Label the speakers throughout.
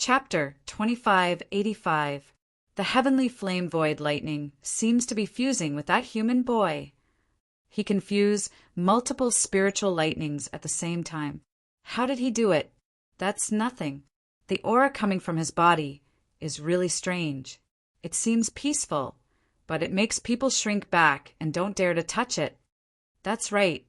Speaker 1: Chapter 2585. The heavenly flame void lightning seems to be fusing with that human boy. He can fuse multiple spiritual lightnings at the same time. How did he do it? That's nothing. The aura coming from his body is really strange. It seems peaceful, but it makes people shrink back and don't dare to touch it. That's right.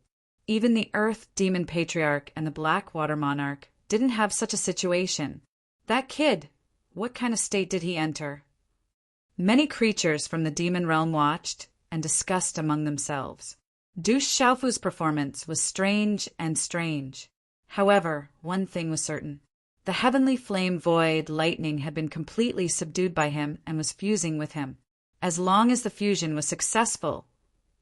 Speaker 1: Even the Earth Demon Patriarch and the Black Water Monarch didn't have such a situation. That kid, what kind of state did he enter? Many creatures from the demon realm watched and discussed among themselves. Du Xiaofu's performance was strange. However, one thing was certain. The heavenly flame void lightning had been completely subdued by him and was fusing with him. As long as the fusion was successful,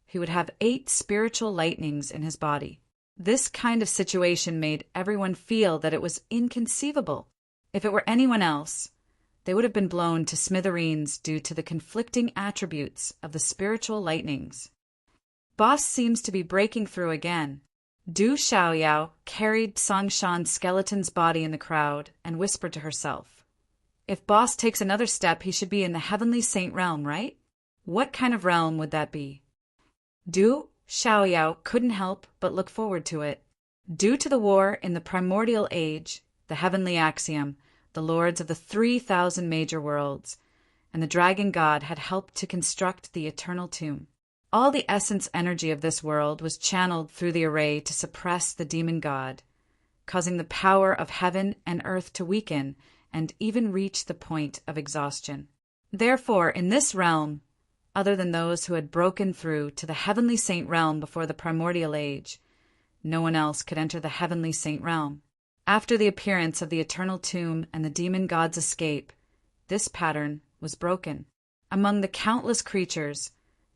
Speaker 1: he would have 8 spiritual lightnings in his body. This kind of situation made everyone feel that it was inconceivable. If it were anyone else, they would have been blown to smithereens due to the conflicting attributes of the spiritual lightnings. Boss seems to be breaking through again. Du Xiaoyao carried Songshan's skeleton's body in the crowd and whispered to herself, "If Boss takes another step, he should be in the heavenly saint realm, right? What kind of realm would that be?" Du Xiaoyao couldn't help but look forward to it. Due to the war in the primordial age, the heavenly axiom, the lords of the 3,000 major worlds, and the dragon god had helped to construct the eternal tomb. All the essence energy of this world was channeled through the array to suppress the demon god, causing the power of heaven and earth to weaken and even reach the point of exhaustion. Therefore, in this realm, other than those who had broken through to the heavenly saint realm before the primordial age, no one else could enter the heavenly saint realm. After the appearance of the eternal tomb and the demon god's escape, this pattern was broken. Among the countless creatures,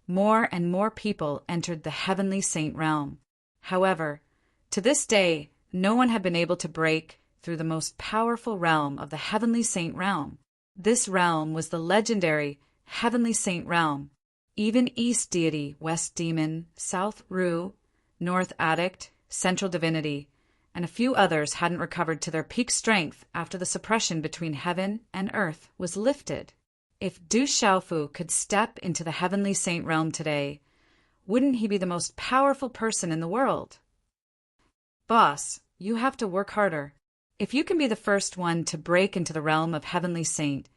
Speaker 1: more and more people entered the heavenly saint realm. However, to this day, no one had been able to break through the most powerful realm of the heavenly saint realm. This realm was the legendary heavenly saint realm. Even East Deity, West Demon, South Ru, North Addict, Central Divinity, and a few others hadn't recovered to their peak strength after the suppression between heaven and earth was lifted. If Du Xiaofu could step into the heavenly saint realm today, wouldn't he be the most powerful person in the world? Boss, you have to work harder. If you can be the first one to break into the realm of heavenly saint,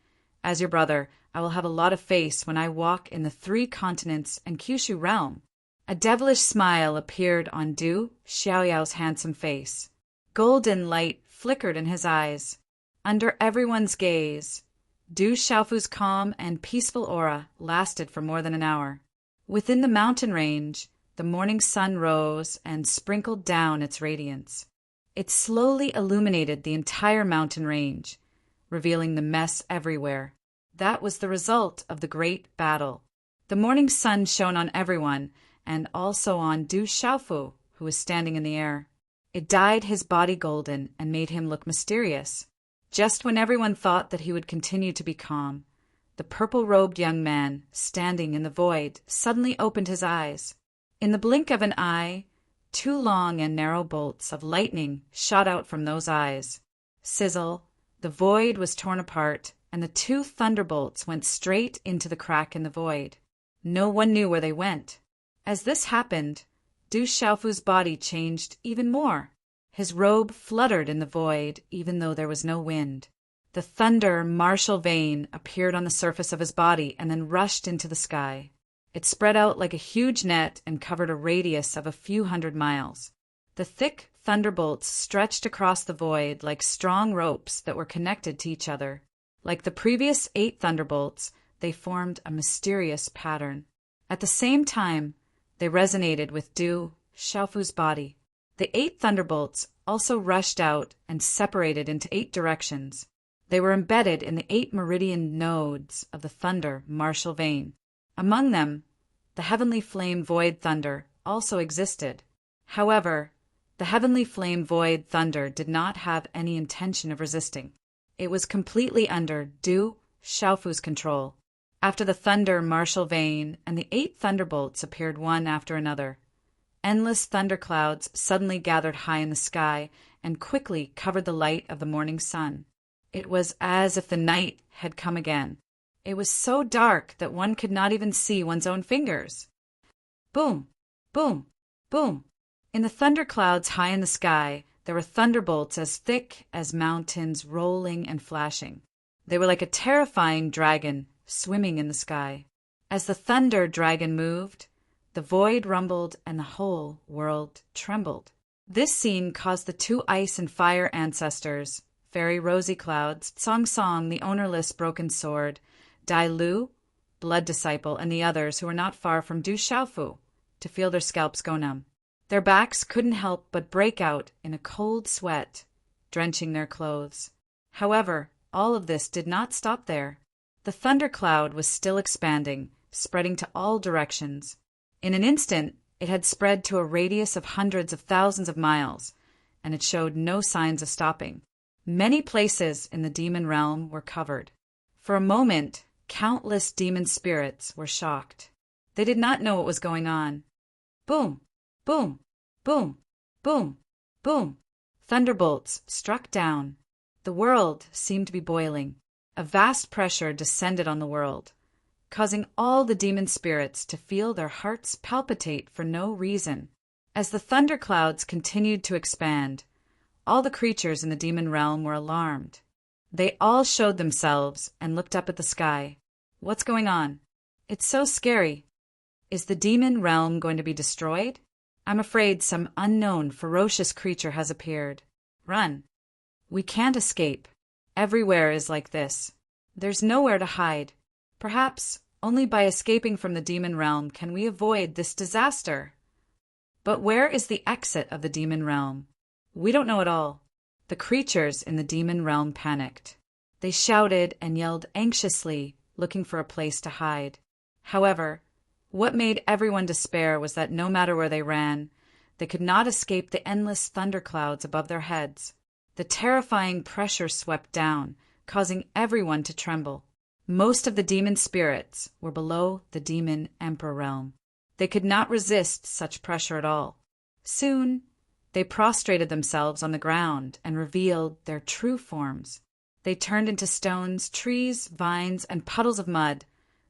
Speaker 1: as your brother, I will have a lot of face when I walk in the 3 continents and Kyushu realm. A devilish smile appeared on Du Xiaoyao's handsome face. Golden light flickered in his eyes. Under everyone's gaze, Du Xiaofu's calm and peaceful aura lasted for more than an hour. Within the mountain range, the morning sun rose and sprinkled down its radiance. It slowly illuminated the entire mountain range, revealing the mess everywhere. That was the result of the great battle. The morning sun shone on everyone, and also on Du Xiaofu, who was standing in the air. It dyed his body golden and made him look mysterious. Just when everyone thought that he would continue to be calm, the purple-robed young man, standing in the void, suddenly opened his eyes. In the blink of an eye, 2 long and narrow bolts of lightning shot out from those eyes. Sizzle, the void was torn apart, and the 2 thunderbolts went straight into the crack in the void. No one knew where they went. As this happened, Du Xiaofu's body changed even more. His robe fluttered in the void, even though there was no wind. The thunder martial vein appeared on the surface of his body and then rushed into the sky. It spread out like a huge net and covered a radius of a few hundred miles. The thick thunderbolts stretched across the void like strong ropes that were connected to each other. Like the previous 8 thunderbolts, they formed a mysterious pattern. At the same time, they resonated with Du Xiaofu's body. The 8 thunderbolts also rushed out and separated into 8 directions. They were embedded in the 8 meridian nodes of the thunder martial vein. Among them, the heavenly flame void thunder also existed. However, the heavenly flame void thunder did not have any intention of resisting. It was completely under Du Xiaofu's control. After the thunder martial vein and the 8 thunderbolts appeared one after another, endless thunderclouds suddenly gathered high in the sky and quickly covered the light of the morning sun. It was as if the night had come again. It was so dark that one could not even see one's own fingers. Boom! Boom! Boom! In the thunderclouds high in the sky, there were thunderbolts as thick as mountains, rolling and flashing. They were like a terrifying dragon swimming in the sky. As the thunder dragon moved, the void rumbled and the whole world trembled. This scene caused the two ice and fire ancestors, Fairy Rosy Clouds, Song Song, the ownerless broken sword, Dai Lu, blood disciple, and the others who were not far from Du Xiaofu, to feel their scalps go numb. Their backs couldn't help but break out in a cold sweat, drenching their clothes. However, all of this did not stop there. The thundercloud was still expanding, spreading to all directions. In an instant, it had spread to a radius of hundreds of thousands of miles, and it showed no signs of stopping. Many places in the demon realm were covered. For a moment, countless demon spirits were shocked. They did not know what was going on. Boom! Boom! Boom! Boom! Boom! Thunderbolts struck down. The world seemed to be boiling. A vast pressure descended on the world, causing all the demon spirits to feel their hearts palpitate for no reason. As the thunderclouds continued to expand, all the creatures in the demon realm were alarmed. They all showed themselves and looked up at the sky. What's going on? It's so scary. Is the demon realm going to be destroyed? I'm afraid some unknown, ferocious creature has appeared. Run. We can't escape. Everywhere is like this. There's nowhere to hide. Perhaps only by escaping from the demon realm can we avoid this disaster. But where is the exit of the demon realm? We don't know at all. The creatures in the demon realm panicked. They shouted and yelled anxiously, looking for a place to hide. However, what made everyone despair was that no matter where they ran, they could not escape the endless thunderclouds above their heads. The terrifying pressure swept down, causing everyone to tremble. Most of the demon spirits were below the demon emperor realm. They could not resist such pressure at all. Soon, they prostrated themselves on the ground and revealed their true forms. They turned into stones, trees, vines, and puddles of mud.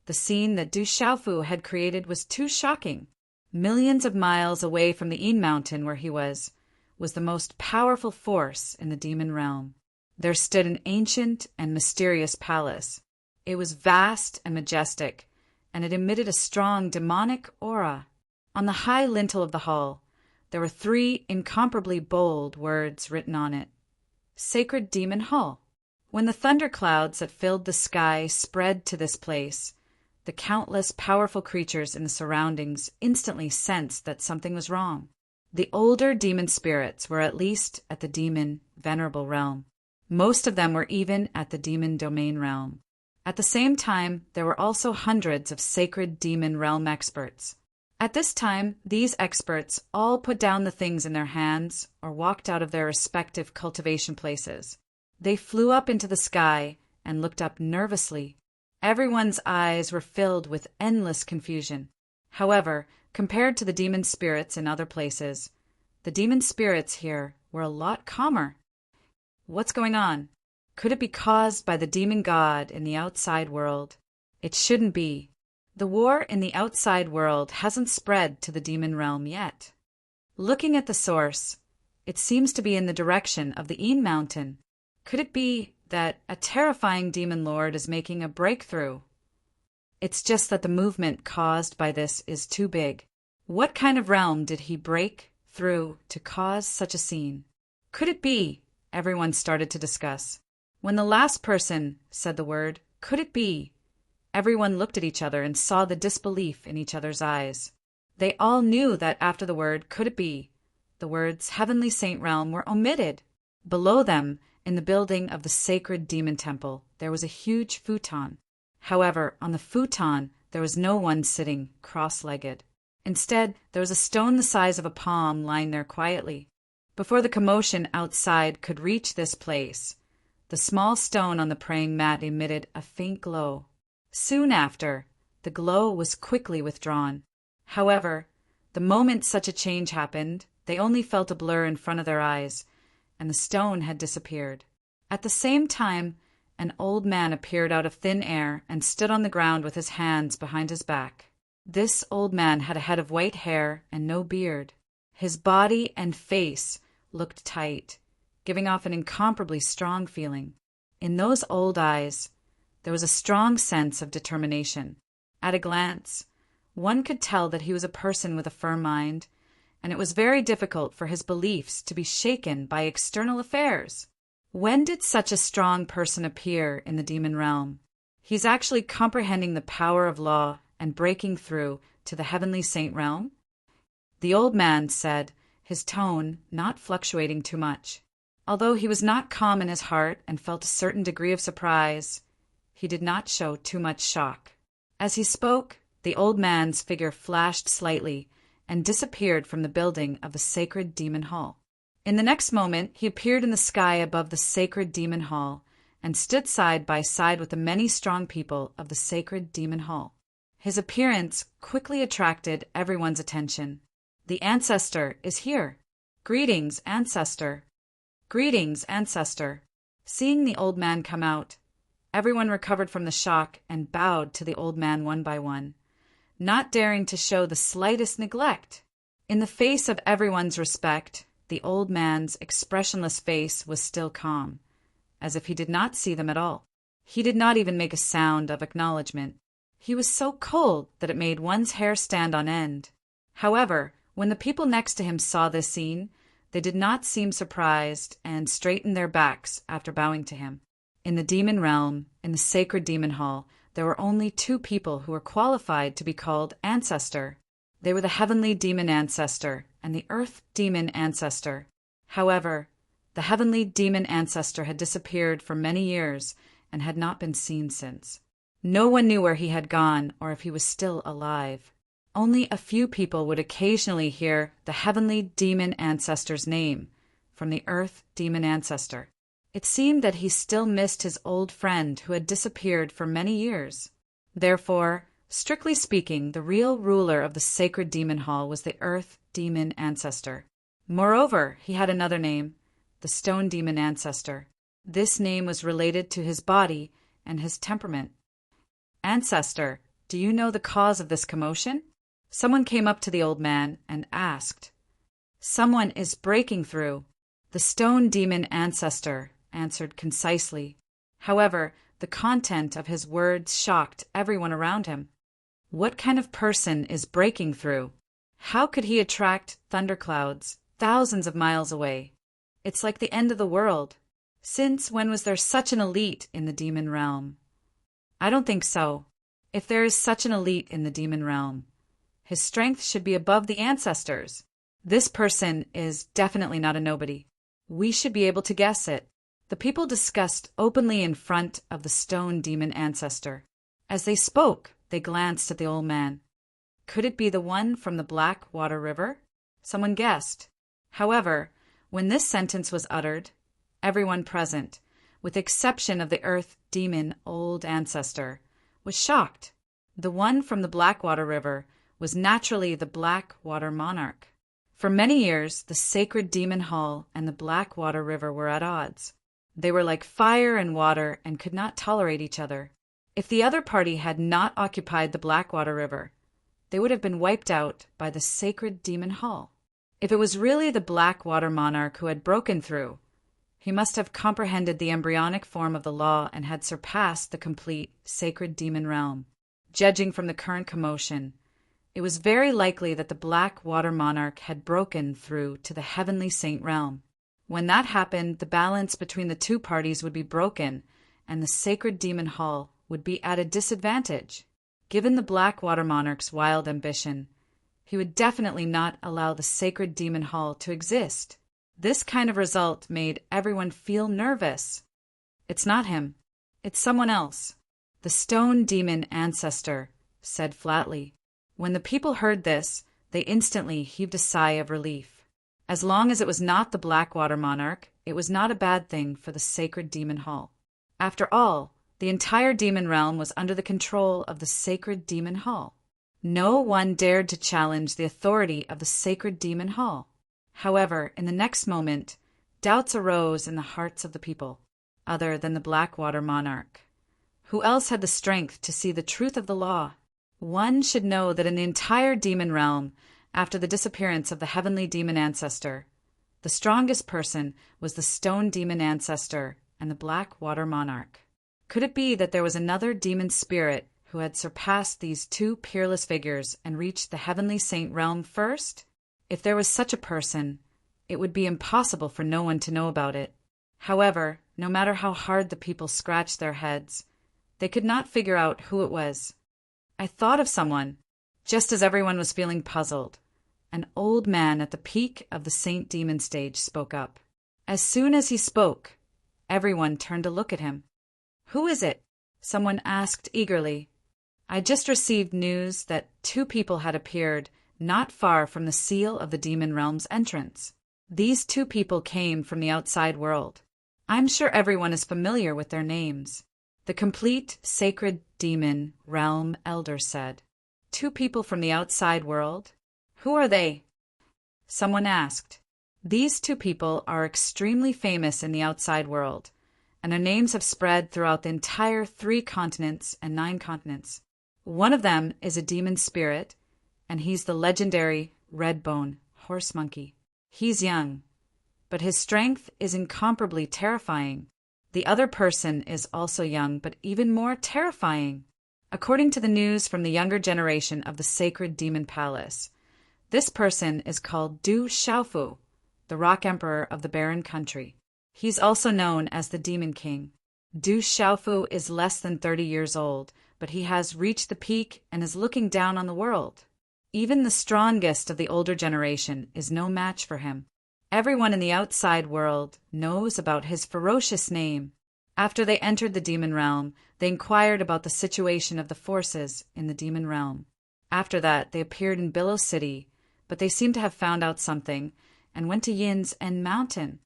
Speaker 1: The scene that Du Xiaofu had created was too shocking. Millions of miles away from the Yin Mountain where he was the most powerful force in the demon realm. There stood an ancient and mysterious palace. It was vast and majestic, and it emitted a strong demonic aura. On the high lintel of the hall, there were 3 incomparably bold words written on it. Sacred Demon Hall. When the thunderclouds that filled the sky spread to this place, the countless powerful creatures in the surroundings instantly sensed that something was wrong. The older demon spirits were at least at the demon venerable realm. Most of them were even at the demon domain realm. At the same time, there were also hundreds of sacred demon realm experts. At this time, these experts all put down the things in their hands or walked out of their respective cultivation places. They flew up into the sky and looked up nervously. Everyone's eyes were filled with endless confusion. However, compared to the demon spirits in other places, the demon spirits here were a lot calmer. What's going on? Could it be caused by the demon god in the outside world? It shouldn't be. The war in the outside world hasn't spread to the demon realm yet. Looking at the source, it seems to be in the direction of the Yin Mountain. Could it be that a terrifying demon lord is making a breakthrough? It's just that the movement caused by this is too big. What kind of realm did he break through to cause such a scene? Could it be? Everyone started to discuss. When the last person said the word, "Could it be?" everyone looked at each other and saw the disbelief in each other's eyes. They all knew that after the word, "Could it be?" the words "Heavenly Saint Realm" were omitted. Below them, in the building of the sacred demon temple, there was a huge futon. However, on the futon, there was no one sitting cross-legged. Instead, there was a stone the size of a palm lying there quietly. Before the commotion outside could reach this place, the small stone on the praying mat emitted a faint glow. Soon after, the glow was quickly withdrawn. However, the moment such a change happened, they only felt a blur in front of their eyes, and the stone had disappeared. At the same time, an old man appeared out of thin air and stood on the ground with his hands behind his back. This old man had a head of white hair and no beard. His body and face looked tight, giving off an incomparably strong feeling. In those old eyes, there was a strong sense of determination. At a glance, one could tell that he was a person with a firm mind, and it was very difficult for his beliefs to be shaken by external affairs. When did such a strong person appear in the demon realm? He's actually comprehending the power of law and breaking through to the heavenly saint realm? The old man said, his tone not fluctuating too much. Although he was not calm in his heart and felt a certain degree of surprise, he did not show too much shock. As he spoke, the old man's figure flashed slightly and disappeared from the building of the sacred demon hall. In the next moment, he appeared in the sky above the sacred demon hall and stood side by side with the many strong people of the sacred demon hall. His appearance quickly attracted everyone's attention. The ancestor is here. Greetings, ancestor. Greetings, ancestor. Seeing the old man come out, everyone recovered from the shock and bowed to the old man one by one, not daring to show the slightest neglect. In the face of everyone's respect, the old man's expressionless face was still calm, as if he did not see them at all. He did not even make a sound of acknowledgement. He was so cold that it made one's hair stand on end. However, when the people next to him saw this scene, they did not seem surprised and straightened their backs after bowing to him. In the demon realm, in the sacred demon hall, there were only two people who were qualified to be called ancestor. They were the heavenly demon ancestor and the earth demon ancestor. However, the heavenly demon ancestor had disappeared for many years and had not been seen since. No one knew where he had gone or if he was still alive. Only a few people would occasionally hear the heavenly demon ancestor's name from the earth demon ancestor. It seemed that he still missed his old friend who had disappeared for many years. Therefore, strictly speaking, the real ruler of the sacred demon hall was the earth demon ancestor. Moreover, he had another name, the stone demon ancestor. This name was related to his body and his temperament. Ancestor, do you know the cause of this commotion? Someone came up to the old man and asked. Someone is breaking through. The stone demon ancestor answered concisely. However, the content of his words shocked everyone around him. What kind of person is breaking through? How could he attract thunderclouds thousands of miles away? It's like the end of the world. Since when was there such an elite in the demon realm? I don't think so. If there is such an elite in the demon realm, his strength should be above the ancestors. This person is definitely not a nobody. We should be able to guess it. The people discussed openly in front of the stone demon ancestor. As they spoke, they glanced at the old man. Could it be the one from the Black Water River? Someone guessed. However, when this sentence was uttered, everyone present, with the exception of the earth demon old ancestor, was shocked. The one from the Blackwater River was naturally the Blackwater monarch. For many years, the sacred demon hall and the Blackwater River were at odds. They were like fire and water and could not tolerate each other. If the other party had not occupied the Blackwater River, they would have been wiped out by the sacred demon hall. If it was really the Blackwater monarch who had broken through, he must have comprehended the embryonic form of the law and had surpassed the complete sacred demon realm. Judging from the current commotion, it was very likely that the Blackwater monarch had broken through to the heavenly saint realm. When that happened, the balance between the two parties would be broken, and the sacred demon hall would be at a disadvantage. Given the Blackwater monarch's wild ambition, he would definitely not allow the sacred demon hall to exist. This kind of result made everyone feel nervous. It's not him. It's someone else. The stone demon ancestor said flatly. When the people heard this, they instantly heaved a sigh of relief. As long as it was not the Blackwater monarch, it was not a bad thing for the sacred demon hall. After all, the entire demon realm was under the control of the sacred demon hall. No one dared to challenge the authority of the sacred demon hall. However, in the next moment, doubts arose in the hearts of the people. other than the Blackwater monarch? Who else had the strength to see the truth of the law? One should know that in the entire demon realm, after the disappearance of the heavenly demon ancestor, the strongest person was the stone demon ancestor and the Blackwater monarch. Could it be that there was another demon spirit who had surpassed these two peerless figures and reached the heavenly saint realm first? If there was such a person, it would be impossible for no one to know about it. However, no matter how hard the people scratched their heads, they could not figure out who it was. I thought of someone, just as everyone was feeling puzzled. An old man at the peak of the Saint Demon stage spoke up. As soon as he spoke, everyone turned to look at him. "Who is it?" someone asked eagerly. I just received news that two people had appeared not far from the seal of the demon realm's entrance. These two people came from the outside world. I'm sure everyone is familiar with their names. The complete sacred demon realm elder said. Two people from the outside world? Who are they? Someone asked. These two people are extremely famous in the outside world, and their names have spread throughout the entire 3 continents and 9 continents. One of them is a demon spirit, and he's the legendary Redbone horse monkey. He's young, but his strength is incomparably terrifying. The other person is also young, but even more terrifying. According to the news from the younger generation of the sacred demon palace, this person is called Du Xiaofu, the rock emperor of the barren country. He's also known as the Demon King. Du Xiaofu is less than 30 years old, but he has reached the peak and is looking down on the world. Even the strongest of the older generation is no match for him. Everyone in the outside world knows about his ferocious name. After they entered the demon realm, they inquired about the situation of the forces in the demon realm. After that, they appeared in Billow City, but they seemed to have found out something and went to Yin's End Mountain.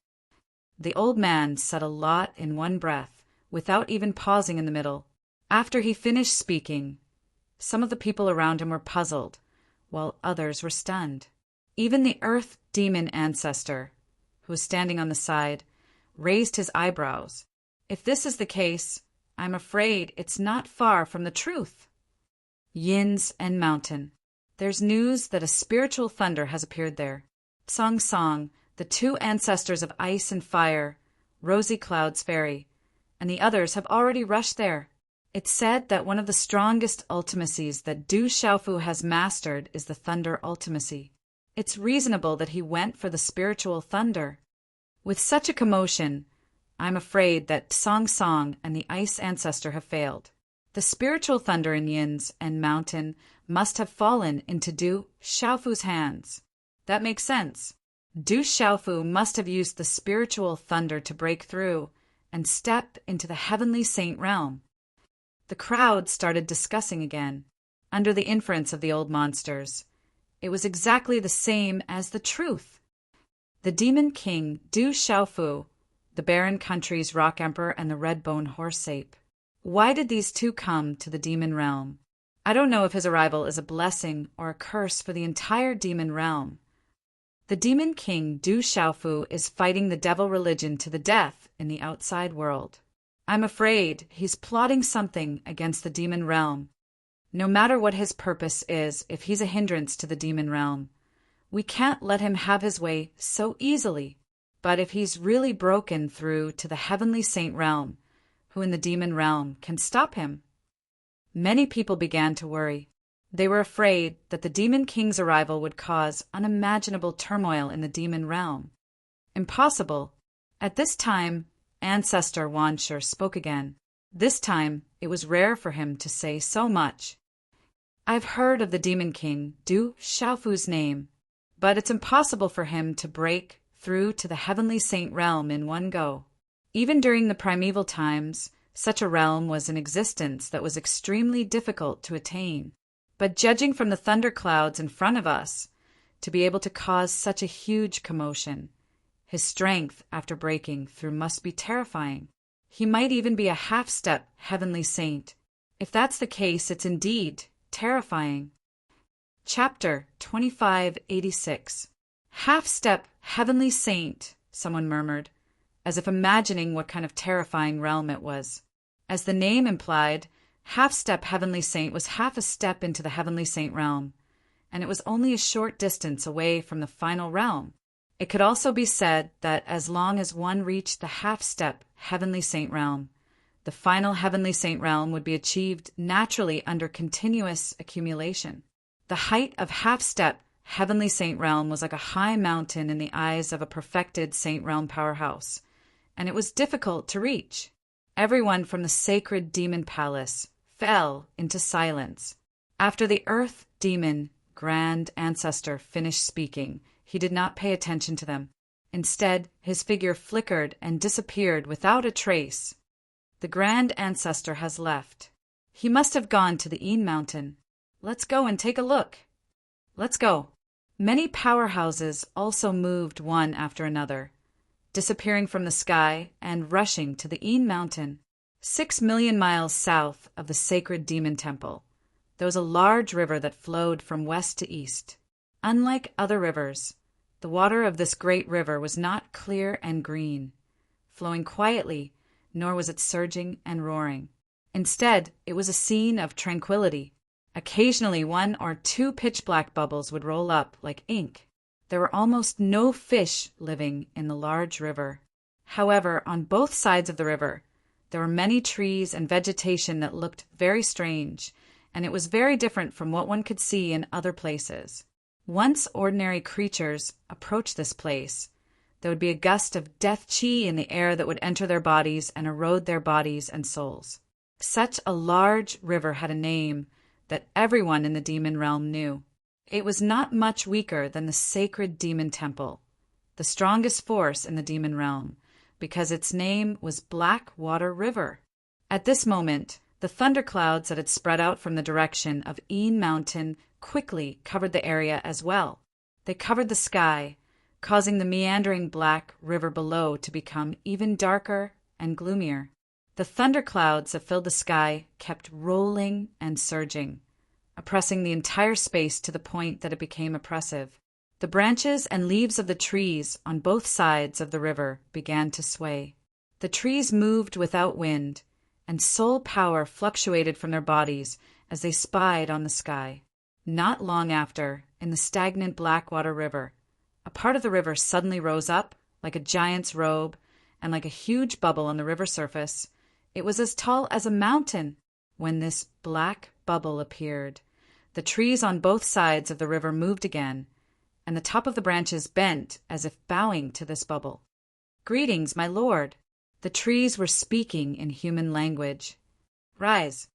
Speaker 1: The old man said a lot in one breath, without even pausing in the middle. After he finished speaking, some of the people around him were puzzled, while others were stunned. Even the earth demon ancestor, who was standing on the side, raised his eyebrows. If this is the case, I'm afraid it's not far from the truth. Yin's End Mountain. There's news that a spiritual thunder has appeared there. Song Song, the 2 ancestors of ice and fire, Rosy Cloud's fairy, and the others have already rushed there. It's said that one of the strongest ultimacies that Du Xiaofu has mastered is the thunder ultimacy. It's reasonable that he went for the spiritual thunder. With such a commotion, I'm afraid that Song Song and the ice ancestor have failed. The spiritual thunder in Yin's End Mountain must have fallen into Du Xiaofu's hands. That makes sense. Du Xiaofu must have used the spiritual thunder to break through and step into the heavenly saint realm. The crowd started discussing again, under the inference of the old monsters. It was exactly the same as the truth. The demon king Du Xiaofu, the barren country's rock emperor, and the Redbone horse ape. Why did these two come to the demon realm? I don't know if his arrival is a blessing or a curse for the entire demon realm. The demon king Du Xiaofu is fighting the devil religion to the death in the outside world. I'm afraid he's plotting something against the demon realm. No matter what his purpose is, if he's a hindrance to the demon realm, we can't let him have his way so easily. But if he's really broken through to the heavenly saint realm, who in the demon realm can stop him? Many people began to worry. They were afraid that the demon king's arrival would cause unimaginable turmoil in the demon realm. Impossible. At this time, Ancestor Wansher spoke again. This time, it was rare for him to say so much. I've heard of the demon king, Du Xiaofu's name, but it's impossible for him to break through to the heavenly saint realm in one go. Even during the primeval times, such a realm was in existence that was extremely difficult to attain. But judging from the thunderclouds in front of us, to be able to cause such a huge commotion, his strength after breaking through must be terrifying. He might even be a half-step heavenly saint. If that's the case, it's indeed terrifying. Chapter 2586. Half-step heavenly saint, someone murmured. as if imagining what kind of terrifying realm it was. As the name implied, Half-Step Heavenly Saint was half a step into the Heavenly Saint realm, and it was only a short distance away from the final realm. It could also be said that as long as one reached the half-step Heavenly Saint realm, the final Heavenly Saint realm would be achieved naturally under continuous accumulation. The height of half-step Heavenly Saint realm was like a high mountain in the eyes of a perfected Saint realm powerhouse, and it was difficult to reach. Everyone from the sacred demon palace fell into silence. After the earth demon grand ancestor finished speaking, he did not pay attention to them. Instead, his figure flickered and disappeared without a trace. The grand ancestor has left. He must have gone to the Een Mountain. Let's go and take a look. Let's go. Many powerhouses also moved one after another, disappearing from the sky and rushing to the Een Mountain. 6 million miles south of the sacred demon temple, there was a large river that flowed from west to east. Unlike other rivers, the water of this great river was not clear and green, flowing quietly, nor was it surging and roaring. Instead, it was a scene of tranquility. Occasionally 1 or 2 pitch-black bubbles would roll up like ink. There were almost no fish living in the large river. However, on both sides of the river, there were many trees and vegetation that looked very strange, and it was very different from what one could see in other places. Once ordinary creatures approached this place, there would be a gust of death chi in the air that would enter their bodies and erode their bodies and souls. Such a large river had a name that everyone in the demon realm knew. It was not much weaker than the sacred demon temple, the strongest force in the demon realm, because its name was Blackwater River. At this moment, the thunderclouds that had spread out from the direction of Een Mountain quickly covered the area as well. They covered the sky, causing the meandering black river below to become even darker and gloomier. The thunderclouds that filled the sky kept rolling and surging, oppressing the entire space to the point that it became oppressive. The branches and leaves of the trees on both sides of the river began to sway. The trees moved without wind, and soul power fluctuated from their bodies as they spied on the sky. Not long after, in the stagnant Blackwater River, a part of the river suddenly rose up like a giant's robe, and like a huge bubble on the river surface, it was as tall as a mountain. When this black bubble appeared, the trees on both sides of the river moved again, and the top of the branches bent as if bowing to this bubble. "Greetings, my lord." The trees were speaking in human language. "Rise."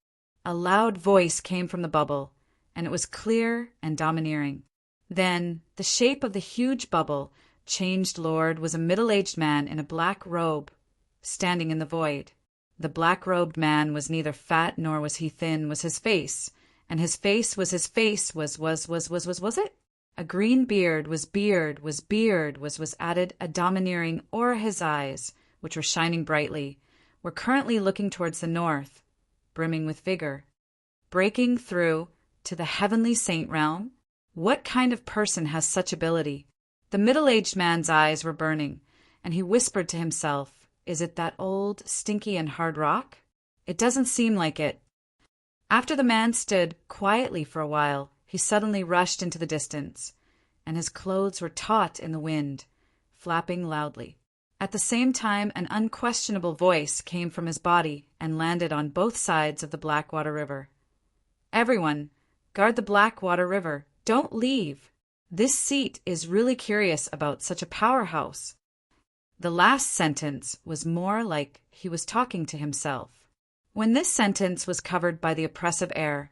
Speaker 1: A loud voice came from the bubble, and it was clear and domineering. Then the shape of the huge bubble changed. Lord was a middle-aged man in a black robe, standing in the void. The black-robed man was neither fat nor was he thin, was his face, and his face was it? A green beard was added a domineering o'er his eyes, which were shining brightly, were currently looking towards the north, brimming with vigor. Breaking through to the heavenly saint realm? What kind of person has such ability? The middle-aged man's eyes were burning, and he whispered to himself, "Is it that old, stinky and hard rock? It doesn't seem like it." After the man stood quietly for a while, he suddenly rushed into the distance, and his clothes were taut in the wind, flapping loudly. At the same time, an unquestionable voice came from his body and landed on both sides of the Blackwater River. "Everyone, guard the Blackwater River. Don't leave. This seat is really curious about such a powerhouse." The last sentence was more like he was talking to himself. When this sentence was covered by the oppressive air,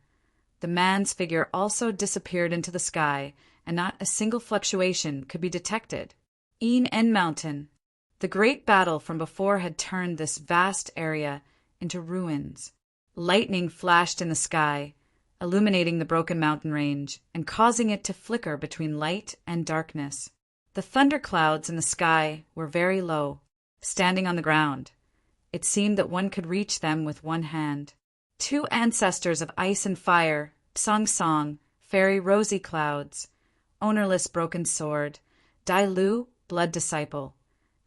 Speaker 1: the man's figure also disappeared into the sky, and not a single fluctuation could be detected. Een Mountain. The great battle from before had turned this vast area into ruins. Lightning flashed in the sky, illuminating the broken mountain range and causing it to flicker between light and darkness. The thunderclouds in the sky were very low, standing on the ground. It seemed that one could reach them with one hand. 2 ancestors of ice and fire, Song Song, Fairy Rosy Clouds, Ownerless Broken Sword, Dai Lu, Blood Disciple,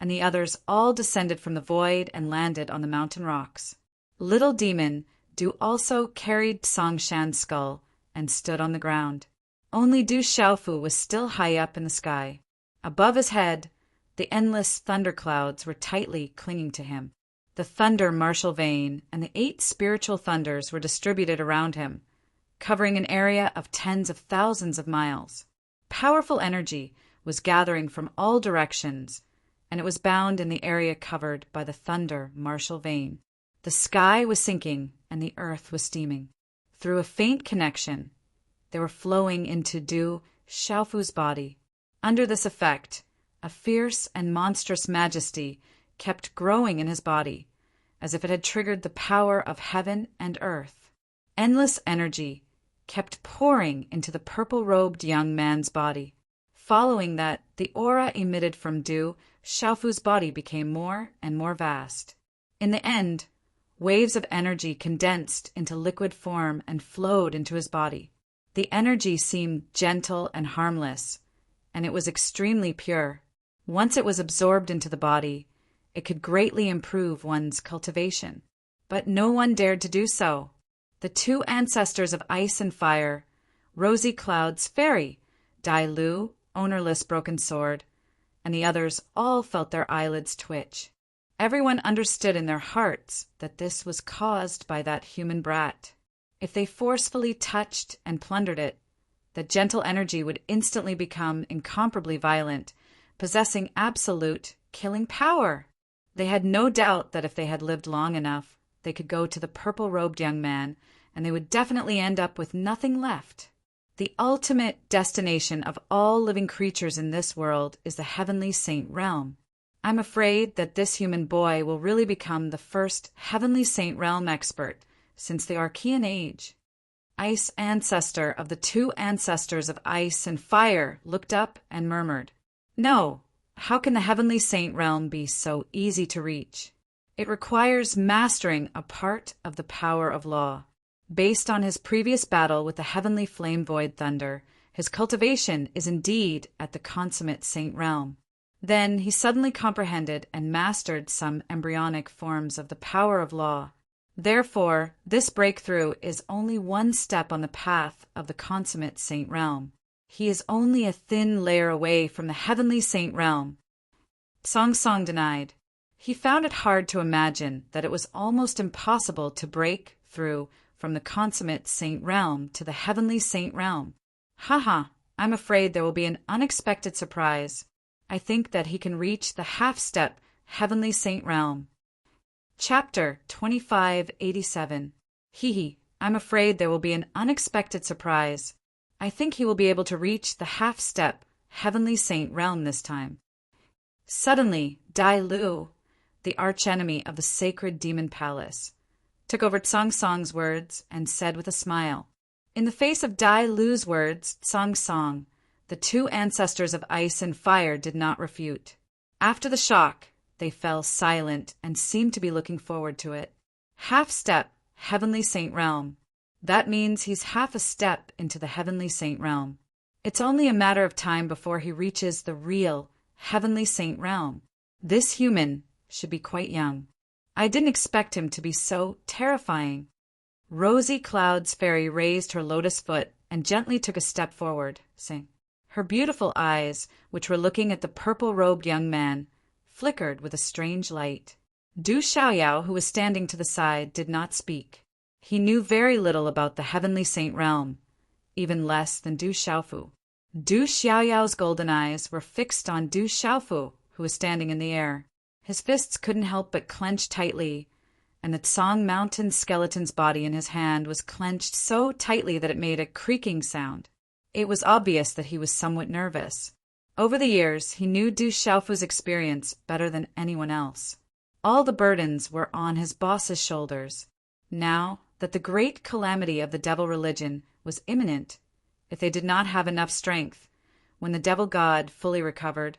Speaker 1: and the others all descended from the void and landed on the mountain rocks. Little Demon Du also carried Songshan's skull and stood on the ground. Only Du Xiaofu was still high up in the sky. Above his head, the endless thunderclouds were tightly clinging to him. The thunder martial vein and the 8 spiritual thunders were distributed around him, covering an area of tens of thousands of miles. Powerful energy was gathering from all directions, and it was bound in the area covered by the thunder martial vein. The sky was sinking and the earth was steaming. Through a faint connection, they were flowing into Du Xiaofu's body. Under this effect, a fierce and monstrous majesty kept growing in his body, as if it had triggered the power of heaven and earth. Endless energy kept pouring into the purple-robed young man's body. Following that, the aura emitted from Du Xiaofu's body became more and more vast. In the end, waves of energy condensed into liquid form and flowed into his body. The energy seemed gentle and harmless, and it was extremely pure. Once it was absorbed into the body, it could greatly improve one's cultivation. But no one dared to do so. The 2 ancestors of ice and fire, Rosy Cloud's fairy, Dai Lu, ownerless broken sword, and the others all felt their eyelids twitch. Everyone understood in their hearts that this was caused by that human brat. If they forcefully touched and plundered it, the gentle energy would instantly become incomparably violent, possessing absolute killing power. They had no doubt that if they had lived long enough, they could go to the purple-robed young man, and they would definitely end up with nothing left. The ultimate destination of all living creatures in this world is the heavenly saint realm. I'm afraid that this human boy will really become the first heavenly saint realm expert since the Archean age. Ice ancestor of the 2 ancestors of ice and fire looked up and murmured, "No, how can the heavenly saint realm be so easy to reach? It requires mastering a part of the power of law." Based on his previous battle with the heavenly flame void thunder, his cultivation is indeed at the consummate saint realm. Then he suddenly comprehended and mastered some embryonic forms of the power of law. Therefore, this breakthrough is only one step on the path of the consummate saint realm. He is only a thin layer away from the heavenly saint realm. Song Song denied. He found it hard to imagine that it was almost impossible to break through from the consummate saint realm to the heavenly saint realm. Haha, I'm afraid there will be an unexpected surprise. I think that he can reach the half-step heavenly saint realm. Chapter 2587. Hee, I'm afraid there will be an unexpected surprise. I think he will be able to reach the half-step heavenly saint realm this time. Suddenly, Dai Lu, the archenemy of the sacred demon palace, took over Song Song's words and said with a smile. In the face of Dai Lu's words, Song Song, the 2 ancestors of ice and fire did not refute. After the shock, they fell silent and seemed to be looking forward to it. Half-step, heavenly saint realm. That means he's half a step into the heavenly saint realm. It's only a matter of time before he reaches the real heavenly saint realm. This human should be quite young. I didn't expect him to be so terrifying. Rosy Cloud's fairy raised her lotus foot and gently took a step forward, saying, her beautiful eyes, which were looking at the purple-robed young man, flickered with a strange light. Du Xiaoyao, who was standing to the side, did not speak. He knew very little about the heavenly saint realm, even less than Du Xiaofu. Du Xiaoyao's golden eyes were fixed on Du Xiaofu, who was standing in the air. His fists couldn't help but clench tightly, and the Tsang Mountain skeleton's body in his hand was clenched so tightly that it made a creaking sound. It was obvious that he was somewhat nervous. Over the years, he knew Du Xiaofu's experience better than anyone else. All the burdens were on his boss's shoulders. Now that the great calamity of the devil religion was imminent, if they did not have enough strength, when the devil god fully recovered,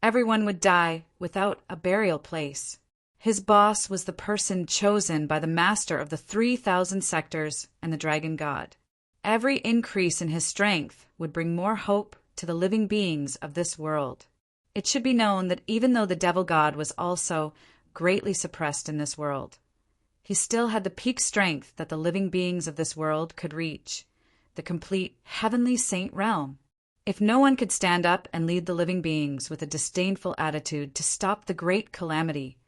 Speaker 1: everyone would die without a burial place. His boss was the person chosen by the master of the 3,000 sectors and the dragon god. Every increase in his strength would bring more hope to the living beings of this world. It should be known that even though the devil god was also greatly suppressed in this world, he still had the peak strength that the living beings of this world could reach, the complete heavenly saint realm. If no one could stand up and lead the living beings with a disdainful attitude to stop the great calamity,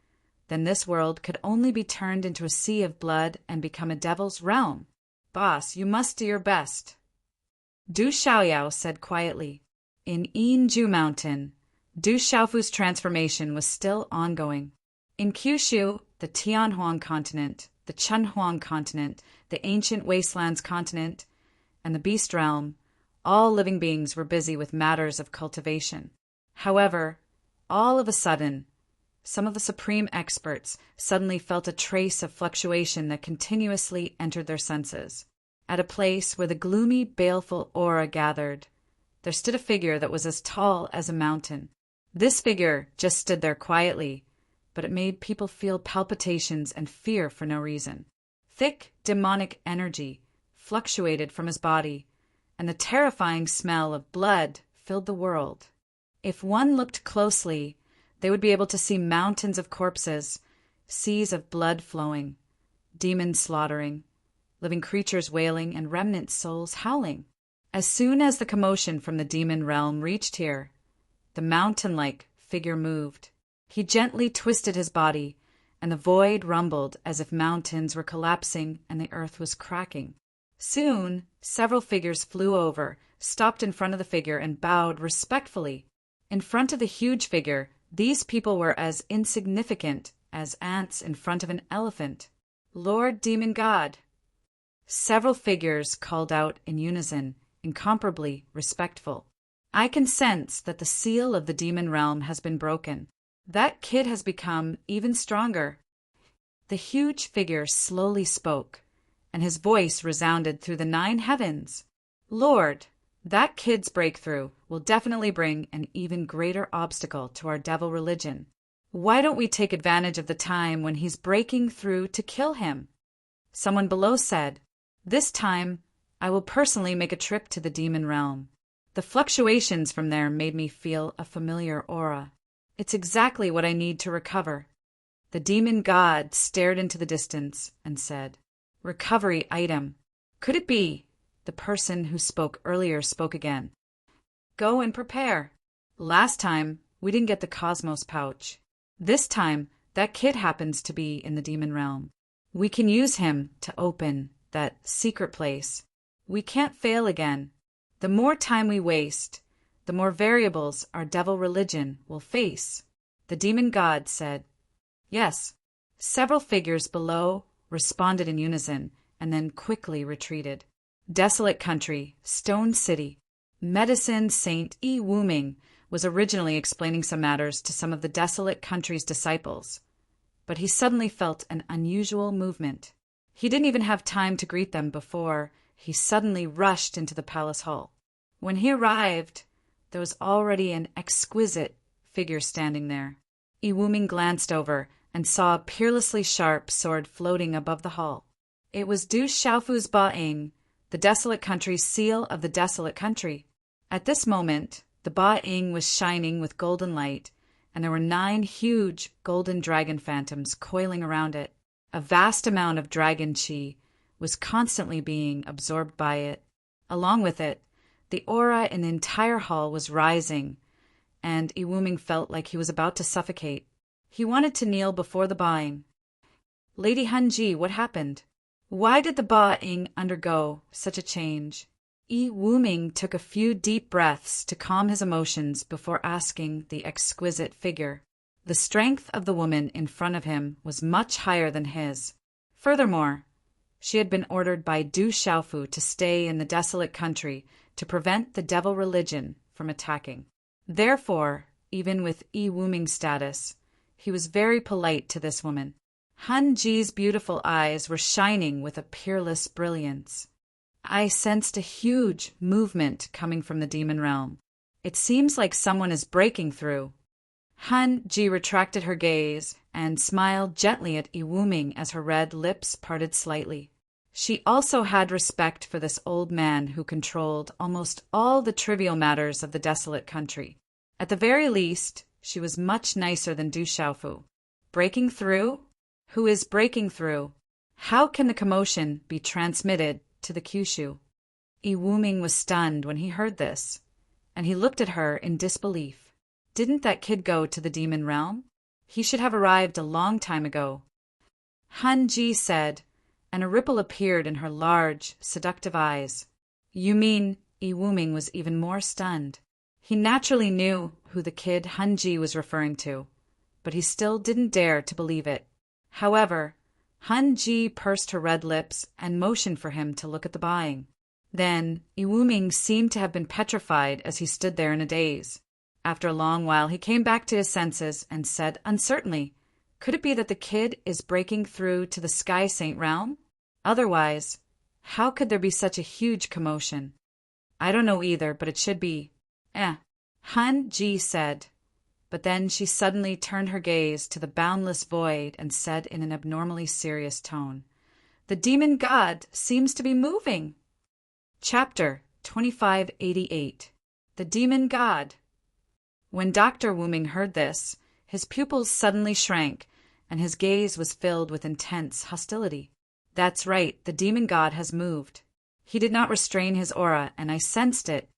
Speaker 1: then this world could only be turned into a sea of blood and become a devil's realm. Boss, you must do your best. Du Xiaoyao said quietly. In Yinju Mountain, Du Xiaofu's transformation was still ongoing. In Kyushu, the Tianhuang continent, the Chunhuang continent, the ancient wastelands continent, and the beast realm, all living beings were busy with matters of cultivation. However, all of a sudden, some of the supreme experts suddenly felt a trace of fluctuation that continuously entered their senses. At a place where the gloomy, baleful aura gathered, there stood a figure that was as tall as a mountain. This figure just stood there quietly, but it made people feel palpitations and fear for no reason. Thick, demonic energy fluctuated from his body, and the terrifying smell of blood filled the world. If one looked closely, they would be able to see mountains of corpses, seas of blood flowing, demons slaughtering, living creatures wailing, and remnant souls howling. As soon as the commotion from the demon realm reached here, the mountain-like figure moved. He gently twisted his body, and the void rumbled as if mountains were collapsing and the earth was cracking. Soon, several figures flew over, stopped in front of the figure, and bowed respectfully. In front of the huge figure, these people were as insignificant as ants in front of an elephant. Lord Demon God. Several figures called out in unison, incomparably respectful. I can sense that the seal of the demon realm has been broken. That kid has become even stronger. The huge figure slowly spoke, and his voice resounded through the 9 heavens. Lord, that kid's breakthrough will definitely bring an even greater obstacle to our devil religion. Why don't we take advantage of the time when he's breaking through to kill him? Someone below said, This time, I will personally make a trip to the demon realm. The fluctuations from there made me feel a familiar aura. It's exactly what I need to recover. The demon god stared into the distance and said, Recovery item. Could it be? The person who spoke earlier spoke again. Go and prepare. Last time, we didn't get the Cosmos pouch. This time, that kid happens to be in the demon realm. We can use him to open that secret place. We can't fail again. The more time we waste, the more variables our devil religion will face. The demon god said, Yes. Several figures below responded in unison and then quickly retreated. Desolate Country, Stone City. Medicine Saint Yi Wuming was originally explaining some matters to some of the Desolate Country's disciples, but he suddenly felt an unusual movement. He didn't even have time to greet them before he suddenly rushed into the palace hall. When he arrived, there was already an exquisite figure standing there. Yi Wuming glanced over and saw a peerlessly sharp sword floating above the hall. It was Du Xiaofu's Ba-ing, the Desolate Country's seal of the Desolate Country. At this moment, the Ba-ing was shining with golden light, and there were 9 huge golden dragon phantoms coiling around it. A vast amount of dragon qi was constantly being absorbed by it. Along with it, the aura in the entire hall was rising, and Yi Wuming felt like he was about to suffocate. He wanted to kneel before the Ba-ing. Lady Hanji, what happened? Why did the Ba-ing undergo such a change? Yi Wuming took a few deep breaths to calm his emotions before asking the exquisite figure. The strength of the woman in front of him was much higher than his. Furthermore, she had been ordered by Du Xiaofu to stay in the Desolate Country to prevent the devil religion from attacking. Therefore, even with Yi Wuming's status, he was very polite to this woman. Han Ji's beautiful eyes were shining with a peerless brilliance. I sensed a huge movement coming from the demon realm. It seems like someone is breaking through. Han Ji retracted her gaze and smiled gently at Yi Wuming as her red lips parted slightly. She also had respect for this old man who controlled almost all the trivial matters of the Desolate Country. At the very least, She was much nicer than Du Xiaofu. Breaking through? Who is breaking through? How can the commotion be transmitted to the Kyushu? Yi Wuming was stunned when he heard this, and he looked at her in disbelief. Didn't that kid go to the demon realm? He should have arrived a long time ago. Han Ji said, and a ripple appeared in her large, seductive eyes. You mean? Yi Wuming was even more stunned. He naturally knew who the kid Han Ji was referring to, but he still didn't dare to believe it. However, Han Ji pursed her red lips and motioned for him to look at the buying. Then, Yi Wuming seemed to have been petrified as he stood there in a daze. After a long while, he came back to his senses and said uncertainly, could it be that the kid is breaking through to the Sky Saint realm? Otherwise, how could there be such a huge commotion? I don't know either, but it should be. Han Ji said. But then she suddenly turned her gaze to the boundless void and said in an abnormally serious tone, the demon god seems to be moving. Chapter 2588. The Demon God. When Dr. Wuming heard this, his pupils suddenly shrank, and his gaze was filled with intense hostility. That's right, the demon god has moved. He did not restrain his aura, and I sensed it.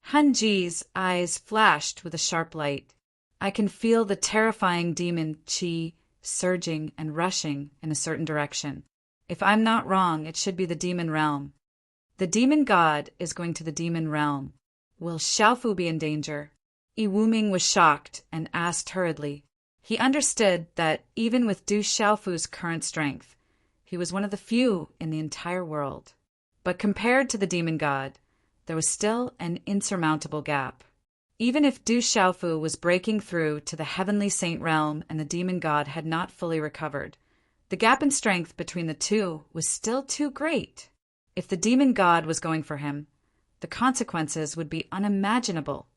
Speaker 1: Han Ji's eyes flashed with a sharp light. I can feel the terrifying demon qi surging and rushing in a certain direction. If I'm not wrong, it should be the demon realm. The demon god is going to the demon realm. Will Xiaofu be in danger? Yi Wuming was shocked and asked hurriedly. He understood that even with Du Xiaofu's current strength, he was one of the few in the entire world. But compared to the demon god, there was still an insurmountable gap. Even if Du Xiaofu was breaking through to the heavenly saint realm and the demon god had not fully recovered, the gap in strength between the two was still too great. If the demon god was going for him, the consequences would be unimaginable.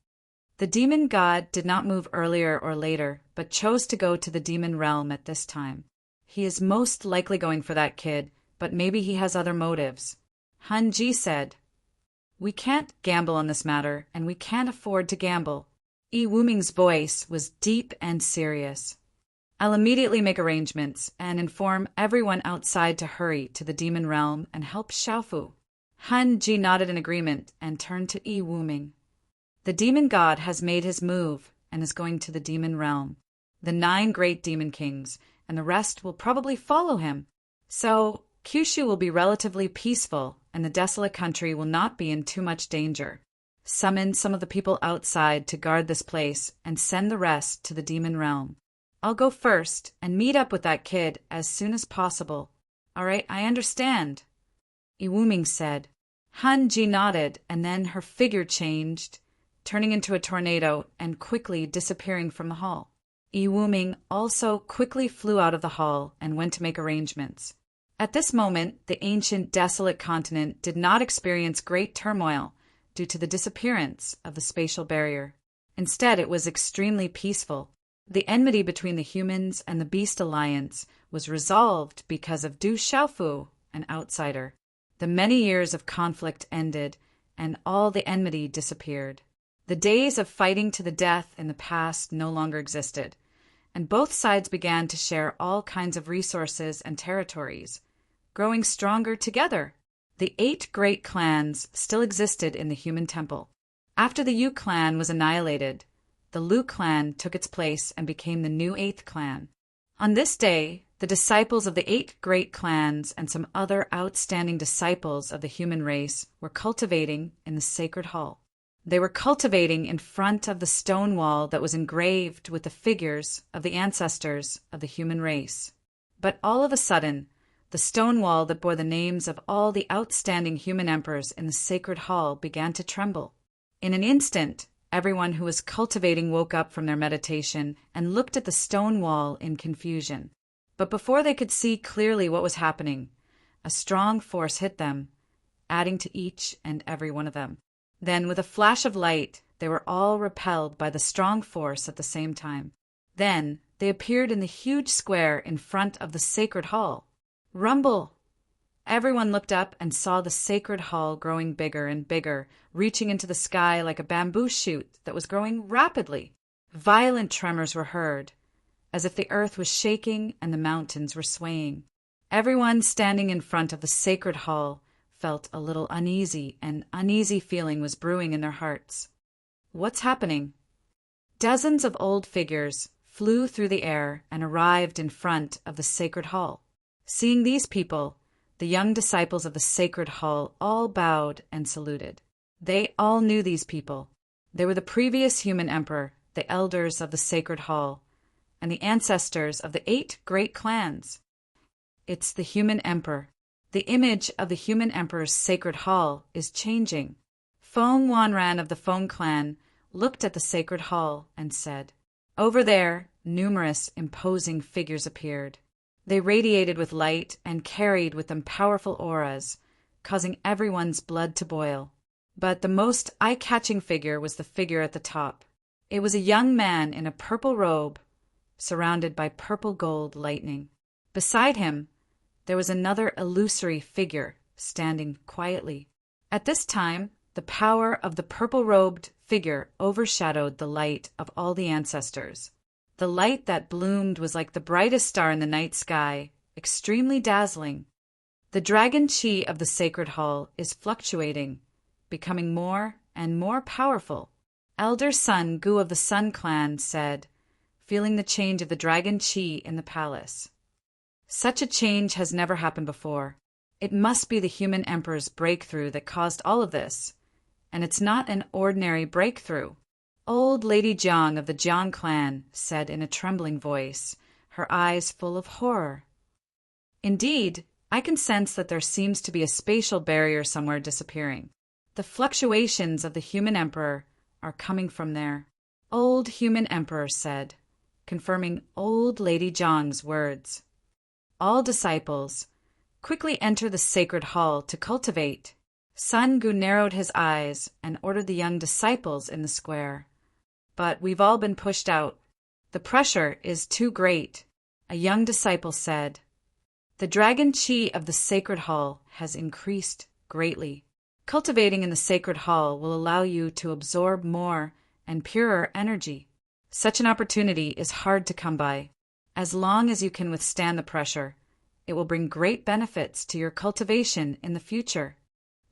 Speaker 1: The demon god did not move earlier or later, but chose to go to the demon realm at this time. He is most likely going for that kid, but maybe he has other motives. Han Ji said, we can't gamble on this matter, and we can't afford to gamble. Yi Wuming's voice was deep and serious. I'll immediately make arrangements and inform everyone outside to hurry to the demon realm and help Xiaofu. Han Ji nodded in agreement and turned to Yi Wuming. The demon god has made his move and is going to the demon realm. The 9 great demon kings and the rest will probably follow him. So, Kyushu will be relatively peaceful and the desolate country will not be in too much danger. Summon some of the people outside to guard this place and send the rest to the demon realm. I'll go first and meet up with that kid as soon as possible. All right, I understand, Yi Wuming said. Han Ji nodded, and then her figure changed, turning into a tornado and quickly disappearing from the hall. Yi Wuming also quickly flew out of the hall and went to make arrangements. At this moment, the ancient desolate continent did not experience great turmoil due to the disappearance of the spatial barrier. Instead, it was extremely peaceful. The enmity between the humans and the Beast Alliance was resolved because of Du Xiaofu, an outsider. The many years of conflict ended, and all the enmity disappeared. The days of fighting to the death in the past no longer existed, and both sides began to share all kinds of resources and territories, growing stronger together. The 8 great clans still existed in the human temple. After the Yu clan was annihilated, the Lu clan took its place and became the new 8th clan. On this day, the disciples of the 8 great clans and some other outstanding disciples of the human race were cultivating in the sacred hall. They were cultivating in front of the stone wall that was engraved with the figures of the ancestors of the human race. But all of a sudden, the stone wall that bore the names of all the outstanding human emperors in the sacred hall began to tremble. In an instant, everyone who was cultivating woke up from their meditation and looked at the stone wall in confusion. But before they could see clearly what was happening, a strong force hit them, adding to each and every one of them. Then, with a flash of light, they were all repelled by the strong force at the same time. Then, they appeared in the huge square in front of the sacred hall. Rumble! Everyone looked up and saw the sacred hall growing bigger and bigger, reaching into the sky like a bamboo shoot that was growing rapidly. Violent tremors were heard, as if the earth was shaking and the mountains were swaying. Everyone standing in front of the sacred hall felt a little uneasy, and uneasy feeling was brewing in their hearts. What's happening? Dozens of old figures flew through the air and arrived in front of the sacred hall. Seeing these people, the young disciples of the sacred hall all bowed and saluted. They all knew these people. They were the previous human emperor, the elders of the sacred hall, and the ancestors of the 8 great clans. It's the human emperor. The image of the human emperor's sacred hall is changing. Fong Wanran of the Fong clan looked at the sacred hall and said, "Over there, numerous imposing figures appeared. They radiated with light and carried with them powerful auras, causing everyone's blood to boil. But the most eye-catching figure was the figure at the top. It was a young man in a purple robe, surrounded by purple gold lightning. Beside him, there was another illusory figure standing quietly. At this time, the power of the purple-robed figure overshadowed the light of all the ancestors. The light that bloomed was like the brightest star in the night sky, extremely dazzling. The dragon chi of the sacred hall is fluctuating, becoming more and more powerful." Elder Sun Gu of the Sun clan said, feeling the change of the dragon chi in the palace. "Such a change has never happened before. It must be the human emperor's breakthrough that caused all of this, and it's not an ordinary breakthrough." Old Lady Jiang of the Jiang clan said in a trembling voice, her eyes full of horror. "Indeed, I can sense that there seems to be a spatial barrier somewhere disappearing. The fluctuations of the human emperor are coming from there," Old Human Emperor said, confirming Old Lady Jiang's words. "All disciples, quickly enter the sacred hall to cultivate." Sun Gu narrowed his eyes and ordered the young disciples in the square. "But we've all been pushed out. The pressure is too great," a young disciple said. "The dragon chi of the sacred hall has increased greatly. Cultivating in the sacred hall will allow you to absorb more and purer energy. Such an opportunity is hard to come by. As long as you can withstand the pressure, it will bring great benefits to your cultivation in the future,"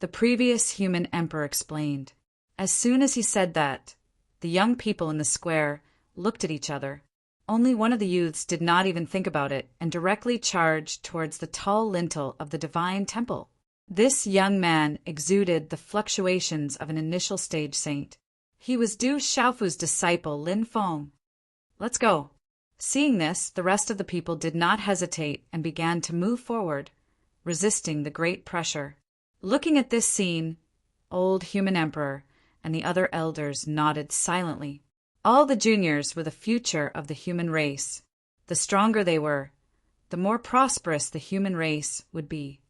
Speaker 1: the previous human emperor explained. As soon as he said that, the young people in the square looked at each other. Only one of the youths did not even think about it and directly charged towards the tall lintel of the divine temple. This young man exuded the fluctuations of an initial stage saint. He was Du Xiaofu's disciple Lin Feng. "Let's go." Seeing this, the rest of the people did not hesitate and began to move forward, resisting the great pressure. Looking at this scene, Old Human Emperor and the other elders nodded silently. All the juniors were the future of the human race. The stronger they were, the more prosperous the human race would be.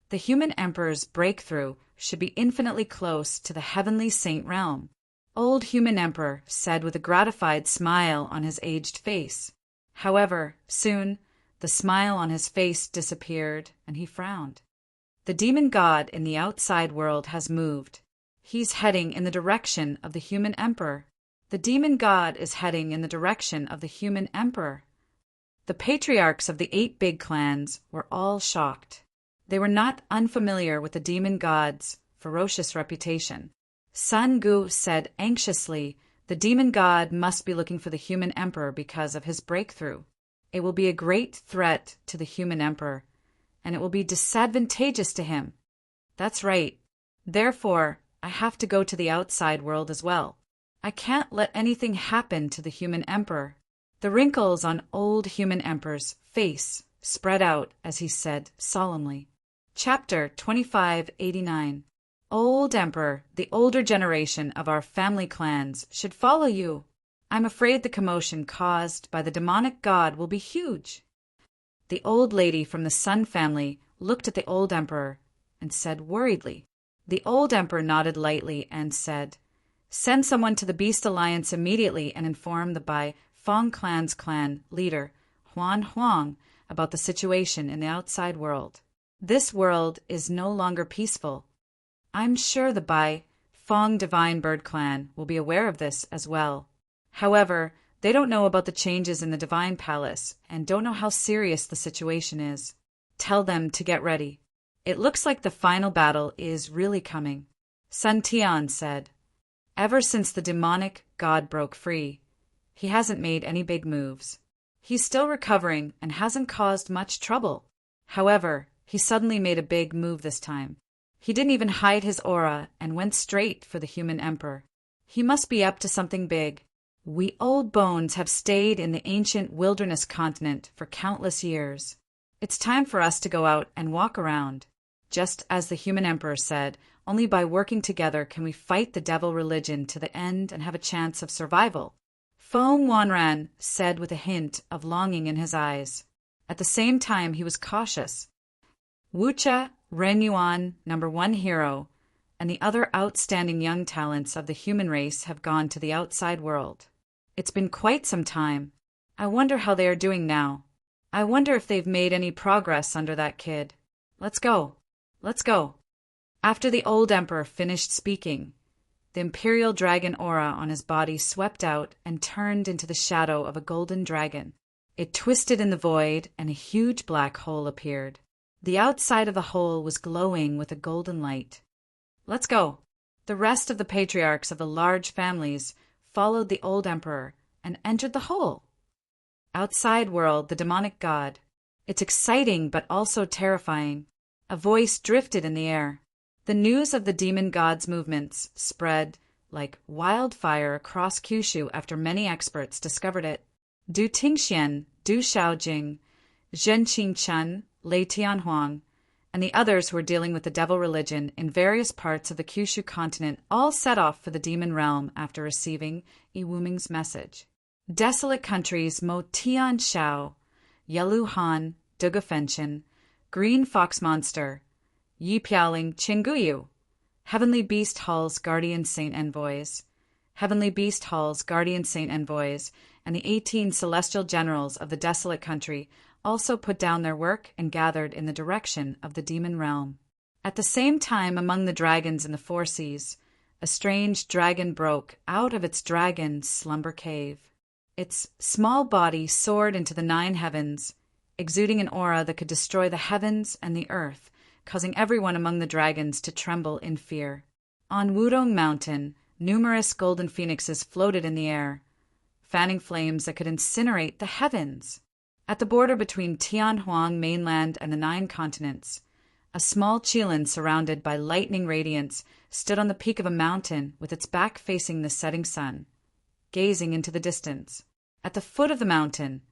Speaker 1: The human emperor's breakthrough should be infinitely close to the heavenly saint realm, Old Human Emperor said with a gratified smile on his aged face. However, soon the smile on his face disappeared and he frowned. The demon god in the outside world has moved. He's heading in the direction of the human emperor. The demon god is heading in the direction of the human emperor. The patriarchs of the 8 big clans were all shocked. They were not unfamiliar with the demon god's ferocious reputation. Sun Gu said anxiously, "The demon god must be looking for the human emperor because of his breakthrough. It will be a great threat to the human emperor, and it will be disadvantageous to him." "That's right. Therefore, I have to go to the outside world as well. I can't let anything happen to the human emperor." The wrinkles on Old Human Emperor's face spread out as he said solemnly. Chapter 2589. Old Emperor, the older generation of our family clans should follow you. I'm afraid the commotion caused by the demonic god will be huge. The old lady from the Sun family looked at the old emperor and said worriedly. The old emperor nodded lightly and said, "Send someone to the Beast Alliance immediately and inform the Bai Fong clan's clan leader, Huan Huang, about the situation in the outside world. This world is no longer peaceful. I'm sure the Bai Fong Divine Bird clan will be aware of this as well. However, they don't know about the changes in the Divine Palace and don't know how serious the situation is. Tell them to get ready. It looks like the final battle is really coming. Sun Tian said. Ever since the demonic god broke free, he hasn't made any big moves. He's still recovering and hasn't caused much trouble. However, he suddenly made a big move this time. He didn't even hide his aura and went straight for the human emperor. He must be up to something big. We old bones have stayed in the ancient wilderness continent for countless years. It's time for us to go out and walk around. Just as the human emperor said, only by working together can we fight the devil religion to the end and have a chance of survival. Feng Wanran said with a hint of longing in his eyes. At the same time, he was cautious. Wucha, Ren Yuan, #1 hero, and the other outstanding young talents of the human race have gone to the outside world. It's been quite some time. I wonder how they are doing now. I wonder if they've made any progress under that kid. Let's go. Let's go. After the old emperor finished speaking, the imperial dragon aura on his body swept out and turned into the shadow of a golden dragon. It twisted in the void, and a huge black hole appeared. The outside of the hole was glowing with a golden light. Let's go. The rest of the patriarchs of the large families followed the old emperor and entered the hole. Outside world, the demonic god. It's exciting but also terrifying. A voice drifted in the air. The news of the demon god's movements spread like wildfire across Kyushu after many experts discovered it. Du Tingxian, Du Xiaojing, Zhen Qingchen, Lei Tianhuang, and the others who were dealing with the devil religion in various parts of the Kyushu continent all set off for the demon realm after receiving Iwuming's message. Desolate countries Mo Tian Shao, Yalu Han, Dugafenshin, Green Fox Monster, Yi Piaoling Chinguyu, Heavenly Beast Hall's Guardian Saint Envoys, Heavenly Beast Hall's Guardian Saint Envoys, and the 18 celestial generals of the desolate country also put down their work and gathered in the direction of the demon realm. At the same time, among the dragons in the four seas, a strange dragon broke out of its dragon slumber cave. Its small body soared into the 9 heavens, exuding an aura that could destroy the heavens and the earth, causing everyone among the dragons to tremble in fear. On Wudong Mountain, numerous golden phoenixes floated in the air, fanning flames that could incinerate the heavens. At the border between Tianhuang mainland and the 9 continents, a small qilin surrounded by lightning radiance stood on the peak of a mountain with its back facing the setting sun, gazing into the distance. At the foot of the mountain,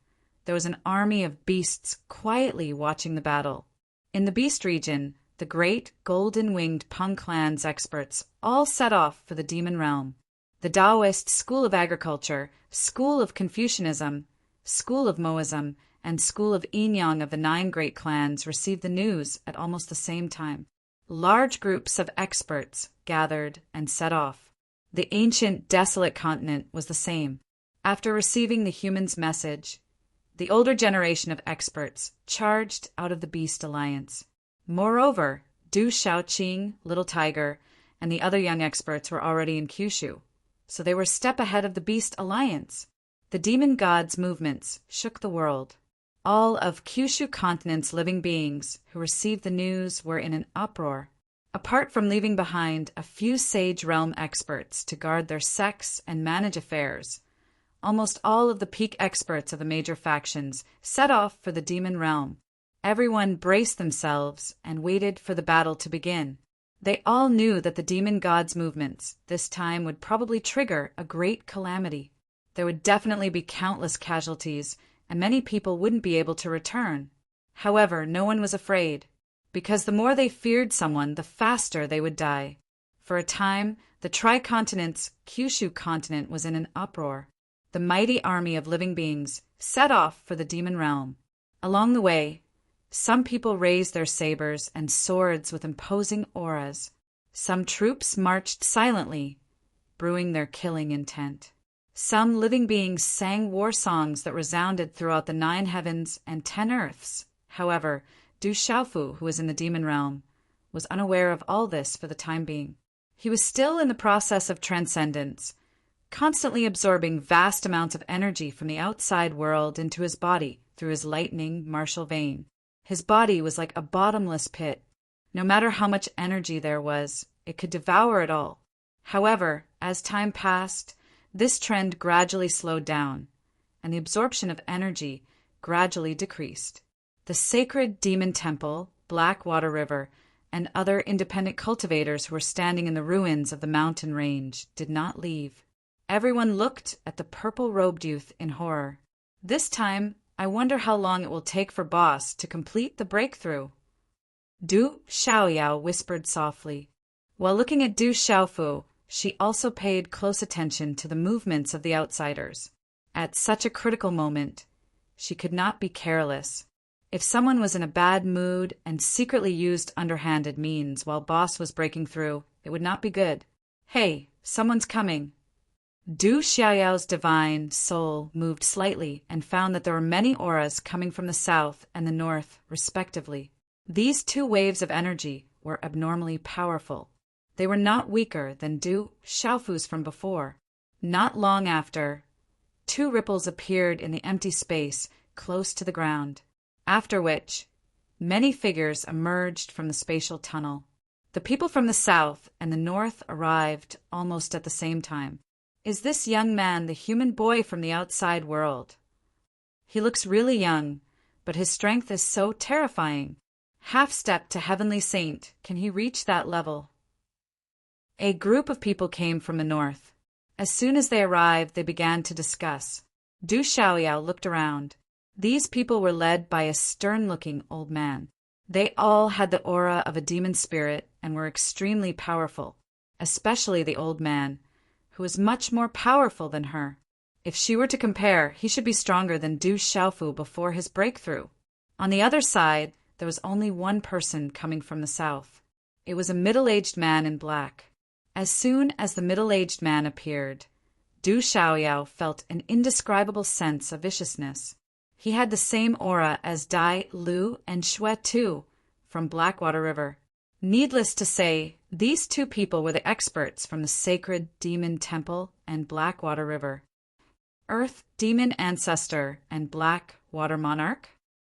Speaker 1: there was an army of beasts quietly watching the battle. In the beast region, the great golden-winged Peng clan's experts all set off for the demon realm. The Taoist School of Agriculture, School of Confucianism, School of Moism, and School of Yin-Yang of the 9 great clans received the news at almost the same time. Large groups of experts gathered and set off. The ancient, desolate continent was the same. After receiving the human's message, the older generation of experts charged out of the Beast Alliance. Moreover, Du Xiaoqing, Little Tiger, and the other young experts were already in Kyushu, so they were a step ahead of the Beast Alliance. The demon god's movements shook the world. All of Kyushu continent's living beings who received the news were in an uproar. Apart from leaving behind a few sage realm experts to guard their sects and manage affairs, almost all of the peak experts of the major factions set off for the demon realm. Everyone braced themselves and waited for the battle to begin. They all knew that the demon god's movements this time would probably trigger a great calamity. There would definitely be countless casualties, and many people wouldn't be able to return. However, no one was afraid, because the more they feared someone, the faster they would die. For a time, the Tricontinent's Kyushu continent was in an uproar. The mighty army of living beings set off for the demon realm. Along the way, some people raised their sabers and swords with imposing auras. Some troops marched silently, brewing their killing intent. Some living beings sang war songs that resounded throughout the 9 heavens and 10 earths. However, Du Xiaofu, who was in the demon realm, was unaware of all this for the time being. He was still in the process of transcendence, constantly absorbing vast amounts of energy from the outside world into his body through his lightning martial vein. His body was like a bottomless pit. No matter how much energy there was, it could devour it all. However, as time passed, this trend gradually slowed down, and the absorption of energy gradually decreased. The sacred demon temple, Blackwater River, and other independent cultivators who were standing in the ruins of the mountain range did not leave. Everyone looked at the purple-robed youth in horror. This time, I wonder how long it will take for Boss to complete the breakthrough. Du Xiaoyao whispered softly. While looking at Du Xiaofu, she also paid close attention to the movements of the outsiders. At such a critical moment, she could not be careless. If someone was in a bad mood and secretly used underhanded means while Boss was breaking through, it would not be good. Hey, someone's coming. Du Xiaoyao's divine soul moved slightly and found that there were many auras coming from the south and the north, respectively. These two waves of energy were abnormally powerful. They were not weaker than Du Xiaofu's from before. Not long after, two ripples appeared in the empty space close to the ground, after which many figures emerged from the spatial tunnel. The people from the south and the north arrived almost at the same time. Is this young man the human boy from the outside world? He looks really young, but his strength is so terrifying. Half-step to heavenly saint, can he reach that level? A group of people came from the north. As soon as they arrived, they began to discuss. Du Xiaoyao looked around. These people were led by a stern-looking old man. They all had the aura of a demon spirit and were extremely powerful, especially the old man, who was much more powerful than her. If she were to compare, he should be stronger than Du Xiaofu before his breakthrough. On the other side, there was only one person coming from the south. It was a middle-aged man in black. As soon as the middle-aged man appeared, Du Xiaoyao felt an indescribable sense of viciousness. He had the same aura as Dai Lu and Xue Tu from Blackwater River. Needless to say, these two people were the experts from the sacred demon temple and Blackwater River. Earth demon ancestor and black water monarch?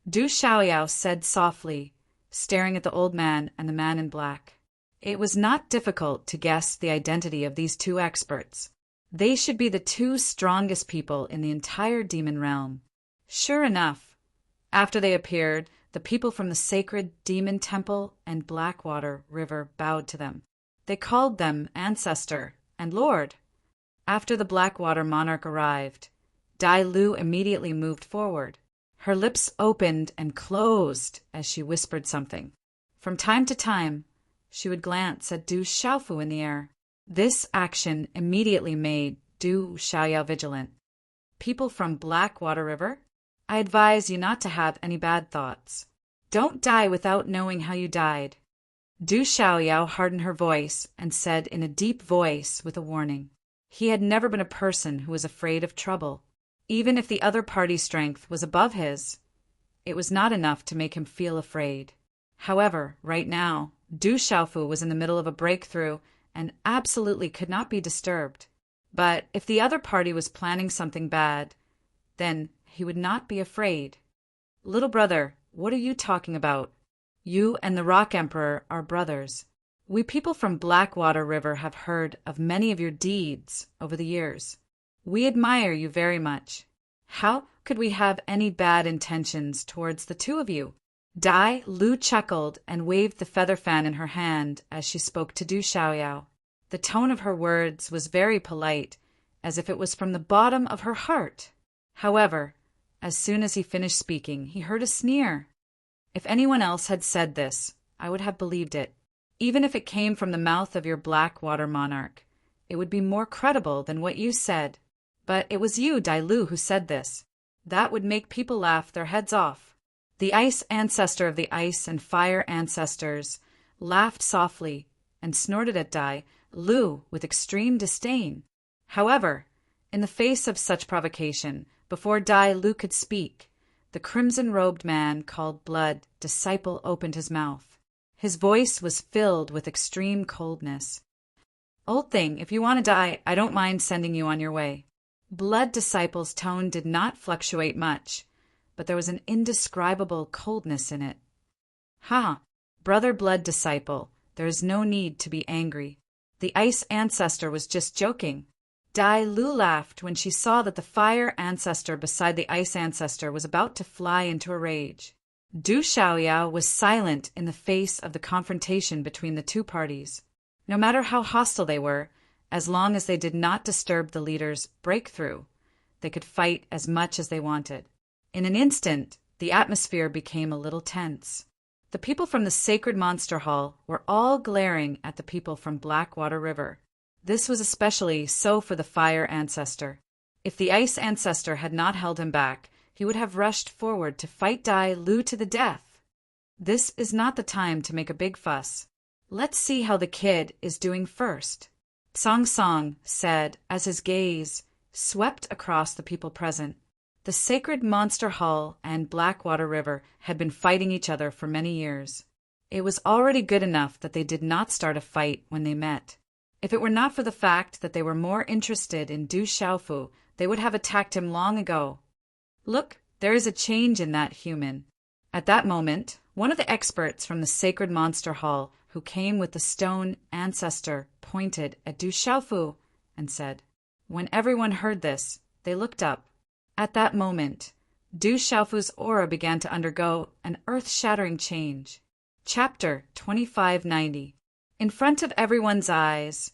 Speaker 1: Du Xiaoyao said softly, staring at the old man and the man in black. It was not difficult to guess the identity of these two experts. They should be the two strongest people in the entire demon realm. Sure enough, after they appeared, the people from the sacred demon temple and Blackwater River bowed to them. They called them ancestor and lord. After the Blackwater monarch arrived, Dai Lu immediately moved forward. Her lips opened and closed as she whispered something. From time to time, she would glance at Du Xiaofu in the air. This action immediately made Du Xiaoyao vigilant. People from Blackwater River? I advise you not to have any bad thoughts. Don't die without knowing how you died. Du Xiaoyao hardened her voice and said in a deep voice with a warning. He had never been a person who was afraid of trouble. Even if the other party's strength was above his, it was not enough to make him feel afraid. However, right now, Du Xiaofu was in the middle of a breakthrough and absolutely could not be disturbed. But if the other party was planning something bad, then he would not be afraid. Little brother, what are you talking about? You and the Rock Emperor are brothers. We people from Blackwater River have heard of many of your deeds over the years. We admire you very much. How could we have any bad intentions towards the two of you? Dai Lu chuckled and waved the feather fan in her hand as she spoke to Du Xiaoyao. The tone of her words was very polite, as if it was from the bottom of her heart. However, as soon as he finished speaking, he heard a sneer. If anyone else had said this, I would have believed it. Even if it came from the mouth of your Blackwater monarch, it would be more credible than what you said. But it was you, Dai Lu, who said this. That would make people laugh their heads off. The ice ancestor of the ice and fire ancestors laughed softly and snorted at Dai Lu with extreme disdain. However, in the face of such provocation, before Dai Lu could speak, the crimson-robed man called Blood Disciple opened his mouth. His voice was filled with extreme coldness. "Old thing, if you want to die, I don't mind sending you on your way." Blood Disciple's tone did not fluctuate much, but there was an indescribable coldness in it. "Ha, brother Blood Disciple, there is no need to be angry. The Ice Ancestor was just joking." Dai Lu laughed when she saw that the Fire Ancestor beside the Ice Ancestor was about to fly into a rage. Du Xiaoyao was silent in the face of the confrontation between the two parties. No matter how hostile they were, as long as they did not disturb the leader's breakthrough, they could fight as much as they wanted. In an instant, the atmosphere became a little tense. The people from the Sacred Monster Hall were all glaring at the people from Blackwater River. This was especially so for the Fire Ancestor. If the Ice Ancestor had not held him back, he would have rushed forward to fight Dai Lu to the death. This is not the time to make a big fuss. Let's see how the kid is doing first, Song Song said as his gaze swept across the people present. The Sacred Monster Hall and Blackwater River had been fighting each other for many years. It was already good enough that they did not start a fight when they met. If it were not for the fact that they were more interested in Du Xiaofu, they would have attacked him long ago. Look, there is a change in that human. At that moment, one of the experts from the Sacred Monster Hall who came with the stone ancestor pointed at Du Xiaofu and said. When everyone heard this, they looked up. At that moment, Du Xiaofu's aura began to undergo an earth-shattering change. Chapter 2590. In front of everyone's eyes,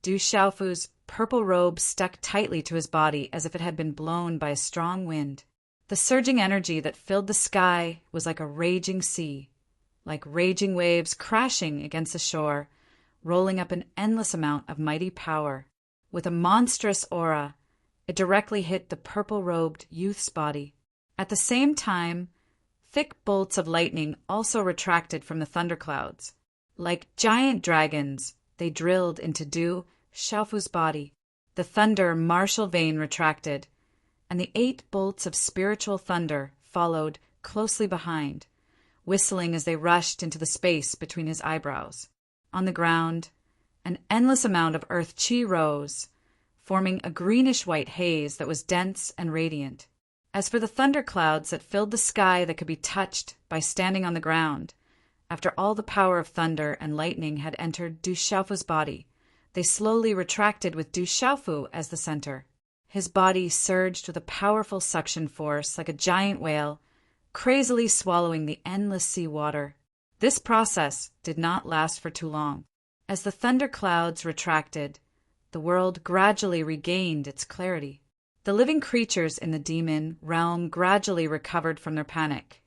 Speaker 1: Du Xiaofu's purple robe stuck tightly to his body as if it had been blown by a strong wind. The surging energy that filled the sky was like a raging sea, like raging waves crashing against the shore, rolling up an endless amount of mighty power. With a monstrous aura, it directly hit the purple-robed youth's body. At the same time, thick bolts of lightning also retracted from the thunderclouds. Like giant dragons, they drilled into Du Xiaofu's body. The thunder martial vein retracted, and the 8 bolts of spiritual thunder followed closely behind, whistling as they rushed into the space between his eyebrows. On the ground, an endless amount of earth chi rose, forming a greenish-white haze that was dense and radiant. As for the thunderclouds that filled the sky that could be touched by standing on the ground, after all the power of thunder and lightning had entered Du Xiaofu's body, they slowly retracted with Du Xiaofu as the center. His body surged with a powerful suction force like a giant whale, crazily swallowing the endless sea water. This process did not last for too long. As the thunderclouds retracted, the world gradually regained its clarity. The living creatures in the demon realm gradually recovered from their panic,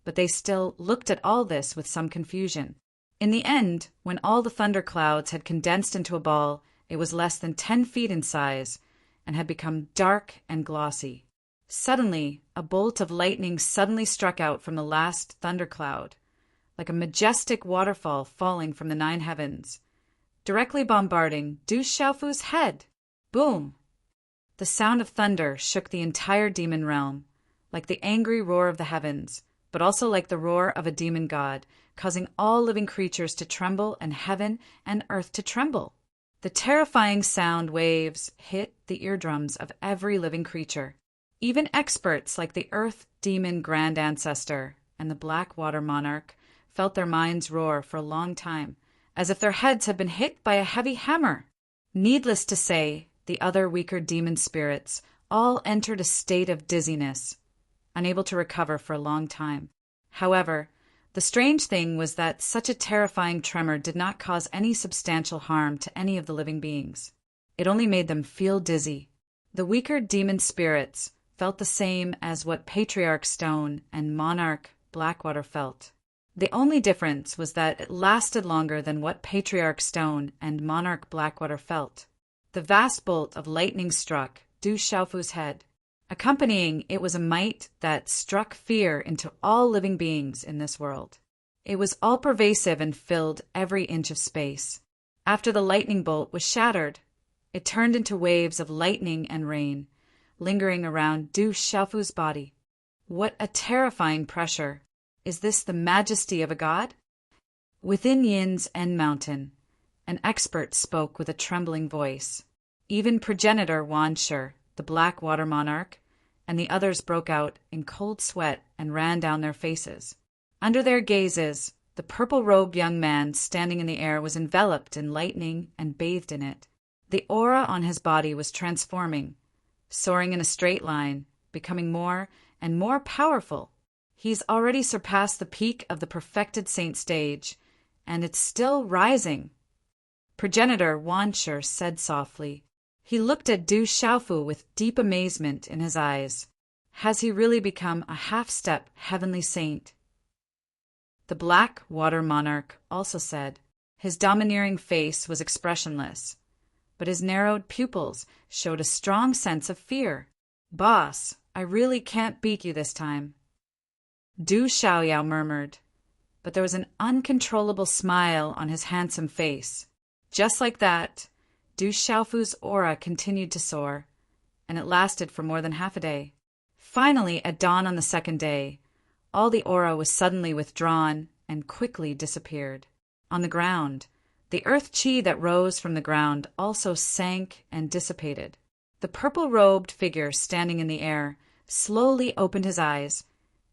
Speaker 1: but they still looked at all this with some confusion. In the end, when all the thunderclouds had condensed into a ball, it was less than 10 feet in size and had become dark and glossy. Suddenly, a bolt of lightning suddenly struck out from the last thundercloud, like a majestic waterfall falling from the 9 heavens, directly bombarding Du Xiaofu's head. Boom! The sound of thunder shook the entire demon realm, like the angry roar of the heavens, but also like the roar of a demon god, causing all living creatures to tremble and heaven and earth to tremble. The terrifying sound waves hit the eardrums of every living creature. Even experts like the Earth Demon Grand Ancestor and the Blackwater Monarch felt their minds roar for a long time, as if their heads had been hit by a heavy hammer. Needless to say, the other weaker demon spirits all entered a state of dizziness, unable to recover for a long time. However, the strange thing was that such a terrifying tremor did not cause any substantial harm to any of the living beings. It only made them feel dizzy. The weaker demon spirits felt the same as what Patriarch Stone and Monarch Blackwater felt. The only difference was that it lasted longer than what Patriarch Stone and Monarch Blackwater felt. The vast bolt of lightning struck Du Xiaofu's head. Accompanying it was a might that struck fear into all living beings in this world. It was all-pervasive and filled every inch of space. After the lightning bolt was shattered, it turned into waves of lightning and rain, lingering around Du Xiaofu's body. What a terrifying pressure! Is this the majesty of a god? Within Yin's End Mountain, An expert spoke with a trembling voice. Even progenitor Wanshur, the Black Water Monarch, and the others broke out in cold sweat and ran down their faces. Under their gazes, the purple-robed young man standing in the air was enveloped in lightning and bathed in it. The aura on his body was transforming, soaring in a straight line, becoming more and more powerful. He's already surpassed the peak of the perfected saint stage, and it's still rising. Progenitor Wanshur said softly. He looked at Du Xiaofu with deep amazement in his eyes. Has he really become a half-step heavenly saint? The Black Water Monarch also said. His domineering face was expressionless, but his narrowed pupils showed a strong sense of fear. Boss, I really can't beat you this time. Du Xiaoyao murmured, but there was an uncontrollable smile on his handsome face. Just like that, Du Xiaofu's aura continued to soar, and it lasted for more than half a day. Finally, at dawn on the second day, all the aura was suddenly withdrawn and quickly disappeared. On the ground, the earth chi that rose from the ground also sank and dissipated. The purple-robed figure standing in the air slowly opened his eyes,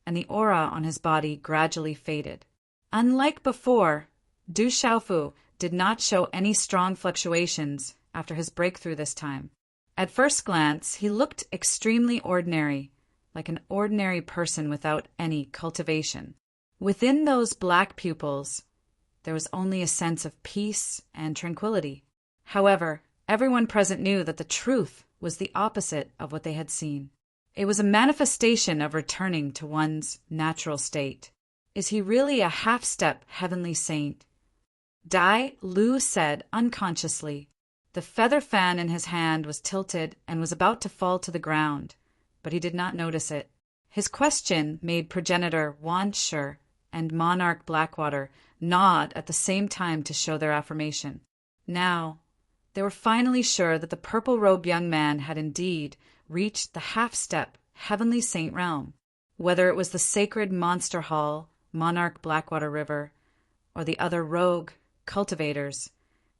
Speaker 1: and the aura on his body gradually faded. Unlike before, Du Xiaofu did not show any strong fluctuations after his breakthrough this time. At first glance, he looked extremely ordinary, like an ordinary person without any cultivation. Within those black pupils, there was only a sense of peace and tranquility. However, everyone present knew that the truth was the opposite of what they had seen. It was a manifestation of returning to one's natural state. Is he really a half-step heavenly saint? Dai Lu said unconsciously. The feather fan in his hand was tilted and was about to fall to the ground, but he did not notice it. His question made progenitor Wanshur and monarch Blackwater nod at the same time to show their affirmation. Now, they were finally sure that the purple-robed young man had indeed reached the half-step heavenly saint realm. Whether it was the sacred monster hall, monarch Blackwater River, or the other rogue cultivators,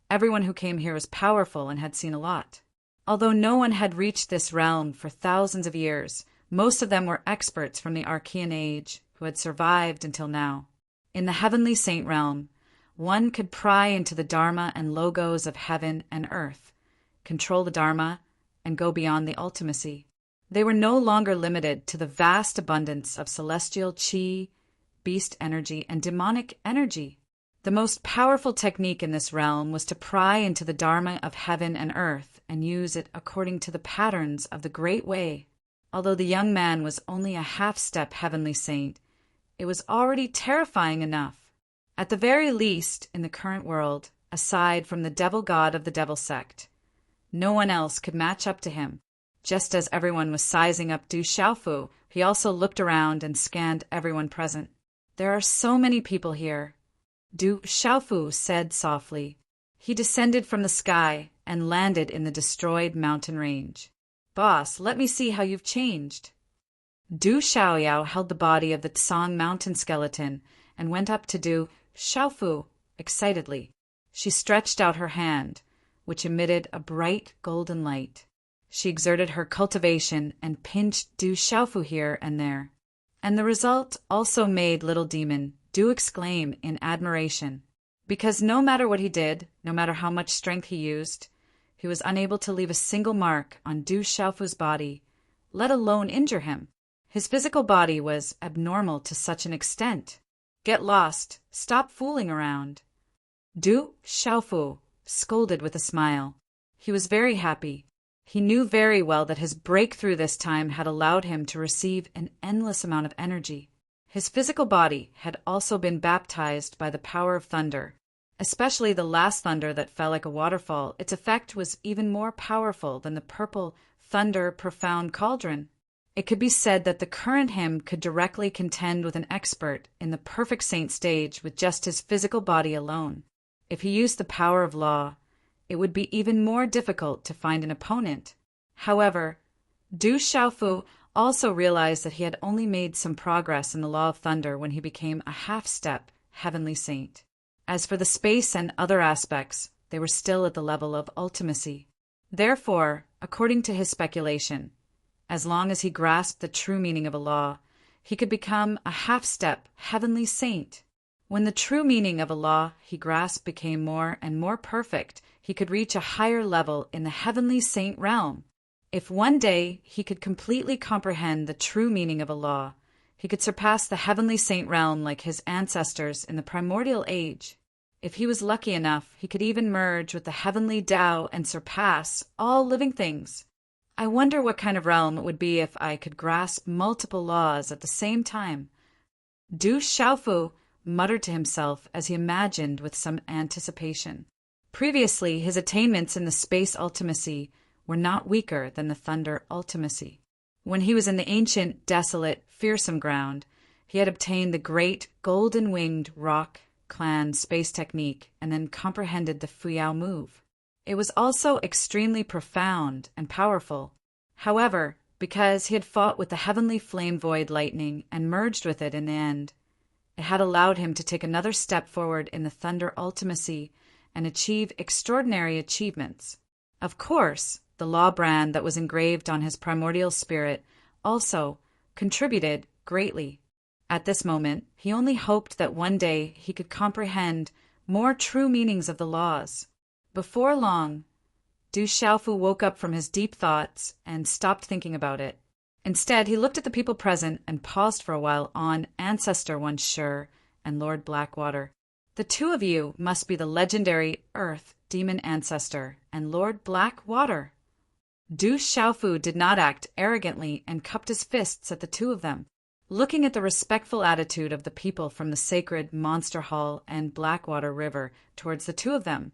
Speaker 1: everyone who came here was powerful and had seen a lot. Although no one had reached this realm for thousands of years, most of them were experts from the Archean Age who had survived until now. In the heavenly saint realm, one could pry into the Dharma and logos of heaven and earth, control the Dharma, and go beyond the ultimacy. They were no longer limited to the vast abundance of celestial chi, beast energy, and demonic energy. The most powerful technique in this realm was to pry into the Dharma of heaven and earth and use it according to the patterns of the Great Way. Although the young man was only a half-step heavenly saint, it was already terrifying enough. At the very least, in the current world, aside from the devil god of the devil sect, no one else could match up to him. Just as everyone was sizing up Du Xiaofu, he also looked around and scanned everyone present. There are so many people here. Du Xiaofu said softly. He descended from the sky and landed in the destroyed mountain range. Boss, let me see how you've changed. Du Xiaoyao held the body of the Tsang mountain skeleton and went up to Du Xiaofu excitedly. She stretched out her hand, which emitted a bright golden light. She exerted her cultivation and pinched Du Xiaofu here and there. And the result also made little demon Du exclaim in admiration, because no matter what he did, no matter how much strength he used, he was unable to leave a single mark on Du Xiaofu's body, let alone injure him. His physical body was abnormal to such an extent. Get lost. Stop fooling around. Du Xiaofu scolded with a smile. He was very happy. He knew very well that his breakthrough this time had allowed him to receive an endless amount of energy. His physical body had also been baptized by the power of thunder. Especially the last thunder that fell like a waterfall, its effect was even more powerful than the purple thunder profound cauldron. It could be said that the current him could directly contend with an expert in the perfect saint stage with just his physical body alone. If he used the power of law, it would be even more difficult to find an opponent. However, Du Xiaofu also realized that he had only made some progress in the law of thunder when he became a half-step heavenly saint. As for the space and other aspects, they were still at the level of ultimacy. Therefore, according to his speculation, as long as he grasped the true meaning of a law, he could become a half-step heavenly saint. When the true meaning of a law he grasped became more and more perfect, he could reach a higher level in the heavenly saint realm. If one day he could completely comprehend the true meaning of a law, he could surpass the heavenly saint realm like his ancestors in the primordial age. If he was lucky enough, he could even merge with the heavenly Tao and surpass all living things. I wonder what kind of realm it would be if I could grasp multiple laws at the same time. Du Xiaofu muttered to himself as he imagined with some anticipation. Previously, his attainments in the space ultimacy were not weaker than the thunder ultimacy. When he was in the ancient, desolate, fearsome ground, he had obtained the great, golden-winged rock clan space technique and then comprehended the Fuyao move. It was also extremely profound and powerful. However, because he had fought with the heavenly flame void lightning and merged with it in the end, it had allowed him to take another step forward in the thunder ultimacy and achieve extraordinary achievements. Of course, the law brand that was engraved on his primordial spirit also contributed greatly. At this moment, he only hoped that one day he could comprehend more true meanings of the laws. Before long, Du Xiaofu woke up from his deep thoughts and stopped thinking about it. Instead, he looked at the people present and paused for a while on Ancestor One Sure and Lord Blackwater. The two of you must be the legendary Earth Demon Ancestor and Lord Blackwater. Du Xiaofu did not act arrogantly and cupped his fists at the two of them, looking at the respectful attitude of the people from the sacred Monster Hall and Blackwater River towards the two of them.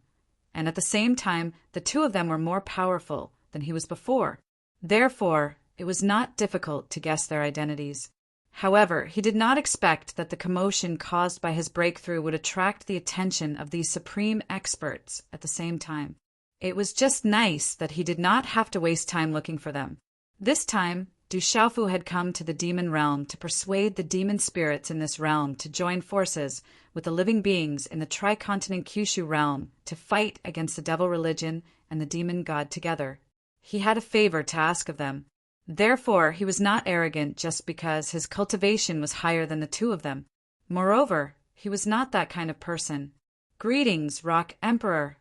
Speaker 1: And at the same time, the two of them were more powerful than he was before. Therefore, it was not difficult to guess their identities. However, he did not expect that the commotion caused by his breakthrough would attract the attention of these supreme experts at the same time. It was just nice that he did not have to waste time looking for them. This time, Du Xiaofu had come to the demon realm to persuade the demon spirits in this realm to join forces with the living beings in the tricontinent Kyushu realm to fight against the devil religion and the demon god together. He had a favor to ask of them. Therefore, he was not arrogant just because his cultivation was higher than the two of them. Moreover, he was not that kind of person. Greetings, Rock Emperor.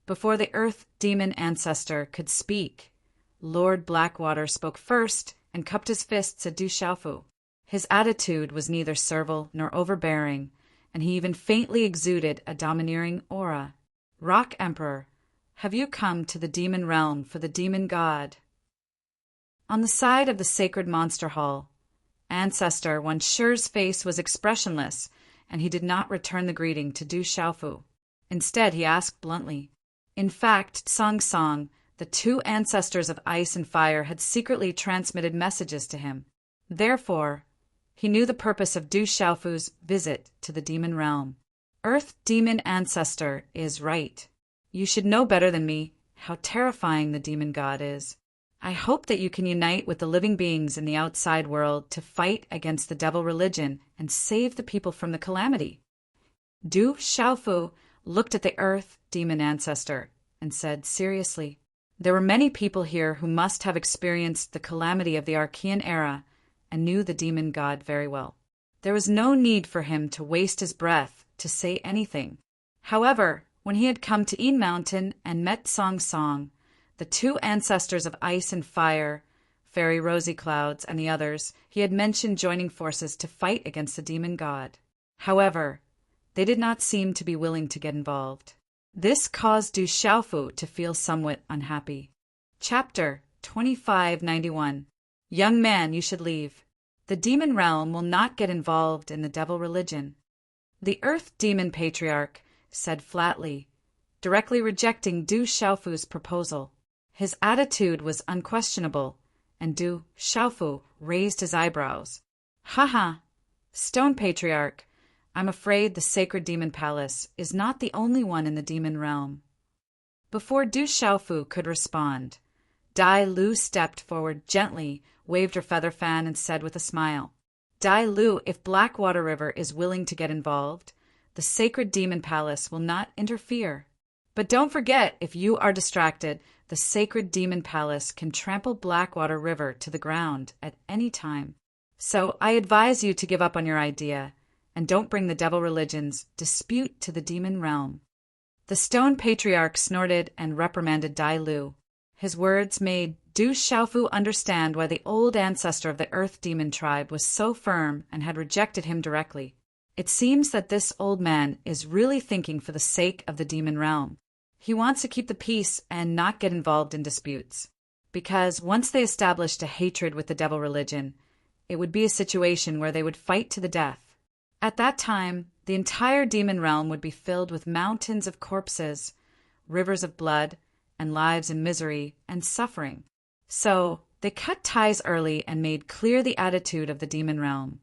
Speaker 1: Before the Earth Demon Ancestor could speak, Lord Blackwater spoke first and cupped his fists at Du Xiaofu. His attitude was neither servile nor overbearing, and he even faintly exuded a domineering aura. Rock Emperor, have you come to the demon realm for the demon god? On the side of the sacred monster hall, Ancestor One Sure's face was expressionless, and he did not return the greeting to Du Xiaofu. Instead, he asked bluntly. In fact, Song Song, the two ancestors of ice and fire, had secretly transmitted messages to him. Therefore, he knew the purpose of Du Xiaofu's visit to the demon realm. Earth Demon Ancestor is right. You should know better than me how terrifying the demon god is. I hope that you can unite with the living beings in the outside world to fight against the devil religion and save the people from the calamity. Du Xiaofu looked at the Earth Demon Ancestor and said seriously, there were many people here who must have experienced the calamity of the Archean era and knew the demon god very well. There was no need for him to waste his breath to say anything. However, when he had come to Een Mountain and met Song Song, the two ancestors of ice and fire, Fairy Rosy Clouds, and the others, he had mentioned joining forces to fight against the demon god. However, they did not seem to be willing to get involved. This caused Du Xiaofu to feel somewhat unhappy. Chapter 2591. Young man, you should leave. The demon realm will not get involved in the devil religion. The Earth Demon Patriarch said flatly, directly rejecting Du Xiaofu's proposal. His attitude was unquestionable, and Du Xiaofu raised his eyebrows. Haha, Stone Patriarch, I'm afraid the Sacred Demon Palace is not the only one in the demon realm. Before Du Xiaofu could respond, Dai Lu stepped forward gently, waved her feather fan, and said with a smile, Dai Lu, if Blackwater River is willing to get involved, the Sacred Demon Palace will not interfere. But don't forget, if you are distracted, the sacred demon palace can trample Blackwater River to the ground at any time. So I advise you to give up on your idea, and don't bring the devil religion's dispute to the demon realm. The stone patriarch snorted and reprimanded Dai Lu. His words made Du Xiaofu understand why the old ancestor of the Earth Demon tribe was so firm and had rejected him directly. It seems that this old man is really thinking for the sake of the demon realm. He wants to keep the peace and not get involved in disputes. Because once they established a hatred with the devil religion, it would be a situation where they would fight to the death. At that time, the entire demon realm would be filled with mountains of corpses, rivers of blood, and lives in misery and suffering. So, they cut ties early and made clear the attitude of the demon realm,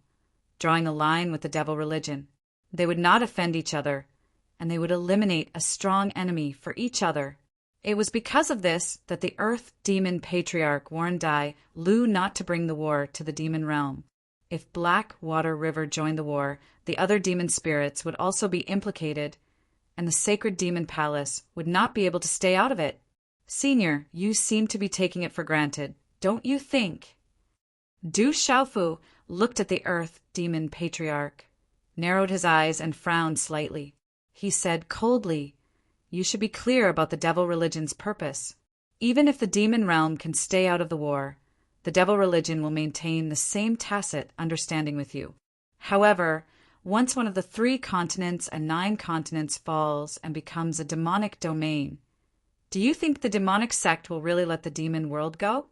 Speaker 1: drawing a line with the devil religion. They would not offend each other, and they would eliminate a strong enemy for each other. It was because of this that the Earth Demon Patriarch warned Dai Lu not to bring the war to the demon realm. If Blackwater River joined the war, the other demon spirits would also be implicated, and the sacred demon palace would not be able to stay out of it. Senior, you seem to be taking it for granted, don't you think? Du Xiaofu looked at the Earth Demon Patriarch, narrowed his eyes and frowned slightly. He said coldly, "You should be clear about the devil religion's purpose. Even if the demon realm can stay out of the war, the devil religion will maintain the same tacit understanding with you. However, once one of the 3 continents and 9 continents falls and becomes a demonic domain, do you think the demonic sect will really let the demon world go?"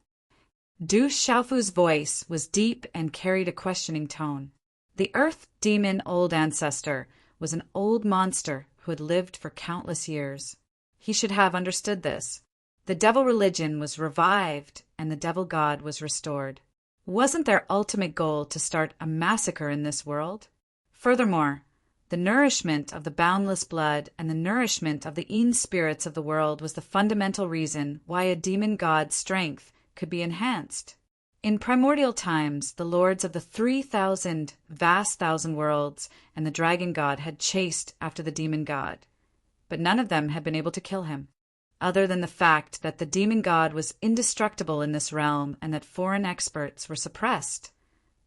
Speaker 1: Du Xiaofu's voice was deep and carried a questioning tone. The Earth Demon Old Ancestor was an old monster who had lived for countless years. He should have understood this. The devil religion was revived and the devil god was restored. Wasn't their ultimate goal to start a massacre in this world? Furthermore, the nourishment of the boundless blood and the nourishment of the Yin spirits of the world was the fundamental reason why a demon god's strength could be enhanced. In primordial times, the lords of the 3,000 vast thousand worlds and the dragon god had chased after the demon god, but none of them had been able to kill him. Other than the fact that the demon god was indestructible in this realm and that foreign experts were suppressed,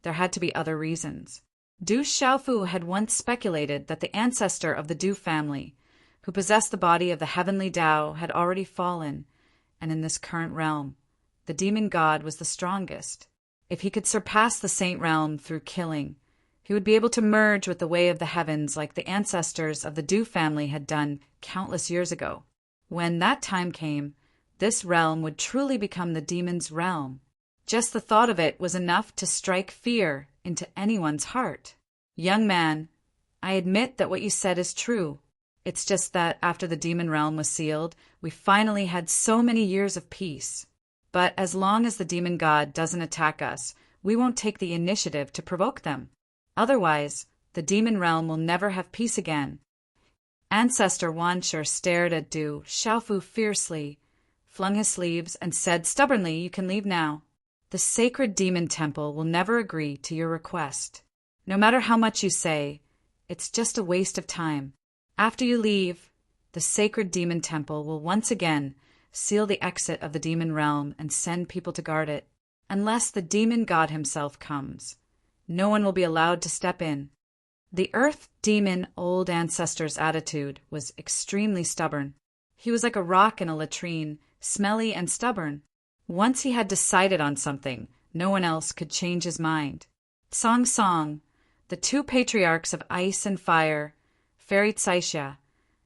Speaker 1: there had to be other reasons. Du Xiaofu had once speculated that the ancestor of the Du family, who possessed the body of the heavenly Tao, had already fallen, and in this current realm, the demon god was the strongest. If he could surpass the saint realm through killing, he would be able to merge with the way of the heavens like the ancestors of the Du family had done countless years ago. When that time came, this realm would truly become the demon's realm. Just the thought of it was enough to strike fear into anyone's heart. Young man, I admit that what you said is true. It's just that after the demon realm was sealed, we finally had so many years of peace. But as long as the demon god doesn't attack us, we won't take the initiative to provoke them. Otherwise, the demon realm will never have peace again. Ancestor Wanshur stared at Du Xiaofu fiercely, flung his sleeves, and said stubbornly, "You can leave now. The sacred demon temple will never agree to your request. No matter how much you say, it's just a waste of time. After you leave, the sacred demon temple will once again seal the exit of the demon realm and send people to guard it. Unless the demon god himself comes, no one will be allowed to step in." The Earth Demon Old Ancestor's attitude was extremely stubborn. He was like a rock in a latrine, smelly and stubborn. Once he had decided on something, no one else could change his mind. Song Song, the 2 patriarchs of ice and fire, Fairy Tsaixia,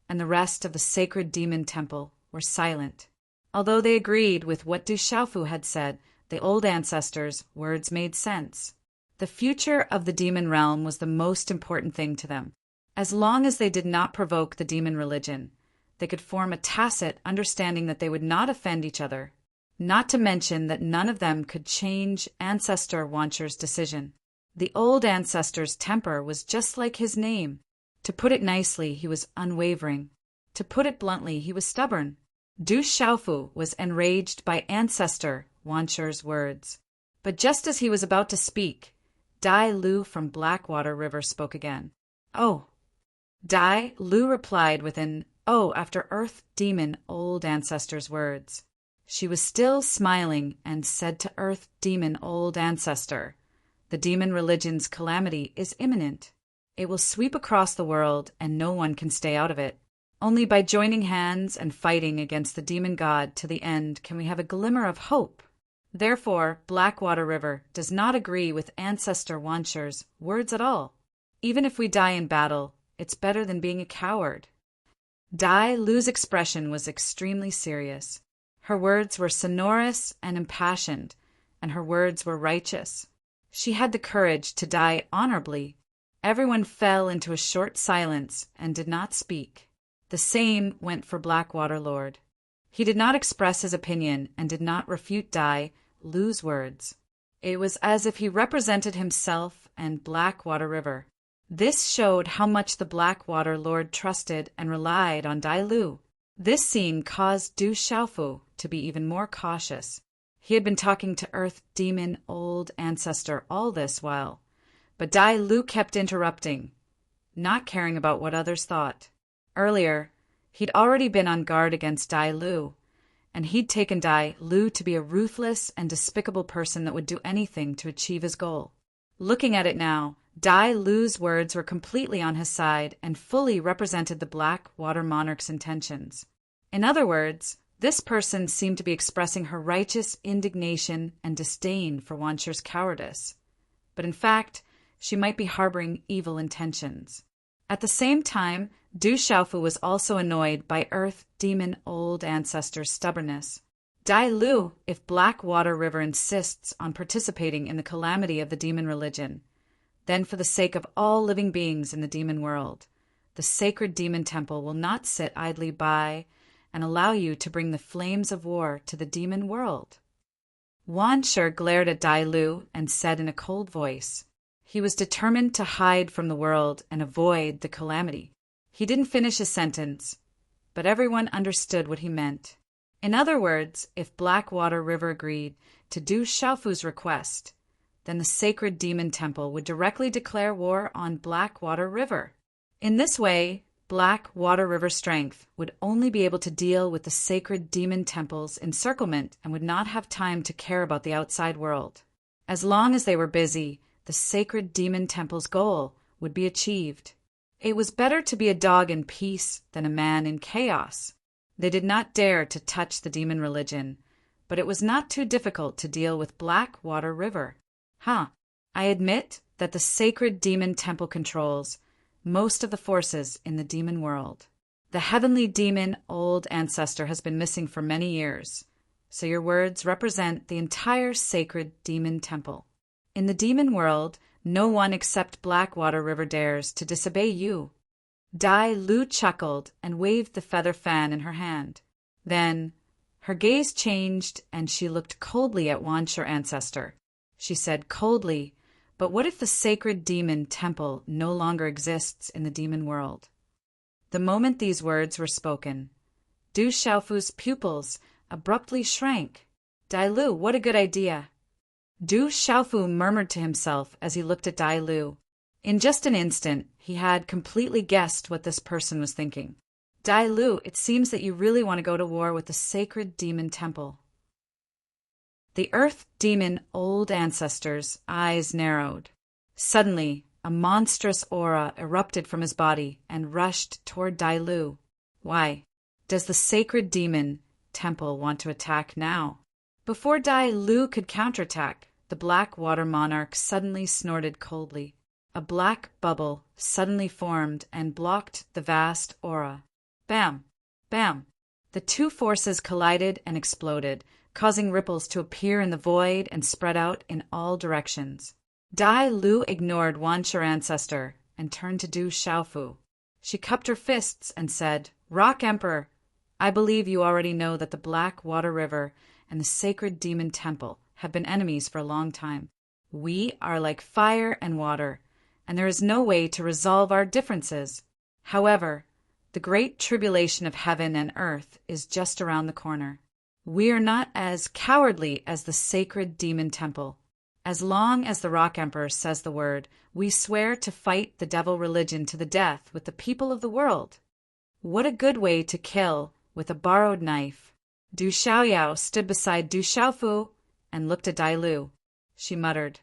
Speaker 1: and the rest of the sacred demon temple were silent. Although they agreed with what Du Xiaofu had said, the old ancestors' words made sense. The future of the demon realm was the most important thing to them. As long as they did not provoke the demon religion, they could form a tacit understanding that they would not offend each other, not to mention that none of them could change Ancestor Wanshur's decision. The old ancestor's temper was just like his name. To put it nicely, he was unwavering. To put it bluntly, he was stubborn. Du Xiaofu was enraged by Ancestor Wanshur's words. But just as he was about to speak, Dai Lu from Blackwater River spoke again. "Oh." Dai Lu replied with an Oh, after Earth Demon Old Ancestor's words. She was still smiling and said to Earth Demon Old Ancestor, "The demon religion's calamity is imminent. It will sweep across the world and no one can stay out of it. Only by joining hands and fighting against the demon god to the end can we have a glimmer of hope. Therefore, Blackwater River does not agree with Ancestor Wancher's words at all. Even if we die in battle, it's better than being a coward." Dai Lu's expression was extremely serious. Her words were sonorous and impassioned, and her words were righteous. She had the courage to die honorably. Everyone fell into a short silence and did not speak. The same went for Blackwater Lord. He did not express his opinion and did not refute Dai Lu's words. It was as if he represented himself and Blackwater River. This showed how much the Blackwater Lord trusted and relied on Dai Lu. This scene caused Du Xiaofu to be even more cautious. He had been talking to Earth Demon Old Ancestor all this while, but Dai Lu kept interrupting, not caring about what others thought. Earlier, he'd already been on guard against Dai Lu, and he'd taken Dai Lu to be a ruthless and despicable person that would do anything to achieve his goal. Looking at it now, Dai Lu's words were completely on his side and fully represented the Blackwater Monarch's intentions. In other words, this person seemed to be expressing her righteous indignation and disdain for Wancher's cowardice. But in fact, she might be harboring evil intentions. At the same time, Du Xiaofu was also annoyed by Earth Demon Old Ancestor's stubbornness. Dai Lu, if Blackwater River insists on participating in the calamity of the demon religion, then for the sake of all living beings in the demon world, the sacred demon temple will not sit idly by and allow you to bring the flames of war to the demon world. Wancher glared at Dai Lu and said in a cold voice. He was determined to hide from the world and avoid the calamity. He didn't finish his sentence, but everyone understood what he meant. In other words, if Blackwater River agreed to Du Xiaofu's request, then the sacred demon temple would directly declare war on Blackwater River. In this way, Blackwater River strength would only be able to deal with the sacred demon temple's encirclement and would not have time to care about the outside world. As long as they were busy, the sacred demon temple's goal would be achieved. It was better to be a dog in peace than a man in chaos. They did not dare to touch the demon religion, but it was not too difficult to deal with Blackwater River. I admit that the sacred demon temple controls most of the forces in the demon world. The heavenly demon Old Ancestor has been missing for many years, so your words represent the entire sacred demon temple. In the demon world, no one except Blackwater River dares to disobey you. Dai Lu chuckled and waved the feather fan in her hand. Then, her gaze changed and she looked coldly at Wancher Ancestor. She said coldly, "But what if the sacred demon temple no longer exists in the demon world?" The moment these words were spoken, Du Xiaofu's pupils abruptly shrank. "Dai Lu, what a good idea!" Du Xiaofu murmured to himself as he looked at Dai Lu. In just an instant, he had completely guessed what this person was thinking. "Dai Lu, it seems that you really want to go to war with the sacred demon temple." The Earth Demon Old Ancestor's eyes narrowed. Suddenly, a monstrous aura erupted from his body and rushed toward Dai Lu. Why, does the sacred demon temple want to attack now? Before Dai Lu could counterattack, the Blackwater Monarch suddenly snorted coldly. A black bubble suddenly formed and blocked the vast aura. Bam! Bam! The two forces collided and exploded, causing ripples to appear in the void and spread out in all directions. Dai Lu ignored Wancher Ancestor and turned to Du Xiaofu. She cupped her fists and said, "Rock Emperor, I believe you already know that the Blackwater River and the sacred demon temple have been enemies for a long time. We are like fire and water, and there is no way to resolve our differences. However, the great tribulation of heaven and earth is just around the corner. We are not as cowardly as the sacred demon temple. As long as the Rock Emperor says the word, we swear to fight the devil religion to the death with the people of the world. What a good way to kill with a borrowed knife. Du Xiaoyao stood beside Du Xiaofu and looked at Dai Lu. She muttered,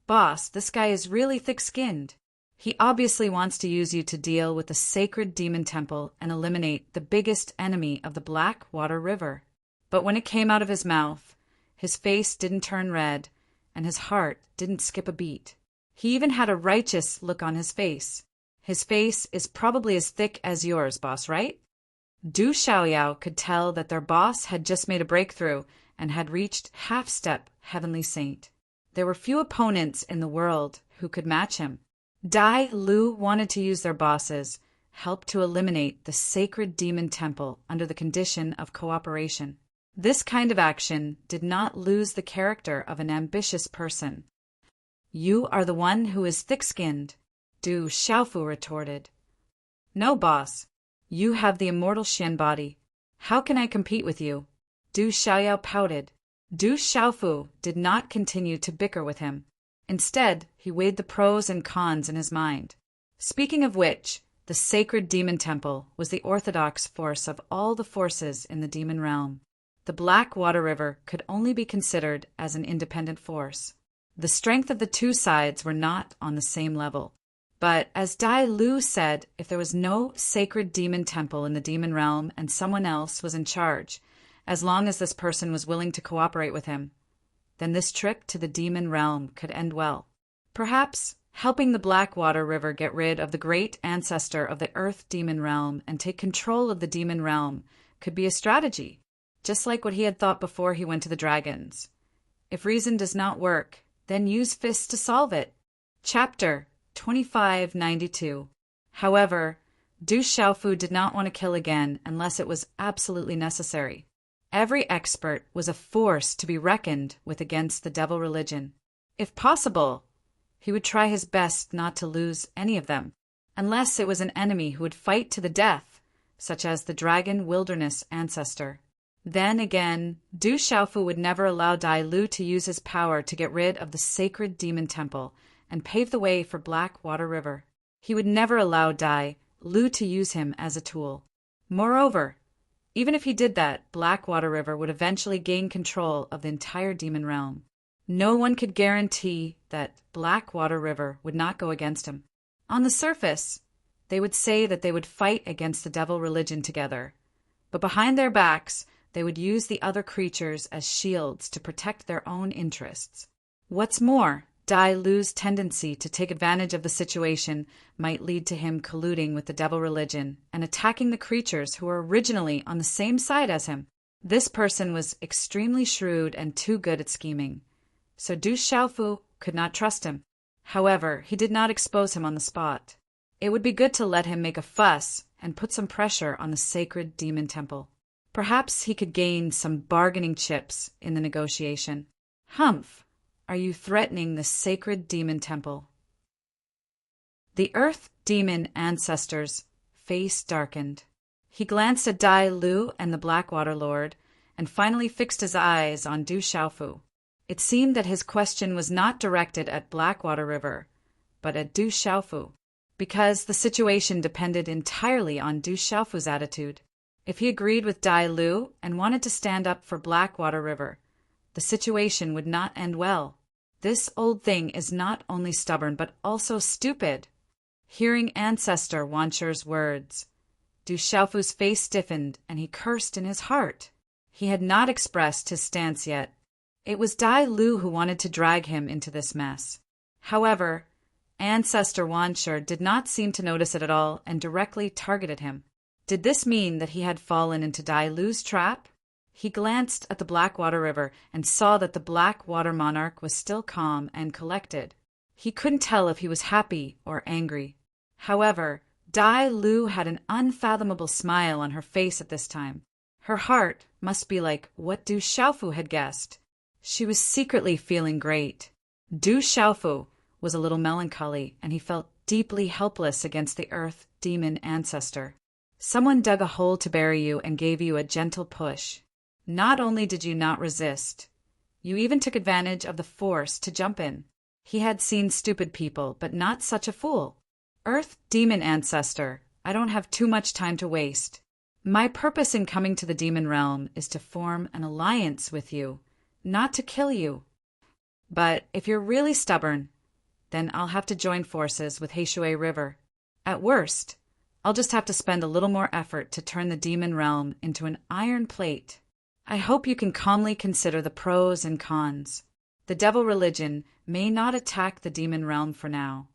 Speaker 1: "Boss, this guy is really thick-skinned. He obviously wants to use you to deal with the sacred demon temple and eliminate the biggest enemy of the Black Water River." But when it came out of his mouth, his face didn't turn red, and his heart didn't skip a beat. He even had a righteous look on his face. His face is probably as thick as yours, boss, right? Du Xiaoyao could tell that their boss had just made a breakthrough and had reached half-step heavenly saint. There were few opponents in the world who could match him. Dai Lu wanted to use their boss's help to eliminate the sacred demon temple under the condition of cooperation. This kind of action did not lose the character of an ambitious person. "You are the one who is thick-skinned," Du Xiaofu retorted. "No, boss. You have the immortal Xian body. How can I compete with you?" Du Xiaoyao pouted. Du Xiaofu did not continue to bicker with him. Instead, he weighed the pros and cons in his mind. Speaking of which, the sacred demon temple was the orthodox force of all the forces in the demon realm. The Black Water River could only be considered as an independent force. The strength of the two sides were not on the same level. But as Dai Lu said, if there was no sacred demon temple in the demon realm and someone else was in charge, as long as this person was willing to cooperate with him, then this trip to the demon realm could end well. Perhaps helping the Black Water River get rid of the great ancestor of the Earth demon realm and take control of the demon realm could be a strategy, just like what he had thought before he went to the dragons. If reason does not work, then use fists to solve it. Chapter 2592. However, Du Xiaofu did not want to kill again unless it was absolutely necessary. Every expert was a force to be reckoned with against the devil religion. If possible, he would try his best not to lose any of them, unless it was an enemy who would fight to the death, such as the dragon wilderness ancestor. Then again, Du Xiaofu would never allow Dai Lu to use his power to get rid of the sacred demon temple and pave the way for Black Water River. He would never allow Dai Lu to use him as a tool. Moreover, even if he did that, Black Water River would eventually gain control of the entire demon realm. No one could guarantee that Black Water River would not go against him. On the surface, they would say that they would fight against the devil religion together, but behind their backs, they would use the other creatures as shields to protect their own interests. What's more, Dai Lu's tendency to take advantage of the situation might lead to him colluding with the devil religion and attacking the creatures who were originally on the same side as him. This person was extremely shrewd and too good at scheming, so Du Xiaofu could not trust him. However, he did not expose him on the spot. It would be good to let him make a fuss and put some pressure on the sacred demon temple. Perhaps he could gain some bargaining chips in the negotiation. Humph, are you threatening the sacred demon temple? The Earth demon ancestor's face darkened. He glanced at Dai Lu and the Blackwater Lord, and finally fixed his eyes on Du Xiaofu. It seemed that his question was not directed at Blackwater River, but at Du Xiaofu, because the situation depended entirely on Du Xiaofu's attitude. If he agreed with Dai Lu and wanted to stand up for Blackwater River, the situation would not end well. This old thing is not only stubborn but also stupid. Hearing Ancestor Wancher's words, Du Xiaofu's face stiffened and he cursed in his heart. He had not expressed his stance yet. It was Dai Lu who wanted to drag him into this mess. However, Ancestor Wancher did not seem to notice it at all and directly targeted him. Did this mean that he had fallen into Dai Lu's trap? He glanced at the Blackwater River and saw that the Blackwater monarch was still calm and collected. He couldn't tell if he was happy or angry. However, Dai Lu had an unfathomable smile on her face at this time. Her heart must be like what Du Xiaofu had guessed. She was secretly feeling great. Du Xiaofu was a little melancholy, and he felt deeply helpless against the Earth demon ancestor. Someone dug a hole to bury you and gave you a gentle push. Not only did you not resist, you even took advantage of the force to jump in. He had seen stupid people, but not such a fool. Earth demon ancestor, I don't have too much time to waste. My purpose in coming to the demon realm is to form an alliance with you, not to kill you. But if you're really stubborn, then I'll have to join forces with Heishui River. At worst, I'll just have to spend a little more effort to turn the demon realm into an iron plate. I hope you can calmly consider the pros and cons. The devil religion may not attack the demon realm for now,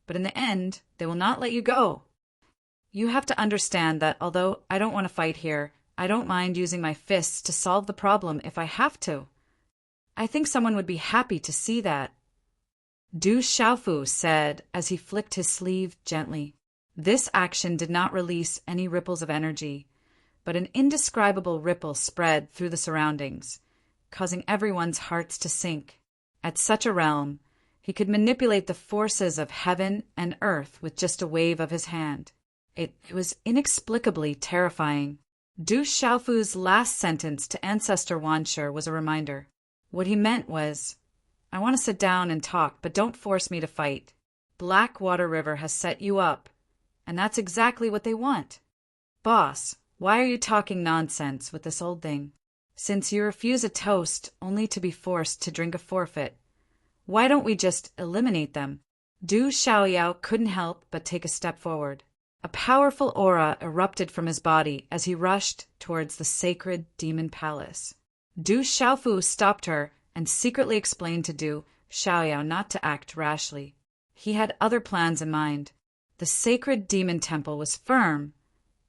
Speaker 1: but in the end, they will not let you go. You have to understand that although I don't want to fight here, I don't mind using my fists to solve the problem if I have to. I think someone would be happy to see that. Du Xiaofu said as he flicked his sleeve gently. This action did not release any ripples of energy, but an indescribable ripple spread through the surroundings, causing everyone's hearts to sink. At such a realm, he could manipulate the forces of heaven and earth with just a wave of his hand. It was inexplicably terrifying. Du Xiaofu's last sentence to Ancestor Wanshi was a reminder. What he meant was, I want to sit down and talk, but don't force me to fight. Blackwater River has set you up, and that's exactly what they want. Boss, why are you talking nonsense with this old thing? Since you refuse a toast only to be forced to drink a forfeit, why don't we just eliminate them? Du Xiaoyao couldn't help but take a step forward. A powerful aura erupted from his body as he rushed towards the sacred demon palace. Du Xiaofu stopped her and secretly explained to Du Xiaoyao not to act rashly. He had other plans in mind. The sacred demon temple was firm,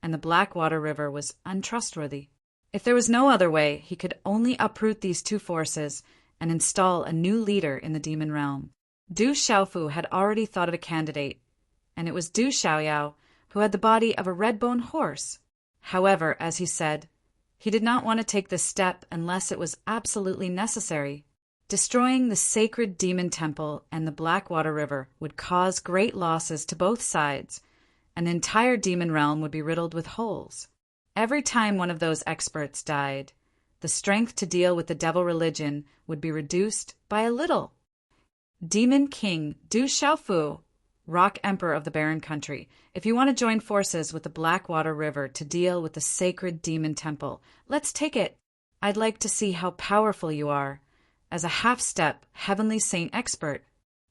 Speaker 1: and the Blackwater River was untrustworthy. If there was no other way, he could only uproot these two forces and install a new leader in the demon realm. Du Xiaofu had already thought of a candidate, and it was Du Xiaoyao who had the body of a red-bone horse. However, as he said, he did not want to take this step unless it was absolutely necessary. Destroying the sacred demon temple and the Blackwater River would cause great losses to both sides, and the entire demon realm would be riddled with holes. Every time one of those experts died, the strength to deal with the devil religion would be reduced by a little. Demon King Du Xiaofu, Rock Emperor of the Barren Country, if you want to join forces with the Blackwater River to deal with the sacred demon temple, let's take it. I'd like to see how powerful you are. As a half-step heavenly saint expert,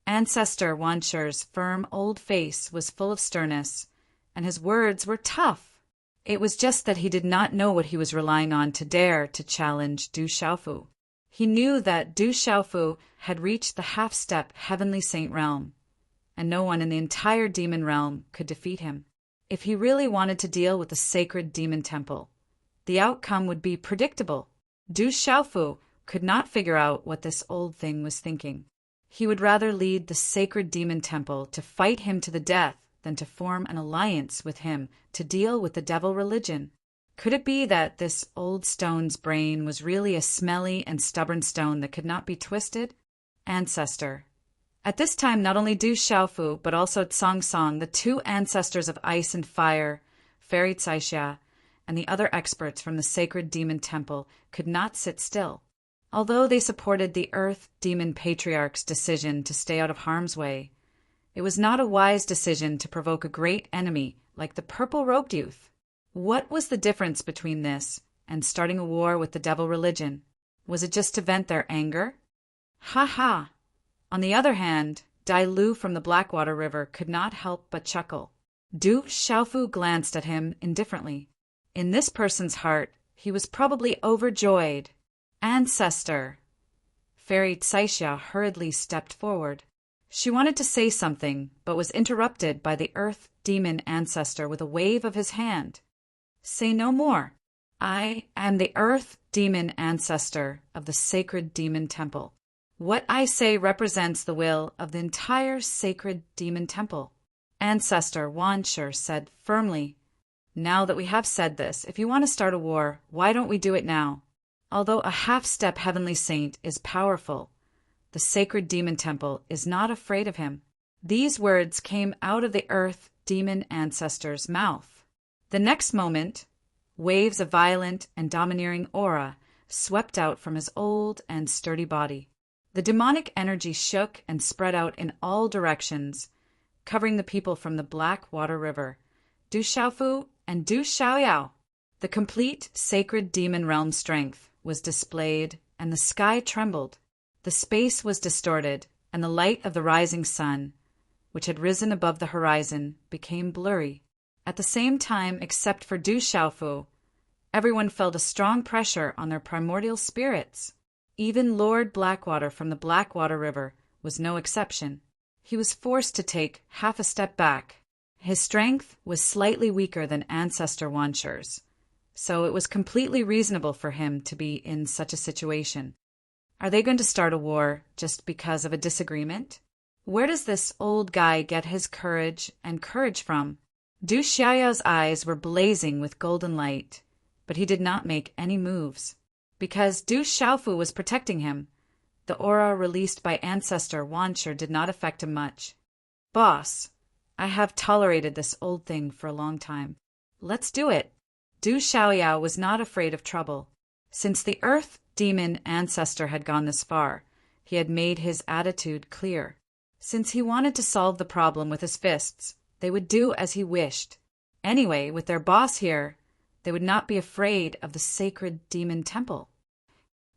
Speaker 1: Ancestor Wanshi's firm old face was full of sternness, and his words were tough. It was just that he did not know what he was relying on to dare to challenge Du Xiaofu. He knew that Du Xiaofu had reached the half-step heavenly saint realm, and no one in the entire demon realm could defeat him. If he really wanted to deal with the sacred demon temple, the outcome would be predictable. Du Xiaofu could not figure out what this old thing was thinking. He would rather lead the sacred demon temple to fight him to the death than to form an alliance with him to deal with the devil religion. Could it be that this old stone's brain was really a smelly and stubborn stone that could not be twisted? Ancestor. At this time, not only Du Xiaofu, but also Tsang Song, the two ancestors of ice and fire, Fairy Caixia, and the other experts from the sacred demon temple could not sit still. Although they supported the Earth Demon Patriarch's decision to stay out of harm's way, it was not a wise decision to provoke a great enemy like the purple-robed youth. What was the difference between this and starting a war with the devil religion? Was it just to vent their anger? Ha ha! On the other hand, Dai Lu from the Blackwater River could not help but chuckle. Du Xiaofu glanced at him indifferently. In this person's heart, he was probably overjoyed. Ancestor! Fairy Caixia hurriedly stepped forward. She wanted to say something, but was interrupted by the Earth Demon Ancestor with a wave of his hand. Say no more. I am the Earth Demon Ancestor of the Sacred Demon Temple. What I say represents the will of the entire Sacred Demon Temple. Ancestor Wanshi said firmly, Now that we have said this, if you want to start a war, why don't we do it now? Although a half-step heavenly saint is powerful, the Sacred Demon Temple is not afraid of him. These words came out of the Earth Demon Ancestor's mouth. The next moment, waves of violent and domineering aura swept out from his old and sturdy body. The demonic energy shook and spread out in all directions, covering the people from the Blackwater River Du Xiaofu, and Du Xiaoyao. The complete sacred demon realm strength was displayed, and the sky trembled. The space was distorted, and the light of the rising sun, which had risen above the horizon, became blurry. At the same time, except for Du Xiaofu, everyone felt a strong pressure on their primordial spirits. Even Lord Blackwater from the Blackwater River was no exception. He was forced to take half a step back. His strength was slightly weaker than Ancestor Wansher's, so it was completely reasonable for him to be in such a situation. Are they going to start a war just because of a disagreement? Where does this old guy get his courage from? Du Xiaoyao's eyes were blazing with golden light, but he did not make any moves. Because Du Xiaofu was protecting him, the aura released by Ancestor Wansher did not affect him much. Boss, I have tolerated this old thing for a long time. Let's do it. Du Xiaoyao was not afraid of trouble. Since the Earth Demon Ancestor had gone this far, he had made his attitude clear. Since he wanted to solve the problem with his fists, they would do as he wished. Anyway, with their boss here, they would not be afraid of the sacred demon temple.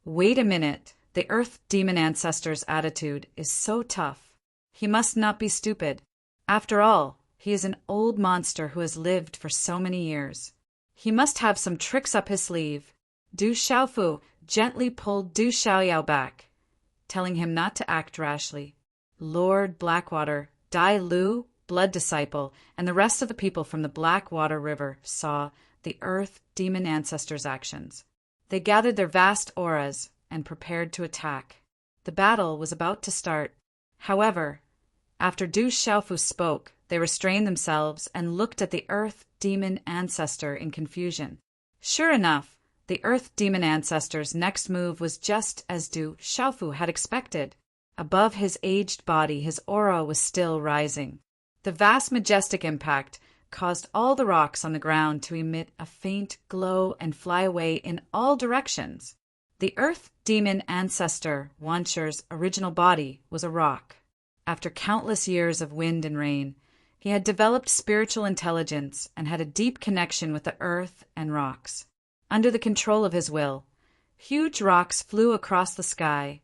Speaker 1: Wait a minute. The Earth Demon Ancestor's attitude is so tough. He must not be stupid. After all, he is an old monster who has lived for so many years. He must have some tricks up his sleeve. Du Xiaofu gently pulled Du Xiaoyao back, telling him not to act rashly. Lord Blackwater, Dai Lu, Blood Disciple, and the rest of the people from the Blackwater River saw the Earth Demon Ancestor's actions. They gathered their vast auras and prepared to attack. The battle was about to start. However, after Du Xiaofu spoke, they restrained themselves and looked at the Earth Demon Ancestor in confusion. Sure enough, the Earth Demon Ancestor's next move was just as Du Xiaofu had expected. Above his aged body, his aura was still rising. The vast majestic impact caused all the rocks on the ground to emit a faint glow and fly away in all directions. The Earth Demon Ancestor Wansher's original body was a rock. After countless years of wind and rain, he had developed spiritual intelligence and had a deep connection with the earth and rocks. Under the control of his will, huge rocks flew across the sky,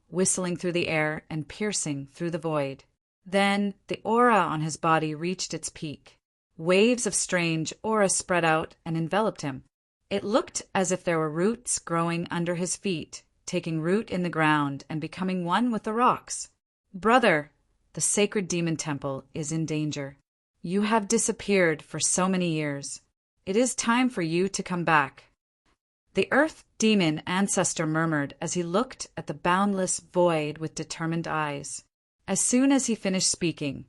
Speaker 1: whistling through the air and piercing through the void. Then the aura on his body reached its peak. Waves of strange aura spread out and enveloped him. It looked as if there were roots growing under his feet, taking root in the ground and becoming one with the rocks. Brother, the sacred demon temple is in danger. You have disappeared for so many years. It is time for you to come back. The Earth Demon Ancestor murmured as he looked at the boundless void with determined eyes. As soon as he finished speaking,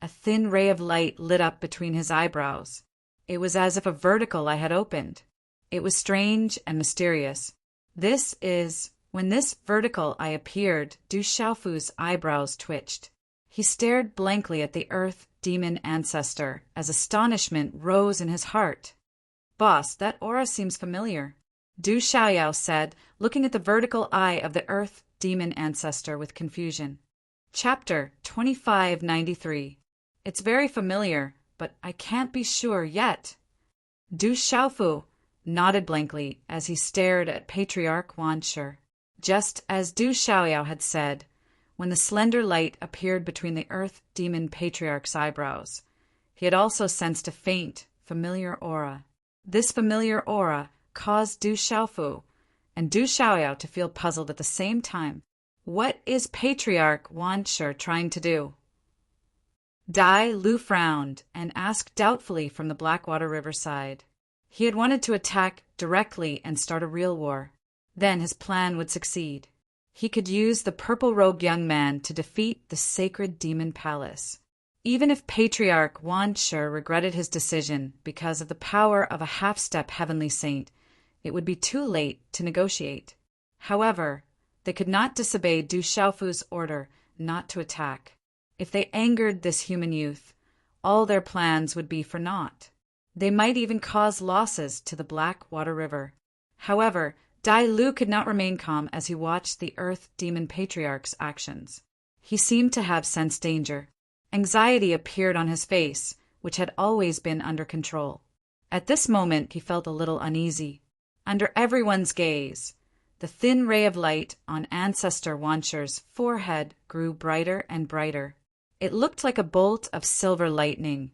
Speaker 1: a thin ray of light lit up between his eyebrows. It was as if a vertical eye had opened. It was strange and mysterious. When this vertical eye appeared, Du Xiaofu's eyebrows twitched. He stared blankly at the Earth Demon Ancestor as astonishment rose in his heart. Boss, that aura seems familiar, Du Xiaoyao said, looking at the vertical eye of the Earth Demon Ancestor with confusion. Chapter 2593. It's very familiar, but I can't be sure yet. Du Xiaofu nodded blankly as he stared at Patriarch Wansher. Just as Du Xiaoyao had said, when the slender light appeared between the Earth Demon Patriarch's eyebrows, he had also sensed a faint, familiar aura. This familiar aura caused Du Xiaofu and Du Xiaoyao to feel puzzled at the same time. What is Patriarch Wansher trying to do? Dai Lu frowned and asked doubtfully from the Blackwater Riverside. He had wanted to attack directly and start a real war. Then his plan would succeed. He could use the purple-robed young man to defeat the sacred demon palace. Even if Patriarch Wansher regretted his decision because of the power of a half-step heavenly saint, it would be too late to negotiate. However, they could not disobey Du Xiaofu's order not to attack. If they angered this human youth, all their plans would be for naught. They might even cause losses to the Blackwater River. However, Dai Lu could not remain calm as he watched the Earth Demon Patriarch's actions. He seemed to have sensed danger. Anxiety appeared on his face, which had always been under control. At this moment he felt a little uneasy. Under everyone's gaze, the thin ray of light on Ancestor Wansher's forehead grew brighter and brighter. It looked like a bolt of silver lightning,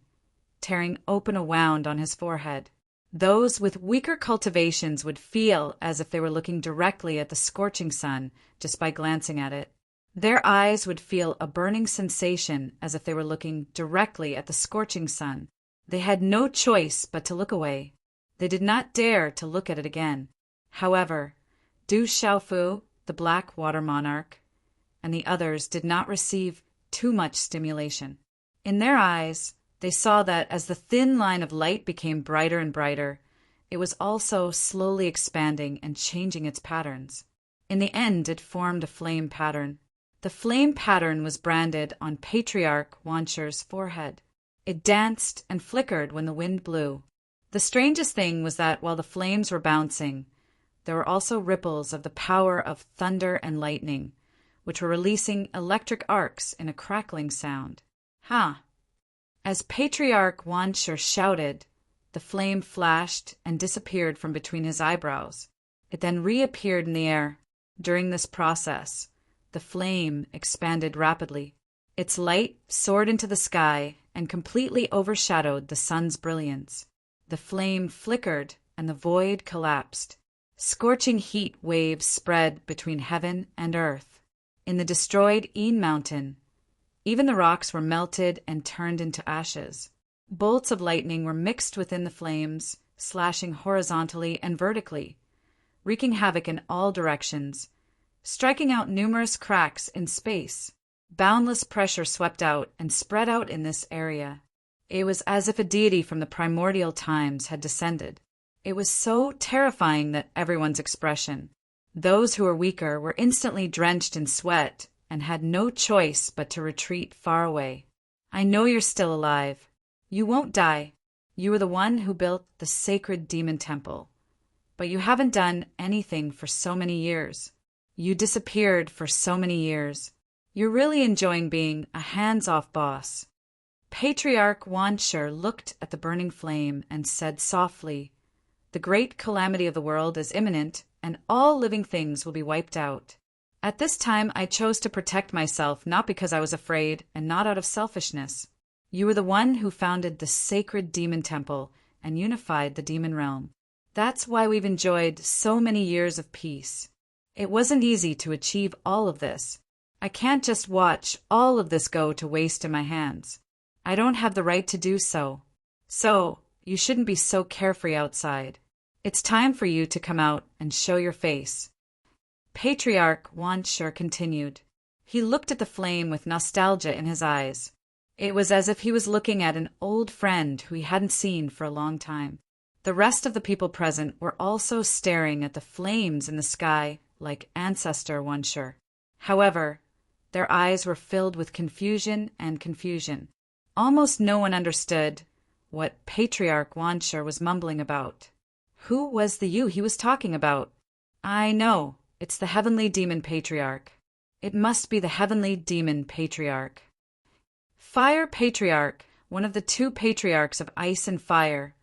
Speaker 1: tearing open a wound on his forehead. Those with weaker cultivations would feel as if they were looking directly at the scorching sun just by glancing at it. Their eyes would feel a burning sensation as if they were looking directly at the scorching sun. They had no choice but to look away. They did not dare to look at it again. However, Du Xiaofu, the Black Water Monarch, and the others did not receive too much stimulation. In their eyes, they saw that as the thin line of light became brighter and brighter, it was also slowly expanding and changing its patterns. In the end, it formed a flame pattern. The flame pattern was branded on Patriarch Wansher's forehead. It danced and flickered when the wind blew. The strangest thing was that while the flames were bouncing, there were also ripples of the power of thunder and lightning, which were releasing electric arcs in a crackling sound. As Patriarch Wansher shouted, the flame flashed and disappeared from between his eyebrows. It then reappeared in the air. During this process, the flame expanded rapidly. Its light soared into the sky and completely overshadowed the sun's brilliance. The flame flickered and the void collapsed. Scorching heat waves spread between heaven and earth. In the destroyed Een Mountain, even the rocks were melted and turned into ashes. Bolts of lightning were mixed within the flames, slashing horizontally and vertically, wreaking havoc in all directions, striking out numerous cracks in space. Boundless pressure swept out and spread out in this area. It was as if a deity from the primordial times had descended. It was so terrifying that everyone's expression. Those who were weaker were instantly drenched in sweat and had no choice but to retreat far away. I know you're still alive. You won't die. You were the one who built the sacred demon temple. But you haven't done anything for so many years. You disappeared for so many years. You're really enjoying being a hands-off boss. Patriarch Wansher looked at the burning flame and said softly, "The great calamity of the world is imminent, and all living things will be wiped out. At this time I chose to protect myself not because I was afraid and not out of selfishness. You were the one who founded the sacred demon temple and unified the demon realm. That's why we've enjoyed so many years of peace. It wasn't easy to achieve all of this. I can't just watch all of this go to waste in my hands. I don't have the right to do so. So, you shouldn't be so carefree outside. It's time for you to come out and show your face." Patriarch Wansher continued. He looked at the flame with nostalgia in his eyes. It was as if he was looking at an old friend who he hadn't seen for a long time. The rest of the people present were also staring at the flames in the sky like Ancestor Wansher. However, their eyes were filled with confusion and confusion. Almost no one understood what Patriarch Wansher was mumbling about. Who was the you he was talking about? I know, it's the Heavenly Demon Patriarch. It must be the Heavenly Demon Patriarch. Fire Patriarch, one of the two patriarchs of ice and fire,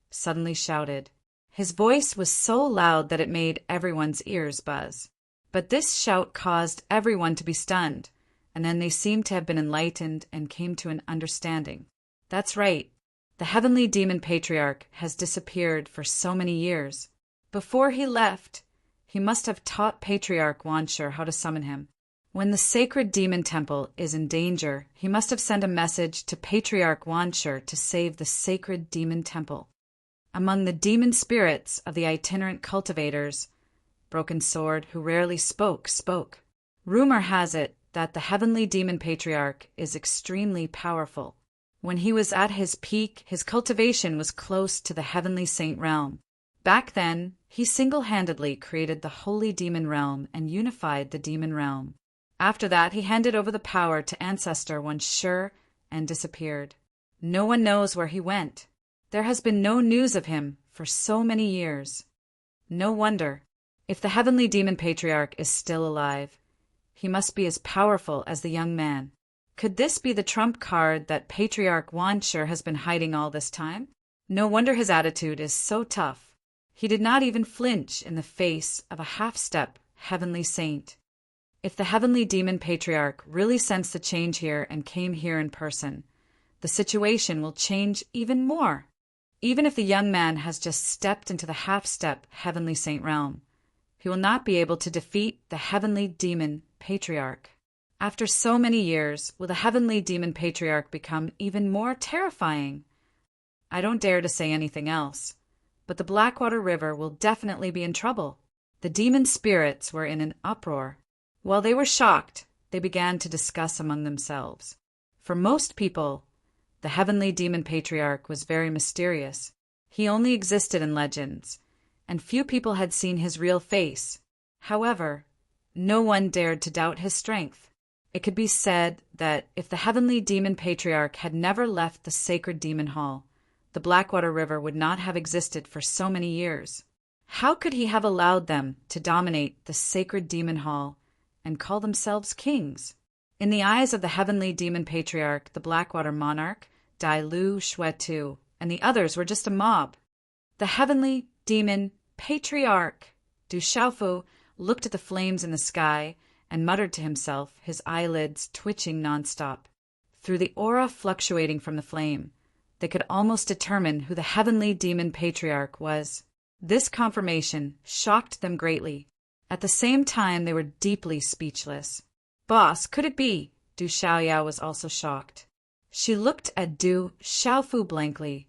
Speaker 1: suddenly shouted. His voice was so loud that it made everyone's ears buzz. But this shout caused everyone to be stunned, and then they seemed to have been enlightened and came to an understanding. That's right. The Heavenly Demon Patriarch has disappeared for so many years. Before he left, he must have taught Patriarch Wansher how to summon him. When the sacred demon temple is in danger, he must have sent a message to Patriarch Wansher to save the sacred demon temple. Among the demon spirits of the itinerant cultivators, Broken Sword, who rarely spoke. Rumor has it that the Heavenly Demon Patriarch is extremely powerful. When he was at his peak, his cultivation was close to the Heavenly Saint Realm. Back then, he single-handedly created the Holy Demon Realm and unified the Demon Realm. After that, he handed over the power to Ancestor Wansher and disappeared. No one knows where he went. There has been no news of him for so many years. No wonder. If the Heavenly Demon Patriarch is still alive, he must be as powerful as the young man. Could this be the trump card that Patriarch Wanshur has been hiding all this time? No wonder his attitude is so tough. He did not even flinch in the face of a half-step heavenly saint. If the heavenly demon patriarch really sensed the change here and came here in person, the situation will change even more. Even if the young man has just stepped into the half-step heavenly saint realm, he will not be able to defeat the heavenly demon patriarch. After so many years, will the heavenly demon patriarch become even more terrifying? I don't dare to say anything else, but the Blackwater River will definitely be in trouble. The demon spirits were in an uproar. While they were shocked, they began to discuss among themselves. For most people, the heavenly demon patriarch was very mysterious. He only existed in legends, and few people had seen his real face. However, no one dared to doubt his strength. It could be said that if the heavenly demon patriarch had never left the sacred demon hall, the Blackwater River would not have existed for so many years. How could he have allowed them to dominate the sacred demon hall and call themselves kings? In the eyes of the heavenly demon patriarch, the Blackwater monarch, Dai Lu Xuetu, and the others were just a mob. The heavenly demon patriarch, Du Xiaofu, looked at the flames in the sky and muttered to himself, his eyelids twitching nonstop. Through the aura fluctuating from the flame, they could almost determine who the heavenly demon patriarch was. This confirmation shocked them greatly. At the same time, they were deeply speechless. Boss, could it be? Du Xiaoyao was also shocked. She looked at Du Xiaofu blankly,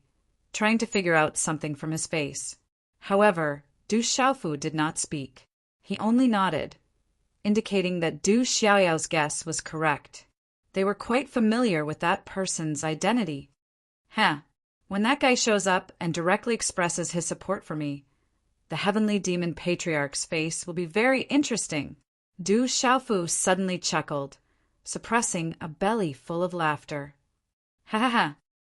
Speaker 1: trying to figure out something from his face. However, Du Xiaofu did not speak. He only nodded, indicating that Du Xiaoyao's guess was correct. They were quite familiar with that person's identity. When that guy shows up and directly expresses his support for me, the heavenly demon patriarch's face will be very interesting. Du Xiaofu suddenly chuckled, suppressing a belly full of laughter.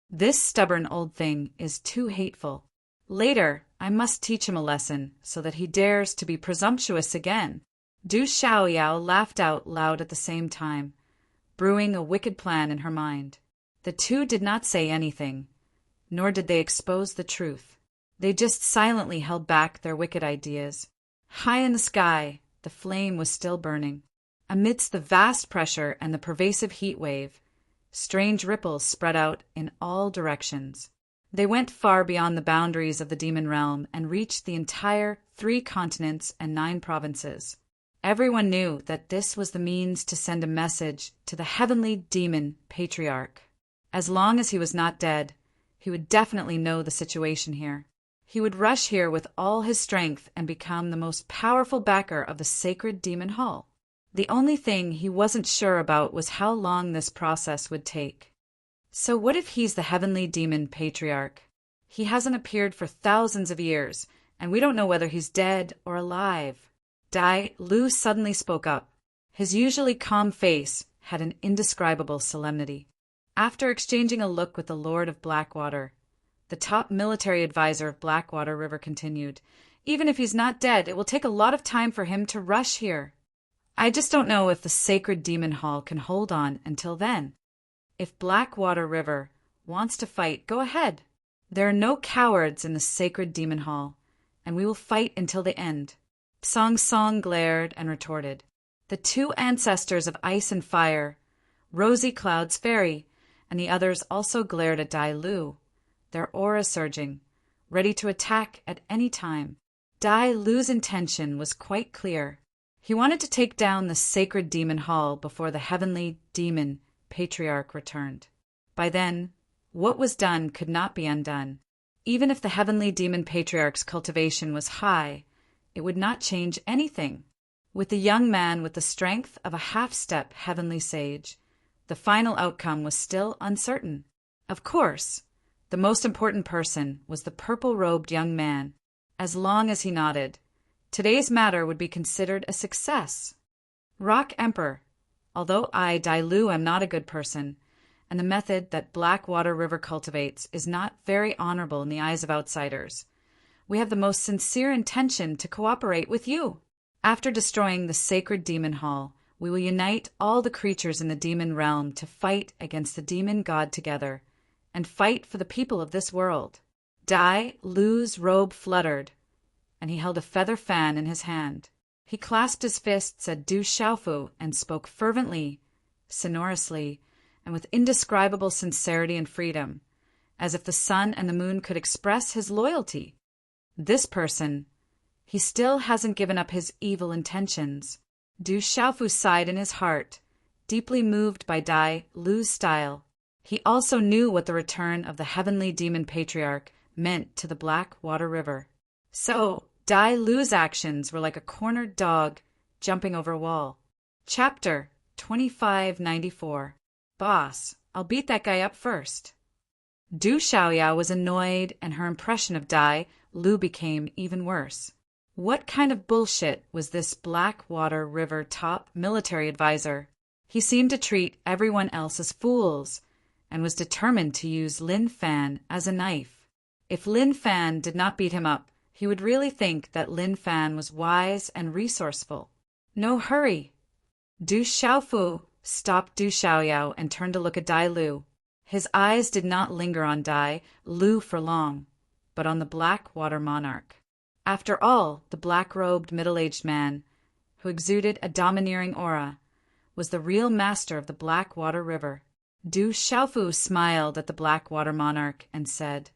Speaker 1: This stubborn old thing is too hateful. Later, I must teach him a lesson so that he dares to be presumptuous again. Du Xiaoyao laughed out loud at the same time, brewing a wicked plan in her mind. The two did not say anything, nor did they expose the truth. They just silently held back their wicked ideas. High in the sky, the flame was still burning. Amidst the vast pressure and the pervasive heat wave, strange ripples spread out in all directions. They went far beyond the boundaries of the demon realm and reached the entire 3 continents and 9 provinces. Everyone knew that this was the means to send a message to the heavenly demon patriarch. As long as he was not dead, he would definitely know the situation here. He would rush here with all his strength and become the most powerful backer of the sacred demon hall. The only thing he wasn't sure about was how long this process would take. So what if he's the heavenly demon patriarch? He hasn't appeared for thousands of years, and we don't know whether he's dead or alive. Dai Lu suddenly spoke up. His usually calm face had an indescribable solemnity. After exchanging a look with the Lord of Blackwater, the top military advisor of Blackwater River continued, "Even if he's not dead, it will take a lot of time for him to rush here. I just don't know if the sacred demon hall can hold on until then. If Blackwater River wants to fight, go ahead. There are no cowards in the sacred demon hall, and we will fight until the end." Song Song glared and retorted. The 2 ancestors of ice and fire, Rosy Cloud's fairy, and the others also glared at Dai Lu, their aura surging, ready to attack at any time. Dai Lu's intention was quite clear. He wanted to take down the sacred demon hall before the heavenly demon patriarch returned. By then, what was done could not be undone. Even if the heavenly demon patriarch's cultivation was high, it would not change anything. With the young man with the strength of a half-step heavenly sage, the final outcome was still uncertain. Of course, the most important person was the purple-robed young man. As long as he nodded, today's matter would be considered a success. Rock Emperor, although I, Dai Lu, am not a good person, and the method that Blackwater River cultivates is not very honorable in the eyes of outsiders, we have the most sincere intention to cooperate with you. After destroying the sacred demon hall, We will unite all the creatures in the demon realm to fight against the demon god together, and fight for the people of this world." Dai Lu's robe fluttered, and he held a feather fan in his hand. He clasped his fists at Du Xiaofu and spoke fervently, sonorously, and with indescribable sincerity and freedom, as if the sun and the moon could express his loyalty. This person, he still hasn't given up his evil intentions. Du Xiaofu sighed in his heart, deeply moved by Dai Lu's style. He also knew what the return of the heavenly demon patriarch meant to the Black Water River. So, Dai Lu's actions were like a cornered dog jumping over a wall. Chapter 2594. Boss, I'll beat that guy up first. Du Xiaoyao was annoyed, and her impression of Dai Lu became even worse. What kind of bullshit was this Blackwater River top military advisor? He seemed to treat everyone else as fools, and was determined to use Lin Fan as a knife. If Lin Fan did not beat him up, he would really think that Lin Fan was wise and resourceful. No hurry. Du Xiaofu stopped Du Xiaoyao and turned to look at Dai Lu. His eyes did not linger on Dai Lu for long, but on the Blackwater monarch. After all, the black-robed middle-aged man, who exuded a domineering aura, was the real master of the Blackwater River. Du Xiaofu smiled at the Blackwater monarch and said,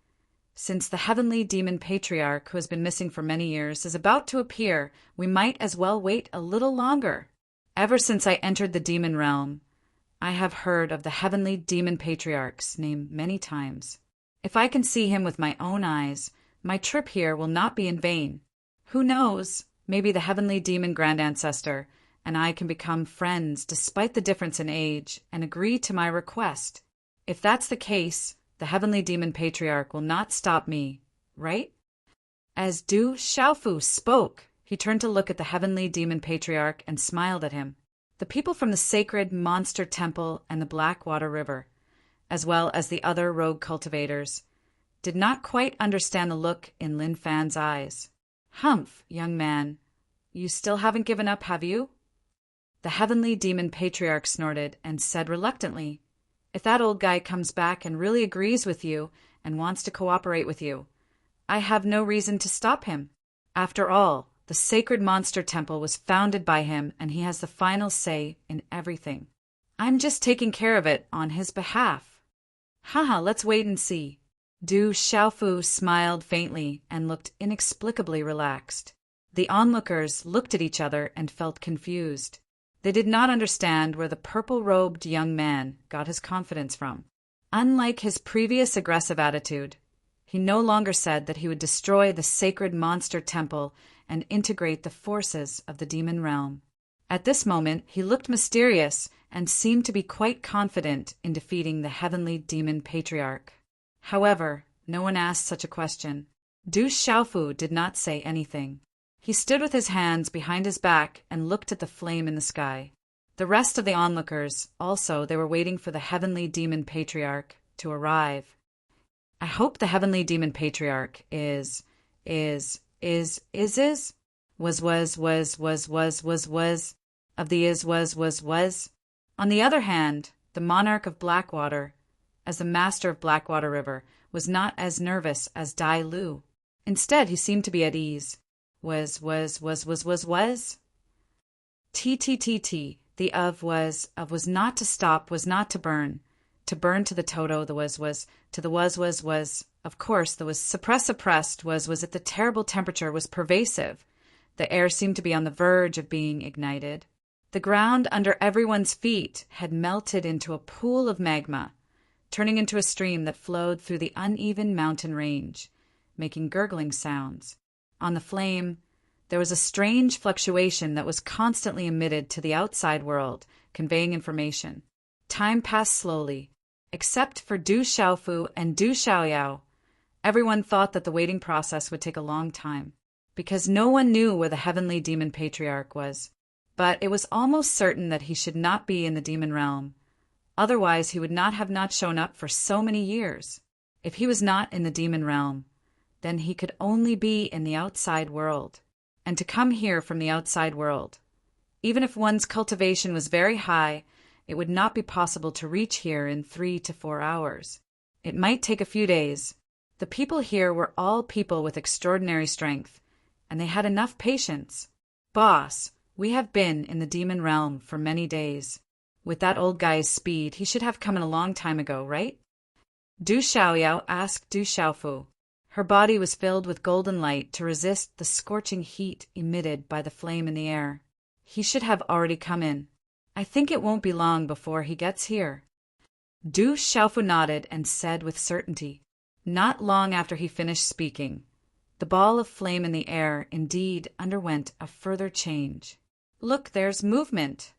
Speaker 1: "Since the heavenly demon patriarch, who has been missing for many years, is about to appear, we might as well wait a little longer. Ever since I entered the demon realm, I have heard of the heavenly demon patriarch's name many times. If I can see him with my own eyes, my trip here will not be in vain. Who knows, maybe the heavenly demon grand ancestor and I can become friends despite the difference in age and agree to my request. If that's the case, the heavenly demon patriarch will not stop me, right?" As Du Xiaofu spoke, he turned to look at the heavenly demon patriarch and smiled at him. The people from the sacred monster temple and the Blackwater River, as well as the other rogue cultivators, did not quite understand the look in Lin Fan's eyes. "Humph, young man, you still haven't given up, have you?" The heavenly demon patriarch snorted and said reluctantly, "If that old guy comes back and really agrees with you and wants to cooperate with you, I have no reason to stop him. After all, the sacred monster temple was founded by him, and he has the final say in everything. I'm just taking care of it on his behalf. Haha, let's wait and see." Du Xiaofu smiled faintly and looked inexplicably relaxed. The onlookers looked at each other and felt confused. They did not understand where the purple-robed young man got his confidence from. Unlike his previous aggressive attitude, he no longer said that he would destroy the sacred monster temple and integrate the forces of the demon realm. At this moment, he looked mysterious and seemed to be quite confident in defeating the heavenly demon patriarch. However, no one asked such a question. Du Xiaofu did not say anything. He stood with his hands behind his back and looked at the flame in the sky. The rest of the onlookers, also, they were waiting for the heavenly demon patriarch to arrive. I hope the heavenly demon patriarch was. On the other hand, the monarch of Blackwater, as the master of Blackwater River, was not as nervous as Dai Lu. Instead, he seemed to be at ease. Was. T. The of was not to stop, was not to burn to the toto, the was, to the was. Of course, the was suppressed, was at the terrible temperature was pervasive. The air seemed to be on the verge of being ignited. The ground under everyone's feet had melted into a pool of magma, turning into a stream that flowed through the uneven mountain range, making gurgling sounds. On the flame, there was a strange fluctuation that was constantly emitted to the outside world, conveying information. Time passed slowly. Except for Du Xiaofu and Du Xiaoyao, everyone thought that the waiting process would take a long time, because no one knew where the heavenly demon patriarch was. But it was almost certain that he should not be in the demon realm. Otherwise, he would not have shown up for so many years. If he was not in the demon realm, then he could only be in the outside world. And to come here from the outside world, Even if one's cultivation was very high, it would not be possible to reach here in 3 to 4 hours. It might take a few days. The people here were all people with extraordinary strength, and they had enough patience. Boss, we have been in the demon realm for many days. With that old guy's speed, he should have come in a long time ago, right? Du Xiaoyao asked Du Xiaofu. Her body was filled with golden light to resist the scorching heat emitted by the flame in the air. He should have already come in. I think it won't be long before he gets here. Du Xiaofu nodded and said with certainty. Not long after he finished speaking, the ball of flame in the air indeed underwent a further change. Look, there's movement.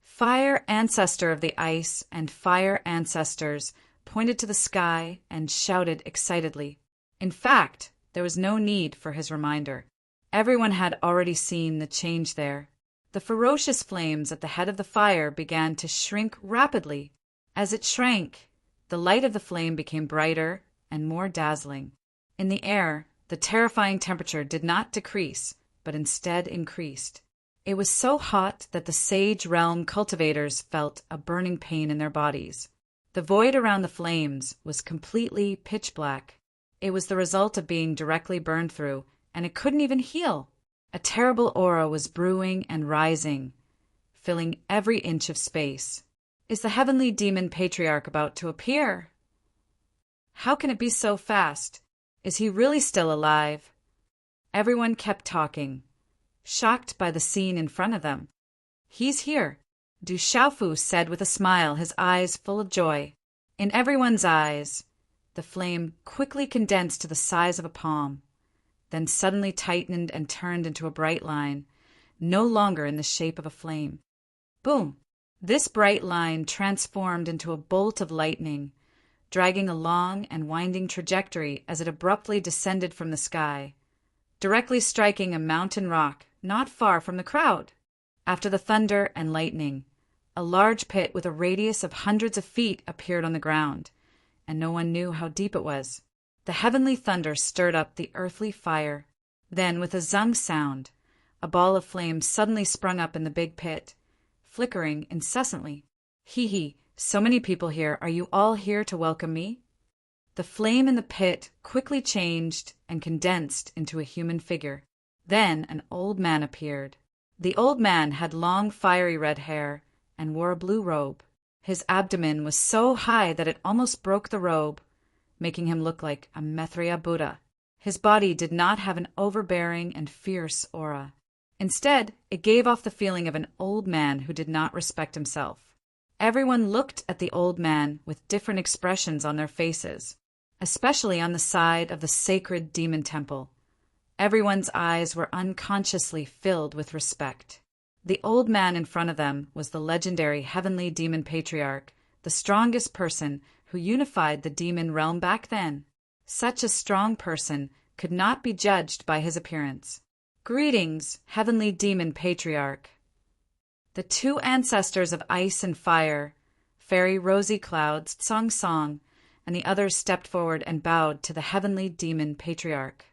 Speaker 1: Fire Ancestor of the Ice and Fire Ancestors pointed to the sky and shouted excitedly. In fact, there was no need for his reminder. Everyone had already seen the change there. The ferocious flames at the head of the fire began to shrink rapidly. As it shrank, the light of the flame became brighter and more dazzling. In the air, the terrifying temperature did not decrease, but instead increased. It was so hot that the Sage Realm cultivators felt a burning pain in their bodies. The void around the flames was completely pitch black. It was the result of being directly burned through, and it couldn't even heal. A terrible aura was brewing and rising, filling every inch of space. Is the heavenly demon patriarch about to appear? How can it be so fast? Is he really still alive? Everyone kept talking, shocked by the scene in front of them. He's here, Du Xiaofu said with a smile, his eyes full of joy. In everyone's eyes, the flame quickly condensed to the size of a palm, then suddenly tightened and turned into a bright line, no longer in the shape of a flame. Boom! This bright line transformed into a bolt of lightning, dragging a long and winding trajectory as it abruptly descended from the sky, directly striking a mountain rock not far from the crowd. After the thunder and lightning, a large pit with a radius of hundreds of feet appeared on the ground, and no one knew how deep it was. The heavenly thunder stirred up the earthly fire. Then, with a zung sound, a ball of flame suddenly sprung up in the big pit, flickering incessantly. Hee, so many people here. Are you all here to welcome me? The flame in the pit quickly changed and condensed into a human figure. Then an old man appeared. The old man had long fiery red hair and wore a blue robe. His abdomen was so high that it almost broke the robe, making him look like a Maitreya Buddha. His body did not have an overbearing and fierce aura. Instead, it gave off the feeling of an old man who did not respect himself. Everyone looked at the old man with different expressions on their faces, especially on the side of the sacred demon temple. Everyone's eyes were unconsciously filled with respect. The old man in front of them was the legendary heavenly demon patriarch, the strongest person who unified the demon realm back then. Such a strong person could not be judged by his appearance. Greetings, heavenly demon patriarch. The two ancestors of ice and fire, Fairy Rosy Clouds, Song Song, and the others stepped forward and bowed to the heavenly demon patriarch.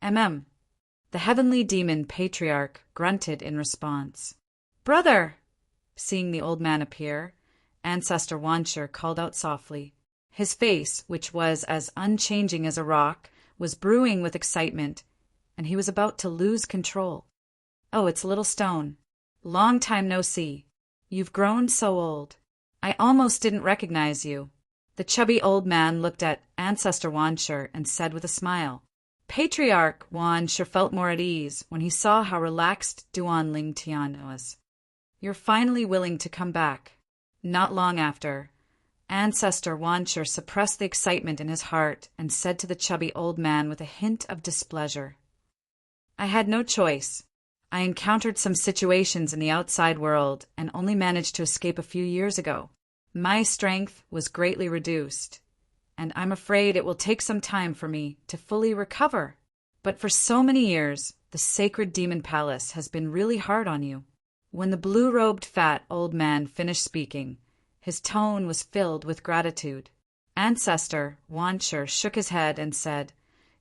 Speaker 1: The heavenly demon patriarch grunted in response. Brother! Seeing the old man appear, Ancestor Wansher called out softly. His face, which was as unchanging as a rock, was brewing with excitement, and he was about to lose control. Oh, it's Little Stone. Long time no see. You've grown so old. I almost didn't recognize you. The chubby old man looked at Ancestor Wansher and said with a smile. Patriarch Wansher felt more at ease when he saw how relaxed Duan Ling Tian was. You're finally willing to come back. Not long after, Ancestor Wansher suppressed the excitement in his heart and said to the chubby old man with a hint of displeasure. I had no choice. I encountered some situations in the outside world and only managed to escape a few years ago. My strength was greatly reduced, and I'm afraid it will take some time for me to fully recover. But for so many years, the sacred demon palace has been really hard on you. When the blue-robed fat old man finished speaking, his tone was filled with gratitude. Ancestor Wansher shook his head and said,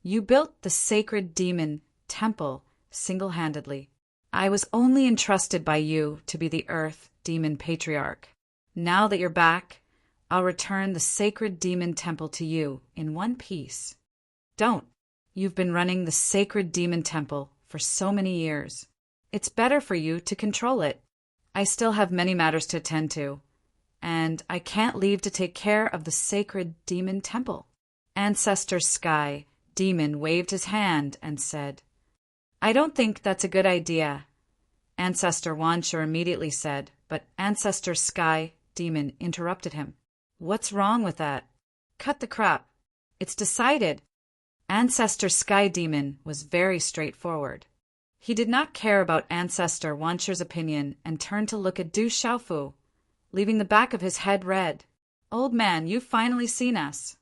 Speaker 1: You built the sacred demon temple single-handedly. I was only entrusted by you to be the Earth Demon Patriarch. Now that you're back, I'll return the sacred demon temple to you in one piece. Don't. You've been running the sacred demon temple for so many years. It's better for you to control it. I still have many matters to attend to, and I can't leave to take care of the sacred demon temple. Ancestor Sky Demon waved his hand and said, I don't think that's a good idea. Ancestor Wanshur immediately said, but Ancestor Sky Demon interrupted him. What's wrong with that? Cut the crap. It's decided. Ancestor Sky Demon was very straightforward. He did not care about Ancestor Wanshur's opinion and turned to look at Du Xiaofu, leaving the back of his head red. Old man, you've finally seen us.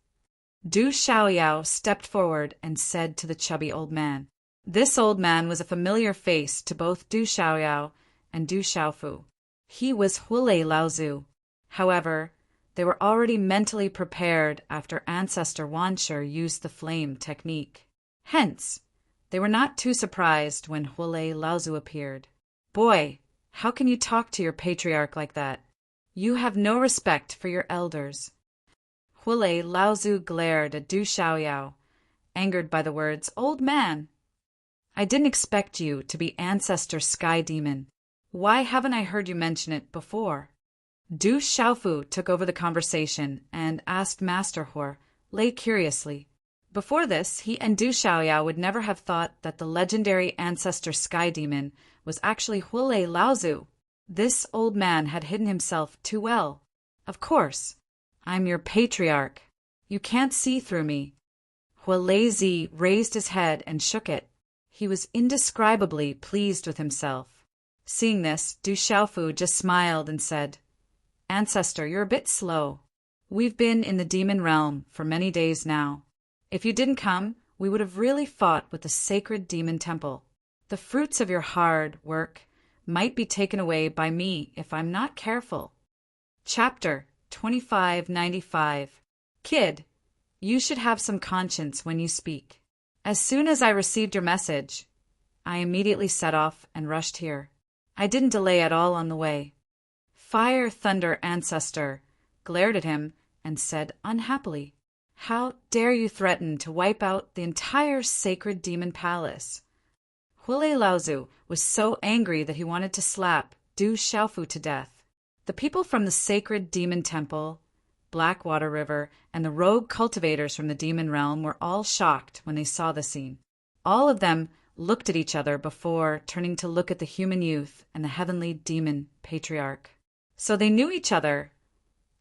Speaker 1: Du Xiaoyao stepped forward and said to the chubby old man. This old man was a familiar face to both Du Xiaoyao and Du Xiaofu. He was Hulei Laozu. However, they were already mentally prepared after Ancestor Wanshur used the flame technique. Hence, they were not too surprised when Hulei Laozu appeared. Boy, how can you talk to your patriarch like that? You have no respect for your elders. Hulei Laozu glared at Du Xiaoyao, angered by the words, Old man! I didn't expect you to be Ancestor Sky Demon. Why haven't I heard you mention it before? Du Xiaofu took over the conversation and asked Master Lei curiously. Before this, he and Du Xiaoyao would never have thought that the legendary Ancestor Sky Demon was actually Hulei Laozu. This old man had hidden himself too well. Of course, I'm your patriarch. You can't see through me. Hulei Zi raised his head and shook it. He was indescribably pleased with himself. Seeing this, Du Xiaofu just smiled and said, Ancestor, you're a bit slow. We've been in the demon realm for many days now. If you didn't come, we would have really fought with the sacred demon temple. The fruits of your hard work might be taken away by me if I'm not careful. Chapter 2595. Kid, you should have some conscience when you speak. As soon as I received your message, I immediately set off and rushed here. I didn't delay at all on the way. Fire Thunder Ancestor glared at him and said unhappily, How dare you threaten to wipe out the entire sacred demon palace? Hulei Laozu was so angry that he wanted to slap Du Xiaofu to death. The people from the sacred demon temple, Blackwater River, and the rogue cultivators from the demon realm were all shocked when they saw the scene. All of them looked at each other before turning to look at the human youth and the heavenly demon patriarch. So they knew each other.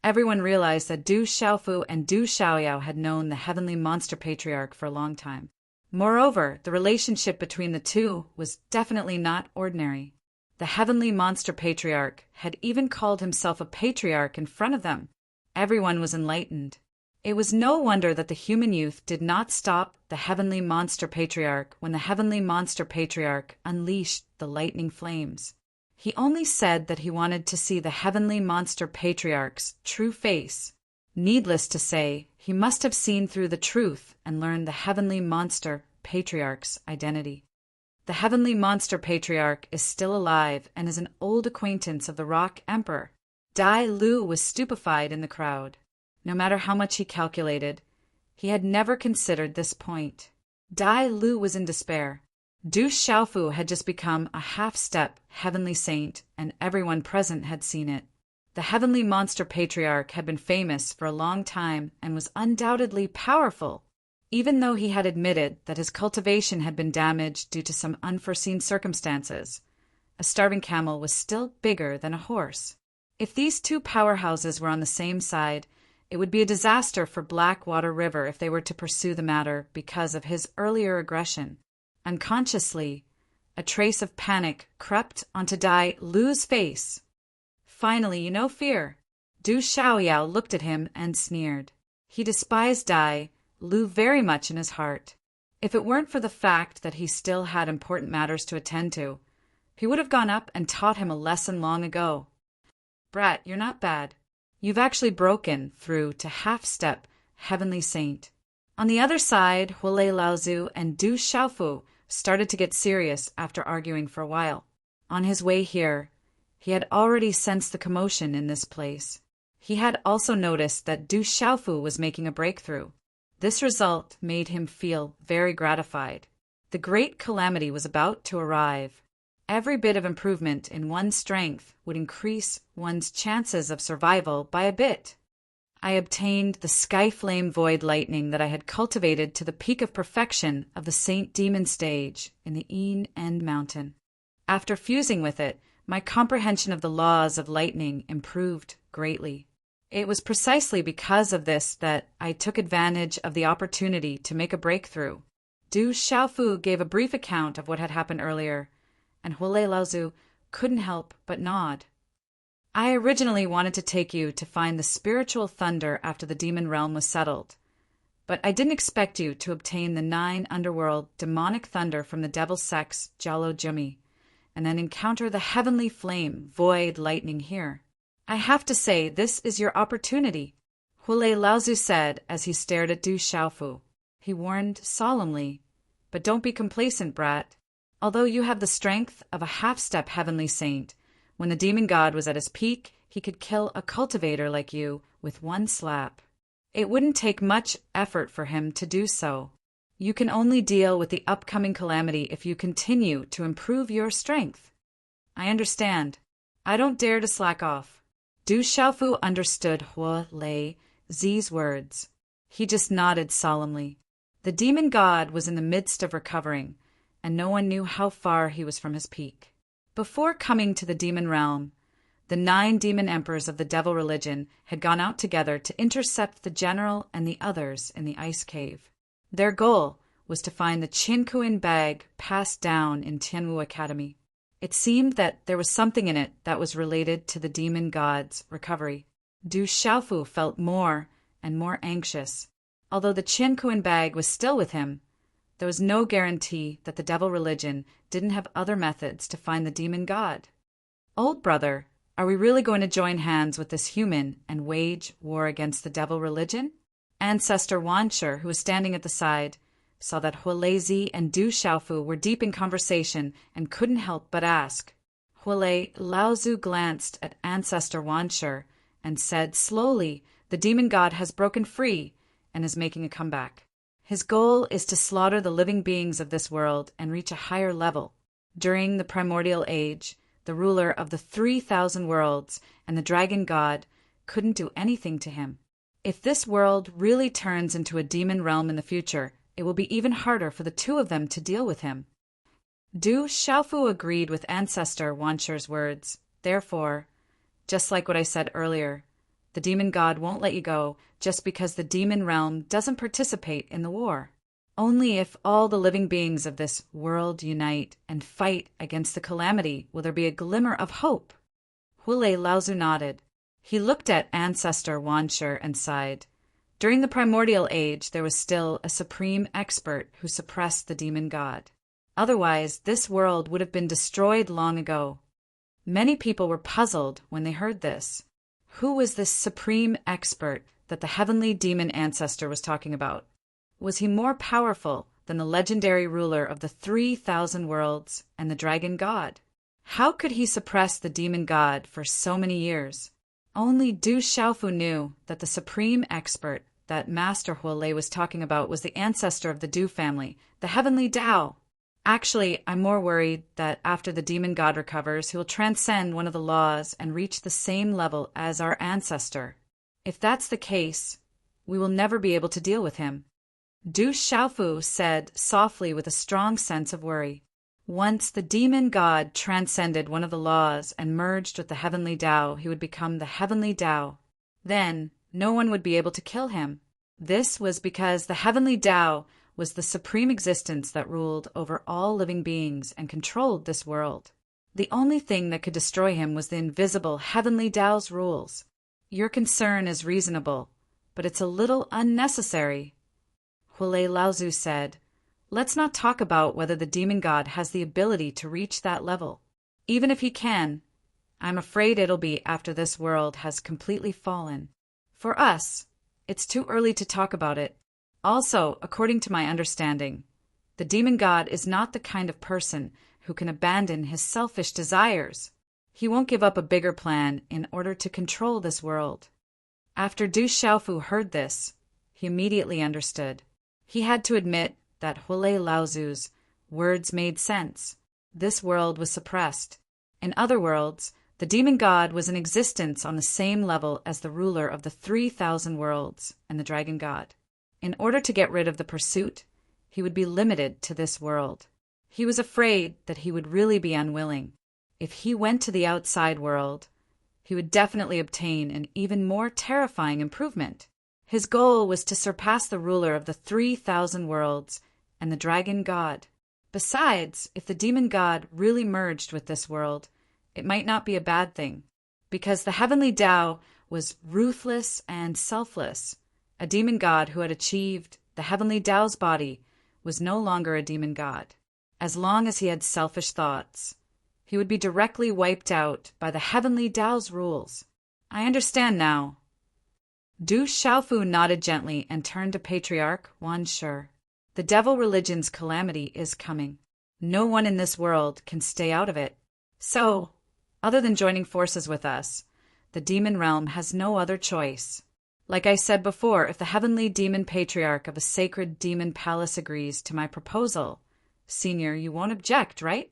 Speaker 1: Everyone realized that Du Xiaofu and Du Xiaoyao had known the heavenly monster patriarch for a long time. Moreover, the relationship between the two was definitely not ordinary. The heavenly monster patriarch had even called himself a patriarch in front of them. Everyone was enlightened. It was no wonder that the human youth did not stop the heavenly monster patriarch when the heavenly monster patriarch unleashed the lightning flames. He only said that he wanted to see the heavenly monster patriarch's true face. Needless to say, he must have seen through the truth and learned the heavenly monster patriarch's identity. The heavenly monster patriarch is still alive and is an old acquaintance of the Rock Emperor. Dai Lu was stupefied in the crowd. No matter how much he calculated, he had never considered this point. Dai Lu was in despair. Du Xiaofu had just become a half-step heavenly saint, and everyone present had seen it. The heavenly monster patriarch had been famous for a long time and was undoubtedly powerful, even though he had admitted that his cultivation had been damaged due to some unforeseen circumstances. A starving camel was still bigger than a horse. If these two powerhouses were on the same side, it would be a disaster for Blackwater River if they were to pursue the matter because of his earlier aggression. Unconsciously, a trace of panic crept onto Dai Lu's face. Finally, you know fear. Du Xiaoyao looked at him and sneered. He despised Dai Lu very much in his heart. If it weren't for the fact that he still had important matters to attend to, he would have gone up and taught him a lesson long ago. Brat, you're not bad. You've actually broken through to half-step heavenly saint. On the other side, Hulei Laozu and Du Xiaofu started to get serious after arguing for a while. On his way here, he had already sensed the commotion in this place. He had also noticed that Du Xiaofu was making a breakthrough. This result made him feel very gratified. The great calamity was about to arrive. Every bit of improvement in one's strength would increase one's chances of survival by a bit. I obtained the sky flame void lightning that I had cultivated to the peak of perfection of the Saint Demon stage in the Een End Mountain. After fusing with it, my comprehension of the laws of lightning improved greatly. It was precisely because of this that I took advantage of the opportunity to make a breakthrough. Du Xiaofu gave a brief account of what had happened earlier, and Huolei Laozu couldn't help but nod. I originally wanted to take you to find the spiritual thunder after the demon realm was settled, but I didn't expect you to obtain the 9 underworld demonic thunder from the devil sex Jialo Jumi, and then encounter the heavenly flame void lightning here. I have to say, this is your opportunity, Huolei Laozu said as he stared at Du Xiaofu. He warned solemnly, but don't be complacent, brat. Although you have the strength of a half-step heavenly saint, when the demon god was at his peak, he could kill a cultivator like you with one slap. It wouldn't take much effort for him to do so. You can only deal with the upcoming calamity if you continue to improve your strength. I understand. I don't dare to slack off. Du Xiaofu understood Huolei Zi's words. He just nodded solemnly. The demon god was in the midst of recovering, and no one knew how far he was from his peak. Before coming to the demon realm, the 9 demon emperors of the devil religion had gone out together to intercept the general and the others in the ice cave. Their goal was to find the Qinkuin bag passed down in Tianwu Academy. It seemed that there was something in it that was related to the demon god's recovery. Du Xiaofu felt more and more anxious. Although the Qinkuin bag was still with him, there was no guarantee that the devil religion didn't have other methods to find the demon god. Old brother, are we really going to join hands with this human and wage war against the devil religion? Ancestor Wanshi, who was standing at the side, saw that Huolei Zi and Du Xiaofu were deep in conversation and couldn't help but ask. Huolei Laozu glanced at Ancestor Wanshi and said slowly, the demon god has broken free and is making a comeback. His goal is to slaughter the living beings of this world and reach a higher level. During the primordial age, the ruler of the 3,000 worlds and the dragon god couldn't do anything to him. If this world really turns into a demon realm in the future, it will be even harder for the 2 of them to deal with him. Du Xiaofu agreed with Ancestor Wanshi's words. Therefore, just like what I said earlier, the demon god won't let you go just because the demon realm doesn't participate in the war. Only if all the living beings of this world unite and fight against the calamity will there be a glimmer of hope. Huolei Laozu nodded. He looked at Ancestor Wanshi and sighed. During the primordial age, there was still a supreme expert who suppressed the demon god. Otherwise, this world would have been destroyed long ago. Many people were puzzled when they heard this. Who was this supreme expert that the heavenly demon ancestor was talking about? Was he more powerful than the legendary ruler of the 3,000 worlds and the dragon god? How could he suppress the demon god for so many years? Only Du Xiaofu knew that the supreme expert that Master Huolei was talking about was the ancestor of the Du family, the heavenly Tao. Actually, I'm more worried that after the demon god recovers, he will transcend one of the laws and reach the same level as our ancestor. If that's the case, we will never be able to deal with him. Du Xiaofu said softly with a strong sense of worry. Once the demon god transcended one of the laws and merged with the heavenly Tao, he would become the heavenly Tao. Then, no one would be able to kill him. This was because the heavenly Tao was the supreme existence that ruled over all living beings and controlled this world. The only thing that could destroy him was the invisible heavenly Tao's rules. Your concern is reasonable, but it's a little unnecessary. Huolei Laozu said, let's not talk about whether the demon god has the ability to reach that level. Even if he can, I'm afraid it'll be after this world has completely fallen. For us, it's too early to talk about it. Also, according to my understanding, the demon god is not the kind of person who can abandon his selfish desires. He won't give up a bigger plan in order to control this world. After Du Xiaofu heard this, he immediately understood. He had to admit that Huolei Laozu's words made sense. This world was suppressed. In other worlds, the demon god was in existence on the same level as the ruler of the 3,000 worlds and the dragon god. In order to get rid of the pursuit, he would be limited to this world. He was afraid that he would really be unwilling. If he went to the outside world, he would definitely obtain an even more terrifying improvement. His goal was to surpass the ruler of the 3,000 worlds and the dragon god. Besides, if the demon god really merged with this world, it might not be a bad thing, because the heavenly Tao was ruthless and selfless. A demon god who had achieved the heavenly Tao's body was no longer a demon god. As long as he had selfish thoughts, he would be directly wiped out by the heavenly Tao's rules. I understand now. Du Xiaofu nodded gently and turned to Patriarch Wan Shi. The devil religion's calamity is coming. No one in this world can stay out of it. So, other than joining forces with us, the demon realm has no other choice. Like I said before, if the heavenly demon patriarch of a sacred demon palace agrees to my proposal, Senior, you won't object, right?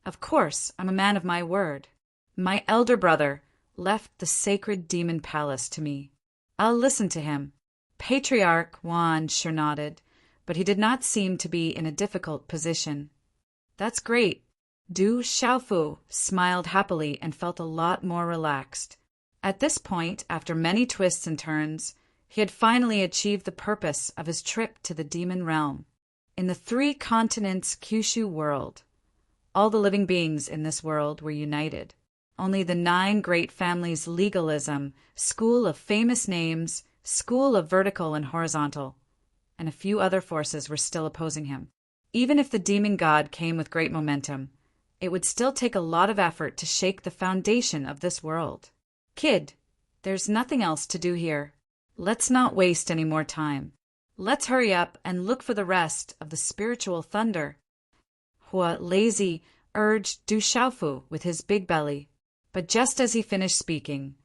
Speaker 1: Of course, I'm a man of my word. My elder brother left the sacred demon palace to me. I'll listen to him. Patriarch Wan Shi nodded, but he did not seem to be in a difficult position. That's great. Du Xiaofu smiled happily and felt a lot more relaxed. At this point, after many twists and turns, he had finally achieved the purpose of his trip to the demon realm. In the 3 continents Kyushu world, all the living beings in this world were united. Only the 9 great families' legalism, school of famous names, school of vertical and horizontal, and a few other forces were still opposing him. Even if the demon god came with great momentum, it would still take a lot of effort to shake the foundation of this world. Kid, there's nothing else to do here. Let's not waste any more time. Let's hurry up and look for the rest of the spiritual thunder. Hua Lazy urged Du Xiaofu with his big belly, but just as he finished speaking,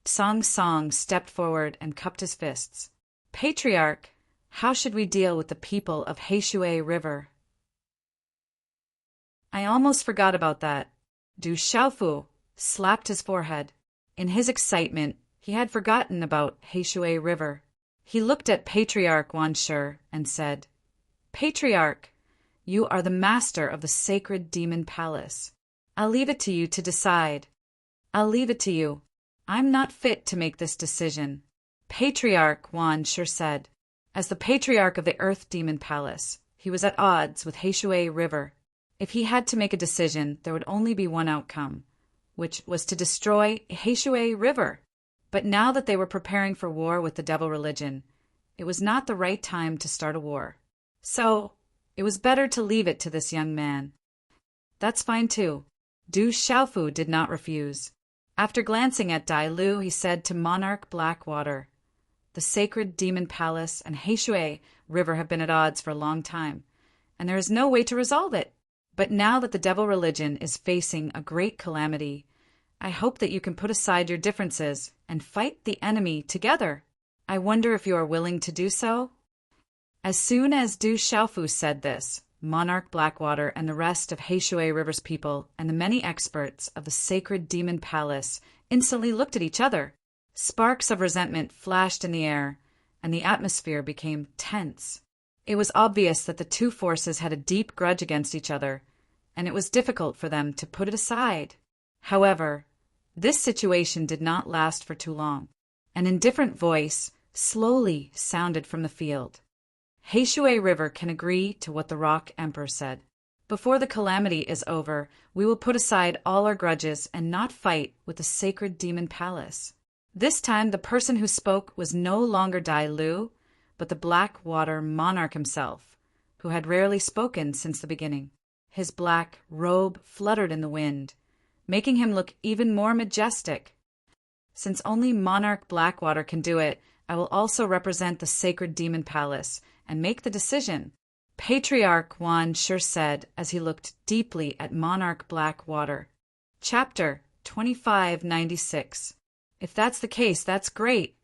Speaker 1: Song Song stepped forward and cupped his fists. Patriarch, how should we deal with the people of Heishui River? I almost forgot about that. Du Xiaofu slapped his forehead. In his excitement, he had forgotten about Heishui River. He looked at Patriarch Wan Shi and said, Patriarch, you are the master of the sacred demon palace. I'll leave it to you to decide. I'll leave it to you. I'm not fit to make this decision. Patriarch Wan Shi said. As the patriarch of the Earth Demon Palace, he was at odds with Heishui River. If he had to make a decision, there would only be one outcome, which was to destroy Heishui River. But now that they were preparing for war with the devil religion, it was not the right time to start a war. So, it was better to leave it to this young man. That's fine too. Du Xiaofu did not refuse. After glancing at Dai Lu, he said to Monarch Blackwater, the sacred demon palace and Heishui River have been at odds for a long time, and there is no way to resolve it. But now that the devil religion is facing a great calamity, I hope that you can put aside your differences and fight the enemy together. I wonder if you are willing to do so? As soon as Du Xiaofu said this, Monarch Blackwater and the rest of Heishui River's people and the many experts of the sacred demon palace instantly looked at each other. Sparks of resentment flashed in the air, and the atmosphere became tense. It was obvious that the 2 forces had a deep grudge against each other, and it was difficult for them to put it aside. However, this situation did not last for too long. An indifferent voice slowly sounded from the field. Heishui River can agree to what the Rock Emperor said. Before the calamity is over, we will put aside all our grudges and not fight with the sacred demon palace. This time the person who spoke was no longer Dai Lu, but the Blackwater monarch himself, who had rarely spoken since the beginning. His black robe fluttered in the wind, making him look even more majestic. Since only Monarch Blackwater can do it, I will also represent the sacred demon palace and make the decision. Patriarch Juan sure said as he looked deeply at Monarch Blackwater. Chapter 2596. If that's the case, that's great.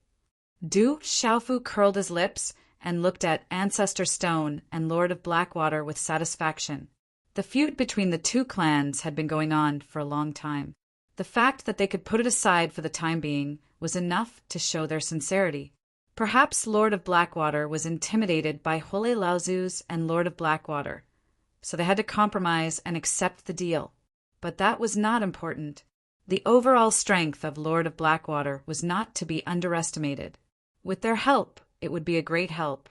Speaker 1: Du Xiaofu curled his lips and looked at Ancestor Stone and Lord of Blackwater with satisfaction. The feud between the two clans had been going on for a long time. The fact that they could put it aside for the time being was enough to show their sincerity. Perhaps Lord of Blackwater was intimidated by Hole Laozus and Lord of Blackwater, so they had to compromise and accept the deal. But that was not important. The overall strength of Lord of Blackwater was not to be underestimated. With their help, it would be a great help.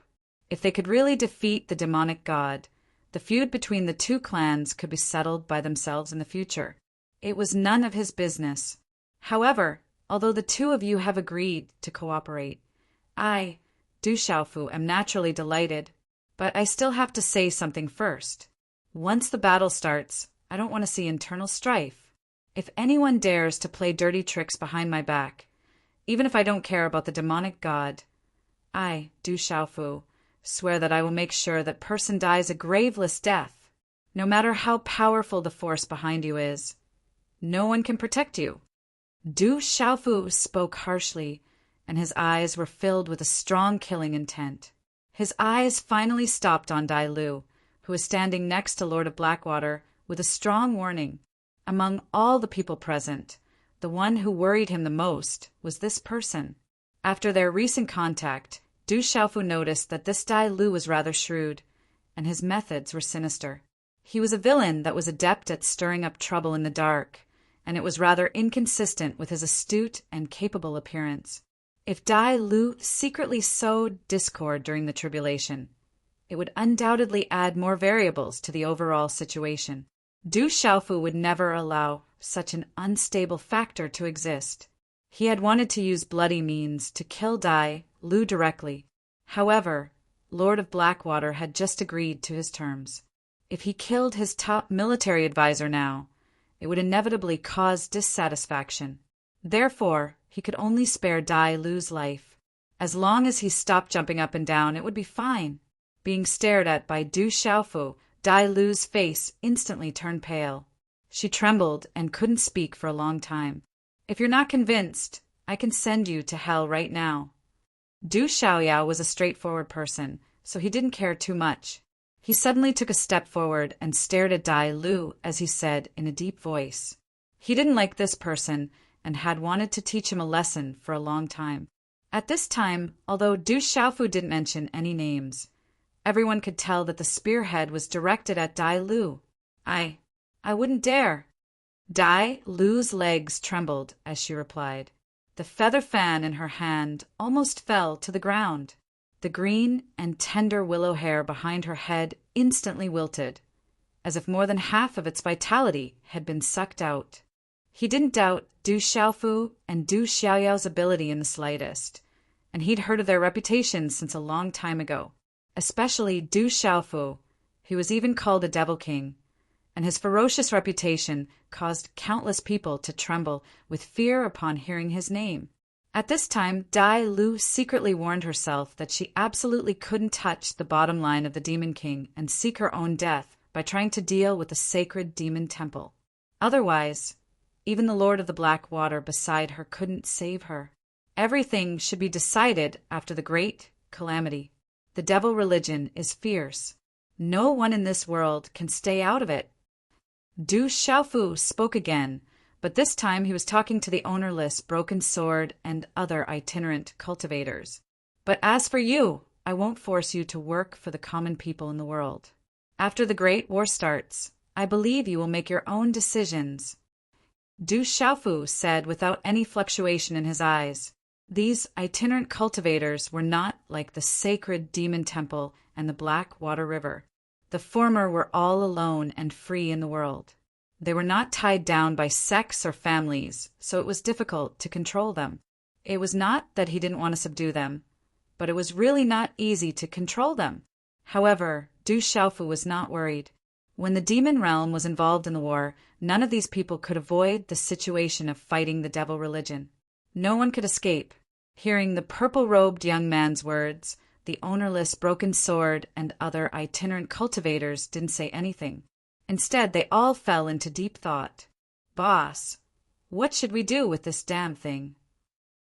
Speaker 1: If they could really defeat the demonic god, the feud between the two clans could be settled by themselves in the future. It was none of his business. However, although the two of you have agreed to cooperate, I, Du Xiaofu, am naturally delighted, but I still have to say something first. Once the battle starts, I don't want to see internal strife. If anyone dares to play dirty tricks behind my back, even if I don't care about the demonic god, I, Du Xiaofu, swear that I will make sure that person dies a graveless death. No matter how powerful the force behind you is, no one can protect you. Du Xiaofu spoke harshly, and his eyes were filled with a strong killing intent. His eyes finally stopped on Dai Lu, who was standing next to Lord of Blackwater, with a strong warning. Among all the people present, the one who worried him the most was this person. After their recent contact, Du Xiaofu noticed that this Dai Lu was rather shrewd, and his methods were sinister. He was a villain that was adept at stirring up trouble in the dark, and it was rather inconsistent with his astute and capable appearance. If Dai Lu secretly sowed discord during the tribulation, it would undoubtedly add more variables to the overall situation. Du Xiaofu would never allow such an unstable factor to exist. He had wanted to use bloody means to kill Dai Lu directly. However, Lord of Blackwater had just agreed to his terms. If he killed his top military advisor now, it would inevitably cause dissatisfaction. Therefore, he could only spare Dai Lu's life. As long as he stopped jumping up and down, it would be fine. Being stared at by Du Xiaofu, Dai Lu's face instantly turned pale. She trembled and couldn't speak for a long time. If you're not convinced, I can send you to hell right now. Du Xiaoyao was a straightforward person, so he didn't care too much. He suddenly took a step forward and stared at Dai Lu as he said in a deep voice. He didn't like this person and had wanted to teach him a lesson for a long time. At this time, although Du Xiaofu didn't mention any names, everyone could tell that the spearhead was directed at Dai Lu. I wouldn't dare. Dai Lu's legs trembled as she replied. The feather fan in her hand almost fell to the ground. The green and tender willow hair behind her head instantly wilted, as if more than half of its vitality had been sucked out. He didn't doubt Du Xiaofu and Du Xiaoyao's ability in the slightest, and he'd heard of their reputations since a long time ago, especially Du Xiaofu, who was even called a Devil King, and his ferocious reputation caused countless people to tremble with fear upon hearing his name. At this time, Dai Lu secretly warned herself that she absolutely couldn't touch the bottom line of the Demon King and seek her own death by trying to deal with the sacred demon temple. Otherwise, even the Lord of the Black Water beside her couldn't save her. Everything should be decided after the great calamity. The devil religion is fierce. No one in this world can stay out of it. Du Xiaofu spoke again, but this time he was talking to the ownerless Broken Sword and other itinerant cultivators. But as for you, I won't force you to work for the common people in the world. After the Great War starts, I believe you will make your own decisions. Du Xiaofu said without any fluctuation in his eyes. These itinerant cultivators were not like the sacred demon temple and the Black Water River. The former were all alone and free in the world. They were not tied down by sects or families, so it was difficult to control them. It was not that he didn't want to subdue them, but it was really not easy to control them. However, Du Xiaofu was not worried. When the demon realm was involved in the war, none of these people could avoid the situation of fighting the devil religion. No one could escape. Hearing the purple-robed young man's words, The ownerless broken sword and other itinerant cultivators didn't say anything. Instead, they all fell into deep thought. Boss, what should we do with this damn thing?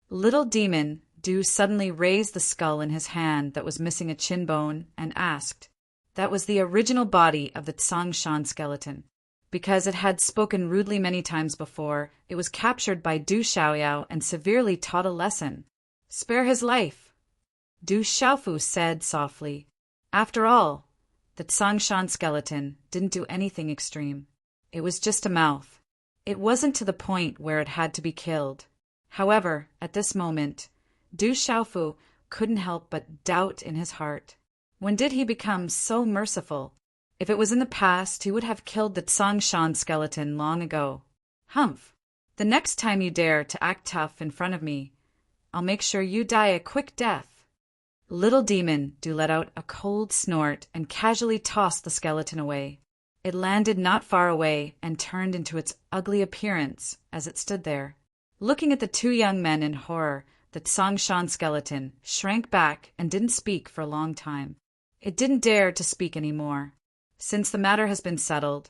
Speaker 1: Little Demon Du suddenly raised the skull in his hand that was missing a chin bone and asked. That was the original body of the Tsongshan skeleton. Because it had spoken rudely many times before, it was captured by Du Xiaoyao and severely taught a lesson. Spare his life. Du Xiaofu said softly. After all, the Tsongshan skeleton didn't do anything extreme. It was just a mouth. It wasn't to the point where it had to be killed. However, at this moment, Du Xiaofu couldn't help but doubt in his heart. When did he become so merciful? If it was in the past, he would have killed the Tsongshan skeleton long ago. Humph! The next time you dare to act tough in front of me, I'll make sure you die a quick death. Little Demon Du let out a cold snort and casually tossed the skeleton away. It landed not far away and turned into its ugly appearance as it stood there. Looking at the two young men in horror, the Tsongshan skeleton shrank back and didn't speak for a long time. It didn't dare to speak any more. Since the matter has been settled,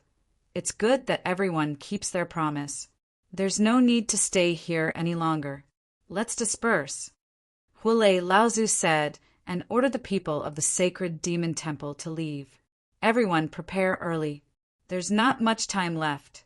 Speaker 1: it's good that everyone keeps their promise. There's no need to stay here any longer. Let's disperse. Hulei Laozu said and ordered the people of the sacred demon temple to leave. Everyone prepare early. There's not much time left.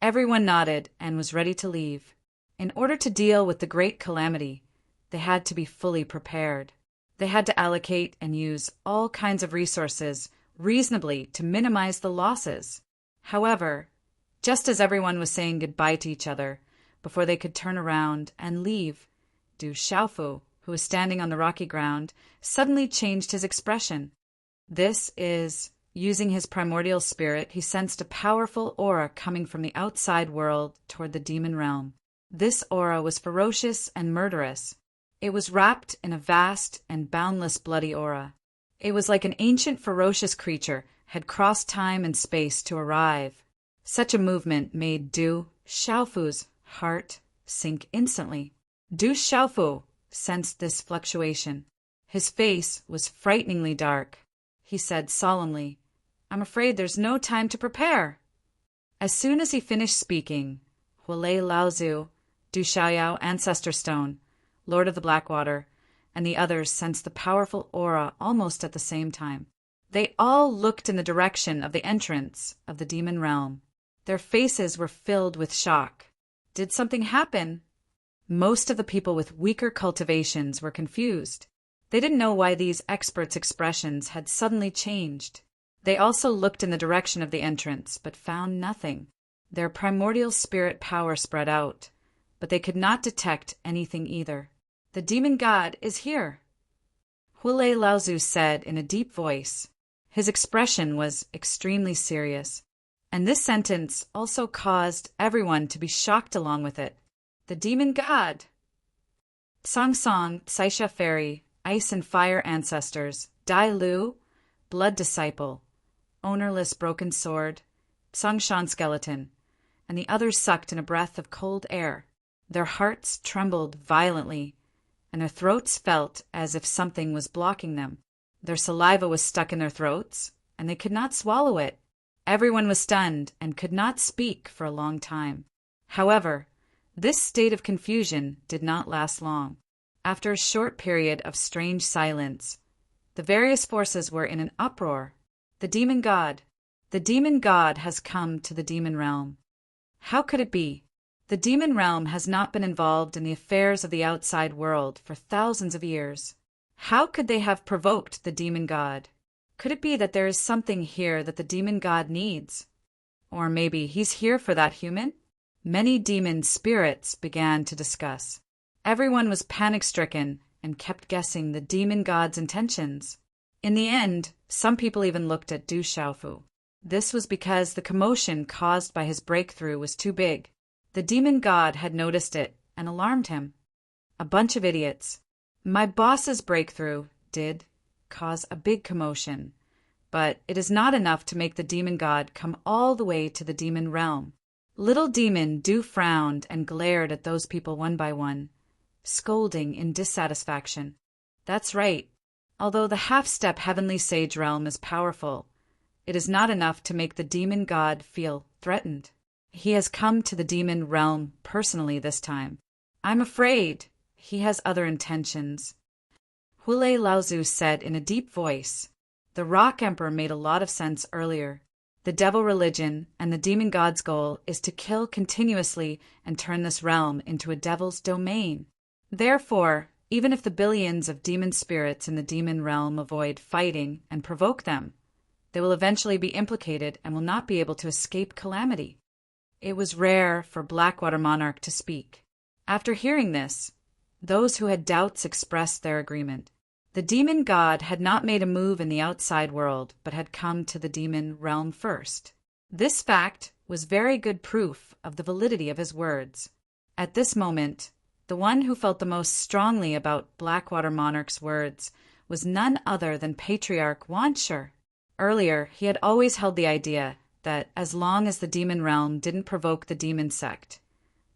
Speaker 1: Everyone nodded and was ready to leave. In order to deal with the great calamity, they had to be fully prepared. They had to allocate and use all kinds of resources reasonably to minimize the losses. However, just as everyone was saying goodbye to each other, before they could turn around and leave, Du Xiaofu, who was standing on the rocky ground, suddenly changed his expression. Using his primordial spirit, he sensed a powerful aura coming from the outside world toward the demon realm. This aura was ferocious and murderous. It was wrapped in a vast and boundless bloody aura. It was like an ancient ferocious creature had crossed time and space to arrive. Such a movement made Du Xiaofu's heart sink instantly. Du Xiaofu sensed this fluctuation. His face was frighteningly dark. He said solemnly, I'm afraid there's no time to prepare. As soon as he finished speaking, Hulei Laozu, Du Xiaoyao Ancestor Stone, Lord of the Blackwater, and the others sensed the powerful aura almost at the same time. They all looked in the direction of the entrance of the demon realm. Their faces were filled with shock. Did something happen? Most of the people with weaker cultivations were confused. They didn't know why these experts' expressions had suddenly changed. They also looked in the direction of the entrance, but found nothing. Their primordial spirit power spread out, but they could not detect anything either. The demon god is here, Hulei Laozu said in a deep voice. His expression was extremely serious, and this sentence also caused everyone to be shocked along with it. The demon god! Song Song, Saisha Fairy, Ice and Fire Ancestors, Dai Lu, Blood Disciple, Ownerless Broken Sword, Tsongshan Skeleton, and the others sucked in a breath of cold air. Their hearts trembled violently, and their throats felt as if something was blocking them. Their saliva was stuck in their throats, and they could not swallow it. Everyone was stunned and could not speak for a long time. However, this state of confusion did not last long. After a short period of strange silence, the various forces were in an uproar. The demon god has come to the demon realm. How could it be? The demon realm has not been involved in the affairs of the outside world for thousands of years. How could they have provoked the demon god? Could it be that there is something here that the demon god needs? Or maybe he's here for that human? Many demon spirits began to discuss. Everyone was panic-stricken and kept guessing the demon god's intentions. In the end, some people even looked at Du Xiaofu. This was because the commotion caused by his breakthrough was too big. The demon god had noticed it and alarmed him. A bunch of idiots. My boss's breakthrough did cause a big commotion, but it is not enough to make the demon god come all the way to the demon realm. Little Demon Du frowned and glared at those people one by one, scolding in dissatisfaction. That's right. Although the half-step heavenly sage realm is powerful, it is not enough to make the demon god feel threatened. He has come to the demon realm personally this time. I'm afraid he has other intentions. Hulei Laozu said in a deep voice. The Rock Emperor made a lot of sense earlier. The devil religion and the demon god's goal is to kill continuously and turn this realm into a devil's domain. Therefore, even if the billions of demon spirits in the demon realm avoid fighting and provoke them, they will eventually be implicated and will not be able to escape calamity. It was rare for Blackwater Monarch to speak. After hearing this, those who had doubts expressed their agreement. The demon god had not made a move in the outside world, but had come to the demon realm first. This fact was very good proof of the validity of his words. At this moment, the one who felt the most strongly about Blackwater Monarch's words was none other than Patriarch Wanshur. Earlier, he had always held the idea that as long as the demon realm didn't provoke the demon sect,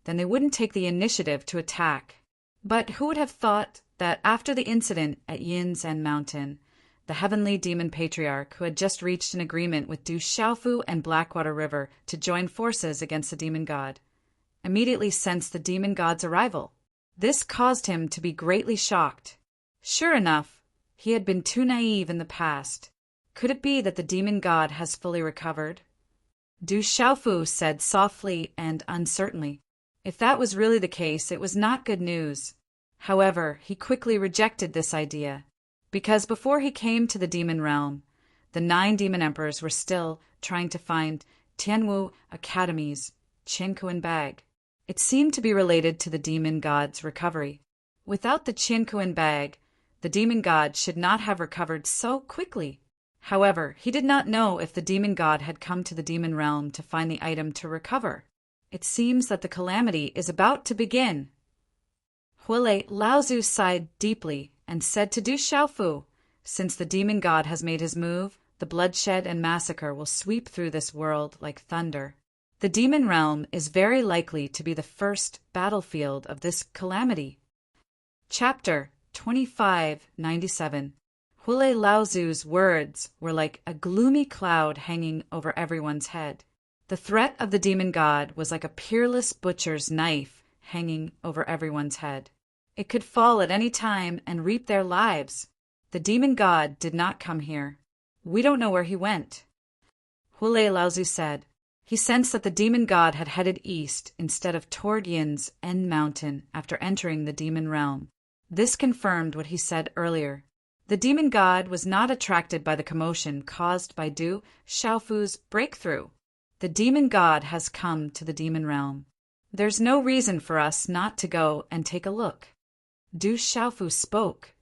Speaker 1: then they wouldn't take the initiative to attack. But who would have thought that after the incident at Yin's End Mountain, the heavenly demon patriarch who had just reached an agreement with Du Xiaofu and Blackwater River to join forces against the demon god, immediately sensed the demon god's arrival. This caused him to be greatly shocked. Sure enough, he had been too naive in the past. Could it be that the demon god has fully recovered? Du Xiaofu said softly and uncertainly. If that was really the case, it was not good news. However, he quickly rejected this idea, because before he came to the demon realm, the 9 demon emperors were still trying to find Tianwu Academy's Qiankuan bag. It seemed to be related to the demon god's recovery. Without the Qiankuan bag, the demon god should not have recovered so quickly. However, he did not know if the demon god had come to the demon realm to find the item to recover. It seems that the calamity is about to begin. Hulei Laozu sighed deeply and said to Du Xiaofu, since the demon god has made his move, the bloodshed and massacre will sweep through this world like thunder. The demon realm is very likely to be the first battlefield of this calamity. Chapter 2597. Hulei Laozu's words were like a gloomy cloud hanging over everyone's head. The threat of the demon god was like a peerless butcher's knife hanging over everyone's head. It could fall at any time and reap their lives. The demon god did not come here. We don't know where he went. Hulei Laozu said. He sensed that the demon god had headed east instead of toward Yin's End Mountain after entering the demon realm. This confirmed what he said earlier. The demon god was not attracted by the commotion caused by Du Xiaofu's breakthrough. The demon god has come to the demon realm. There's no reason for us not to go and take a look. Du Xiaofu spoke,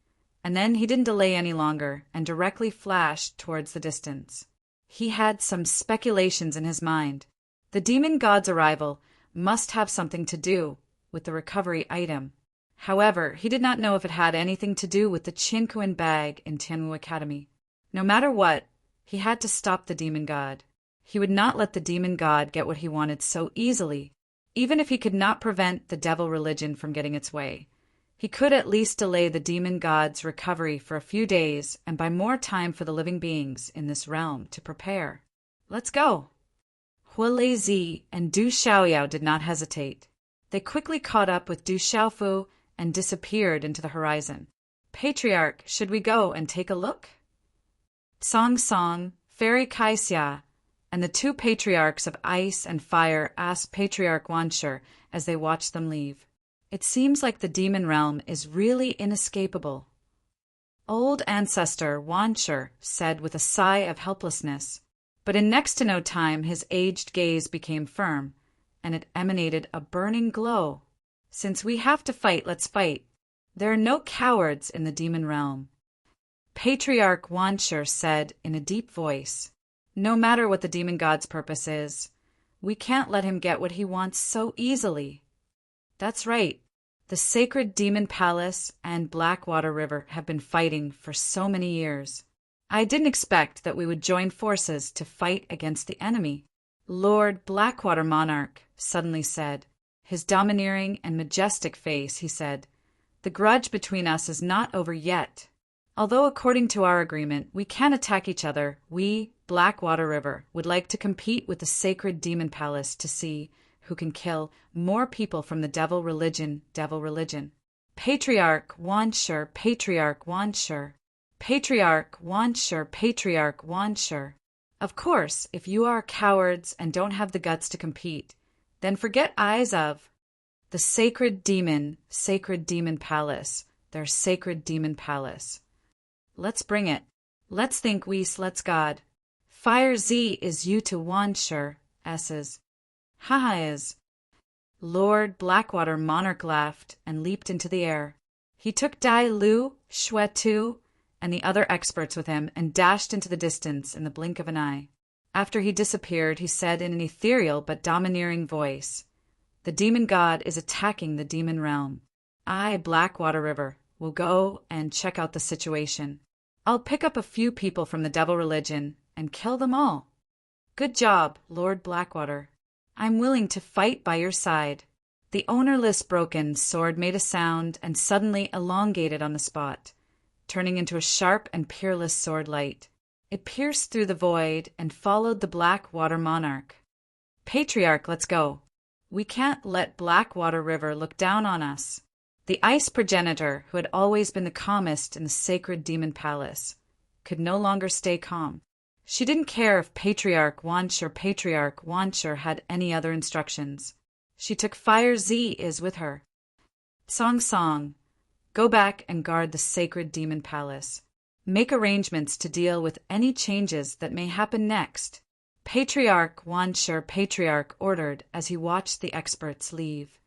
Speaker 1: and then he didn't delay any longer and directly flashed towards the distance. He had some speculations in his mind. The demon god's arrival must have something to do with the recovery item. However, he did not know if it had anything to do with the Qiankuan bag in Tianwu Academy. No matter what, he had to stop the demon god. He would not let the demon god get what he wanted so easily. Even if he could not prevent the devil religion from getting its way, he could at least delay the demon god's recovery for a few days and buy more time for the living beings in this realm to prepare. Let's go. Hulei Zi and Du Xiaoyao did not hesitate. They quickly caught up with Du Xiaofu and disappeared into the horizon. Patriarch, should we go and take a look? Song Song, Fairy Kaixia, and the 2 patriarchs of ice and fire asked Patriarch Wanshur as they watched them leave. It seems like the demon realm is really inescapable. Old ancestor Wanshur said with a sigh of helplessness, but in next to no time his aged gaze became firm, and it emanated a burning glow. Since we have to fight, let's fight. There are no cowards in the demon realm. Patriarch Wanshur said in a deep voice, no matter what the demon god's purpose is, we can't let him get what he wants so easily. That's right. The sacred demon palace and Blackwater River have been fighting for so many years. I didn't expect that we would join forces to fight against the enemy. Lord Blackwater Monarch suddenly said. His domineering and majestic face, he said, the grudge between us is not over yet. Although according to our agreement, we can attack each other, we, Blackwater River, would like to compete with the sacred demon palace to see who can kill more people from the devil religion. Patriarch Wanshur, Patriarch Wanshur. Patriarch Wanshur, Patriarch Wanshur. Of course, if you are cowards and don't have the guts to compete, then forget eyes of the sacred demon palace, their sacred demon palace. Let's bring it. Let's think we's let's God. Fire Z is you to Wanshur, S's. Haha is. Lord Blackwater Monarch laughed and leaped into the air. He took Dai Lu, Shwetu, and the other experts with him and dashed into the distance in the blink of an eye. After he disappeared, he said in an ethereal but domineering voice, "The demon god is attacking the demon realm. I, Blackwater River, will go and check out the situation. I'll pick up a few people from the devil religion and kill them all. Good job, Lord Blackwater. I'm willing to fight by your side." The ownerless broken sword made a sound and suddenly elongated on the spot, turning into a sharp and peerless sword light. It pierced through the void and followed the Blackwater monarch. Patriarch, let's go. We can't let Blackwater River look down on us. The ice progenitor, who had always been the calmest in the sacred demon palace, could no longer stay calm. She didn't care if Patriarch Wanshur had any other instructions. She took Fire Z is with her. Song, go back and guard the sacred demon palace. Make arrangements to deal with any changes that may happen next. Patriarch Wanshur ordered as he watched the experts leave.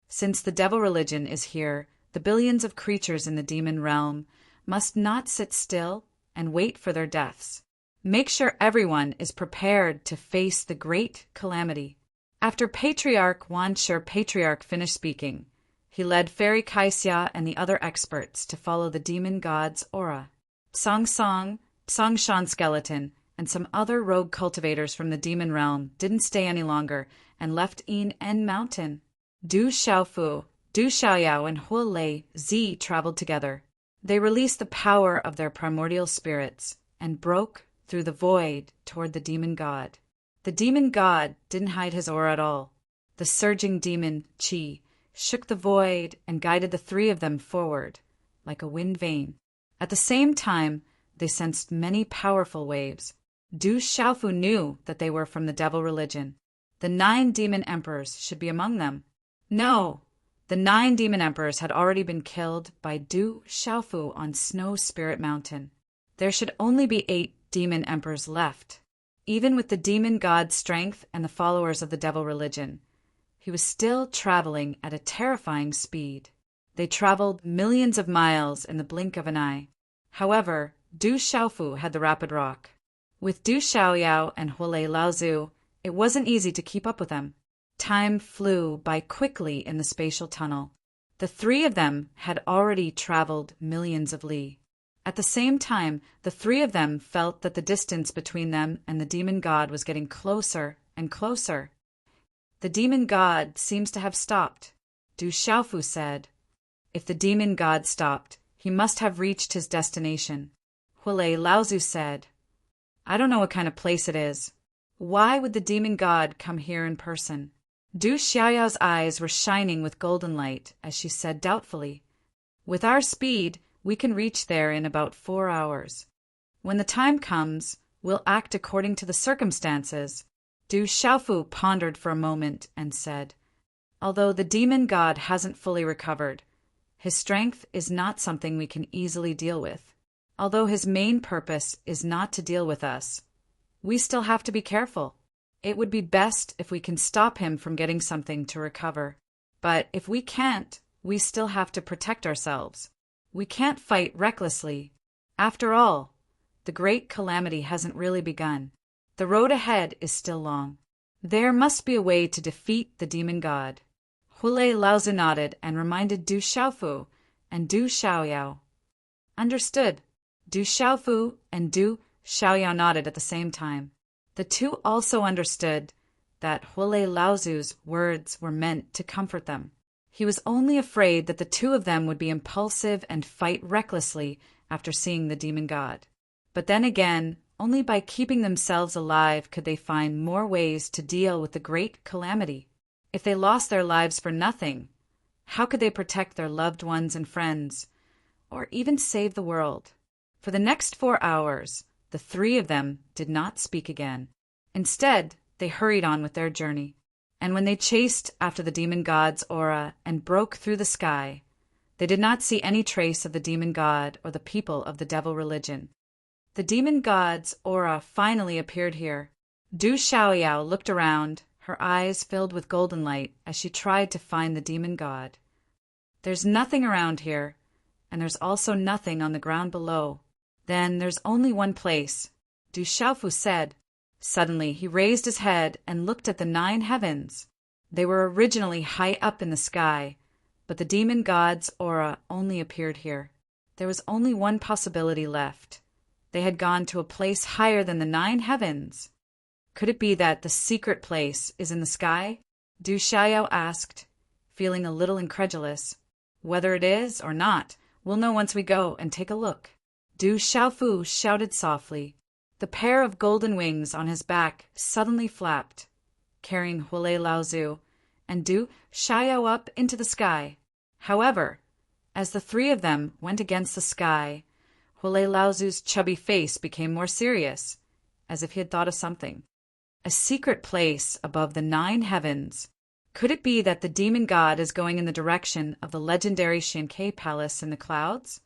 Speaker 1: Since the devil religion is here, the billions of creatures in the demon realm must not sit still and wait for their deaths. Make sure everyone is prepared to face the great calamity. After Patriarch Wanshur finished speaking, he led Fairy Kaisya and the other experts to follow the demon god's aura. Song Shan Skeleton, and some other rogue cultivators from the demon realm didn't stay any longer and left En Mountain. Du Xiaofu, Du Xiaoyao, and Huolei Z traveled together. They released the power of their primordial spirits and broke through the void toward the demon god. The demon god didn't hide his aura at all. The surging demon, Qi, shook the void and guided the three of them forward, like a wind vane. At the same time, they sensed many powerful waves. Du Xiaofu knew that they were from the devil religion. The 9 demon emperors should be among them. No! The 9 demon emperors had already been killed by Du Xiaofu on Snow Spirit Mountain. There should only be 8 demon emperors left. Even with the demon god's strength and the followers of the devil religion, he was still traveling at a terrifying speed. They traveled millions of miles in the blink of an eye. However, Du Xiaofu had the rapid rock. With Du Xiaoyao and Huolei Laozu, it wasn't easy to keep up with them. Time flew by quickly in the spatial tunnel. The 3 of them had already traveled millions of li. At the same time, the 3 of them felt that the distance between them and the demon god was getting closer and closer. The demon god seems to have stopped. Du Xiaofu said, "If the demon god stopped, he must have reached his destination." Huolei Laozu said, "I don't know what kind of place it is. Why would the demon god come here in person?" Du Xiaoyao's eyes were shining with golden light as she said doubtfully, "With our speed, we can reach there in about 4 hours. When the time comes, we'll act according to the circumstances." Du Xiaofu pondered for a moment and said, "Although the demon god hasn't fully recovered, his strength is not something we can easily deal with. Although his main purpose is not to deal with us, we still have to be careful. It would be best if we can stop him from getting something to recover. But if we can't, we still have to protect ourselves. We can't fight recklessly. After all, the great calamity hasn't really begun. The road ahead is still long. There must be a way to defeat the demon god." Huolei Laozu nodded and reminded Du Xiaofu and Du Xiaoyao. "Understood." Du Xiaofu and Du Xiaoyao nodded at the same time. The 2 also understood that Huolei Laozu's words were meant to comfort them. He was only afraid that the 2 of them would be impulsive and fight recklessly after seeing the demon god. But then again, only by keeping themselves alive could they find more ways to deal with the great calamity. If they lost their lives for nothing, how could they protect their loved ones and friends, or even save the world? For the next 4 hours, the three of them did not speak again. Instead, they hurried on with their journey. And when they chased after the demon god's aura and broke through the sky, they did not see any trace of the demon god or the people of the devil religion. The demon god's aura finally appeared here. Du Xiaoyao looked around, her eyes filled with golden light as she tried to find the demon god. There's nothing around here, and there's also nothing on the ground below. Then there's only one place, Du Xiaofu said. Suddenly he raised his head and looked at the 9 heavens. They were originally high up in the sky, but the demon god's aura only appeared here. There was only one possibility left. They had gone to a place higher than the 9 heavens. Could it be that the secret place is in the sky? Du Xiaoyao asked, feeling a little incredulous. Whether it is or not, we'll know once we go and take a look. Du Xiaofu shouted softly. The pair of golden wings on his back suddenly flapped, carrying Huilei Laozu and Du Xiaoyao up into the sky. However, as the three of them went against the sky, Huilei Laozu's chubby face became more serious, as if he had thought of something. A secret place above the 9 heavens. Could it be that the demon god is going in the direction of the legendary Xiankei Palace in the clouds?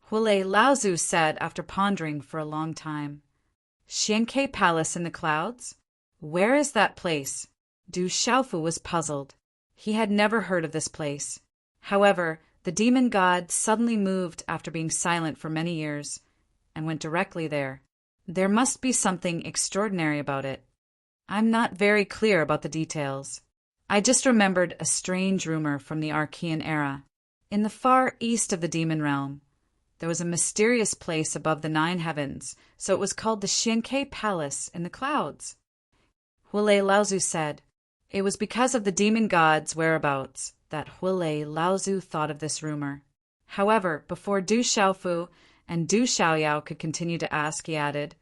Speaker 1: Huilei Laozu said after pondering for a long time. Xiankei Palace in the clouds? Where is that place? Du Xiaofu was puzzled. He had never heard of this place. However, the demon god suddenly moved after being silent for many years, and went directly there. There must be something extraordinary about it. I'm not very clear about the details. I just remembered a strange rumor from the Archean era. In the far east of the demon realm, there was a mysterious place above the 9 heavens, so it was called the Xiankei Palace in the clouds. Huilei Laozu said. It was because of the demon god's whereabouts that Huilei Laozu thought of this rumor. However, before Du Xiaofu and Du Xiaoyao could continue to ask, he added,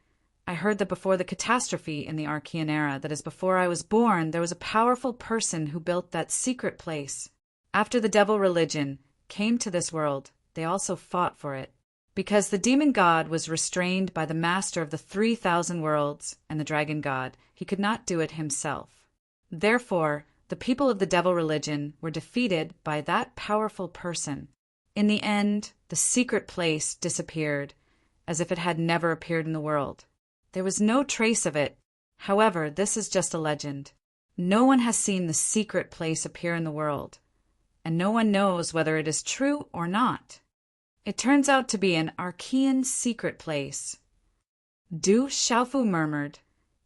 Speaker 1: I heard that before the catastrophe in the Archean era, that is before I was born, there was a powerful person who built that secret place. After the devil religion came to this world, they also fought for it. Because the demon god was restrained by the master of the 3,000 worlds and the dragon god, he could not do it himself. Therefore, the people of the devil religion were defeated by that powerful person. In the end, the secret place disappeared, as if it had never appeared in the world. There was no trace of it. However, this is just a legend. No one has seen the secret place appear in the world, and no one knows whether it is true or not. It turns out to be an Archean secret place. Du Xiaofu murmured,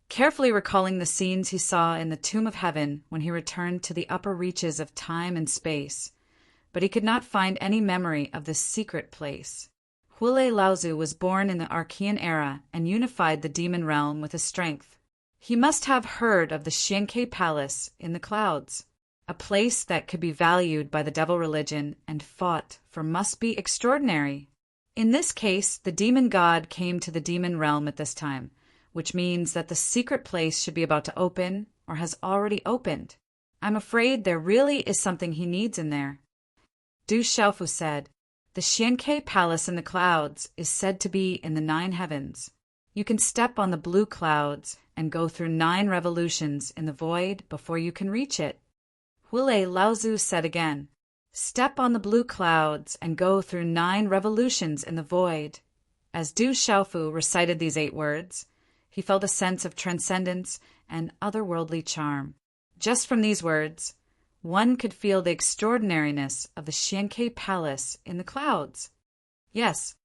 Speaker 1: carefully recalling the scenes he saw in the Tomb of Heaven when he returned to the upper reaches of time and space, but he could not find any memory of this secret place. Huilei Laozu was born in the Archean era and unified the demon realm with his strength. He must have heard of the Xiankei Palace in the clouds. A place that could be valued by the devil religion and fought for must be extraordinary. In this case, the demon god came to the demon realm at this time, which means that the secret place should be about to open or has already opened. I'm afraid there really is something he needs in there. Du Xiaofu said, the Xiankei Palace in the clouds is said to be in the 9 heavens. You can step on the blue clouds and go through 9 revolutions in the void before you can reach it. Huilei Laozu said again, step on the blue clouds and go through 9 revolutions in the void. As Du Xiaofu recited these 8 words, he felt a sense of transcendence and otherworldly charm. Just from these words, one could feel the extraordinariness of the Xiankei Palace in the clouds. Yes,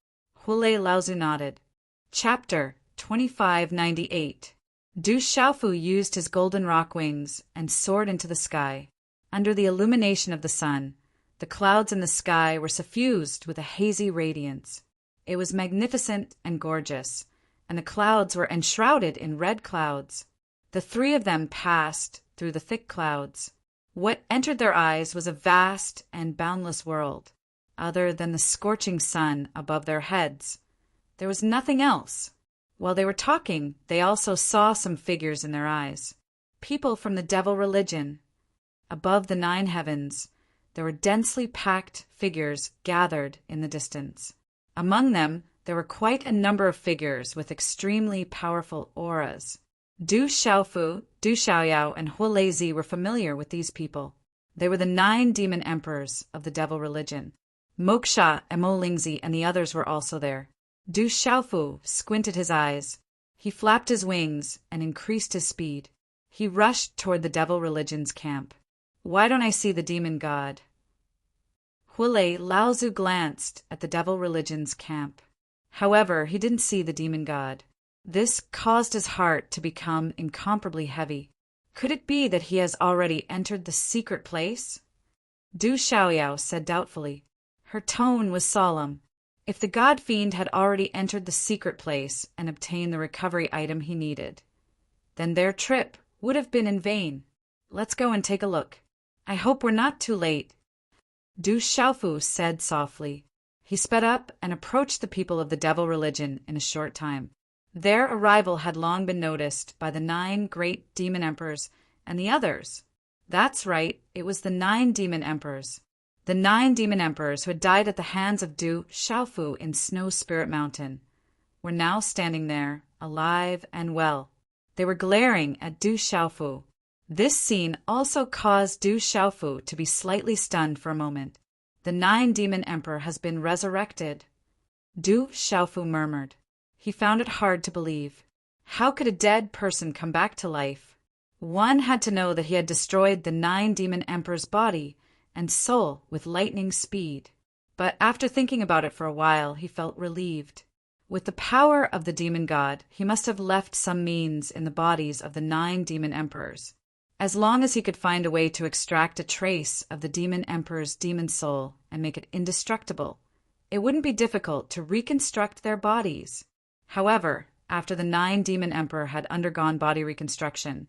Speaker 1: Huilei Laozu nodded. Chapter 2598. Du Xiaofu used his golden rock wings and soared into the sky. Under the illumination of the sun, the clouds in the sky were suffused with a hazy radiance. It was magnificent and gorgeous, and the clouds were enshrouded in red clouds. The 3 of them passed through the thick clouds. What entered their eyes was a vast and boundless world, other than the scorching sun above their heads, There was nothing else. While they were talking, they also saw some figures in their eyes. People from the devil religion. Above the 9 heavens, there were densely packed figures gathered in the distance. Among them, there were quite a number of figures with extremely powerful auras. Du Xiaofu, Du Xiaoyao, and Huolezi were familiar with these people. They were the 9 demon emperors of the devil religion. Moksha and Mo Lingzi and the others were also there. Du Xiaofu squinted his eyes. He flapped his wings and increased his speed. He rushed toward the devil religion's camp. Why don't I see the demon god? Huolei Laozu glanced at the devil religion's camp. However, he didn't see the demon god. This caused his heart to become incomparably heavy. Could it be that he has already entered the secret place? Du Xiaoyao said doubtfully. Her tone was solemn. If the god fiend had already entered the secret place and obtained the recovery item he needed, then their trip would have been in vain. Let's go and take a look. I hope we're not too late. Du Xiaofu said softly. He sped up and approached the people of the devil religion in a short time. Their arrival had long been noticed by the 9 great demon emperors and the others. That's right, it was the 9 demon emperors. The 9 demon emperors who had died at the hands of Du Xiaofu in Snow Spirit Mountain were now standing there, alive and well. They were glaring at Du Xiaofu. This scene also caused Du Xiaofu to be slightly stunned for a moment. The 9 demon emperor has been resurrected. Du Xiaofu murmured. He found it hard to believe. How could a dead person come back to life? One had to know that he had destroyed the 9 demon emperor's body and soul with lightning speed. But after thinking about it for a while, he felt relieved. With the power of the demon god, he must have left some means in the bodies of the 9 demon emperors. As long as he could find a way to extract a trace of the demon emperor's demon soul and make it indestructible, it wouldn't be difficult to reconstruct their bodies. However, after the 9 demon emperor had undergone body reconstruction,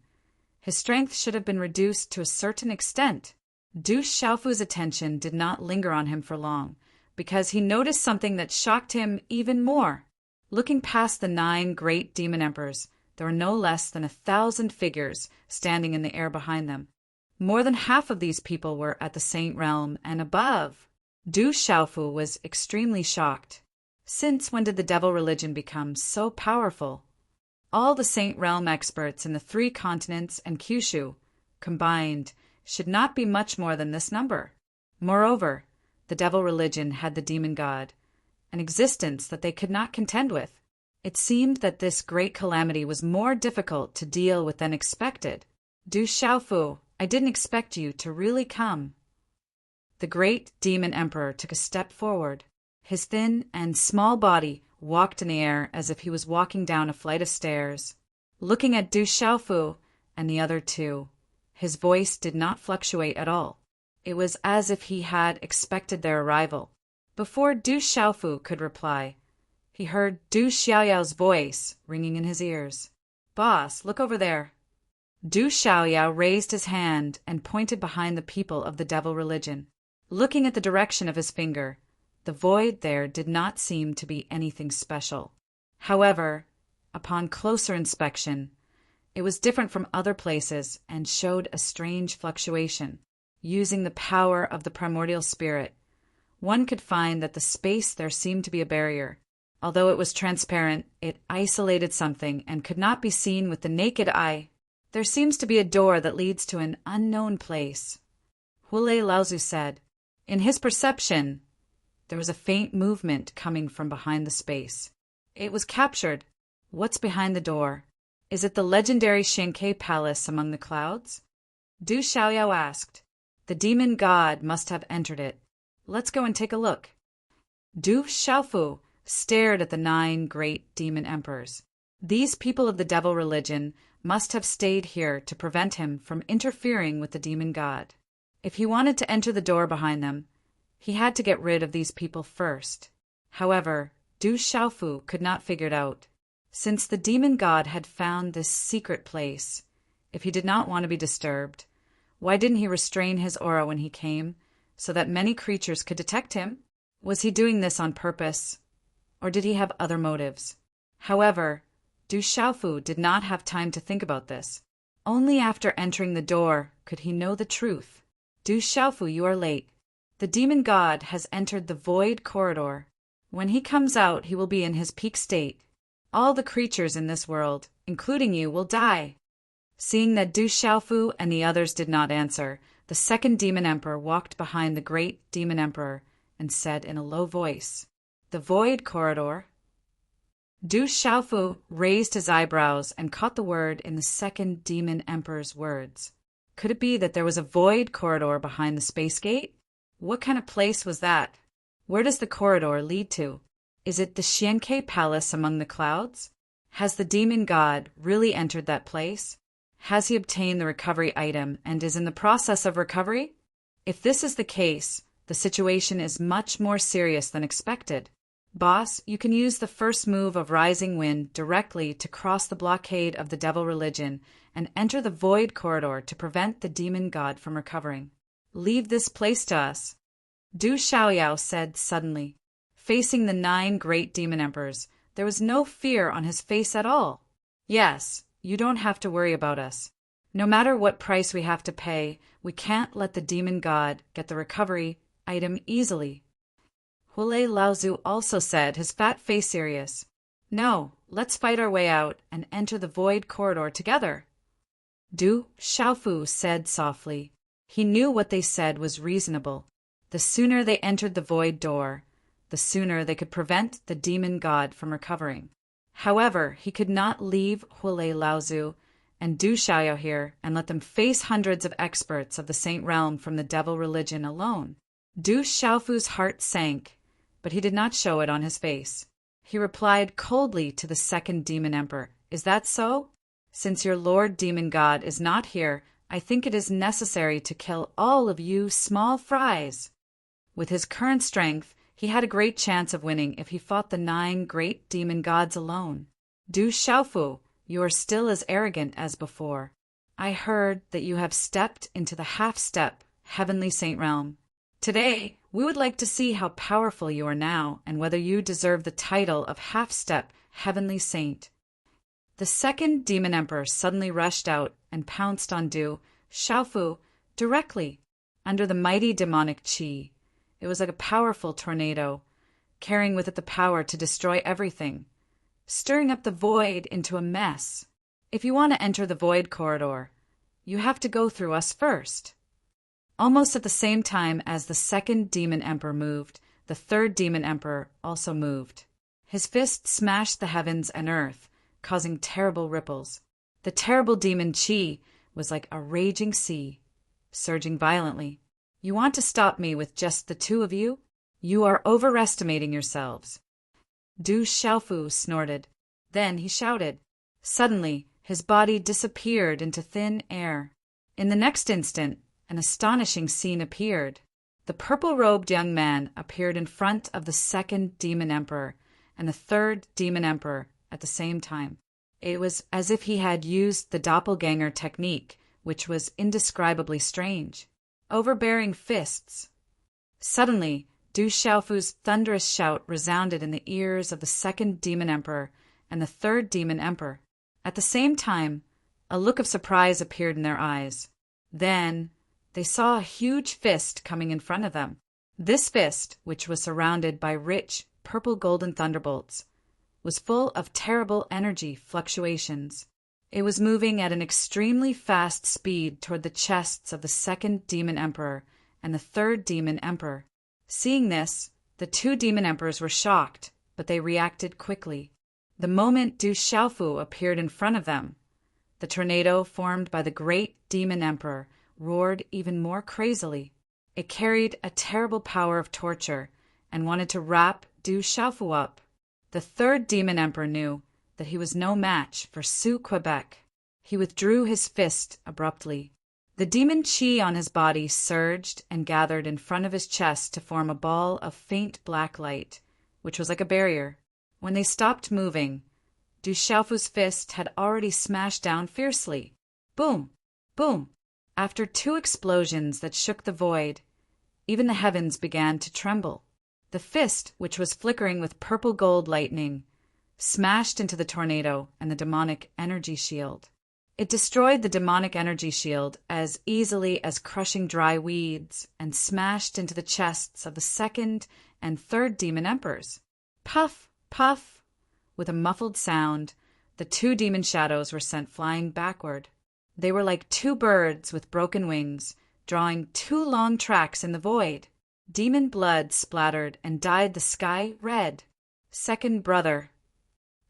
Speaker 1: his strength should have been reduced to a certain extent. Du Xiaofu's attention did not linger on him for long, because he noticed something that shocked him even more. Looking past the 9 great demon emperors, there were no less than 1,000 figures standing in the air behind them. More than half of these people were at the Saint Realm and above. Du Xiaofu was extremely shocked. Since when did the devil religion become so powerful? All the Saint Realm experts in the 3 continents and Kyushu combined should not be much more than this number. Moreover, the devil religion had the demon god, an existence that they could not contend with. It seemed that this great calamity was more difficult to deal with than expected. Du Xiaofu, I didn't expect you to really come. The great demon emperor took a step forward. His thin and small body walked in the air as if he was walking down a flight of stairs. Looking at Du Xiaofu and the other 2, his voice did not fluctuate at all. It was as if he had expected their arrival. Before Du Xiaofu could reply, he heard Du Xiaoyao's voice ringing in his ears. Boss, look over there. Du Xiaoyao raised his hand and pointed behind the people of the devil religion. Looking at the direction of his finger, the void there did not seem to be anything special. However, upon closer inspection, it was different from other places and showed a strange fluctuation. Using the power of the primordial spirit, one could find that the space there seemed to be a barrier. Although it was transparent, it isolated something and could not be seen with the naked eye. There seems to be a door that leads to an unknown place. Huolei Laozu said. In his perception, there was a faint movement coming from behind the space. It was captured. What's behind the door? Is it the legendary Shenkei Palace among the clouds? Du Xiaoyao asked. The demon god must have entered it. Let's go and take a look. Du Xiaofu stared at the 9 great demon emperors. These people of the devil religion must have stayed here to prevent him from interfering with the demon god. If he wanted to enter the door behind them, he had to get rid of these people first. However, Du Xiaofu could not figure it out. Since the demon god had found this secret place, if he did not want to be disturbed, why didn't he restrain his aura when he came, so that many creatures could detect him? Was he doing this on purpose? or did he have other motives? However, Du Xiaofu did not have time to think about this. Only after entering the door could he know the truth. Du Xiaofu, you are late. The demon god has entered the void corridor. When he comes out, he will be in his peak state. All the creatures in this world, including you, will die. Seeing that Du Xiaofu and the others did not answer, the second demon emperor walked behind the great demon emperor and said in a low voice, "The void corridor." Du Xiaofu raised his eyebrows and caught the word in the second demon emperor's words. Could it be that there was a void corridor behind the space gate? What kind of place was that? Where does the corridor lead to? Is it the Xiankei Palace among the clouds? Has the demon god really entered that place? Has he obtained the recovery item and is in the process of recovery? If this is the case, the situation is much more serious than expected. Boss, you can use the first move of Rising Wind directly to cross the blockade of the devil religion and enter the void corridor to prevent the demon god from recovering. Leave this place to us, Du Xiaoyao said suddenly. Facing the 9 great demon emperors, there was no fear on his face at all. Yes, you don't have to worry about us. No matter what price we have to pay, we can't let the demon god get the recovery item easily. Hulei Laozu also said, his fat face serious. No, let's fight our way out and enter the void corridor together. Du Xiaofu said softly. He knew what they said was reasonable. The sooner they entered the void door, the sooner they could prevent the demon god from recovering. However, he could not leave Hulei Laozu and Du Xiaoyao here and let them face hundreds of experts of the Saint Realm from the devil religion alone. Du Xiaofu's heart sank, but he did not show it on his face. He replied coldly to the second demon emperor, "Is that so? Since your lord demon god is not here, I think it is necessary to kill all of you small fries." With his current strength, he had a great chance of winning if he fought the 9 great demon gods alone. Du Xiaofu, you are still as arrogant as before. I heard that you have stepped into the half-step heavenly saint realm. Today, we would like to see how powerful you are now and whether you deserve the title of half-step heavenly saint. The second demon emperor suddenly rushed out and pounced on Du Xiaofu directly under the mighty demonic qi. It was like a powerful tornado, carrying with it the power to destroy everything, stirring up the void into a mess. If you want to enter the void corridor, you have to go through us first. Almost at the same time as the second demon emperor moved, the third demon emperor also moved. His fist smashed the heavens and earth, causing terrible ripples. The terrible demon qi was like a raging sea, surging violently. You want to stop me with just the 2 of you? You are overestimating yourselves. Du Xiaofu snorted. Then he shouted. Suddenly, his body disappeared into thin air. In the next instant, an astonishing scene appeared. The purple-robed young man appeared in front of the second demon emperor and the third demon emperor at the same time. It was as if he had used the doppelganger technique, which was indescribably strange. Overbearing fists. Suddenly, Du Xiaofu's thunderous shout resounded in the ears of the second demon emperor and the third demon emperor. At the same time, a look of surprise appeared in their eyes. Then, they saw a huge fist coming in front of them. This fist, which was surrounded by rich, purple-golden thunderbolts, was full of terrible energy fluctuations. It was moving at an extremely fast speed toward the chests of the second demon emperor and the third demon emperor. Seeing this, the 2 demon emperors were shocked, but they reacted quickly. The moment Du Xiaofu appeared in front of them, the tornado formed by the great demon emperor roared even more crazily. It carried a terrible power of torture and wanted to wrap Du Xiaofu up. The third demon emperor knew that he was no match for Sioux Quebec. He withdrew his fist abruptly. The demon qi on his body surged and gathered in front of his chest to form a ball of faint black light, which was like a barrier. When they stopped moving, Du Xiaofu's fist had already smashed down fiercely. Boom! Boom! After 2 explosions that shook the void, even the heavens began to tremble. The fist, which was flickering with purple-gold lightning, smashed into the tornado and the demonic energy shield. It destroyed the demonic energy shield as easily as crushing dry weeds and smashed into the chests of the second and third demon emperors. Puff, puff! With a muffled sound, the two demon shadows were sent flying backward. They were like two birds with broken wings, drawing two long tracks in the void. Demon blood splattered and dyed the sky red. Second brother.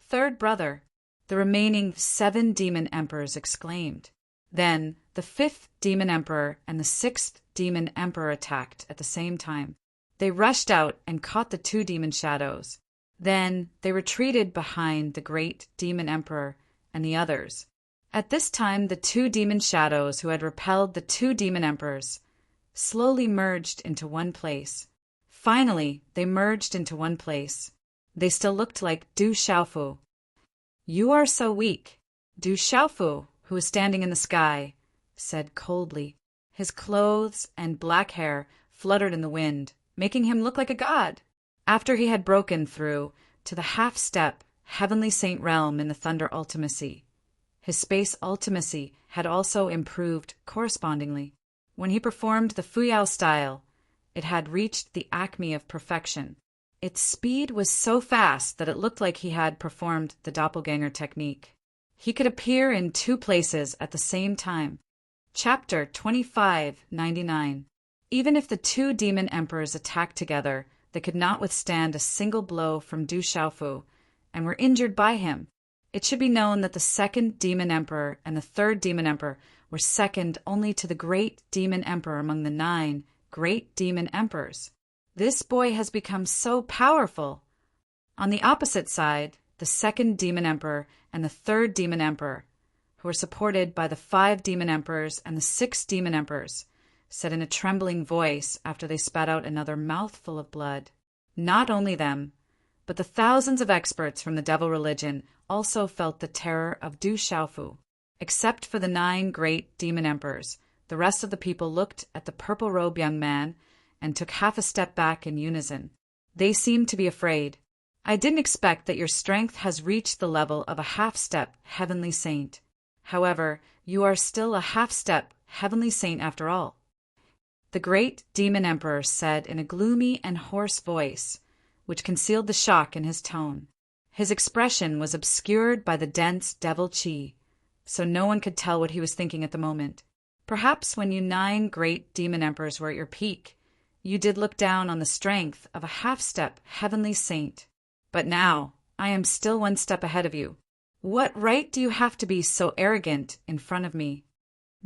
Speaker 1: Third brother. The remaining 7 demon emperors exclaimed. Then the 5th demon emperor and the 6th demon emperor attacked at the same time. They rushed out and caught the 2 demon shadows. Then they retreated behind the great demon emperor and the others. At this time, the 2 demon shadows who had repelled the 2 demon emperors slowly merged into one place. Finally, they merged into one place. They still looked like Du Xiaofu. "You are so weak," Du Xiaofu, who was standing in the sky, said coldly. His clothes and black hair fluttered in the wind, making him look like a god. After he had broken through to the half-step heavenly saint realm in the thunder ultimacy, his space ultimacy had also improved correspondingly. When he performed the Fuyao style, it had reached the acme of perfection. Its speed was so fast that it looked like he had performed the doppelganger technique. He could appear in 2 places at the same time. Chapter 2599. Even if the 2 demon emperors attacked together, they could not withstand a single blow from Du Xiaofu, and were injured by him. It should be known that the 2nd demon emperor and the 3rd demon emperor were second only to the great demon emperor among the 9 great demon emperors. This boy has become so powerful. On the opposite side, the 2nd demon emperor and the 3rd demon emperor, who were supported by the 5 demon emperors and the 6 demon emperors, said in a trembling voice after they spat out another mouthful of blood. Not only them, but the thousands of experts from the devil religion also felt the terror of Du Xiaofu. Except for the 9 great demon emperors, the rest of the people looked at the purple-robed young man and took half a step back in unison. They seemed to be afraid. "I didn't expect that your strength has reached the level of a half-step heavenly saint. However, you are still a half-step heavenly saint after all," the great demon emperor said in a gloomy and hoarse voice, which concealed the shock in his tone. His expression was obscured by the dense devil qi, so no one could tell what he was thinking at the moment. Perhaps when you 9 great demon emperors were at your peak, you did look down on the strength of a half-step heavenly saint. But now, I am still 1 step ahead of you. What right do you have to be so arrogant in front of me?"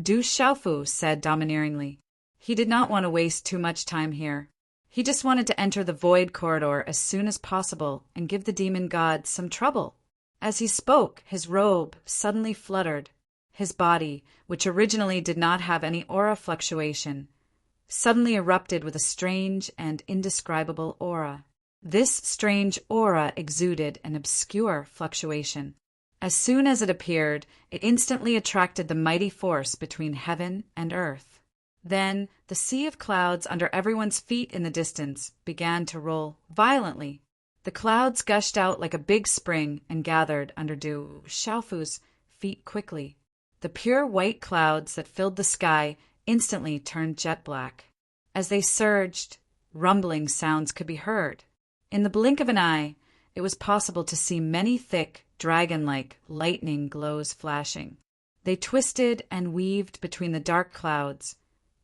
Speaker 1: Du Xiaofu said domineeringly. He did not want to waste too much time here. He just wanted to enter the void corridor as soon as possible and give the demon gods some trouble. As he spoke, his robe suddenly fluttered. His body, which originally did not have any aura fluctuation, suddenly erupted with a strange and indescribable aura. This strange aura exuded an obscure fluctuation. As soon as it appeared, it instantly attracted the mighty force between heaven and earth. Then the sea of clouds under everyone's feet in the distance began to roll violently. The clouds gushed out like a big spring and gathered under Du Xiaofu's feet quickly. The pure white clouds that filled the sky instantly turned jet black. As they surged, rumbling sounds could be heard. In the blink of an eye, it was possible to see many thick, dragon-like lightning glows flashing. They twisted and weaved between the dark clouds,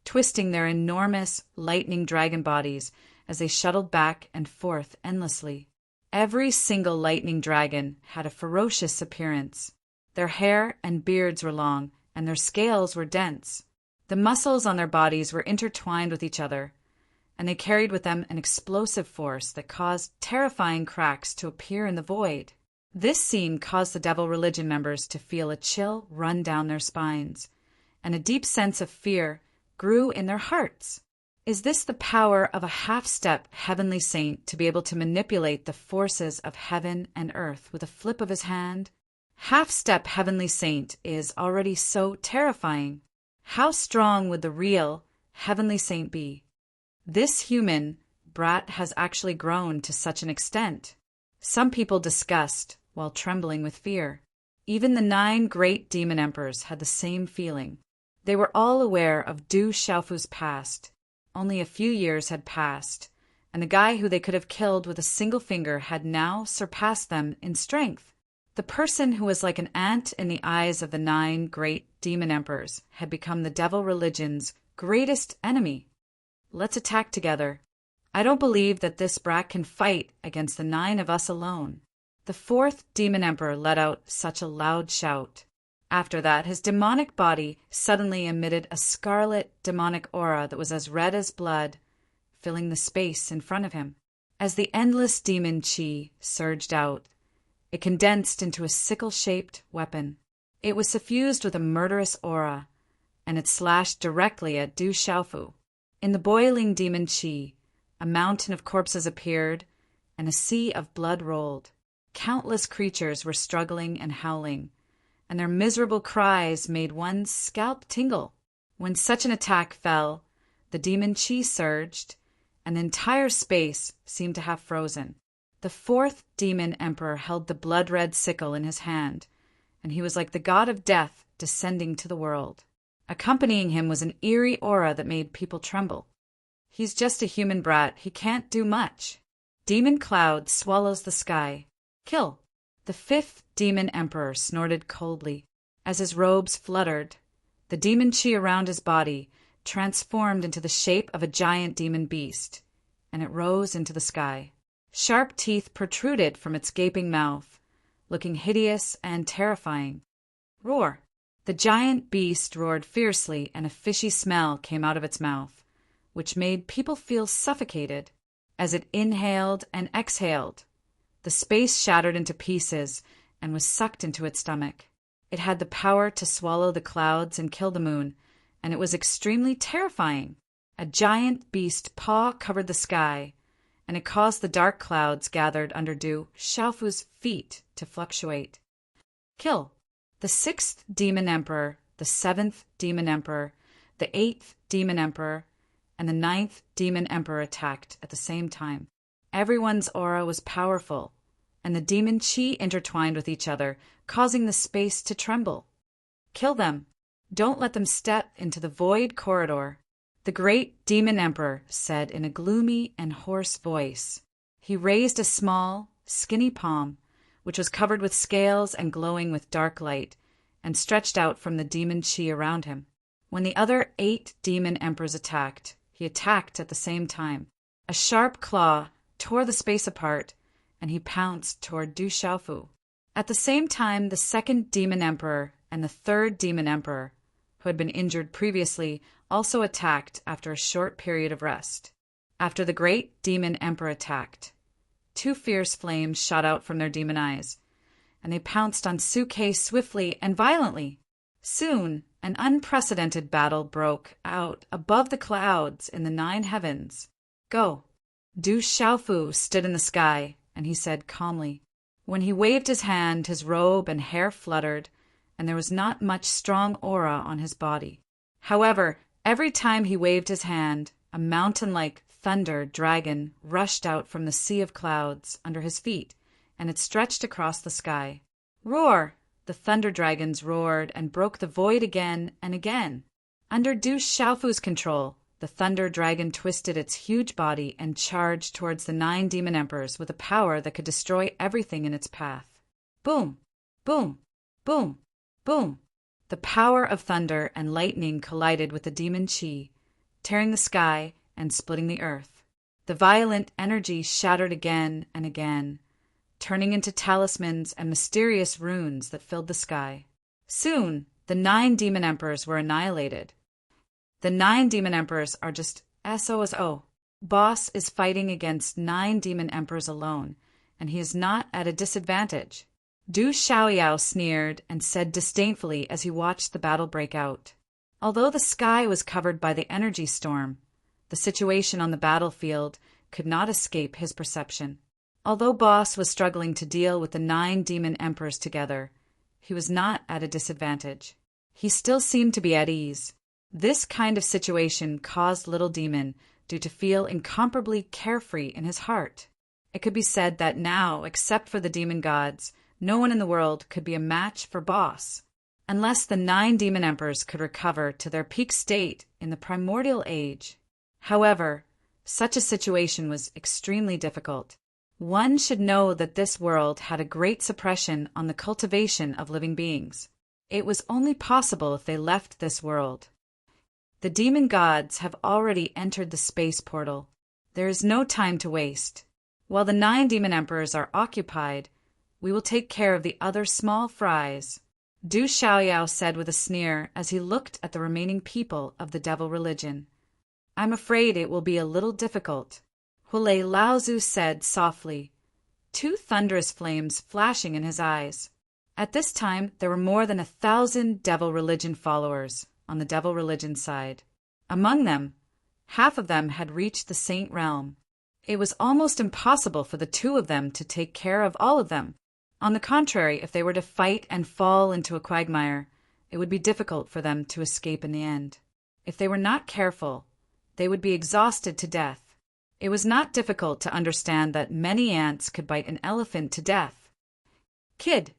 Speaker 1: twisting their enormous lightning dragon bodies as they shuttled back and forth endlessly. Every single lightning dragon had a ferocious appearance. Their hair and beards were long, and their scales were dense. The muscles on their bodies were intertwined with each other, and they carried with them an explosive force that caused terrifying cracks to appear in the void. This scene caused the devil religion members to feel a chill run down their spines, and a deep sense of fear grew in their hearts. Is this the power of a half-step heavenly saint to be able to manipulate the forces of heaven and earth with a flip of his hand? Half-step heavenly saint is already so terrifying. How strong would the real heavenly saint be? This human, brat has actually grown to such an extent? Some people discussed, while trembling with fear. Even the 9 great demon emperors had the same feeling. They were all aware of Du Xiaofu's past. Only a few years had passed, and the guy who they could have killed with a single finger had now surpassed them in strength. The person who was like an ant in the eyes of the 9 great demon emperors had become the devil religion's greatest enemy. Let's attack together. I don't believe that this brat can fight against the 9 of us alone. The 4th demon emperor let out such a loud shout. After that, his demonic body suddenly emitted a scarlet demonic aura that was as red as blood, filling the space in front of him. As the endless demon chi surged out, it condensed into a sickle-shaped weapon. It was suffused with a murderous aura, and it slashed directly at Du Xiaofu. In the boiling demon chi, a mountain of corpses appeared, and a sea of blood rolled. Countless creatures were struggling and howling, and their miserable cries made one's scalp tingle. When such an attack fell, the demon chi surged, and the entire space seemed to have frozen. The 4th demon emperor held the blood-red sickle in his hand, and he was like the god of death descending to the world. Accompanying him was an eerie aura that made people tremble. He's just a human brat. He can't do much. Demon cloud swallows the sky. Kill. The 5th demon emperor snorted coldly. As his robes fluttered, the demon chi around his body transformed into the shape of a giant demon beast, and it rose into the sky. Sharp teeth protruded from its gaping mouth, looking hideous and terrifying. Roar! The giant beast roared fiercely, and a fishy smell came out of its mouth, which made people feel suffocated. As it inhaled and exhaled, the space shattered into pieces and was sucked into its stomach. It had the power to swallow the clouds and kill the moon, and it was extremely terrifying. A giant beast paw covered the sky, and it caused the dark clouds gathered under Du Xiaofu's feet to fluctuate. Kill. The 6th demon emperor, the 7th demon emperor, the 8th demon emperor, and the 9th demon emperor attacked at the same time. Everyone's aura was powerful, and the demon chi intertwined with each other, causing the space to tremble. Kill them. Don't let them step into the void corridor, the great demon emperor said in a gloomy and hoarse voice. He raised a small, skinny palm, which was covered with scales and glowing with dark light, and stretched out from the demon chi around him. When the other 8 demon emperors attacked, he attacked at the same time. A sharp claw tore the space apart, and he pounced toward Du Xiaofu. At the same time, the 2nd demon emperor and the 3rd demon emperor, who had been injured previously, also attacked after a short period of rest. After the great demon emperor attacked, 2 fierce flames shot out from their demon eyes, and they pounced on Suke swiftly and violently. Soon, an unprecedented battle broke out above the clouds in the 9 heavens. Go. Du Xiaofu stood in the sky, and he said calmly. When he waved his hand, his robe and hair fluttered, and there was not much strong aura on his body. However, every time he waved his hand, a mountain-like thunder dragon rushed out from the sea of clouds under his feet, and it stretched across the sky. Roar! The thunder dragons roared and broke the void again and again. Under Du Xiaofu's control, the thunder dragon twisted its huge body and charged towards the 9 demon emperors with a power that could destroy everything in its path. Boom! Boom! Boom! Boom! The power of thunder and lightning collided with the demon chi, tearing the sky and splitting the earth. The violent energy shattered again and again, turning into talismans and mysterious runes that filled the sky. Soon, the 9 demon emperors were annihilated. The 9 demon emperors are just SOSO. Boss is fighting against 9 demon emperors alone, and he is not at a disadvantage. Du Xiaoyao sneered and said disdainfully as he watched the battle break out. Although the sky was covered by the energy storm, the situation on the battlefield could not escape his perception. Although Boss was struggling to deal with the 9 demon emperors together, he was not at a disadvantage. He still seemed to be at ease. This kind of situation caused Little Demon due to feel incomparably carefree in his heart. It could be said that now, except for the demon gods, no one in the world could be a match for Boss, unless the 9 demon emperors could recover to their peak state in the primordial age. However, such a situation was extremely difficult. One should know that this world had a great suppression on the cultivation of living beings. It was only possible if they left this world. The demon gods have already entered the space portal. There is no time to waste. While the 9 demon emperors are occupied, we will take care of the other small fries. Du Xiaoyao said with a sneer as he looked at the remaining people of the devil religion. I'm afraid it will be a little difficult. Hulei Laozu said softly, 2 thunderous flames flashing in his eyes. At this time, there were more than 1,000 devil religion followers on the devil religion side. Among them, half of them had reached the saint realm. It was almost impossible for the 2 of them to take care of all of them. On the contrary, if they were to fight and fall into a quagmire, it would be difficult for them to escape in the end. If they were not careful, they would be exhausted to death. It was not difficult to understand that many ants could bite an elephant to death. Kid,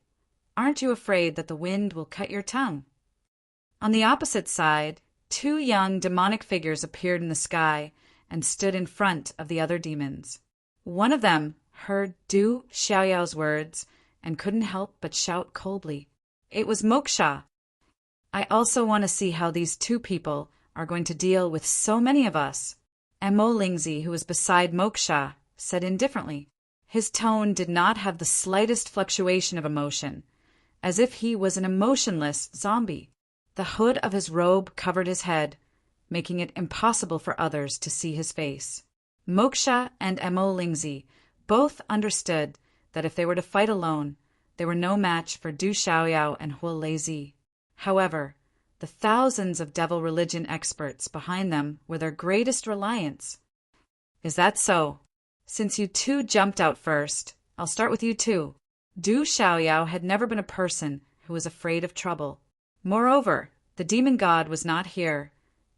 Speaker 1: aren't you afraid that the wind will cut your tongue? On the opposite side, 2 young demonic figures appeared in the sky and stood in front of the other demons. One of them heard Du Xiaoyao's words and couldn't help but shout coldly. It was Moksha. I also want to see how these 2 people are going to deal with so many of us. Mo Lingzi, who was beside Moksha, said indifferently. His tone did not have the slightest fluctuation of emotion, as if he was an emotionless zombie. The hood of his robe covered his head, making it impossible for others to see his face. Moksha and Mo Lingzi both understood that if they were to fight alone, they were no match for Du Xiaoyao and Hulei Zi. However, the thousands of devil religion experts behind them were their greatest reliance. Is that so? Since you 2 jumped out first, I'll start with you 2. Du Xiaoyao had never been a person who was afraid of trouble. Moreover, the demon god was not here,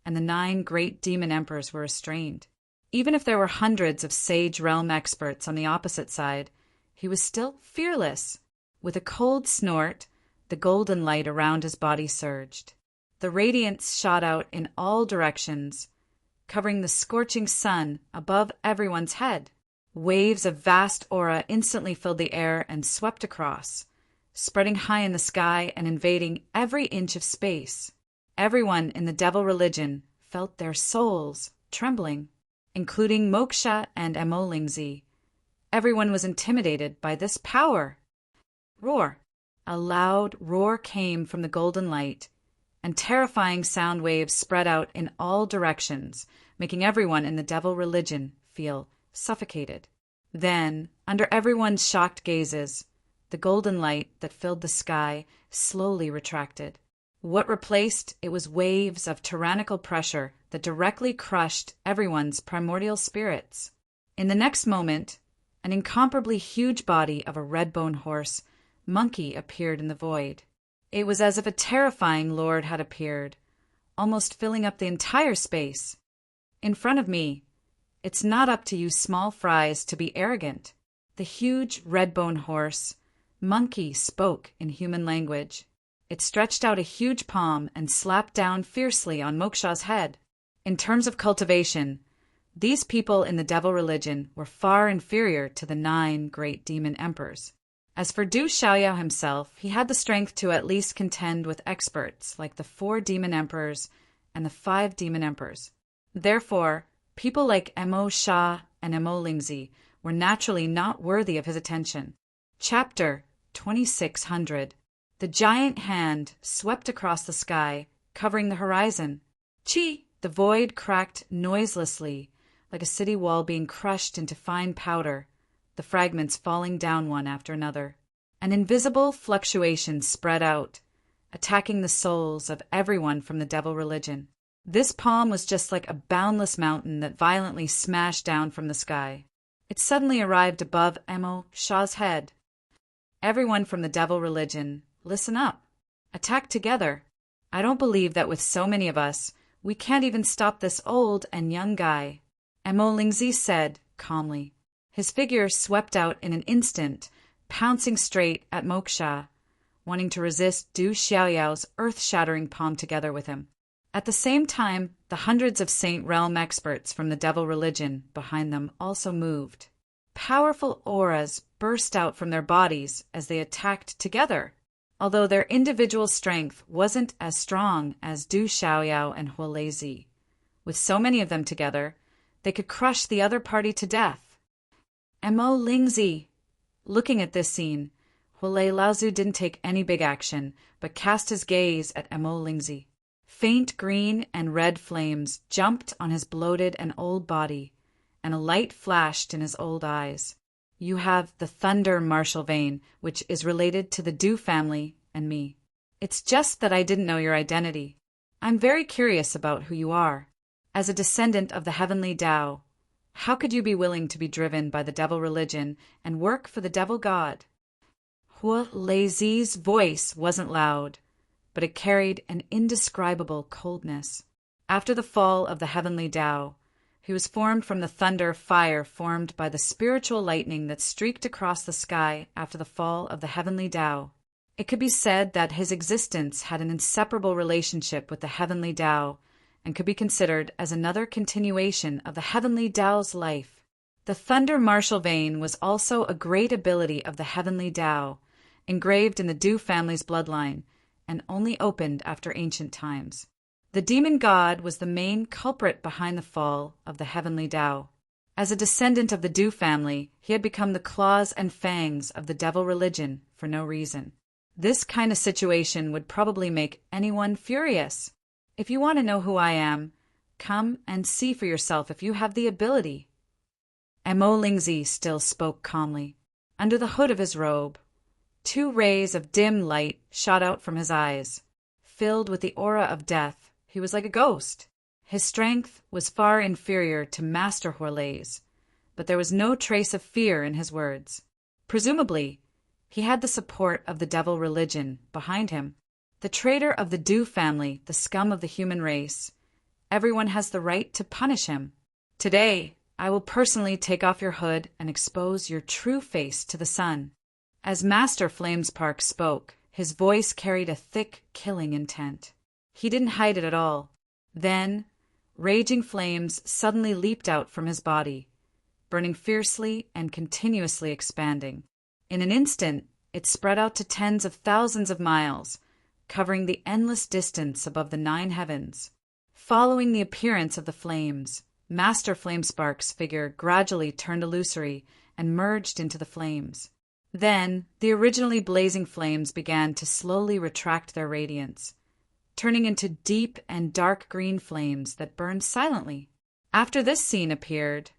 Speaker 1: and the 9 great demon emperors were restrained. Even if there were hundreds of sage realm experts on the opposite side, he was still fearless. With a cold snort, the golden light around his body surged. The radiance shot out in all directions, covering the scorching sun above everyone's head. Waves of vast aura instantly filled the air and swept across, spreading high in the sky and invading every inch of space. Everyone in the devil religion felt their souls trembling, including Moksha and Mo Lingzi. Everyone was intimidated by this power. Roar! A loud roar came from the golden light, and terrifying sound waves spread out in all directions, making everyone in the devil religion feel suffocated. Then, under everyone's shocked gazes, the golden light that filled the sky slowly retracted. What replaced it was waves of tyrannical pressure that directly crushed everyone's primordial spirits. In the next moment, an incomparably huge body of a red-bone horse monkey appeared in the void. It was as if a terrifying lord had appeared, almost filling up the entire space. In front of me, it's not up to you small fries to be arrogant. The huge red-bone horse, monkey, spoke in human language. It stretched out a huge palm and slapped down fiercely on Moksha's head. In terms of cultivation, these people in the devil religion were far inferior to the 9 great demon emperors. As for Du Xiaoyao himself, he had the strength to at least contend with experts like the 4 demon emperors and the 5 demon emperors. Therefore, people like Mo Sha and Mo Lingzi were naturally not worthy of his attention. Chapter 2600. The giant hand swept across the sky, covering the horizon. Chi! The void cracked noiselessly, like a city wall being crushed into fine powder, the fragments falling down one after another. An invisible fluctuation spread out, attacking the souls of everyone from the devil religion. This palm was just like a boundless mountain that violently smashed down from the sky. It suddenly arrived above Mo Sha's head. Everyone from the devil religion, listen up. Attack together. I don't believe that with so many of us, we can't even stop this old and young guy. Lingzi said, calmly. His figure swept out in an instant, pouncing straight at Moksha, wanting to resist Du Xiaoyao's earth-shattering palm together with him. At the same time, the hundreds of Saint Realm experts from the devil religion behind them also moved. Powerful auras burst out from their bodies as they attacked together, although their individual strength wasn't as strong as Du Xiaoyao and Huolezi. With so many of them together, they could crush the other party to death. Lingzi! Looking at this scene, Huolei Laozu didn't take any big action, but cast his gaze at Lingzi. Faint green and red flames jumped on his bloated and old body, and a light flashed in his old eyes. You have the thunder martial vein, which is related to the Du family and me. It's just that I didn't know your identity. I'm very curious about who you are. As a descendant of the heavenly Tao, how could you be willing to be driven by the devil religion and work for the devil god? Huoleizi's voice wasn't loud, but it carried an indescribable coldness. After the fall of the heavenly Tao, he was formed from the thunder fire formed by the spiritual lightning that streaked across the sky after the fall of the heavenly Tao. It could be said that his existence had an inseparable relationship with the heavenly Tao and could be considered as another continuation of the heavenly Tao's life. The thunder martial vein was also a great ability of the heavenly Tao, engraved in the Du family's bloodline, and only opened after ancient times. The demon god was the main culprit behind the fall of the heavenly Tao. As a descendant of the Du family, he had become the claws and fangs of the devil religion for no reason. This kind of situation would probably make anyone furious. If you want to know who I am, come and see for yourself if you have the ability. Lingzi still spoke calmly. Under the hood of his robe, 2 rays of dim light shot out from his eyes. Filled with the aura of death, he was like a ghost. His strength was far inferior to Master Huolei's, but there was no trace of fear in his words. Presumably, he had the support of the devil religion behind him. The traitor of the Du family, the scum of the human race. Everyone has the right to punish him. Today, I will personally take off your hood and expose your true face to the sun. As Master Flamespark spoke, his voice carried a thick, killing intent. He didn't hide it at all. Then, raging flames suddenly leaped out from his body, burning fiercely and continuously expanding. In an instant, it spread out to tens of thousands of miles, covering the endless distance above the 9 heavens. Following the appearance of the flames, Master Flamespark's figure gradually turned illusory and merged into the flames. Then, the originally blazing flames began to slowly retract their radiance, turning into deep and dark green flames that burned silently. After this scene appeared,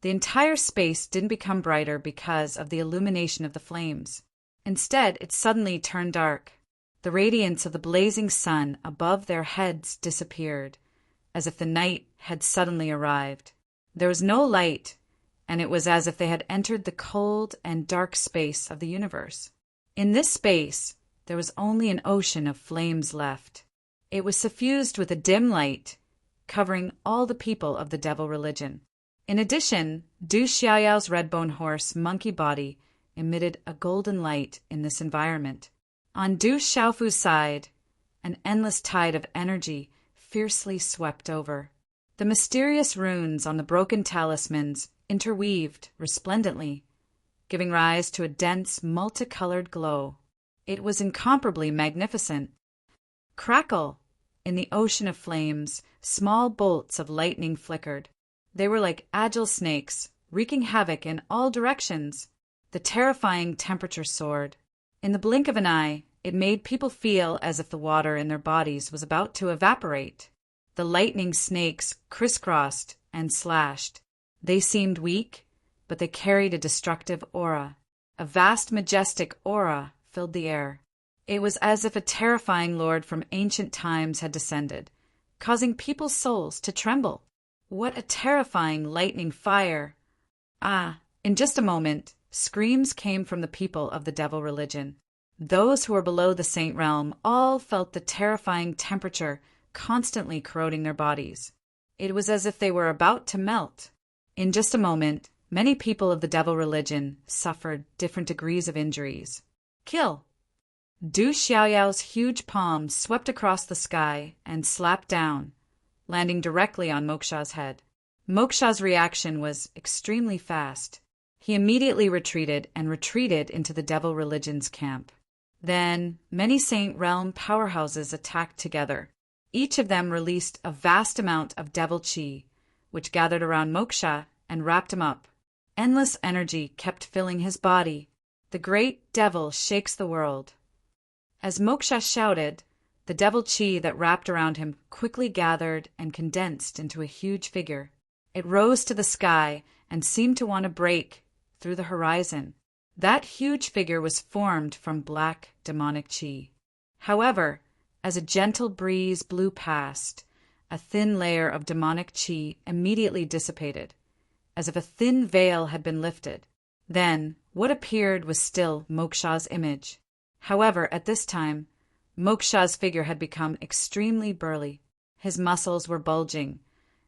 Speaker 1: the entire space didn't become brighter because of the illumination of the flames. Instead, it suddenly turned dark. The radiance of the blazing sun above their heads disappeared, as if the night had suddenly arrived. There was no light, and it was as if they had entered the cold and dark space of the universe. In this space, there was only an ocean of flames left. It was suffused with a dim light, covering all the people of the devil religion. In addition, Du Xiaoyao's redbone horse monkey body emitted a golden light in this environment. On Du Xiaofu's side, an endless tide of energy fiercely swept over. The mysterious runes on the broken talismans interweaved resplendently, giving rise to a dense, multicolored glow. It was incomparably magnificent. Crackle! In the ocean of flames, small bolts of lightning flickered. They were like agile snakes, wreaking havoc in all directions. The terrifying temperature soared. In the blink of an eye, it made people feel as if the water in their bodies was about to evaporate. The lightning snakes crisscrossed and slashed. They seemed weak, but they carried a destructive aura. A vast, majestic aura filled the air. It was as if a terrifying lord from ancient times had descended, causing people's souls to tremble. What a terrifying lightning fire! In just a moment, screams came from the people of the devil religion. Those who were below the Saint Realm all felt the terrifying temperature constantly corroding their bodies. It was as if they were about to melt. In just a moment, many people of the devil religion suffered different degrees of injuries. Kill! Du Xiaoyao's huge palm swept across the sky and slapped down, landing directly on Moksha's head. Moksha's reaction was extremely fast. He immediately retreated into the devil religion's camp. Then, many Saint Realm powerhouses attacked together. Each of them released a vast amount of devil chi, which gathered around Moksha and wrapped him up. Endless energy kept filling his body. The great devil shakes the world. As Moksha shouted, the devil chi that wrapped around him quickly gathered and condensed into a huge figure. It rose to the sky and seemed to want to break through the horizon. That huge figure was formed from black demonic chi. However, as a gentle breeze blew past, a thin layer of demonic chi immediately dissipated, as if a thin veil had been lifted. Then, what appeared was still Moksha's image. However, at this time, Moksha's figure had become extremely burly. His muscles were bulging,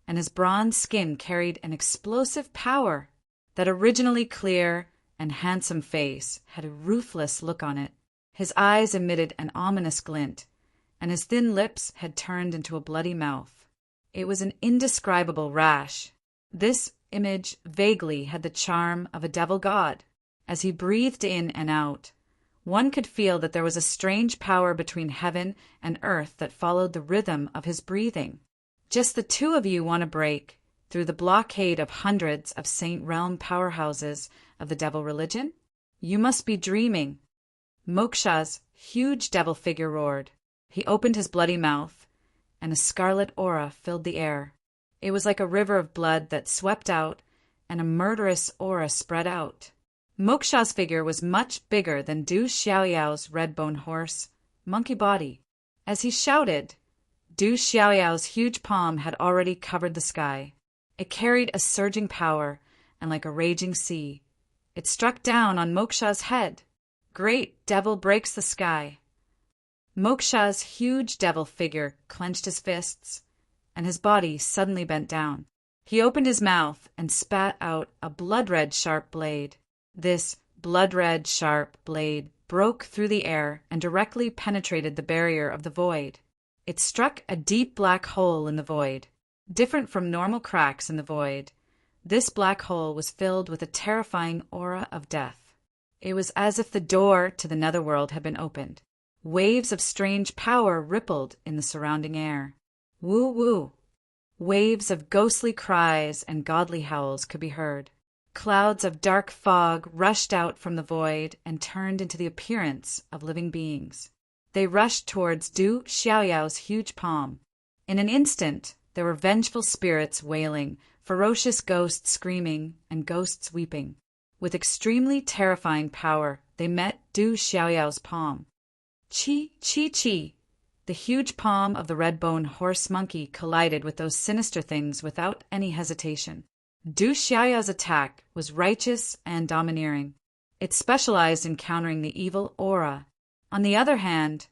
Speaker 1: and his bronze skin carried an explosive power. That originally clear and handsome face had a ruthless look on it. His eyes emitted an ominous glint, and his thin lips had turned into a bloody mouth. It was an indescribable rash. This image vaguely had the charm of a devil god. As he breathed in and out, one could feel that there was a strange power between heaven and earth that followed the rhythm of his breathing. Just the two of you want to break through the blockade of hundreds of Saint Realm powerhouses of the devil religion? You must be dreaming. Moksha's huge devil figure roared. He opened his bloody mouth, and a scarlet aura filled the air. It was like a river of blood that swept out, and a murderous aura spread out. Moksha's figure was much bigger than Du Xiaoyao's red-bone horse, monkey body. As he shouted, Du Xiaoyao's huge palm had already covered the sky. It carried a surging power, and like a raging sea, it struck down on Moksha's head. Great devil breaks the sky. Moksha's huge devil figure clenched his fists, and his body suddenly bent down. He opened his mouth and spat out a blood-red sharp blade. This blood-red sharp blade broke through the air and directly penetrated the barrier of the void. It struck a deep black hole in the void. Different from normal cracks in the void, this black hole was filled with a terrifying aura of death. It was as if the door to the netherworld had been opened. Waves of strange power rippled in the surrounding air. Woo-woo! Waves of ghostly cries and godly howls could be heard. Clouds of dark fog rushed out from the void and turned into the appearance of living beings. They rushed towards Du Xiaoyao's huge palm. In an instant, there were vengeful spirits wailing, ferocious ghosts screaming, and ghosts weeping. With extremely terrifying power, they met Du Xiaoyao's palm. Chi, chi, chi! The huge palm of the red-bone horse monkey collided with those sinister things without any hesitation. Du Xiaoyao's attack was righteous and domineering. It specialized in countering the evil aura. On the other hand,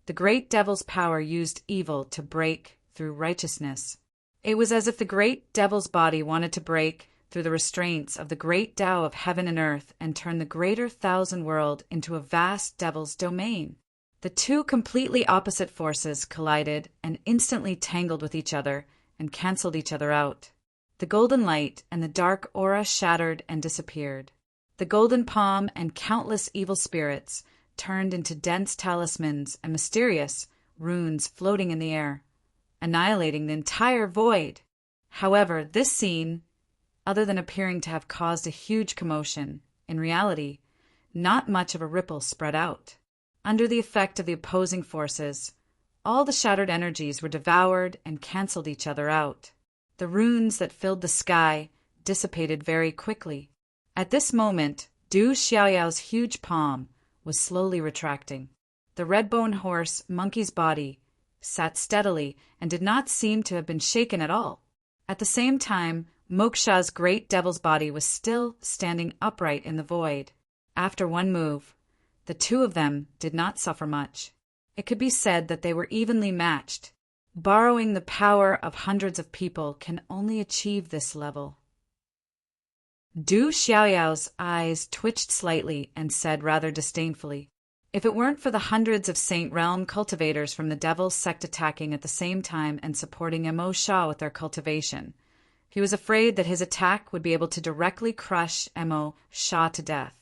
Speaker 1: the great devil's power used evil to break through righteousness. It was as if the great devil's body wanted to break through the restraints of the great Tao of heaven and earth and turn the greater thousand world into a vast devil's domain. The two completely opposite forces collided and instantly tangled with each other and canceled each other out. The golden light and the dark aura shattered and disappeared. The golden palm and countless evil spirits turned into dense talismans and mysterious runes floating in the air, annihilating the entire void. However, this scene, other than appearing to have caused a huge commotion, in reality, not much of a ripple spread out. Under the effect of the opposing forces, all the shattered energies were devoured and cancelled each other out. The runes that filled the sky dissipated very quickly. At this moment, Du Xiaoyao's huge palm was slowly retracting. The red-bone horse monkey's body sat steadily and did not seem to have been shaken at all. At the same time, Moksha's great devil's body was still standing upright in the void. After one move, the two of them did not suffer much. It could be said that they were evenly matched. Borrowing the power of hundreds of people can only achieve this level. Du Xiaoyao's eyes twitched slightly and said rather disdainfully, "If it weren't for the hundreds of Saint Realm cultivators from the Devil's sect attacking at the same time and supporting Mo Sha with their cultivation, he was afraid that his attack would be able to directly crush Mo Sha to death.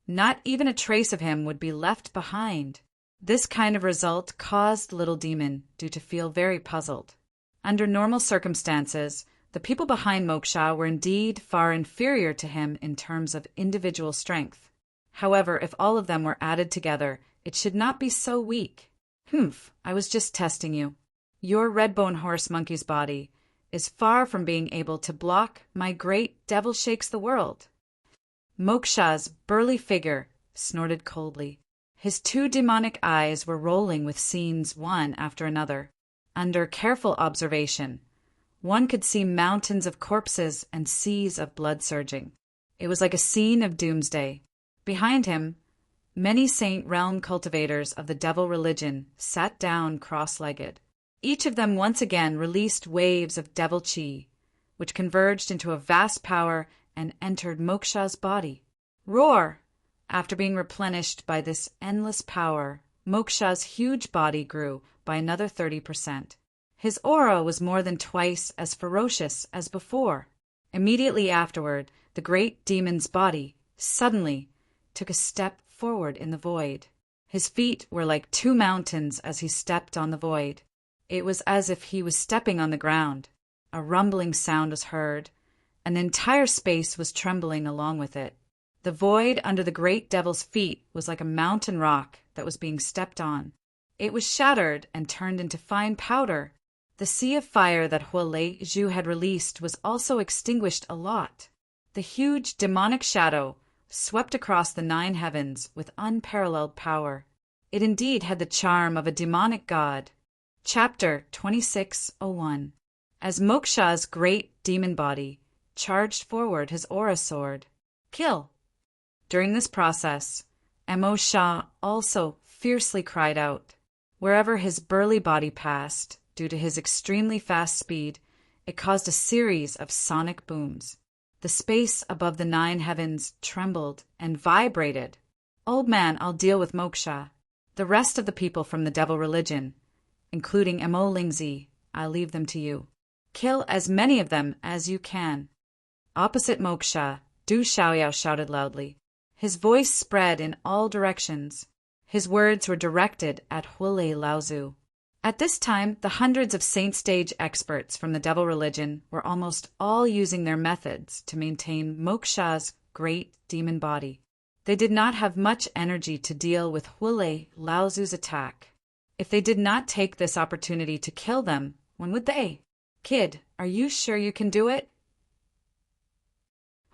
Speaker 1: Not even a trace of him would be left behind." This kind of result caused Little Demon Du to feel very puzzled. Under normal circumstances, the people behind Moksha were indeed far inferior to him in terms of individual strength. However, if all of them were added together, it should not be so weak. "Humph, I was just testing you. Your red-bone horse monkey's body is far from being able to block my great devil shakes the world." Moksha's burly figure snorted coldly. His two demonic eyes were rolling with scenes one after another. Under careful observation, one could see mountains of corpses and seas of blood surging. It was like a scene of doomsday. Behind him, many Saint Realm cultivators of the devil religion sat down cross-legged. Each of them once again released waves of devil chi, which converged into a vast power and entered Moksha's body. Roar! After being replenished by this endless power, Moksha's huge body grew by another 30%. His aura was more than twice as ferocious as before. Immediately afterward, the great demon's body suddenly took a step forward in the void. His feet were like two mountains as he stepped on the void. It was as if he was stepping on the ground. A rumbling sound was heard, and the entire space was trembling along with it. The void under the great devil's feet was like a mountain rock that was being stepped on. It was shattered and turned into fine powder. The sea of fire that Huolei Zhu had released was also extinguished a lot. The huge demonic shadow swept across the 9 heavens with unparalleled power. It indeed had the charm of a demonic god. Chapter 2601. As Moksha's great demon body charged forward his aura sword. Kill! During this process, Mo Sha also fiercely cried out. Wherever his burly body passed, due to his extremely fast speed, it caused a series of sonic booms. The space above the 9 heavens trembled and vibrated. "Old man, I'll deal with Moksha. The rest of the people from the devil religion, including Mo Lingzi, I'll leave them to you. Kill as many of them as you can." Opposite Moksha, Du Xiaoyao shouted loudly. His voice spread in all directions. His words were directed at Huolei Laozu. At this time, the hundreds of saint stage experts from the devil religion were almost all using their methods to maintain Moksha's great demon body. They did not have much energy to deal with Huolei Laozu's attack. If they did not take this opportunity to kill them, when would they? "Kid, are you sure you can do it?"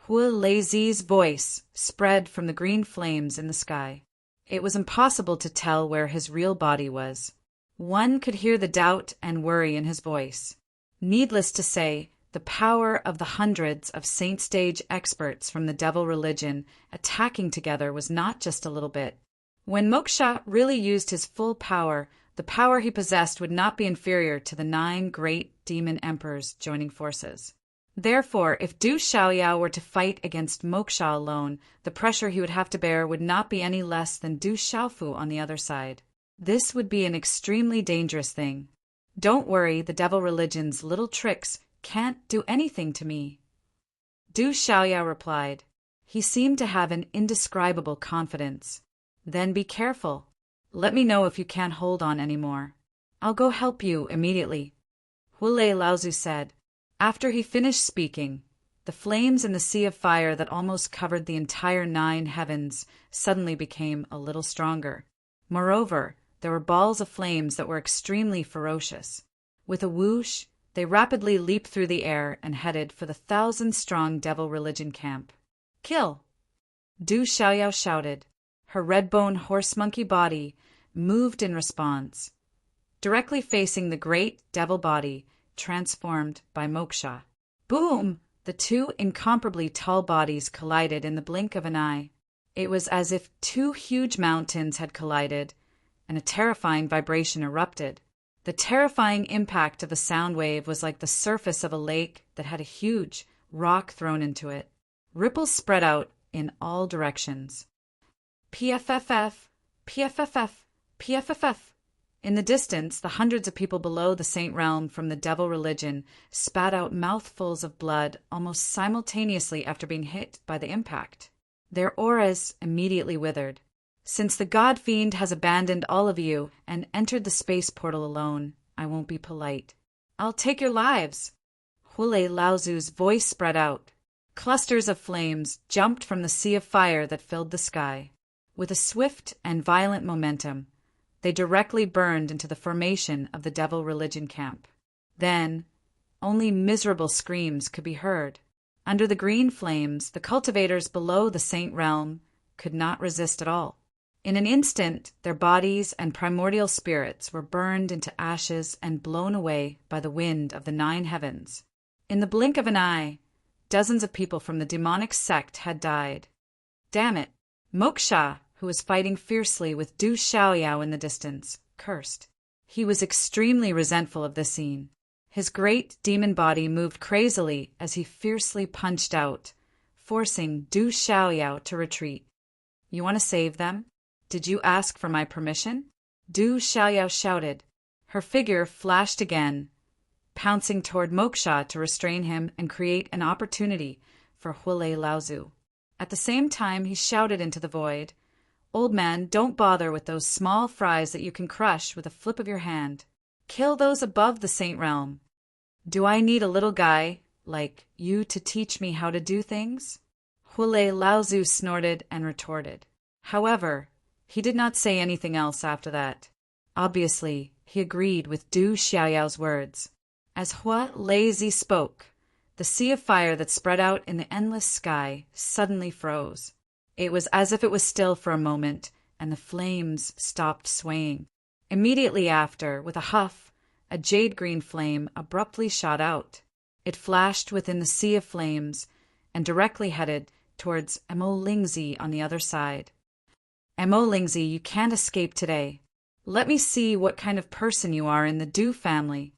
Speaker 1: Huolei voice spread from the green flames in the sky. It was impossible to tell where his real body was. One could hear the doubt and worry in his voice. Needless to say, the power of the hundreds of saint stage experts from the devil religion attacking together was not just a little bit. When Moksha really used his full power, the power he possessed would not be inferior to the 9 great demon emperors joining forces. Therefore, if Du Xiaoyao were to fight against Moksha alone, the pressure he would have to bear would not be any less than Du Xiaofu on the other side. This would be an extremely dangerous thing. "Don't worry, the devil religion's little tricks can't do anything to me," Du Xiaoyao replied. He seemed to have an indescribable confidence. "Then be careful. Let me know if you can't hold on anymore. I'll go help you immediately," Huolei Laozu said. After he finished speaking, the flames in the sea of fire that almost covered the entire 9 heavens suddenly became a little stronger. Moreover, there were balls of flames that were extremely ferocious. With a whoosh, they rapidly leaped through the air and headed for the 1,000-strong devil religion camp. "Kill!" Du Xiaoyao shouted. Her red-bone horse-monkey body moved in response, directly facing the great devil body transformed by Moksha. Boom! The two incomparably tall bodies collided in the blink of an eye. It was as if 2 huge mountains had collided, and a terrifying vibration erupted. The terrifying impact of the sound wave was like the surface of a lake that had a huge rock thrown into it. Ripples spread out in all directions. PFFF, PFFF, PFFF. In the distance, the hundreds of people below the Saint Realm from the devil religion spat out mouthfuls of blood almost simultaneously after being hit by the impact. Their auras immediately withered. Since the God Fiend has abandoned all of you and entered the space portal alone, I won't be polite. I'll take your lives. Hule Laozu's voice spread out. Clusters of flames jumped from the sea of fire that filled the sky. With a swift and violent momentum, they directly burned into the formation of the devil religion camp. Then, only miserable screams could be heard. Under the green flames, the cultivators below the Saint Realm could not resist at all. In an instant, their bodies and primordial spirits were burned into ashes and blown away by the wind of the 9 heavens. In the blink of an eye, dozens of people from the demonic sect had died. Damn it! Moksha, who was fighting fiercely with Du Xiaoyao in the distance, cursed. He was extremely resentful of this scene. His great demon body moved crazily as he fiercely punched out, forcing Du Xiaoyao to retreat. You want to save them? Did you ask for my permission? Du Xiaoyao shouted. Her figure flashed again, pouncing toward Moksha to restrain him and create an opportunity for Hule Laozu. At the same time, he shouted into the void, Old man, don't bother with those small fries that you can crush with a flip of your hand. Kill those above the Saint Realm. Do I need a little guy like you to teach me how to do things? Hule Laozu snorted and retorted. However, he did not say anything else after that. Obviously, he agreed with Du Xiaoyao's words. As Hua Lazy spoke, the sea of fire that spread out in the endless sky suddenly froze. It was as if it was still for a moment, and the flames stopped swaying. Immediately after, with a huff, a jade-green flame abruptly shot out. It flashed within the sea of flames and directly headed towards Mo Lingzi on the other side. Mo Lingzi, you can't escape today. Let me see what kind of person you are in the Du family,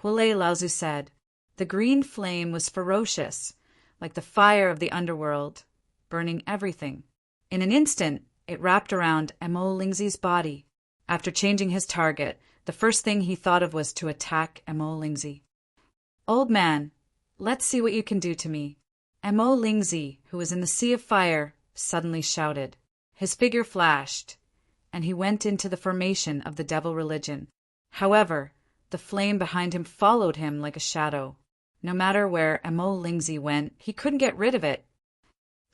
Speaker 1: Hule Laozu said. The green flame was ferocious, like the fire of the underworld, burning everything. In an instant, it wrapped around Mo Lingzi's body. After changing his target, the first thing he thought of was to attack Mo Lingzi. Old man, let's see what you can do to me. Mo Lingzi, who was in the sea of fire, suddenly shouted. His figure flashed, and he went into the formation of the devil religion. However, the flame behind him followed him like a shadow. No matter where Mo Lingzi went, he couldn't get rid of it.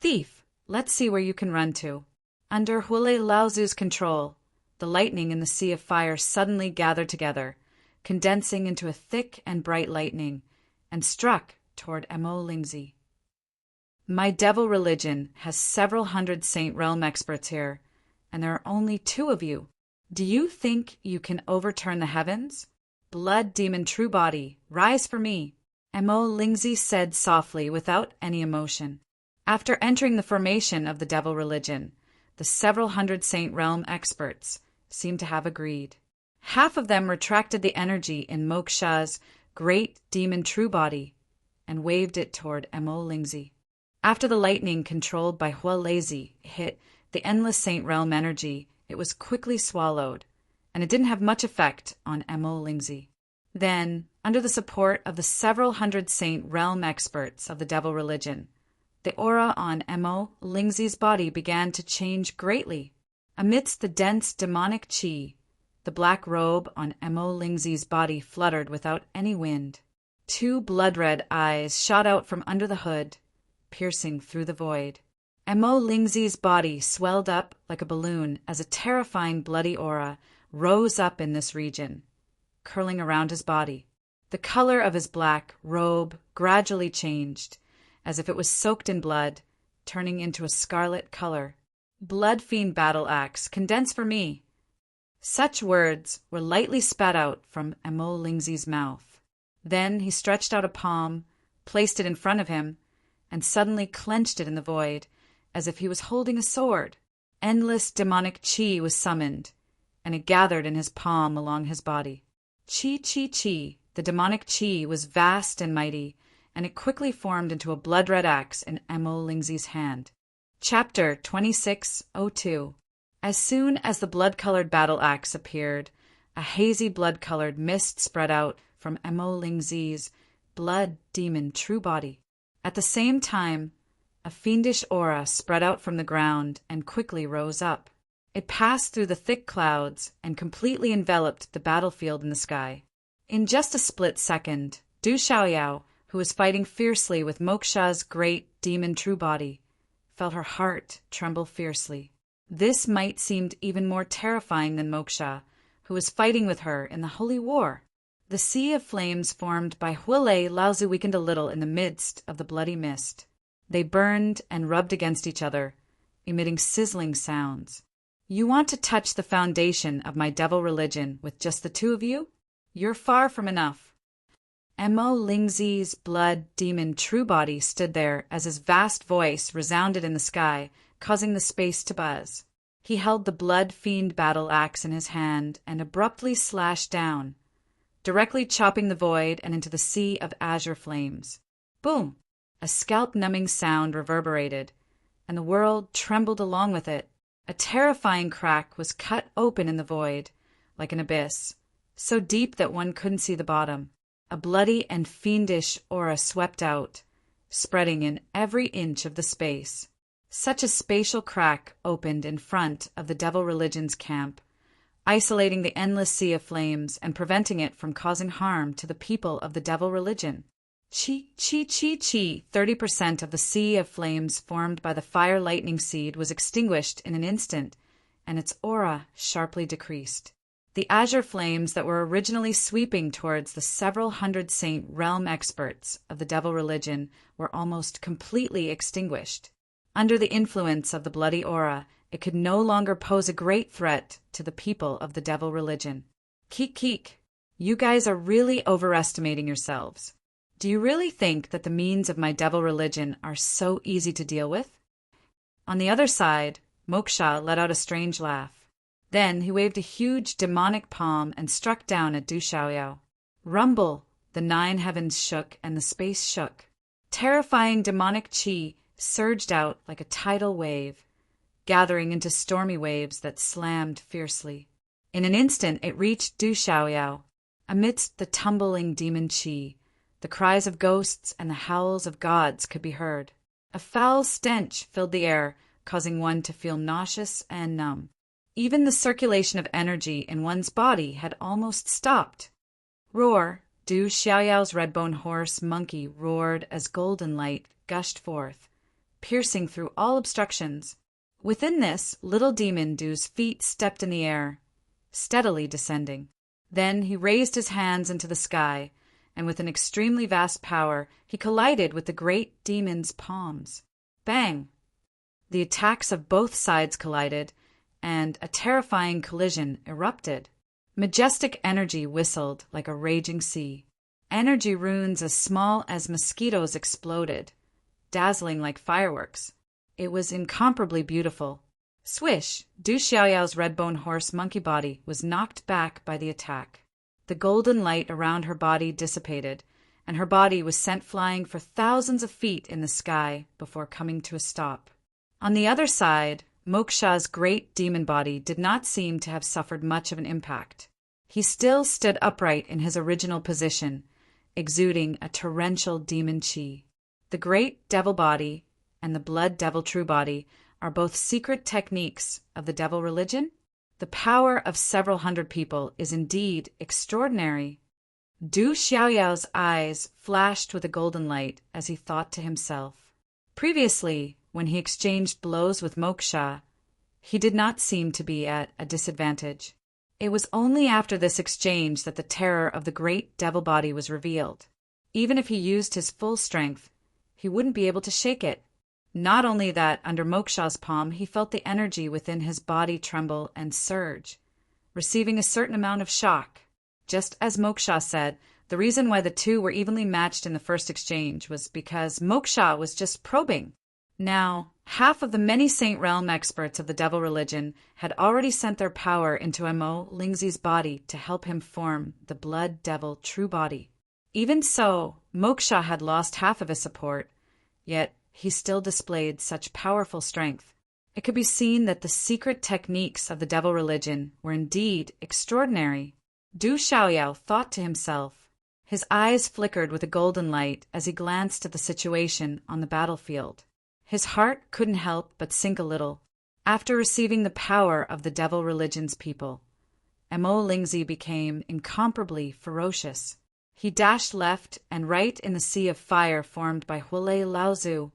Speaker 1: Thief, let's see where you can run to. Under Hule Laozu's control, the lightning in the sea of fire suddenly gathered together, condensing into a thick and bright lightning, and struck toward Mo Lingzi. My devil religion has several hundred Saint Realm experts here, and there are only 2 of you. Do you think you can overturn the heavens? Blood demon true body, rise for me, Mo Lingzi said softly without any emotion. After entering the formation of the devil religion, the several hundred Saint Realm experts seemed to have agreed. Half of them retracted the energy in Moksha's great demon true body and waved it toward Mo Lingzi. After the lightning controlled by Hua Lazy hit the endless Saint Realm energy, it was quickly swallowed, and it didn't have much effect on Mo Lingzi. Then, under the support of the several hundred Saint Realm experts of the devil religion, the aura on Mo Lingzi's body began to change greatly. Amidst the dense demonic qi, the black robe on Mo Lingzi's body fluttered without any wind. 2 blood-red eyes shot out from under the hood, piercing through the void. Mo Lingzi's body swelled up like a balloon as a terrifying bloody aura rose up in this region, curling around his body. The color of his black robe gradually changed, as if it was soaked in blood, turning into a scarlet color. Blood fiend battle axe, condense for me. Such words were lightly spat out from Mo Lingzi's mouth. Then he stretched out a palm, placed it in front of him, and suddenly clenched it in the void, as if he was holding a sword. Endless demonic qi was summoned, and it gathered in his palm along his body. Qi, qi, qi. The demonic qi was vast and mighty, and it quickly formed into a blood-red axe in Mo Lingzi's hand. Chapter 2602. As soon as the blood-colored battle axe appeared, a hazy blood-colored mist spread out from Mo Lingzi's blood demon true body. At the same time, a fiendish aura spread out from the ground and quickly rose up. It passed through the thick clouds and completely enveloped the battlefield in the sky. In just a split second, Du Xiaoyao, who was fighting fiercely with Moksha's great demon true body, felt her heart tremble fiercely. This might seemed even more terrifying than Moksha, who was fighting with her in the holy war. The sea of flames formed by Huilei Laozi weakened a little in the midst of the bloody mist. They burned and rubbed against each other, emitting sizzling sounds. You want to touch the foundation of my devil religion with just the two of you? You're far from enough. Mo Lingzi's blood demon true body stood there as his vast voice resounded in the sky, causing the space to buzz. He held the blood fiend battle axe in his hand and abruptly slashed down, directly chopping the void and into the sea of azure flames. Boom! A scalp-numbing sound reverberated, and the world trembled along with it. A terrifying crack was cut open in the void, like an abyss, so deep that one couldn't see the bottom. A bloody and fiendish aura swept out, spreading in every inch of the space. Such a spatial crack opened in front of the devil religion's camp, isolating the endless sea of flames and preventing it from causing harm to the people of the devil religion. Chi, 30% of the sea of flames formed by the fire lightning seed was extinguished in an instant, and its aura sharply decreased. The azure flames that were originally sweeping towards the several hundred saint realm experts of the devil religion were almost completely extinguished. Under the influence of the bloody aura, it could no longer pose a great threat to the people of the devil religion. Keek, you guys are really overestimating yourselves. Do you really think that the means of my devil religion are so easy to deal with? On the other side, Moksha let out a strange laugh. Then he waved a huge demonic palm and struck down at Du Xiaoyao. Rumble! The 9 heavens shook and the space shook. Terrifying demonic chi surged out like a tidal wave, gathering into stormy waves that slammed fiercely. In an instant it reached Du Xiaoyao. Amidst the tumbling demon chi, the cries of ghosts and the howls of gods could be heard. A foul stench filled the air, causing one to feel nauseous and numb. Even the circulation of energy in one's body had almost stopped. Roar! Du Xiaoyao's red-bone horse monkey roared as golden light gushed forth, piercing through all obstructions. Within this, little demon Du's feet stepped in the air, steadily descending. Then he raised his hands into the sky, and with an extremely vast power, he collided with the great demon's palms. Bang! The attacks of both sides collided, and a terrifying collision erupted. Majestic energy whistled like a raging sea. Energy runes as small as mosquitoes exploded, dazzling like fireworks. It was incomparably beautiful. Swish! Du Xiaoyao's red-bone horse monkey body was knocked back by the attack. The golden light around her body dissipated, and her body was sent flying for thousands of feet in the sky before coming to a stop. On the other side, Moksha's great demon body did not seem to have suffered much of an impact. He still stood upright in his original position, exuding a torrential demon chi. The great devil body and the blood devil true body are both secret techniques of the devil religion. The power of several hundred people is indeed extraordinary. Du Xiaoyao's eyes flashed with a golden light as he thought to himself. Previously, when he exchanged blows with Moksha, he did not seem to be at a disadvantage. It was only after this exchange that the terror of the great devil body was revealed. Even if he used his full strength, he wouldn't be able to shake it. Not only that, under Moksha's palm, he felt the energy within his body tremble and surge, receiving a certain amount of shock. Just as Moksha said, the reason why the two were evenly matched in the first exchange was because Moksha was just probing. Now, half of the many Saint Realm experts of the devil religion had already sent their power into Mo Lingzi's body to help him form the blood devil true body. Even so, Moksha had lost half of his support, yet he still displayed such powerful strength. It could be seen that the secret techniques of the devil religion were indeed extraordinary. Du Xiaoyao thought to himself. His eyes flickered with a golden light as he glanced at the situation on the battlefield. His heart couldn't help but sink a little. After receiving the power of the devil religion's people, Mo Lingzi became incomparably ferocious. He dashed left and right in the sea of fire formed by Hulei Laozu,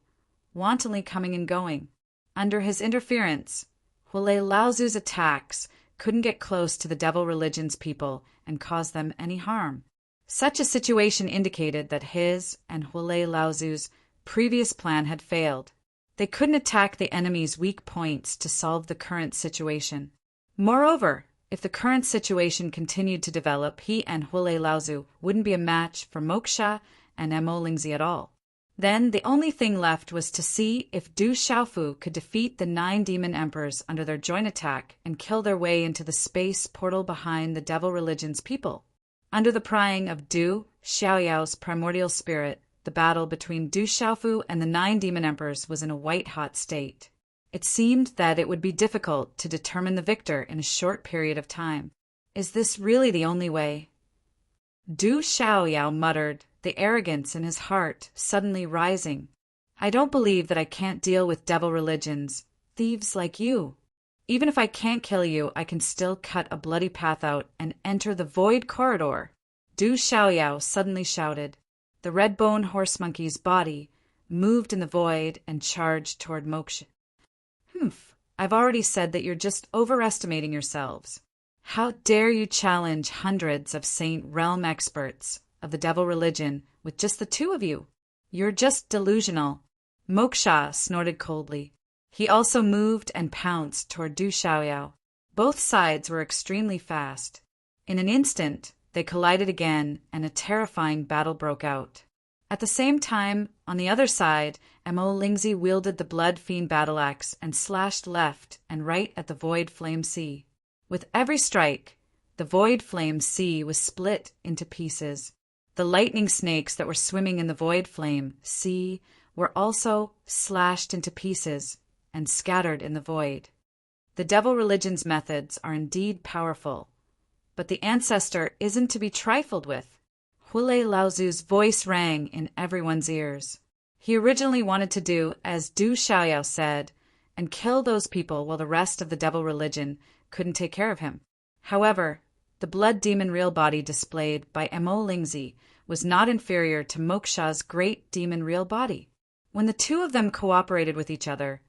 Speaker 1: wantonly coming and going. Under his interference, Hulei Laozu's attacks couldn't get close to the devil religion's people and cause them any harm. Such a situation indicated that his and Hulei Laozu's previous plan had failed. They couldn't attack the enemy's weak points to solve the current situation. Moreover, if the current situation continued to develop, he and Hulei Laozu wouldn't be a match for Moksha and Mo Lingzi at all. Then the only thing left was to see if Du Xiaofu could defeat the 9 demon emperors under their joint attack and kill their way into the space portal behind the devil religion's people. Under the prying of Du Xiaoyao's primordial spirit, the battle between Du Xiaofu and the 9 demon emperors was in a white-hot state. It seemed that it would be difficult to determine the victor in a short period of time. Is this really the only way? Du Xiaoyao muttered, the arrogance in his heart suddenly rising. I don't believe that I can't deal with devil religions, thieves like you. Even if I can't kill you, I can still cut a bloody path out and enter the void corridor. Du Xiaoyao suddenly shouted. The red-bone horse monkey's body moved in the void and charged toward Moksha. I've already said that you're just overestimating yourselves. How dare you challenge hundreds of Saint Realm experts of the devil religion with just the 2 of you? You're just delusional. Moksha snorted coldly. He also moved and pounced toward Du Xiaoyao. Both sides were extremely fast. In an instant, they collided again, and a terrifying battle broke out. At the same time, on the other side, Mo Lingzi wielded the Blood Fiend battle axe and slashed left and right at the Void Flame Sea. With every strike, the Void Flame Sea was split into pieces. The lightning snakes that were swimming in the Void Flame Sea were also slashed into pieces and scattered in the void. The devil religion's methods are indeed powerful, but the ancestor isn't to be trifled with. Hulei Laozu's voice rang in everyone's ears. He originally wanted to do as Du Xiaoyao said and kill those people while the rest of the devil religion couldn't take care of him. However, the blood demon real body displayed by Mo Lingzi was not inferior to Moksha's great demon real body. When the 2 of them cooperated with each other,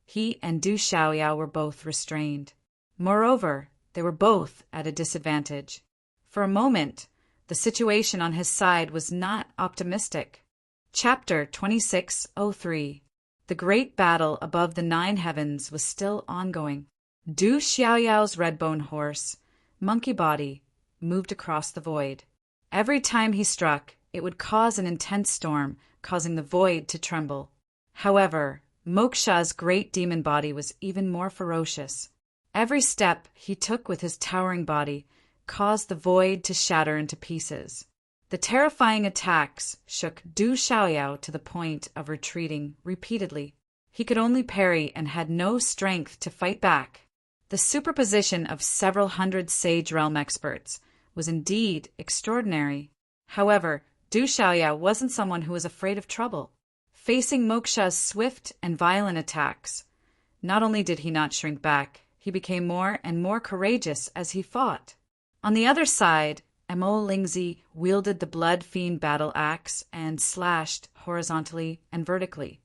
Speaker 1: he and Du Xiaoyao were both restrained. Moreover, they were both at a disadvantage. For a moment, the situation on his side was not optimistic. Chapter 2603. The great battle above the 9 heavens was still ongoing. Du Xiaoyao's redbone horse, monkey body, moved across the void. Every time he struck, it would cause an intense storm, causing the void to tremble. However, Moksha's great demon body was even more ferocious. Every step he took with his towering body caused the void to shatter into pieces. The terrifying attacks shook Du Xiaoyao to the point of retreating repeatedly. He could only parry and had no strength to fight back. The superposition of several hundred Sage Realm experts was indeed extraordinary. However, Du Xiaoyao wasn't someone who was afraid of trouble. Facing Moksha's swift and violent attacks, not only did he not shrink back, he became more and more courageous as he fought. On the other side, Mo Lingzi wielded the Blood Fiend battle axe and slashed horizontally and vertically.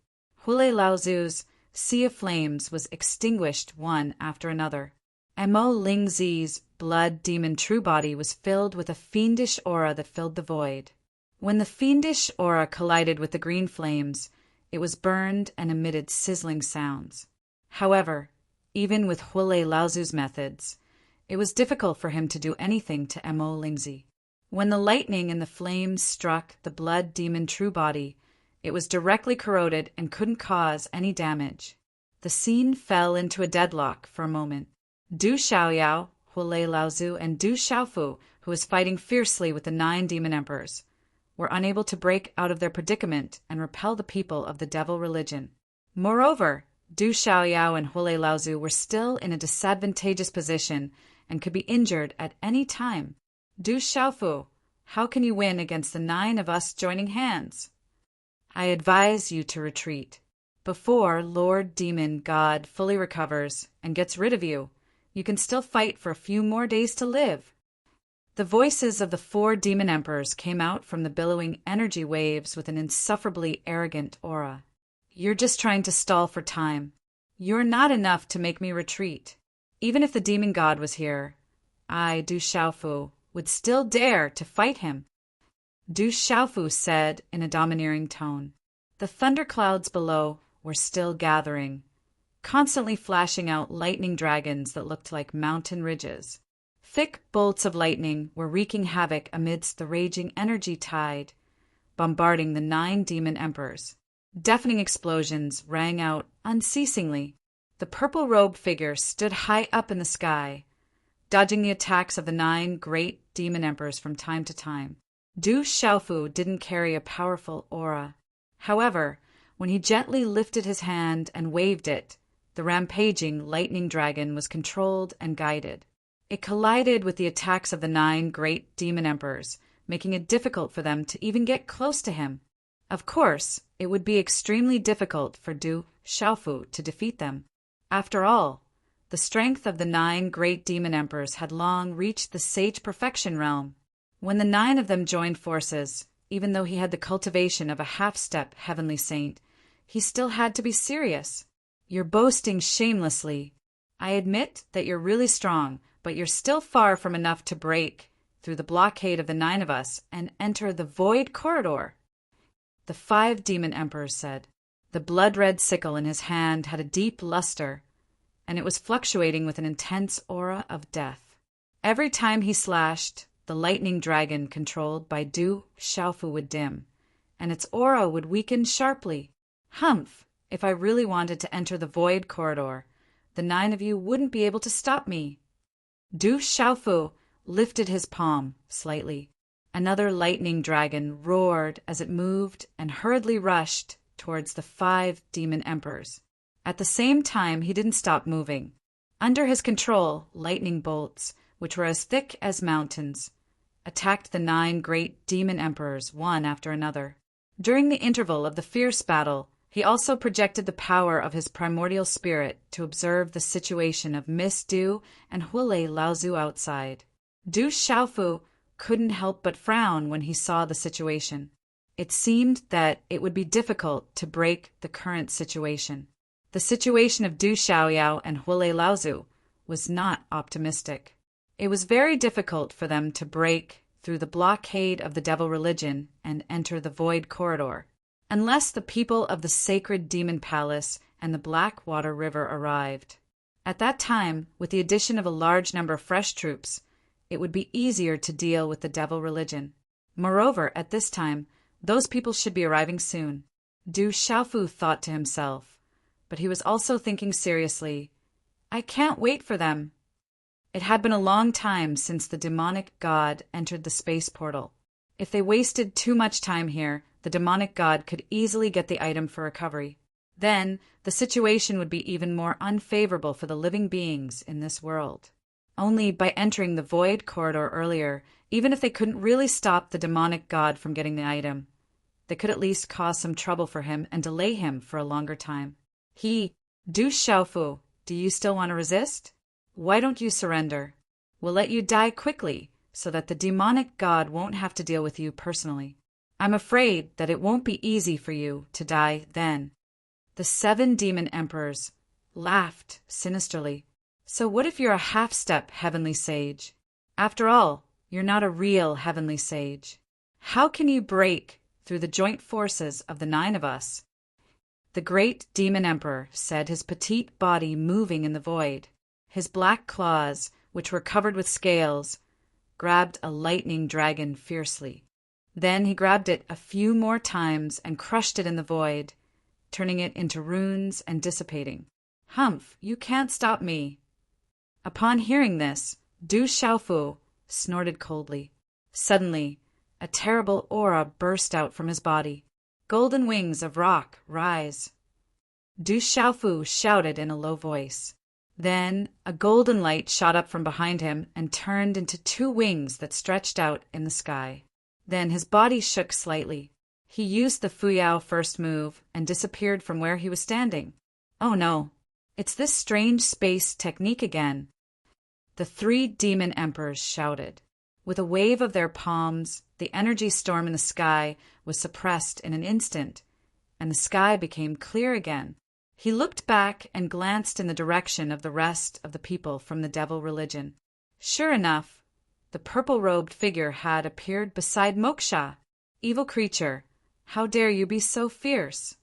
Speaker 1: Hulei Laozu's Sea of Flames was extinguished one after another. Mo Lingzi's blood demon true body was filled with a fiendish aura that filled the void. When the fiendish aura collided with the green flames, it was burned and emitted sizzling sounds. However, even with Hulei Laozu's methods, it was difficult for him to do anything to Mo Lingzi. When the lightning and the flames struck the blood demon true body, it was directly corroded and couldn't cause any damage. The scene fell into a deadlock for a moment. Du Xiaoyao, Hulei Laozu, and Du Xiaofu, who was fighting fiercely with the 9 demon emperors, were unable to break out of their predicament and repel the people of the devil religion. Moreover, Du Xiaoyao and Huolei Laozu were still in a disadvantageous position and could be injured at any time. Du Xiaofu, how can you win against the 9 of us joining hands? I advise you to retreat. Before Lord Demon God fully recovers and gets rid of you, you can still fight for a few more days to live. The voices of the 4 demon emperors came out from the billowing energy waves with an insufferably arrogant aura. You're just trying to stall for time. You're not enough to make me retreat. Even if the demon god was here, I, Du Xiaofu, would still dare to fight him. Du Xiaofu said in a domineering tone. The thunderclouds below were still gathering, constantly flashing out lightning dragons that looked like mountain ridges. Thick bolts of lightning were wreaking havoc amidst the raging energy tide, bombarding the 9 demon emperors. Deafening explosions rang out unceasingly. The purple-robed figure stood high up in the sky, dodging the attacks of the 9 great demon emperors from time to time. Du Xiaofu didn't carry a powerful aura. However, when he gently lifted his hand and waved it, the rampaging lightning dragon was controlled and guided. It collided with the attacks of the 9 great demon emperors, making it difficult for them to even get close to him. Of course, it would be extremely difficult for Du Xiaofu to defeat them. After all, the strength of the 9 great demon emperors had long reached the sage perfection realm. When the 9 of them joined forces, even though he had the cultivation of a half-step heavenly saint, he still had to be serious. You're boasting shamelessly. I admit that you're really strong, but you're still far from enough to break through the blockade of the 9 of us and enter the void corridor. The 5 demon emperors said. The blood-red sickle in his hand had a deep luster, and it was fluctuating with an intense aura of death. Every time he slashed, the lightning dragon controlled by Du Xiaofu would dim, and its aura would weaken sharply. Humph! If I really wanted to enter the void corridor, the 9 of you wouldn't be able to stop me. Du Xiaofu lifted his palm slightly. Another lightning dragon roared as it moved and hurriedly rushed towards the 5 demon emperors. At the same time, he didn't stop moving. Under his control, lightning bolts, which were as thick as mountains, attacked the 9 great demon emperors one after another. During the interval of the fierce battle, he also projected the power of his primordial spirit to observe the situation of Miss Du and Huolei Laozu outside. Du Xiaofu couldn't help but frown when he saw the situation. It seemed that it would be difficult to break the current situation. The situation of Du Xiaoyao and Huolei Laozu was not optimistic. It was very difficult for them to break through the blockade of the devil religion and enter the void corridor, unless the people of the sacred demon palace and the Blackwater River arrived. At that time, with the addition of a large number of fresh troops, it would be easier to deal with the devil religion. Moreover, at this time, those people should be arriving soon. Du Xiaofu thought to himself, but he was also thinking seriously, I can't wait for them. It had been a long time since the demonic god entered the space portal. If they wasted too much time here, the demonic god could easily get the item for recovery. Then, the situation would be even more unfavorable for the living beings in this world. Only by entering the void corridor earlier, even if they couldn't really stop the demonic god from getting the item, they could at least cause some trouble for him and delay him for a longer time. Du Xiaofu, do you still want to resist? Why don't you surrender? We'll let you die quickly, so that the demonic god won't have to deal with you personally. I'm afraid that it won't be easy for you to die then. The 7 demon emperors laughed sinisterly. So what if you're a half-step heavenly sage? After all, you're not a real heavenly sage. How can you break through the joint forces of the 9 of us? The great demon emperor said, his petite body moving in the void. His black claws, which were covered with scales, grabbed a lightning dragon fiercely. Then he grabbed it a few more times and crushed it in the void, turning it into runes and dissipating. Humph, you can't stop me. Upon hearing this, Du Xiaofu snorted coldly. Suddenly, a terrible aura burst out from his body. Golden wings of rock, rise. Du Xiaofu shouted in a low voice. Then a golden light shot up from behind him and turned into 2 wings that stretched out in the sky. Then his body shook slightly. He used the Fuyao first move and disappeared from where he was standing. Oh no, it's this strange space technique again. The 3 demon emperors shouted. With a wave of their palms, the energy storm in the sky was suppressed in an instant, and the sky became clear again. He looked back and glanced in the direction of the rest of the people from the devil religion. Sure enough, the purple-robed figure had appeared beside Moksha. Evil creature, how dare you be so fierce?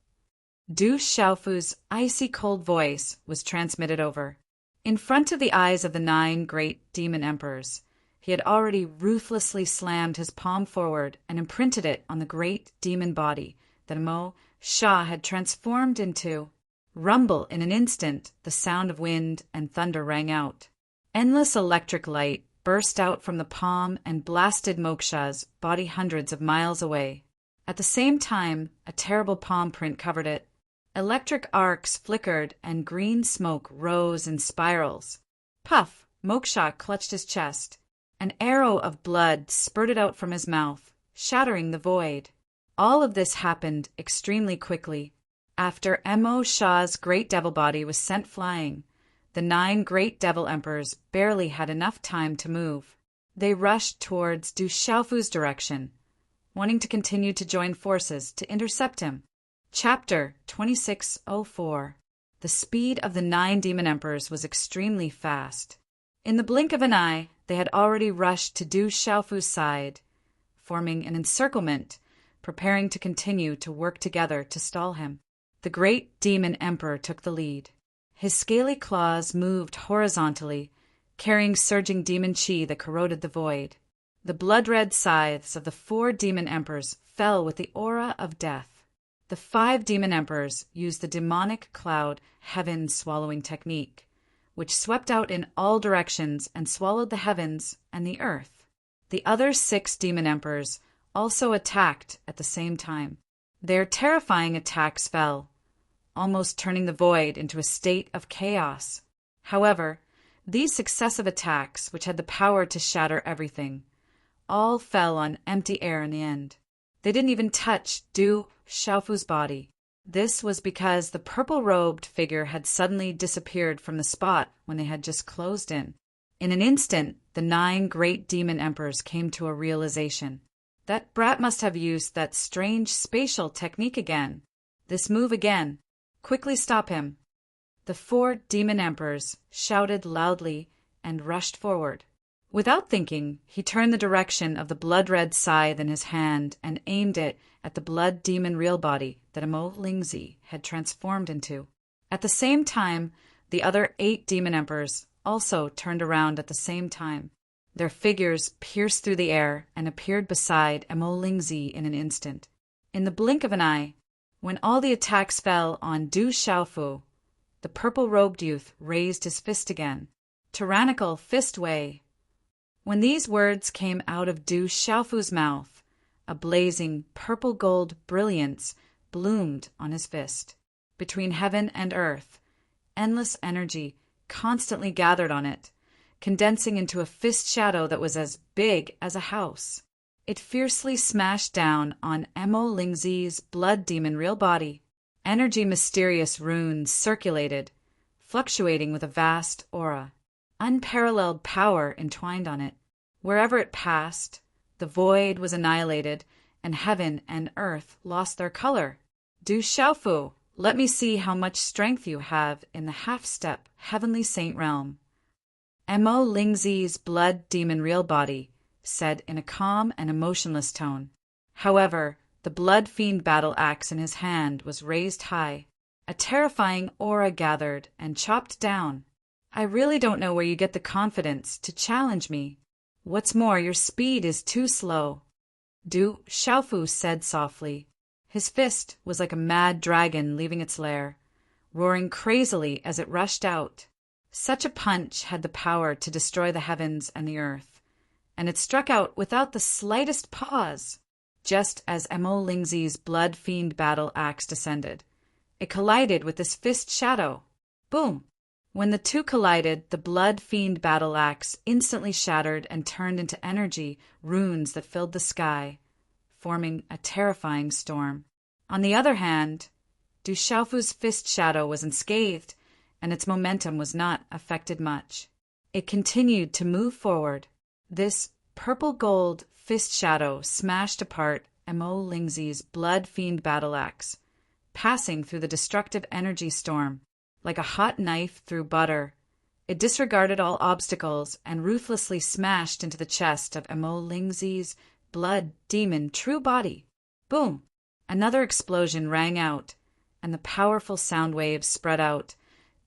Speaker 1: Du Xiaofu's icy cold voice was transmitted over. In front of the eyes of the 9 great demon emperors, he had already ruthlessly slammed his palm forward and imprinted it on the great demon body that Mo Sha had transformed into. Rumble in an instant, the sound of wind and thunder rang out. Endless electric light burst out from the palm and blasted Moksha's body hundreds of miles away. At the same time, a terrible palm print covered it. Electric arcs flickered and green smoke rose in spirals. Puff! Moksha clutched his chest. An arrow of blood spurted out from his mouth, shattering the void. All of this happened extremely quickly. After Mo Sha's great devil body was sent flying, the 9 great devil emperors barely had enough time to move. They rushed towards Du Xiaofu's direction, wanting to continue to join forces to intercept him. Chapter 2604. The speed of the 9 demon emperors was extremely fast. In the blink of an eye, they had already rushed to Du Xiaofu's side, forming an encirclement, preparing to continue to work together to stall him. The great demon emperor took the lead. His scaly claws moved horizontally, carrying surging demon chi that corroded the void. The blood-red scythes of the 4 demon emperors fell with the aura of death. The 5 demon emperors used the demonic cloud heaven-swallowing technique, which swept out in all directions and swallowed the heavens and the earth. The other 6 demon emperors also attacked at the same time. Their terrifying attacks fell, almost turning the void into a state of chaos. However, these successive attacks, which had the power to shatter everything, all fell on empty air in the end. They didn't even touch Du Xiaofu's body. This was because the purple-robed figure had suddenly disappeared from the spot when they had just closed in. In an instant, the 9 great demon emperors came to a realization. That brat must have used that strange spatial technique again. This move again. Quickly stop him. The 4 demon emperors shouted loudly and rushed forward. Without thinking, he turned the direction of the blood-red scythe in his hand and aimed it at the blood demon real body that Mo Lingzi had transformed into. At the same time, the other 8 demon emperors also turned around at the same time. Their figures pierced through the air and appeared beside Mo Lingzi in an instant. In the blink of an eye, when all the attacks fell on Du Xiaofu, the purple-robed youth raised his fist again. Tyrannical fist way. When these words came out of Du Xiaofu's mouth, a blazing purple-gold brilliance bloomed on his fist. Between heaven and earth, endless energy constantly gathered on it, condensing into a fist shadow that was as big as a house. It fiercely smashed down on Mo Lingzi's blood demon real body. Energy mysterious runes circulated, fluctuating with a vast aura. Unparalleled power entwined on it. Wherever it passed, the void was annihilated, and heaven and earth lost their color. Du Xiaofu, let me see how much strength you have in the half-step heavenly saint realm. Mo Lingzi's blood demon real body said in a calm and emotionless tone. However, the blood fiend battle axe in his hand was raised high. A terrifying aura gathered and chopped down. I really don't know where you get the confidence to challenge me. What's more, your speed is too slow. Du Xiaofu said softly. His fist was like a mad dragon leaving its lair, roaring crazily as it rushed out. Such a punch had the power to destroy the heavens and the earth, and it struck out without the slightest pause. Just as Mo Lingzi's blood fiend battle axe descended, it collided with this fist shadow. Boom! When the two collided, the blood fiend battle axe instantly shattered and turned into energy runes that filled the sky, forming a terrifying storm. On the other hand, Du Xiaofu's fist shadow was unscathed, and its momentum was not affected much. It continued to move forward. This purple-gold fist shadow smashed apart Mo Lingzi's blood fiend battle axe, passing through the destructive energy storm like a hot knife through butter. It disregarded all obstacles and ruthlessly smashed into the chest of Mo Lingzi's blood demon true body. Boom! Another explosion rang out, and the powerful sound waves spread out,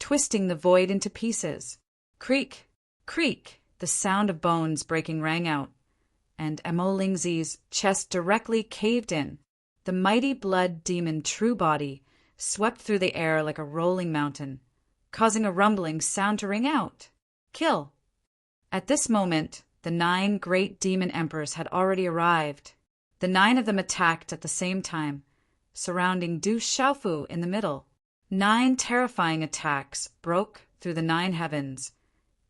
Speaker 1: twisting the void into pieces. Creak! Creak! The sound of bones breaking rang out, and Mo Lingzi's chest directly caved in. The mighty blood demon true body swept through the air like a rolling mountain, causing a rumbling sound to ring out. Kill! At this moment, the 9 great demon emperors had already arrived. The 9 of them attacked at the same time, surrounding Du Xiaofu in the middle. 9 terrifying attacks broke through the 9 heavens,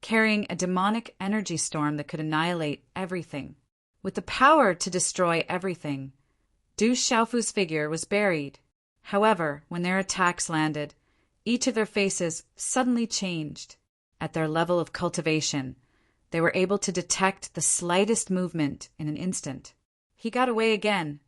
Speaker 1: carrying a demonic energy storm that could annihilate everything. With the power to destroy everything, Du Xiaofu's figure was buried. However, when their attacks landed, each of their faces suddenly changed. At their level of cultivation, they were able to detect the slightest movement in an instant. He got away again.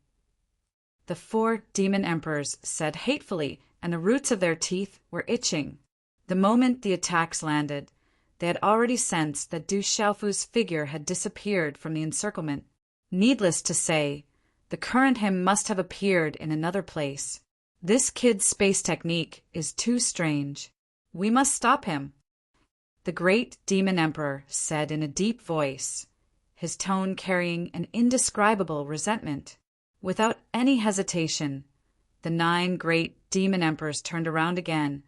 Speaker 1: The 4 demon emperors said hatefully, and the roots of their teeth were itching. The moment the attacks landed, they had already sensed that Du Xiaofu's figure had disappeared from the encirclement. Needless to say, the current him must have appeared in another place. This kid's space technique is too strange. We must stop him. The great demon emperor said in a deep voice, his tone carrying an indescribable resentment. Without any hesitation, the 9 great demon emperors turned around again,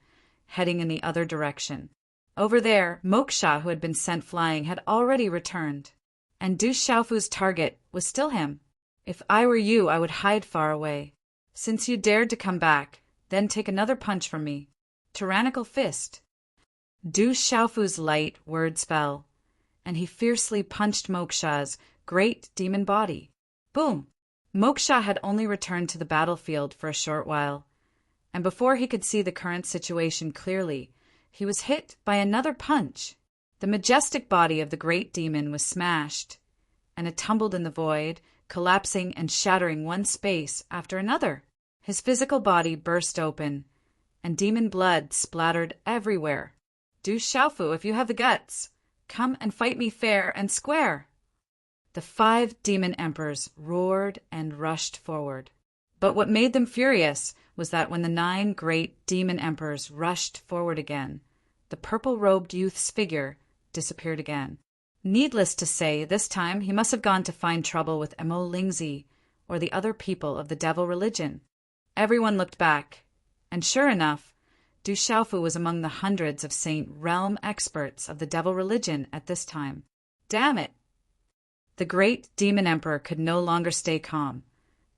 Speaker 1: heading in the other direction. Over there, Moksha, who had been sent flying, had already returned, and Du Xiaofu's target was still him. If I were you, I would hide far away. Since you dared to come back, then take another punch from me. Tyrannical fist. Du Xiaofu's light words fell, and he fiercely punched Moksha's great demon body. Boom! Moksha had only returned to the battlefield for a short while, and before he could see the current situation clearly, he was hit by another punch. The majestic body of the great demon was smashed, and it tumbled in the void, collapsing and shattering one space after another. His physical body burst open, and demon blood splattered everywhere. Du Xiaofu, if you have the guts, come and fight me fair and square. The 5 demon emperors roared and rushed forward. But what made them furious was that when the 9 great demon emperors rushed forward again, the purple-robed youth's figure disappeared again. Needless to say, this time he must have gone to find trouble with Mo Lingzi or the other people of the devil religion. Everyone looked back, and sure enough, Du Xiaofu was among the hundreds of Saint Realm experts of the devil religion at this time. Damn it! The great demon emperor could no longer stay calm,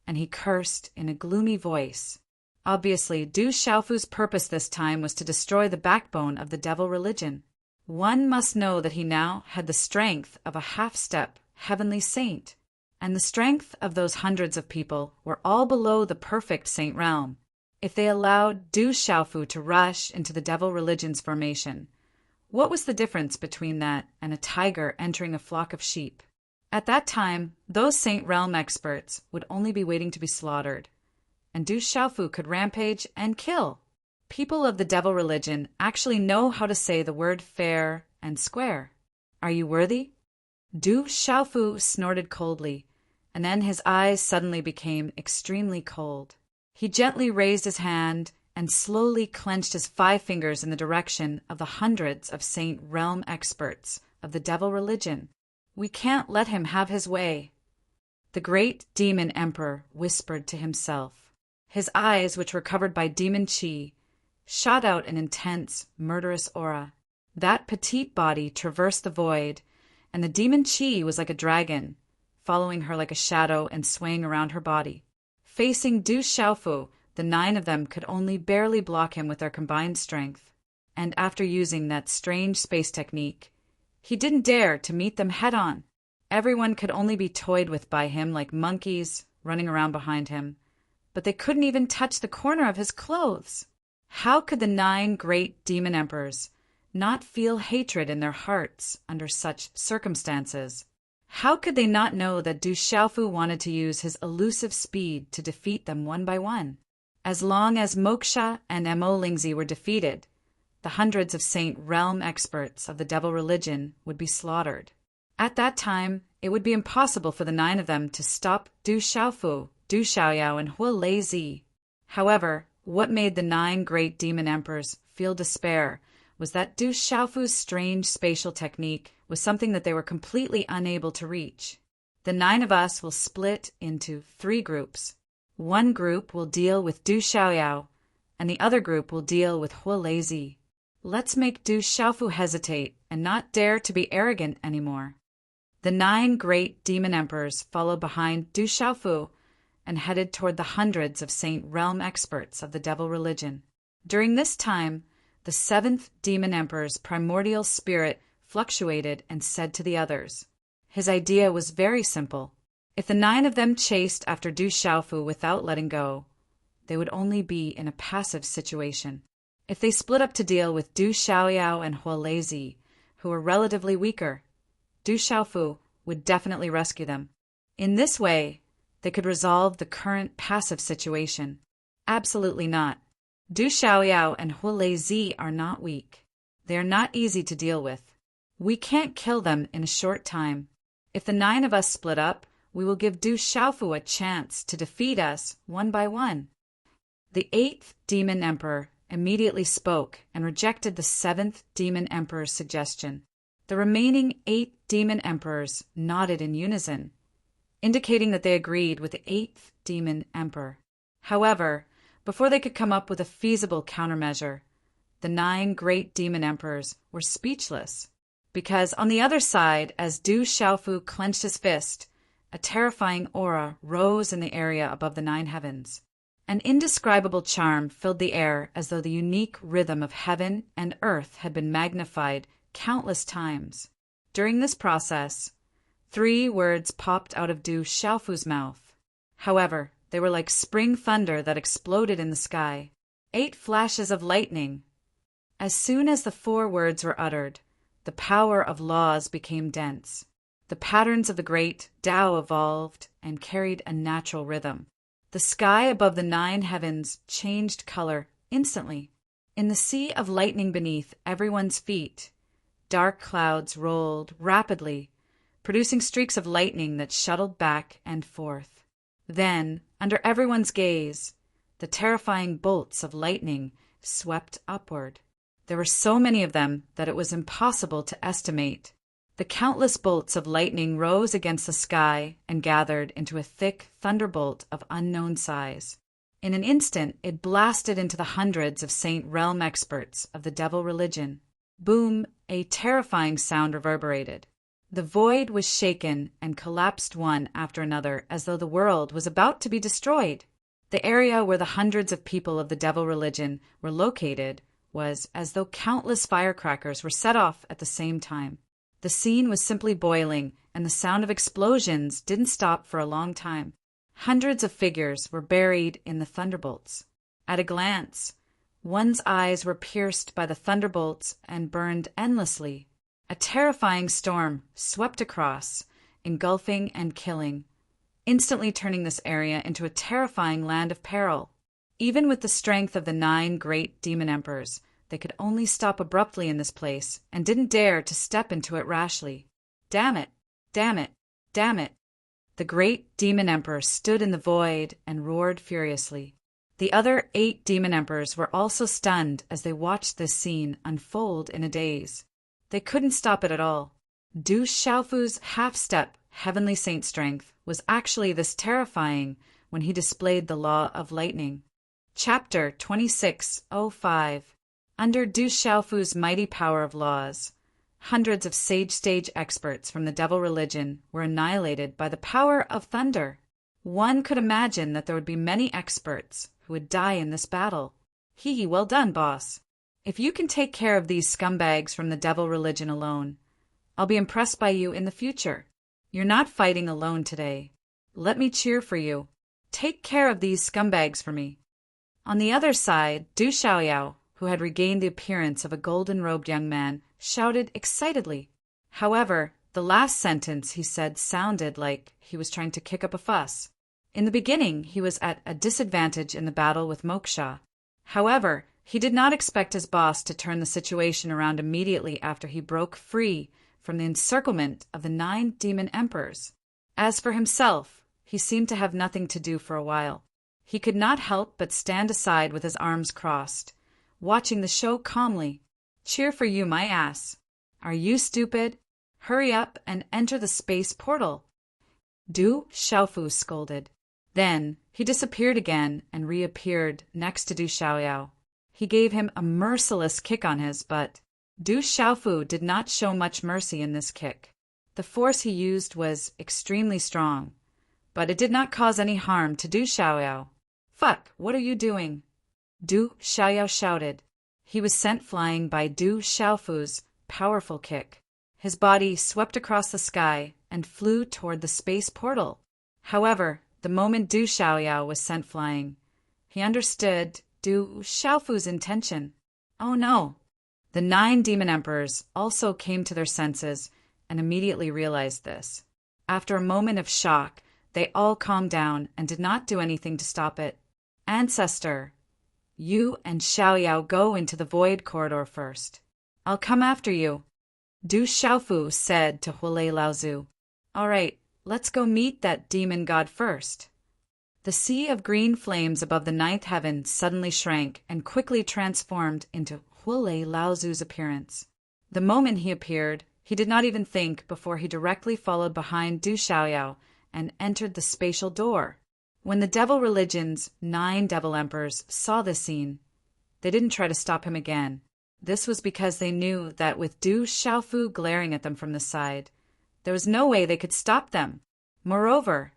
Speaker 1: and he cursed in a gloomy voice. Obviously, Du Xiaofu's purpose this time was to destroy the backbone of the devil religion. One must know that he now had the strength of a half-step heavenly saint, and the strength of those hundreds of people were all below the perfect saint realm. If they allowed Du Xiaofu to rush into the devil religion's formation, what was the difference between that and a tiger entering a flock of sheep? At that time, those saint realm experts would only be waiting to be slaughtered, and Du Xiaofu could rampage and kill. People of the devil religion actually know how to say the word fair and square. Are you worthy? Du Xiaofu snorted coldly, and then his eyes suddenly became extremely cold. He gently raised his hand and slowly clenched his 5 fingers in the direction of the hundreds of Saint Realm experts of the devil religion. We can't let him have his way. The great demon emperor whispered to himself. His eyes, which were covered by demon chi, shot out an intense, murderous aura. That petite body traversed the void and the demon Qi was like a dragon, following her like a shadow and swaying around her body. Facing Du Xiaofu, the 9 of them could only barely block him with their combined strength, and after using that strange space technique, he didn't dare to meet them head-on. Everyone could only be toyed with by him like monkeys running around behind him, but they couldn't even touch the corner of his clothes. How could the 9 great demon emperors not feel hatred in their hearts under such circumstances? How could they not know that Du Xiaofu wanted to use his elusive speed to defeat them one by one? As long as Moksha and Mo Lingzi were defeated, the hundreds of Saint Realm experts of the devil religion would be slaughtered. At that time, it would be impossible for the 9 of them to stop Du Xiaofu, Du Xiaoyao, and Hua Lei. However, what made the 9 great demon emperors feel despair was that Du Xiaofu's strange spatial technique was something that they were completely unable to reach. The 9 of us will split into 3 groups. One group will deal with Du Xiaoyao, and the other group will deal with Hua Lei. Let's make Du Xiaofu hesitate and not dare to be arrogant anymore. The 9 great demon emperors followed behind Du Xiaofu and headed toward the hundreds of Saint Realm experts of the devil religion. During this time, the 7th demon emperor's primordial spirit fluctuated and said to the others. His idea was very simple. If the 9 of them chased after Du Xiaofu without letting go, they would only be in a passive situation. If they split up to deal with Du Xiaoyao and Hua Lei, who were relatively weaker, Du Xiaofu would definitely rescue them. In this way, they could resolve the current passive situation. Absolutely not. Du Xiaoyao and Hua Lei are not weak. They are not easy to deal with. We can't kill them in a short time. If the 9 of us split up, we will give Du Xiaofu a chance to defeat us one by one. The 8th demon emperor immediately spoke and rejected the 7th demon emperor's suggestion. The remaining 8 demon emperors nodded in unison, indicating that they agreed with the 8th demon emperor. However, before they could come up with a feasible countermeasure, the 9 great demon emperors were speechless, because on the other side, as Du Xiaofu clenched his fist, a terrifying aura rose in the area above the 9 heavens. An indescribable charm filled the air as though the unique rhythm of heaven and earth had been magnified countless times. During this process, 3 words popped out of Du Xiaofu's mouth. However, they were like spring thunder that exploded in the sky. 8 flashes of lightning. As soon as the 4 words were uttered, the power of laws became dense. The patterns of the great Tao evolved and carried a natural rhythm. The sky above the 9 heavens changed color instantly. In the sea of lightning beneath everyone's feet, dark clouds rolled rapidly, producing streaks of lightning that shuttled back and forth. Then, under everyone's gaze, the terrifying bolts of lightning swept upward. There were so many of them that it was impossible to estimate. The countless bolts of lightning rose against the sky and gathered into a thick thunderbolt of unknown size. In an instant, it blasted into the hundreds of Saint Realm experts of the devil religion. Boom, a terrifying sound reverberated. The void was shaken and collapsed one after another as though the world was about to be destroyed. The area where the hundreds of people of the devil religion were located was as though countless firecrackers were set off at the same time. The scene was simply boiling, and the sound of explosions didn't stop for a long time. Hundreds of figures were buried in the thunderbolts. At a glance, one's eyes were pierced by the thunderbolts and burned endlessly. A terrifying storm swept across, engulfing and killing, instantly turning this area into a terrifying land of peril. Even with the strength of the 9 great demon emperors, they could only stop abruptly in this place and didn't dare to step into it rashly. Damn it! Damn it! Damn it! The great demon emperor stood in the void and roared furiously. The other 8 demon emperors were also stunned as they watched this scene unfold in a daze. They couldn't stop it at all. Du Xiaofu's half-step heavenly saint strength was actually this terrifying when he displayed the law of lightning. Chapter 26:05. Under Du Xiaofu's mighty power of laws, Hundreds of sage experts from the devil religion were annihilated by the power of thunder. One could imagine that there would be many experts who would die in this battle. Well done, boss. If you can take care of these scumbags from the devil religion alone, I'll be impressed by you in the future. You're not fighting alone today. Let me cheer for you. Take care of these scumbags for me. On the other side, Du Xiaoyao, who had regained the appearance of a golden-robed young man, shouted excitedly. However, the last sentence he said sounded like he was trying to kick up a fuss. In the beginning, he was at a disadvantage in the battle with Moksha. However, he did not expect his boss to turn the situation around immediately after he broke free from the encirclement of the 9 demon emperors. As for himself, he seemed to have nothing to do for a while. He could not help but stand aside with his arms crossed, watching the show calmly. Cheer for you, my ass. Are you stupid? Hurry up and enter the space portal. Du Xiaofu scolded. Then he disappeared again and reappeared next to Du Xiaoyao. He gave him a merciless kick on his butt. Du Xiaofu did not show much mercy in this kick. The force he used was extremely strong, but it did not cause any harm to Du Xiaoyao. Fuck, what are you doing? Du Xiaoyao shouted. He was sent flying by Du Xiaofu's powerful kick. His body swept across the sky and flew toward the space portal. However, the moment Du Xiaoyao was sent flying, he understood Du Xiaofu's intention. Oh no! The 9 demon emperors also came to their senses and immediately realized this. After a moment of shock, they all calmed down and did not do anything to stop it. Ancestor, you and Xiaoyao go into the void corridor first. I'll come after you. Du Xiaofu said to Huolei Laozu. All right, let's go meet that demon god first. The sea of green flames above the 9th heaven suddenly shrank and quickly transformed into Huolei Laozu's appearance. The moment he appeared, he did not even think before he directly followed behind Du Xiaoyao and entered the spatial door. When the devil religion's 9 devil emperors saw this scene, they didn't try to stop him again. This was because they knew that with Du Xiaofu glaring at them from the side, there was no way they could stop them. Moreover,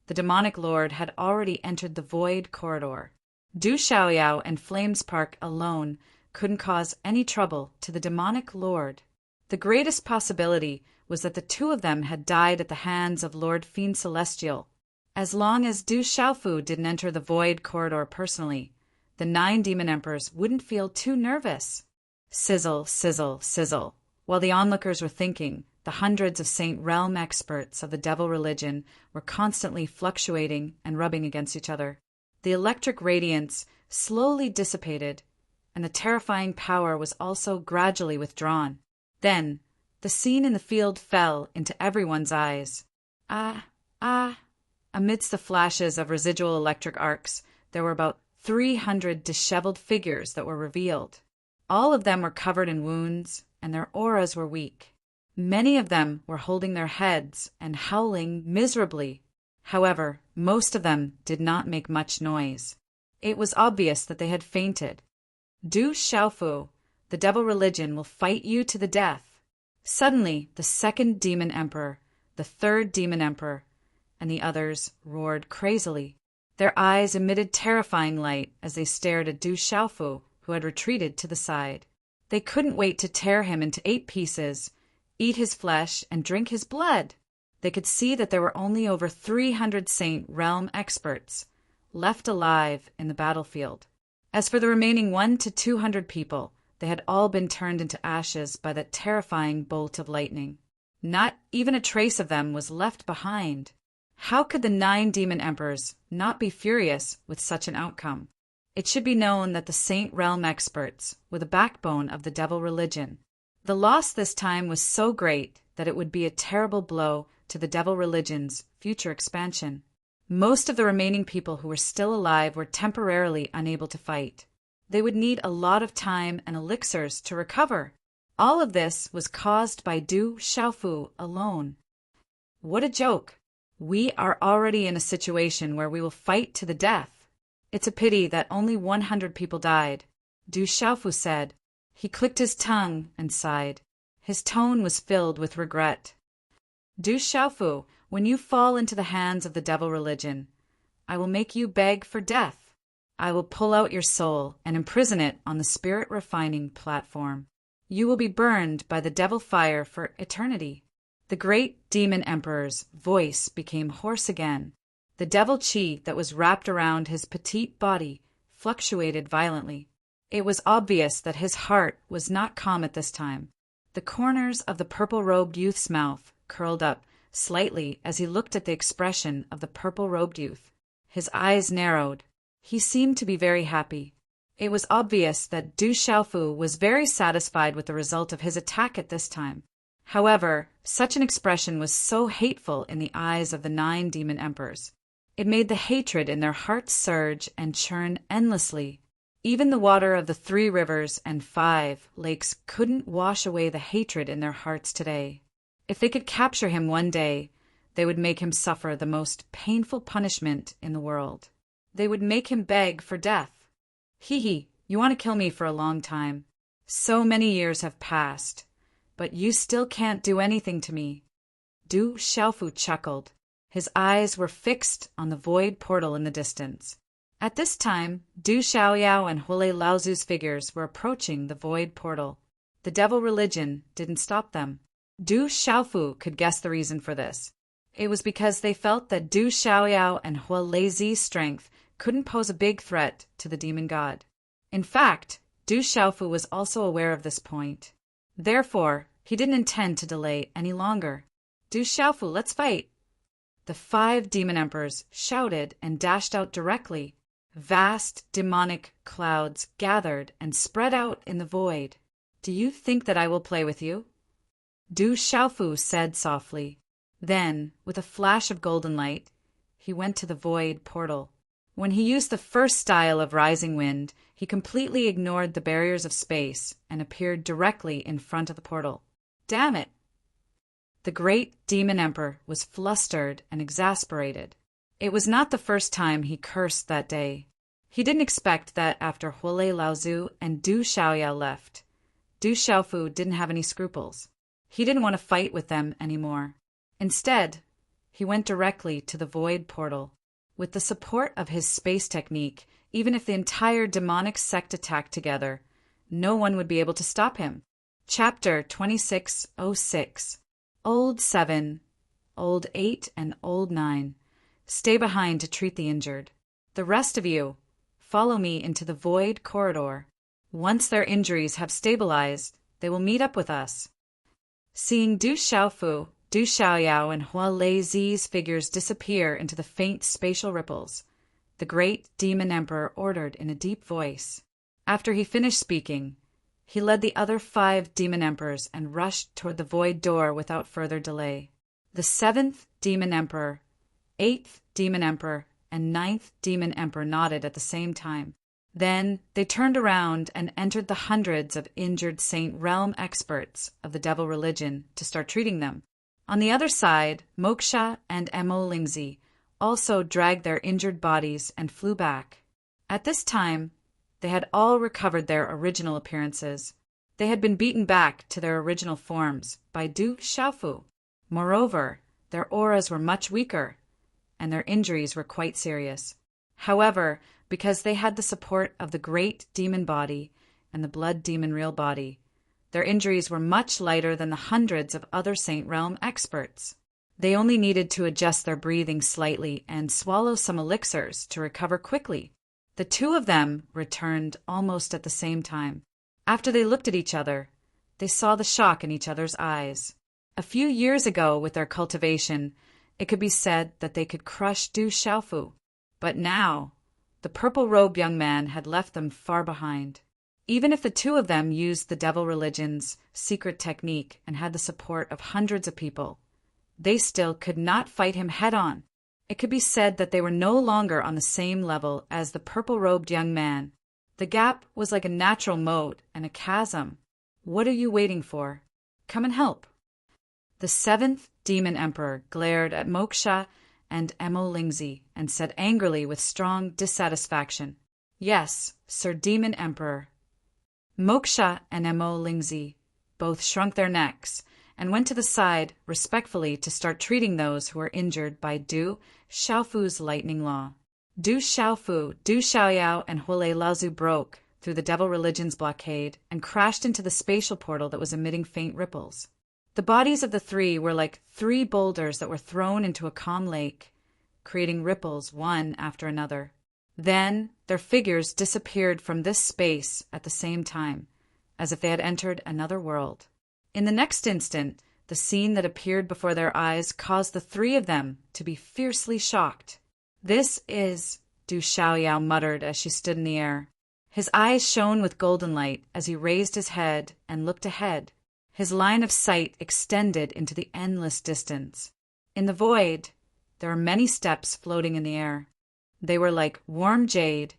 Speaker 1: the demonic lord had already entered the void corridor. Du Xiaoyao and Flamespark alone couldn't cause any trouble to the demonic lord. The greatest possibility was that the 2 of them had died at the hands of Lord Fiend Celestial. As long as Du Xiaofu didn't enter the void corridor personally, the 9 demon emperors wouldn't feel too nervous. Sizzle, sizzle, sizzle. While the onlookers were thinking, the hundreds of Saint Realm experts of the devil religion were constantly fluctuating and rubbing against each other. The electric radiance slowly dissipated, and the terrifying power was also gradually withdrawn. Then, the scene in the field fell into everyone's eyes. Amidst the flashes of residual electric arcs, there were about 300 disheveled figures that were revealed. All of them were covered in wounds, and their auras were weak. Many of them were holding their heads and howling miserably. However, most of them did not make much noise. It was obvious that they had fainted. Du Xiaofu, the devil religion will fight you to the death. Suddenly, the 2nd demon emperor, the 3rd demon emperor, and the others roared crazily. Their eyes emitted terrifying light as they stared at Du Xiaofu, who had retreated to the side. They couldn't wait to tear him into 8 pieces, eat his flesh, and drink his blood. They could see that there were only over 300 Saint Realm experts left alive in the battlefield. As for the remaining 100 to 200 people, they had all been turned into ashes by that terrifying bolt of lightning. Not even a trace of them was left behind. How could the 9 demon emperors not be furious with such an outcome? It should be known that the Saint Realm experts were the backbone of the devil religion. The loss this time was so great that it would be a terrible blow to the devil religion's future expansion. Most of the remaining people who were still alive were temporarily unable to fight. They would need a lot of time and elixirs to recover. All of this was caused by Du Xiaofu alone. What a joke! We are already in a situation where we will fight to the death. It's a pity that only 100 people died, Du Xiaofu said. He clicked his tongue and sighed. His tone was filled with regret. Du Xiaofu, when you fall into the hands of the devil religion, I will make you beg for death. I will pull out your soul and imprison it on the spirit refining platform. You will be burned by the devil fire for eternity. The great demon emperor's voice became hoarse again. The devil chi that was wrapped around his petite body fluctuated violently. It was obvious that his heart was not calm at this time. The corners of the purple-robed youth's mouth curled up slightly as he looked at the expression of the purple-robed youth. His eyes narrowed. He seemed to be very happy. It was obvious that Du Xiaofu was very satisfied with the result of his attack at this time. However, such an expression was so hateful in the eyes of the 9 demon emperors. It made the hatred in their hearts surge and churn endlessly. Even the water of the 3 rivers and 5 lakes couldn't wash away the hatred in their hearts today. If they could capture him one day, they would make him suffer the most painful punishment in the world. They would make him beg for death. Hee, you want to kill me for a long time. So many years have passed, but you still can't do anything to me. Du Xiaofu chuckled. His eyes were fixed on the void portal in the distance. At this time, Du Xiaoyao and Huolei Laozu's figures were approaching the void portal. The devil religion didn't stop them. Du Xiaofu could guess the reason for this. It was because they felt that Du Xiaoyao and Huolei Zi's strength couldn't pose a big threat to the demon god. In fact, Du Xiaofu was also aware of this point. Therefore, he didn't intend to delay any longer. Du Xiaofu, let's fight! The 5 demon emperors shouted and dashed out directly. Vast demonic clouds gathered and spread out in the void. Do you think that I will play with you? Du Xiaofu said softly. Then, with a flash of golden light, he went to the void portal. When he used the first style of rising wind, he completely ignored the barriers of space and appeared directly in front of the portal. Damn it! The great demon emperor was flustered and exasperated. It was not the first time he cursed that day. He didn't expect that after Huolei Laozu and Du Xiaoyao left, Du Xiaofu didn't have any scruples. He didn't want to fight with them anymore. Instead, he went directly to the void portal. With the support of his space technique, even if the entire demonic sect attacked together, no one would be able to stop him. Chapter 2606. Old 7, Old 8, and Old 9. Stay behind to treat the injured. The rest of you, follow me into the void corridor. Once their injuries have stabilized, they will meet up with us. Seeing Du Xiaofu, Du Xiaoyao, and Huolei Zi's figures disappear into the faint spatial ripples, the great demon emperor ordered in a deep voice. After he finished speaking, he led the other 5 demon emperors and rushed toward the void door without further delay. The 7th demon emperor, 8th demon emperor, and 9th demon emperor nodded at the same time. Then they turned around and entered the hundreds of injured Saint Realm experts of the devil religion to start treating them. On the other side, Moksha and Mo Lingzi also dragged their injured bodies and flew back. At this time, they had all recovered their original appearances. They had been beaten back to their original forms by Du Xiaofu. Moreover, their auras were much weaker, and their injuries were quite serious. However, because they had the support of the great demon body and the blood demon real body, their injuries were much lighter than the hundreds of other Saint Realm experts. They only needed to adjust their breathing slightly and swallow some elixirs to recover quickly. The 2 of them returned almost at the same time. After they looked at each other, they saw the shock in each other's eyes. A few years ago, with their cultivation, it could be said that they could crush Du Xiaofu. But now, the purple-robed young man had left them far behind. Even if the 2 of them used the devil religion's secret technique and had the support of hundreds of people, they still could not fight him head-on. It could be said that they were no longer on the same level as the purple-robed young man. The gap was like a natural moat and a chasm. What are you waiting for? Come and help. The 7th demon emperor glared at Moksha and Mo Lingzi and said angrily with strong dissatisfaction, "Yes, Sir Demon Emperor." Moksha and Mo Lingzi Both shrunk their necks and went to the side respectfully to start treating those who were injured by Du Xiaofu's lightning law. Du Xiaofu, Du Xiaoyao, and Huolei Laozu broke through the devil religion's blockade and crashed into the spatial portal that was emitting faint ripples. The bodies of the three were like 3 boulders that were thrown into a calm lake, creating ripples one after another. Then their figures disappeared from this space at the same time, as if they had entered another world. In the next instant, the scene that appeared before their eyes caused the 3 of them to be fiercely shocked. "This is," Du Xiaoyao muttered as she stood in the air. His eyes shone with golden light as he raised his head and looked ahead. His line of sight extended into the endless distance. In the void, there were many steps floating in the air. They were like warm jade,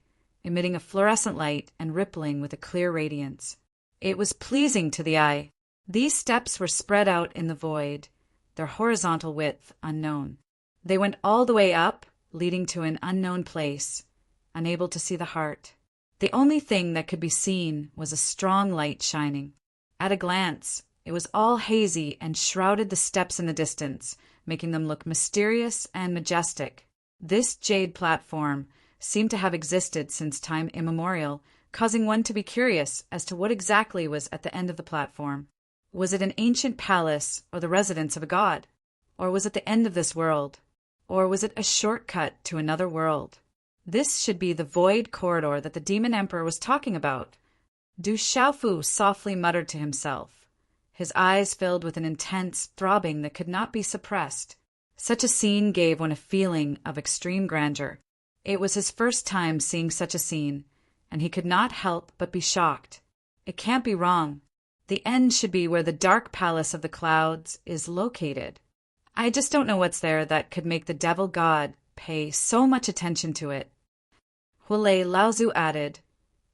Speaker 1: emitting a fluorescent light and rippling with a clear radiance. It was pleasing to the eye. These steps were spread out in the void, their horizontal width unknown. They went all the way up, leading to an unknown place, unable to see the heart. The only thing that could be seen was a strong light shining. At a glance, it was all hazy and shrouded the steps in the distance, making them look mysterious and majestic. This jade platform seemed to have existed since time immemorial, causing one to be curious as to what exactly was at the end of the platform. Was it an ancient palace or the residence of a god? Or was it the end of this world? Or was it a shortcut to another world? This should be the void corridor that the demon emperor was talking about. Du Xiaofu softly muttered to himself. His eyes filled with an intense throbbing that could not be suppressed. Such a scene gave one a feeling of extreme grandeur. It was his first time seeing such a scene, and he could not help but be shocked. It can't be wrong. The end should be where the dark palace of the clouds is located. I just don't know what's there that could make the devil god pay so much attention to it. Huolei Laozu added,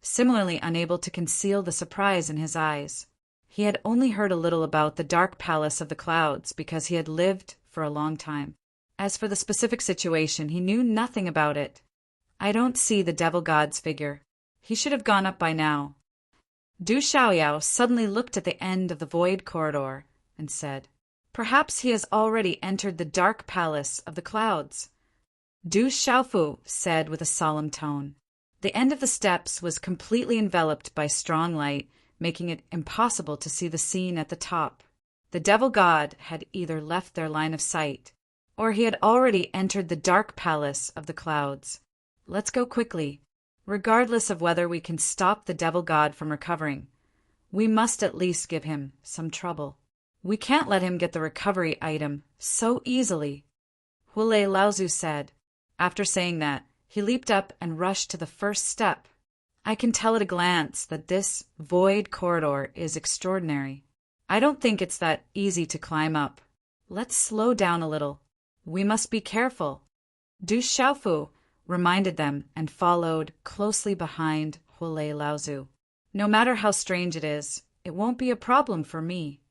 Speaker 1: similarly unable to conceal the surprise in his eyes. He had only heard a little about the dark palace of the clouds because he had lived for a long time. As for the specific situation, he knew nothing about it. I don't see the devil god's figure. He should have gone up by now. Du Xiaoyao suddenly looked at the end of the void corridor and said, "Perhaps he has already entered the dark palace of the clouds." Du Xiaofu said with a solemn tone. The end of the steps was completely enveloped by strong light, making it impossible to see the scene at the top. The devil god had either left their line of sight, or he had already entered the dark palace of the clouds. Let's go quickly. Regardless of whether we can stop the devil god from recovering, we must at least give him some trouble. We can't let him get the recovery item so easily. Huolei Laozu said. After saying that, he leaped up and rushed to the first step. I can tell at a glance that this void corridor is extraordinary. I don't think it's that easy to climb up. Let's slow down a little. We must be careful. Du Xiaofu reminded them and followed closely behind Huolei Laozu. No matter how strange it is, it won't be a problem for me,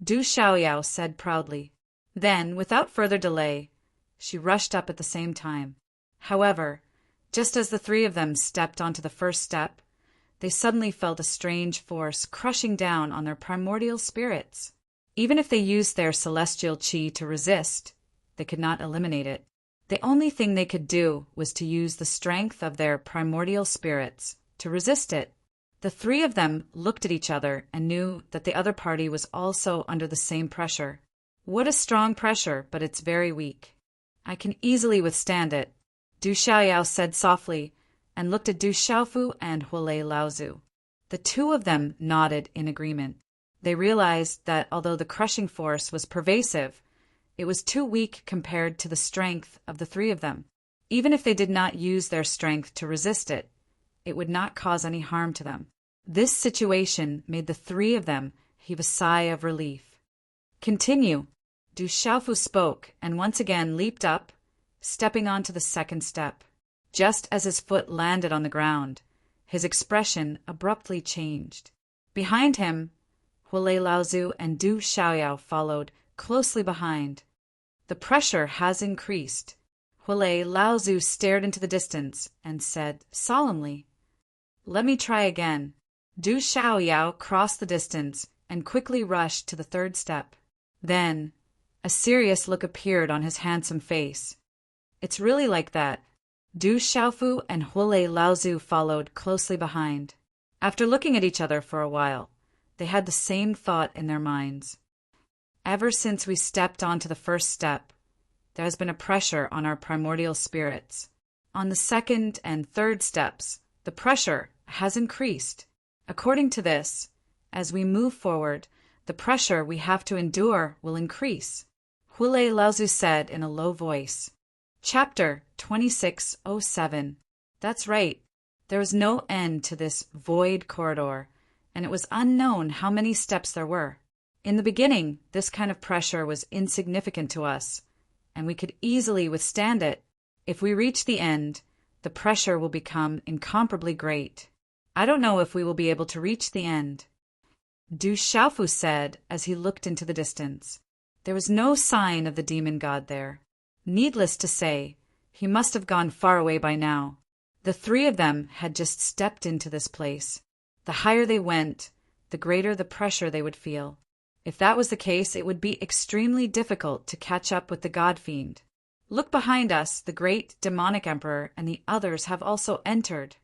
Speaker 1: Du Xiaoyao said proudly. Then, without further delay, she rushed up at the same time. However, just as the 3 of them stepped onto the first step, they suddenly felt a strange force crushing down on their primordial spirits. Even if they used their celestial qi to resist, they could not eliminate it. The only thing they could do was to use the strength of their primordial spirits to resist it. The 3 of them looked at each other and knew that the other party was also under the same pressure. What a strong pressure, but it's very weak. I can easily withstand it, Du Xiaoyao said softly, and looked at Du Xiaofu and Huolei Laozu. The 2 of them nodded in agreement. They realized that although the crushing force was pervasive, it was too weak compared to the strength of the 3 of them. Even if they did not use their strength to resist it, it would not cause any harm to them. This situation made the 3 of them heave a sigh of relief. Continue. Du Xiaofu spoke and once again leaped up, stepping onto the second step. Just as his foot landed on the ground, his expression abruptly changed. Behind him, Huolei Laozu and Du Xiaoyao followed closely behind. The pressure has increased. Huolei Laozu stared into the distance and said solemnly, "Let me try again." Du Xiaoyao crossed the distance and quickly rushed to the third step. Then, a serious look appeared on his handsome face. It's really like that. Du Xiaofu and Huolei Laozu followed closely behind. After looking at each other for a while, they had the same thought in their minds. Ever since we stepped onto the first step, there has been a pressure on our primordial spirits. On the second and third steps, the pressure has increased. According to this, as we move forward, the pressure we have to endure will increase. Huolei Laozu said in a low voice. Chapter 2607. That's right. There was no end to this void corridor, and it was unknown how many steps there were. In the beginning, this kind of pressure was insignificant to us, and we could easily withstand it. If we reach the end, the pressure will become incomparably great. I don't know if we will be able to reach the end. Du Xiaofu said as he looked into the distance. There was no sign of the demon god there. Needless to say, he must have gone far away by now. The three of them had just stepped into this place. The higher they went, the greater the pressure they would feel. If that was the case, it would be extremely difficult to catch up with the god fiend. Look behind us, the great demonic emperor and the others have also entered.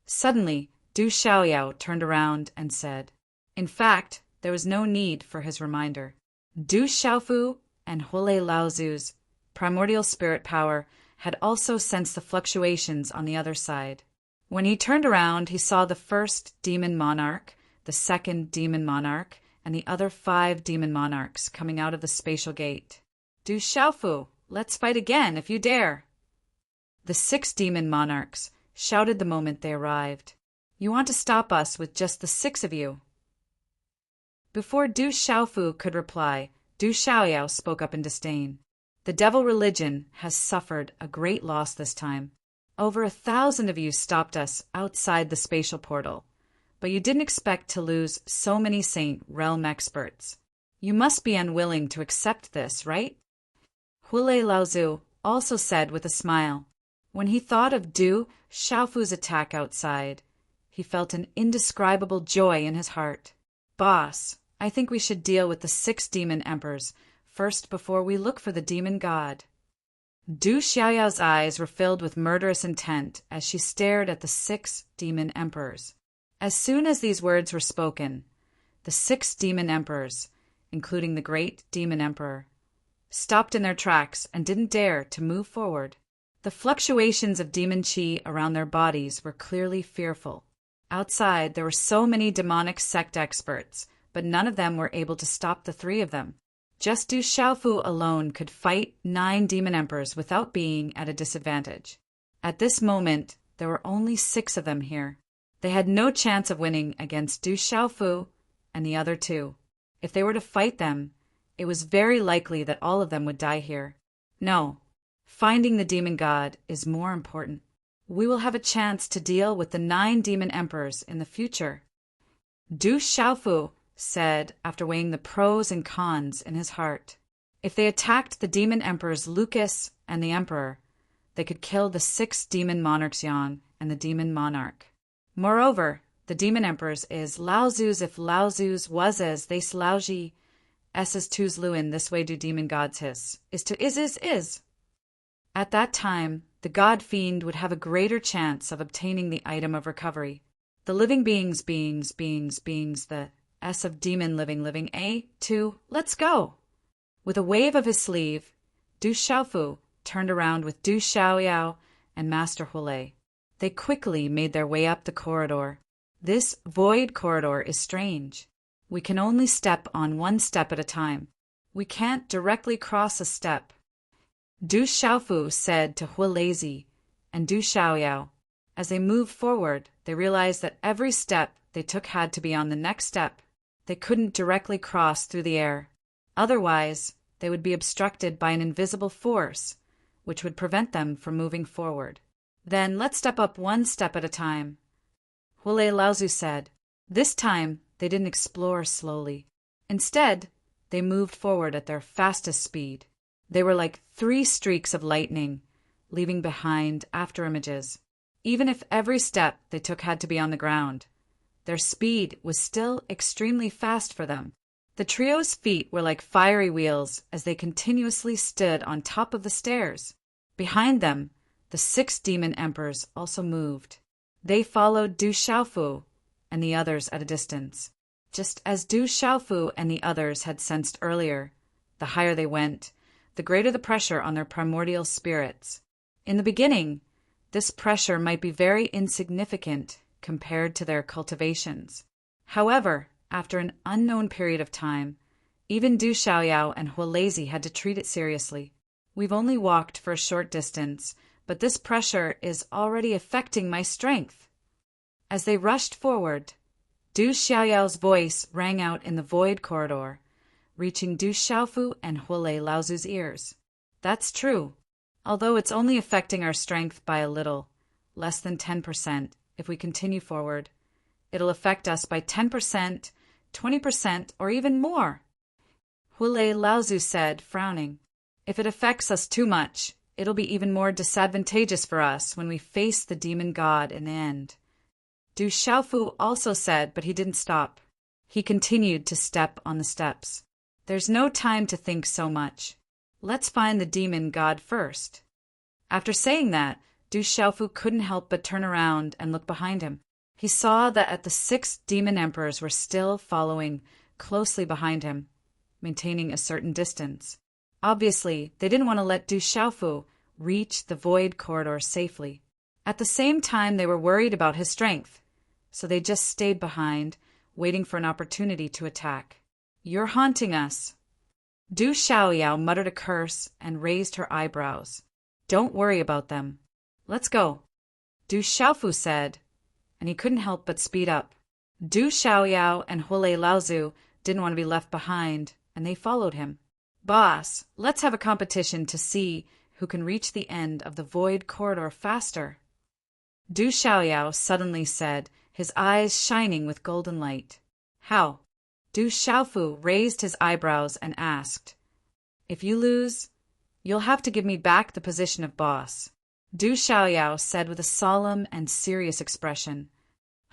Speaker 1: Suddenly, Du Xiaoyao turned around and said. In fact, there was no need for his reminder. Du Xiaofu and Huolei Laozu's primordial spirit power had also sensed the fluctuations on the other side. When he turned around, he saw the first demon monarch, the second demon monarch, and the other 5 demon monarchs coming out of the spatial gate. Du Xiaofu, let's fight again if you dare. The 6 demon monarchs shouted the moment they arrived. You want to stop us with just the 6 of you? Before Du Xiaofu could reply, Du Xiaoyao spoke up in disdain. The devil religion has suffered a great loss this time. Over 1,000 of you stopped us outside the spatial portal, but you didn't expect to lose so many Saint Realm experts. You must be unwilling to accept this, right? Huolei Laozu also said with a smile. When he thought of Du Xiaofu's attack outside, he felt an indescribable joy in his heart. Boss, I think we should deal with the 6 demon emperors first before we look for the demon god. Du Xiaoyao's eyes were filled with murderous intent as she stared at the 6 demon emperors. As soon as these words were spoken, the 6 demon emperors, including the great demon emperor, stopped in their tracks and didn't dare to move forward. The fluctuations of demon qi around their bodies were clearly fearful. Outside, there were so many demonic sect experts, but none of them were able to stop the 3 of them. Just Du Xiaofu alone could fight 9 demon emperors without being at a disadvantage. At this moment, there were only 6 of them here. They had no chance of winning against Du Xiaofu and the other 2. If they were to fight them, it was very likely that all of them would die here. No, finding the demon god is more important. We will have a chance to deal with the 9 demon emperors in the future. Du Xiaofu said after weighing the pros and cons in his heart. If they attacked the demon emperors Lucas and the emperor, they could kill the 6 demon monarchs Yang and the demon monarch. Moreover, the demon emperors is Laozu's if Laozu's was as they Laoji, S's tu's luin this way do demon gods his, is to is. At that time, the god fiend would have a greater chance of obtaining the item of recovery. The living beings, the S of demon living, A, 2, let's go! With a wave of his sleeve, Du Xiaofu turned around with Du Xiaoyao and Master Huolei. They quickly made their way up the corridor. This void corridor is strange. We can only step on 1 step at a time. We can't directly cross a step. Du Xiaofu said to Huolei and Du Xiaoyao. As they moved forward, they realized that every step they took had to be on the next step. They couldn't directly cross through the air. Otherwise, they would be obstructed by an invisible force, which would prevent them from moving forward. Then let's step up 1 step at a time. Huolei Laozu said. This time, they didn't explore slowly. Instead, they moved forward at their fastest speed. They were like 3 streaks of lightning, leaving behind afterimages. Even if every step they took had to be on the ground, Their speed was still extremely fast for them. The trio's feet were like fiery wheels as they continuously stood on top of the stairs. Behind them, the 6 demon emperors also moved. They followed Du Xiaofu and the others at a distance. Just as Du Xiaofu and the others had sensed earlier, the higher they went, the greater the pressure on their primordial spirits. In the beginning, this pressure might be very insignificant compared to their cultivations. However, after an unknown period of time, even Du Xiaoyao and Huolazi had to treat it seriously. We've only walked for a short distance, but this pressure is already affecting my strength. As they rushed forward, Du Xiaoyao's voice rang out in the void corridor, reaching Du Xiaofu and Huolei Laozu's ears. That's true, although it's only affecting our strength by a little, less than 10%, if we continue forward. It'll affect us by 10%, 20%, or even more, Huolei Laozu said, frowning. If it affects us too much, it'll be even more disadvantageous for us when we face the demon god in the end. Du Xiaofu also said, but he didn't stop. He continued to step on the steps. There's no time to think so much. Let's find the demon god first. After saying that, Du Xiaofu couldn't help but turn around and look behind him. He saw that the 6 demon emperors were still following closely behind him, maintaining a certain distance. Obviously, they didn't want to let Du Xiaofu reach the void corridor safely. At the same time, they were worried about his strength, so they just stayed behind, waiting for an opportunity to attack. You're haunting us. Du Xiaoyao muttered a curse and raised her eyebrows. Don't worry about them. Let's go, Du Xiaofu said, and he couldn't help but speed up. Du Xiaoyao and Huolei Laozu didn't want to be left behind, and they followed him. Boss, let's have a competition to see who can reach the end of the void corridor faster. Du Xiaoyao suddenly said, his eyes shining with golden light. How? Du Xiaofu raised his eyebrows and asked. If you lose, you'll have to give me back the position of boss. Du Xiaoyao said with a solemn and serious expression.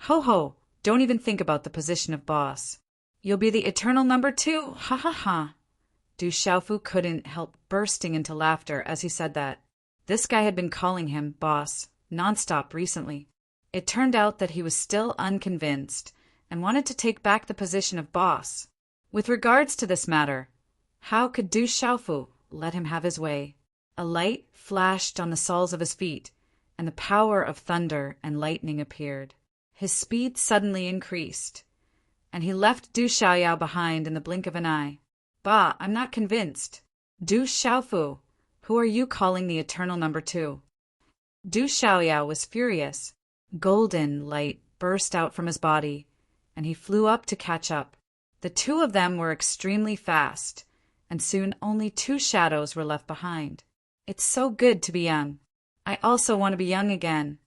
Speaker 1: Ho ho, don't even think about the position of boss. You'll be the eternal number 2, ha ha ha. Du Xiaofu couldn't help bursting into laughter as he said that. This guy had been calling him boss nonstop recently. It turned out that he was still unconvinced and wanted to take back the position of boss. With regards to this matter, how could Du Xiaofu let him have his way? A light flashed on the soles of his feet, and the power of thunder and lightning appeared. His speed suddenly increased, and he left Du Xiaoyao behind in the blink of an eye. Bah, I'm not convinced. Du Xiaofu, who are you calling the eternal number 2? Du Xiaoyao was furious. Golden light burst out from his body, and he flew up to catch up. The 2 of them were extremely fast, and soon only 2 shadows were left behind. It's so good to be young. I also want to be young again,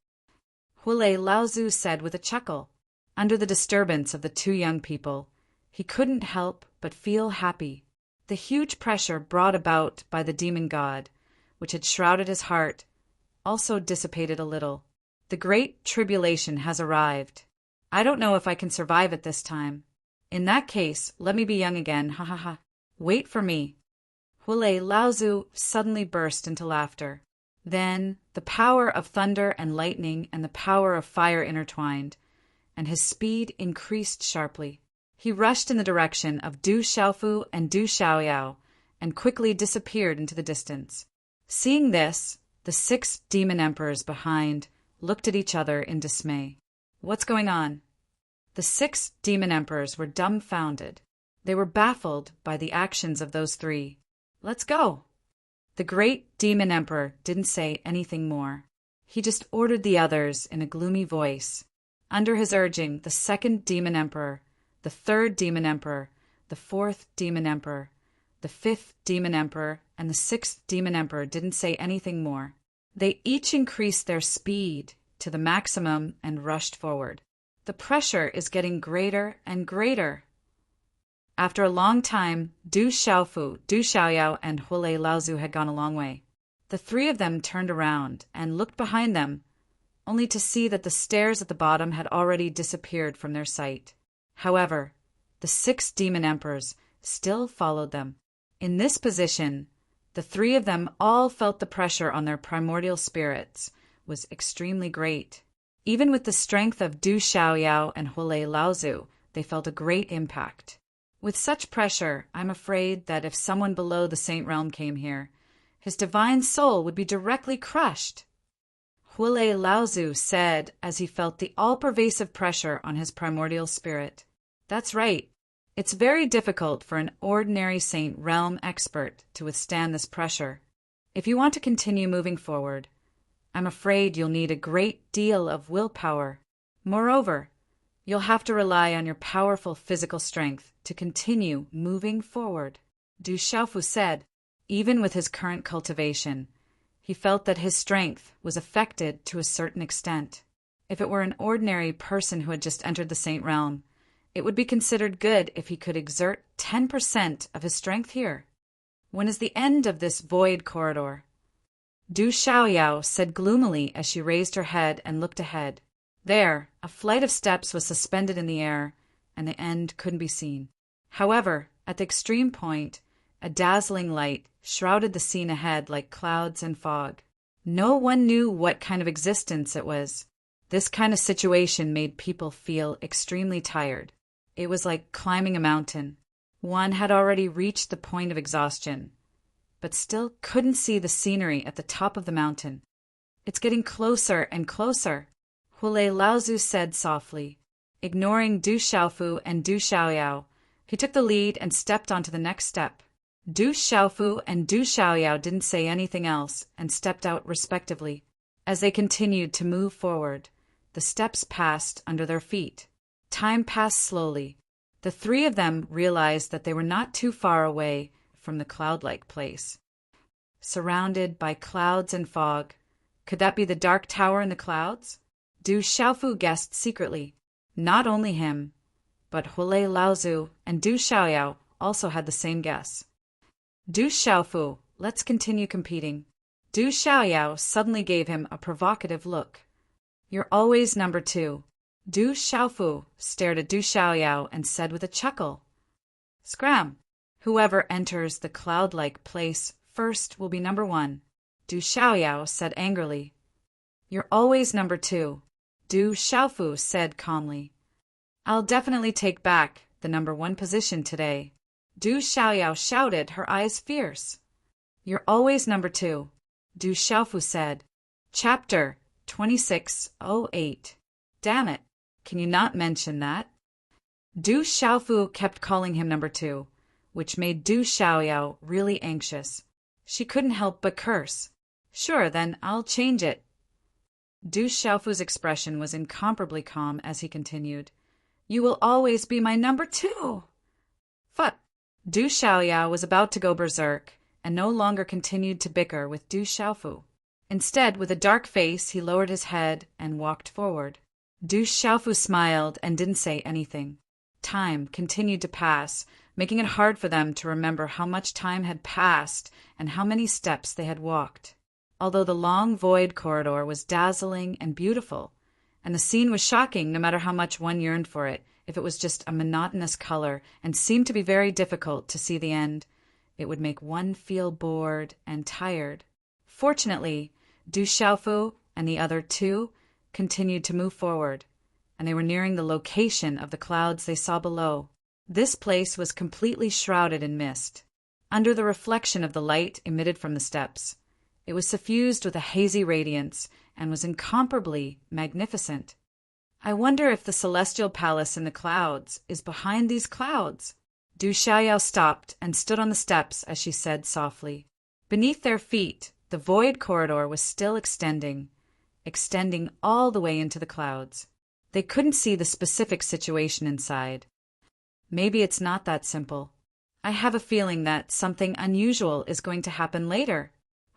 Speaker 1: Huolei Laozu said with a chuckle. Under the disturbance of the 2 young people, he couldn't help but feel happy. The huge pressure brought about by the demon god, which had shrouded his heart, also dissipated a little. The great tribulation has arrived. I don't know if I can survive it this time. In that case, let me be young again, ha ha ha. Wait for me. Huolei Laozu suddenly burst into laughter. Then the power of thunder and lightning and the power of fire intertwined, and his speed increased sharply. He rushed in the direction of Du Xiaofu and Du Xiaoyao and quickly disappeared into the distance. Seeing this, the 6 demon emperors behind looked at each other in dismay. What's going on? The 6 demon emperors were dumbfounded. They were baffled by the actions of those 3. Let's go. The great demon emperor didn't say anything more. He just ordered the others in a gloomy voice. Under his urging, the 2nd demon emperor, the 3rd demon emperor, the 4th demon emperor, the 5th demon emperor, and the 6th demon emperor didn't say anything more. They each increased their speed to the maximum and rushed forward. The pressure is getting greater and greater. After a long time, Du Xiaofu, Du Xiaoyao, and Huolei Laozu had gone a long way. The 3 of them turned around and looked behind them, only to see that the stairs at the bottom had already disappeared from their sight. However, the 6 demon emperors still followed them. In this position, the 3 of them all felt the pressure on their primordial spirits was extremely great. Even with the strength of Du Xiaoyao and Hulei Laozu, they felt a great impact. With such pressure, I'm afraid that if someone below the Saint Realm came here, his divine soul would be directly crushed. Hulei Laozu said as he felt the all-pervasive pressure on his primordial spirit. That's right. It's very difficult for an ordinary Saint Realm expert to withstand this pressure. If you want to continue moving forward, I'm afraid you'll need a great deal of willpower. Moreover, you'll have to rely on your powerful physical strength to continue moving forward. Du Xiaofu said, even with his current cultivation, he felt that his strength was affected to a certain extent. If it were an ordinary person who had just entered the Saint Realm, it would be considered good if he could exert 10% of his strength here. When is the end of this void corridor? Du Xiaoyao said gloomily as she raised her head and looked ahead. There, a flight of steps was suspended in the air, and the end couldn't be seen. However, at the extreme point, a dazzling light shrouded the scene ahead like clouds and fog. No one knew what kind of existence it was. This kind of situation made people feel extremely tired. It was like climbing a mountain. One had already reached the point of exhaustion, but still couldn't see the scenery at the top of the mountain. It's getting closer and closer, Hulei Laozu said softly. Ignoring Du Xiaofu and Du Xiaoyao, he took the lead and stepped onto the next step. Du Xiaofu and Du Xiaoyao didn't say anything else and stepped out respectively. As they continued to move forward, the steps passed under their feet. Time passed slowly. The 3 of them realized that they were not too far away from the cloud-like place. Surrounded by clouds and fog, could that be the dark tower in the clouds? Du Xiaofu guessed secretly. Not only him, but Hulei Laozu and Du Xiaoyao also had the same guess. Du Xiaofu, let's continue competing. Du Xiaoyao suddenly gave him a provocative look. You're always number 2. Du Xiaofu stared at Du Xiaoyao and said with a chuckle, Scram! Whoever enters the cloud-like place first will be number 1. Du Xiaoyao said angrily. You're always number 2. Du Xiaofu said calmly. I'll definitely take back the number 1 position today. Du Xiaoyao shouted, her eyes fierce. You're always number 2, Du Xiaofu said. Chapter 2608. Damn it, can you not mention that? Du Xiaofu kept calling him number 2, which made Du Xiaoyao really anxious. She couldn't help but curse. Sure, then I'll change it. Du Xiaofu's expression was incomparably calm as he continued. You will always be my number 2. Phut! Du Xiaoyao was about to go berserk and no longer continued to bicker with Du Xiaofu. Instead, with a dark face, he lowered his head and walked forward. Du Xiaofu smiled and didn't say anything. Time continued to pass, making it hard for them to remember how much time had passed and how many steps they had walked. Although the long void corridor was dazzling and beautiful, and the scene was shocking no matter how much one yearned for it, if it was just a monotonous color and seemed to be very difficult to see the end, it would make one feel bored and tired. Fortunately, Du Xiaofu and the other 2 continued to move forward, and they were nearing the location of the clouds they saw below. This place was completely shrouded in mist. Under the reflection of the light emitted from the steps, it was suffused with a hazy radiance and was incomparably magnificent. I wonder if the celestial palace in the clouds is behind these clouds. Du Xiaoyao stopped and stood on the steps as she said softly. Beneath their feet, the void corridor was still extending all the way into the clouds. They couldn't see the specific situation inside. Maybe it's not that simple. I have a feeling that something unusual is going to happen later.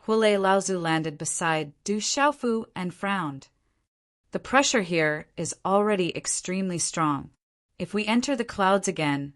Speaker 1: Hulei Laozu landed beside Du Xiaofu and frowned. The pressure here is already extremely strong. If we enter the clouds again,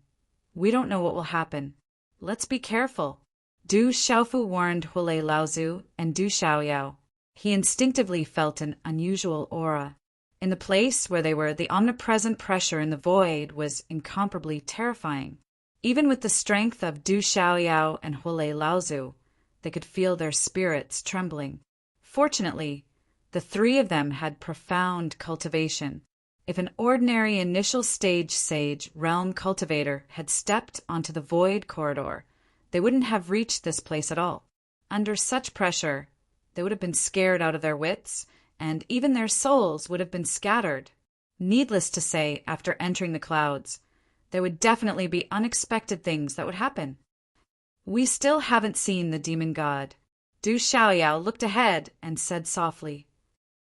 Speaker 1: we don't know what will happen. Let's be careful. Du Xiaofu warned Hulei Laozu and Du Xiaoyao. He instinctively felt an unusual aura. In the place where they were, the omnipresent pressure in the void was incomparably terrifying. Even with the strength of Du Xiaoyao and Huolei Laozu, they could feel their spirits trembling. Fortunately, the three of them had profound cultivation. If an ordinary initial stage sage realm cultivator had stepped onto the void corridor, they wouldn't have reached this place at all. Under such pressure, they would have been scared out of their wits, and even their souls would have been scattered. Needless to say, after entering the clouds, there would definitely be unexpected things that would happen. We still haven't seen the demon god. Du Xiaoyao looked ahead and said softly,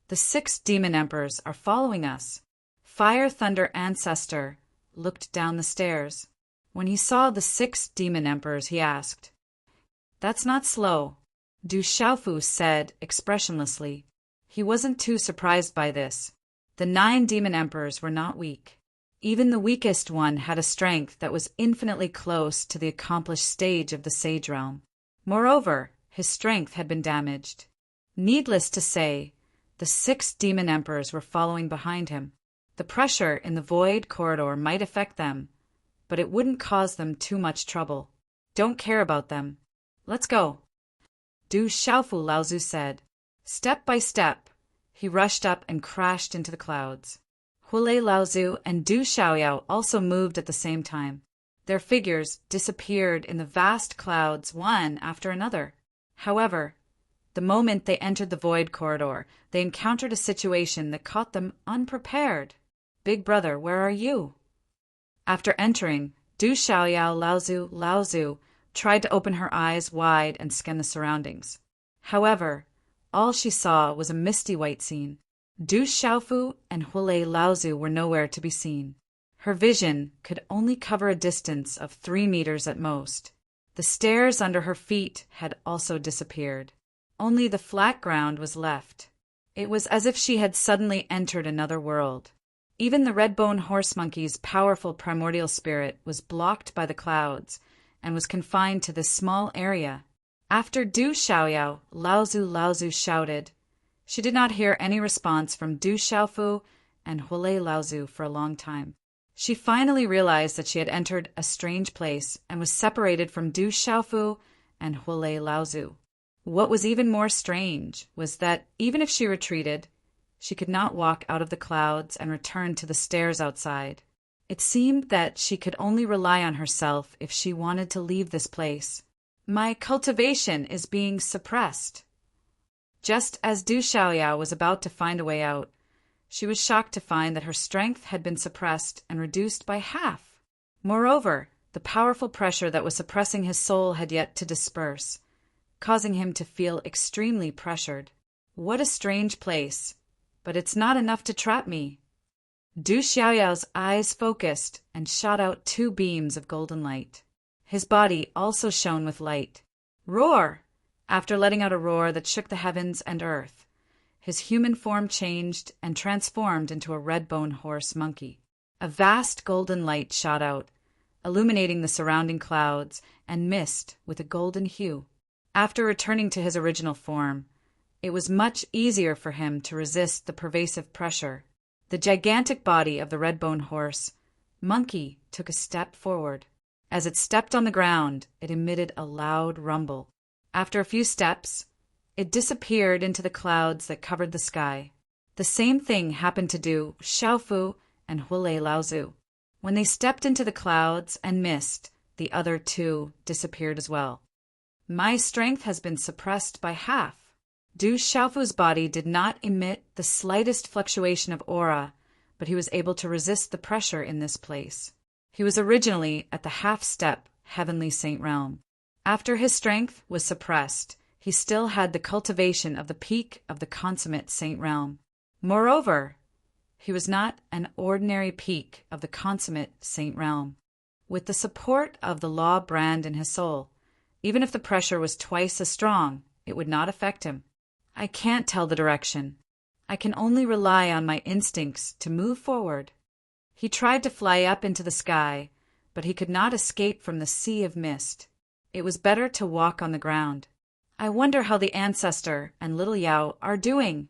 Speaker 1: "The 6 demon emperors are following us." Fire Thunder Ancestor looked down the stairs. When he saw the 6 demon emperors, he asked, "That's not slow," Du Xiaofu said expressionlessly. He wasn't too surprised by this. The 9 demon emperors were not weak. Even the weakest one had a strength that was infinitely close to the accomplished stage of the sage realm. Moreover, his strength had been damaged. Needless to say, the 6 demon emperors were following behind him. The pressure in the void corridor might affect them, but it wouldn't cause them too much trouble. Don't care about them. Let's go. Du Xiaofu Laozu said. Step by step, he rushed up and crashed into the clouds. Huolei Laozu and Du Xiaoyao also moved at the same time. Their figures disappeared in the vast clouds one after another. However, the moment they entered the void corridor, they encountered a situation that caught them unprepared. Big brother, where are you? After entering, Du Xiaoyao Laozu tried to open her eyes wide and scan the surroundings. However, all she saw was a misty white scene. Du Xiaofu and Huolei Laozu were nowhere to be seen. Her vision could only cover a distance of 3 meters at most. The stairs under her feet had also disappeared. Only the flat ground was left. It was as if she had suddenly entered another world. Even the red-bone horse monkey's powerful primordial spirit was blocked by the clouds and was confined to this small area. After Du Xiaoyao, Laozu shouted. She did not hear any response from Du Xiaofu and Huolei Laozu for a long time. She finally realized that she had entered a strange place and was separated from Du Xiaofu and Huolei Laozu. What was even more strange was that even if she retreated, she could not walk out of the clouds and return to the stairs outside. It seemed that she could only rely on herself if she wanted to leave this place. My cultivation is being suppressed. Just as Du Xiaoyao was about to find a way out, she was shocked to find that her strength had been suppressed and reduced by half. Moreover, the powerful pressure that was suppressing his soul had yet to disperse, causing him to feel extremely pressured. What a strange place, but it's not enough to trap me. Du Xiaoyao's eyes focused and shot out 2 beams of golden light. His body also shone with light. Roar! After letting out a roar that shook the heavens and earth, his human form changed and transformed into a red-bone horse monkey. A vast golden light shot out, illuminating the surrounding clouds and mist with a golden hue. After returning to his original form, it was much easier for him to resist the pervasive pressure. The gigantic body of the red-bone horse monkey took a step forward. As it stepped on the ground, it emitted a loud rumble. After a few steps, it disappeared into the clouds that covered the sky. The same thing happened to Du Xiaofu and Huolei Laozu. When they stepped into the clouds and mist, the other 2 disappeared as well. My strength has been suppressed by half. Du Xiaofu's body did not emit the slightest fluctuation of aura, but he was able to resist the pressure in this place. He was originally at the half-step heavenly saint realm. After his strength was suppressed, he still had the cultivation of the peak of the consummate saint realm. Moreover, he was not an ordinary peak of the consummate saint realm. With the support of the law brand in his soul, even if the pressure was twice as strong, it would not affect him. I can't tell the direction. I can only rely on my instincts to move forward. He tried to fly up into the sky, but he could not escape from the sea of mist. It was better to walk on the ground. I wonder how the ancestor and little Yao are doing.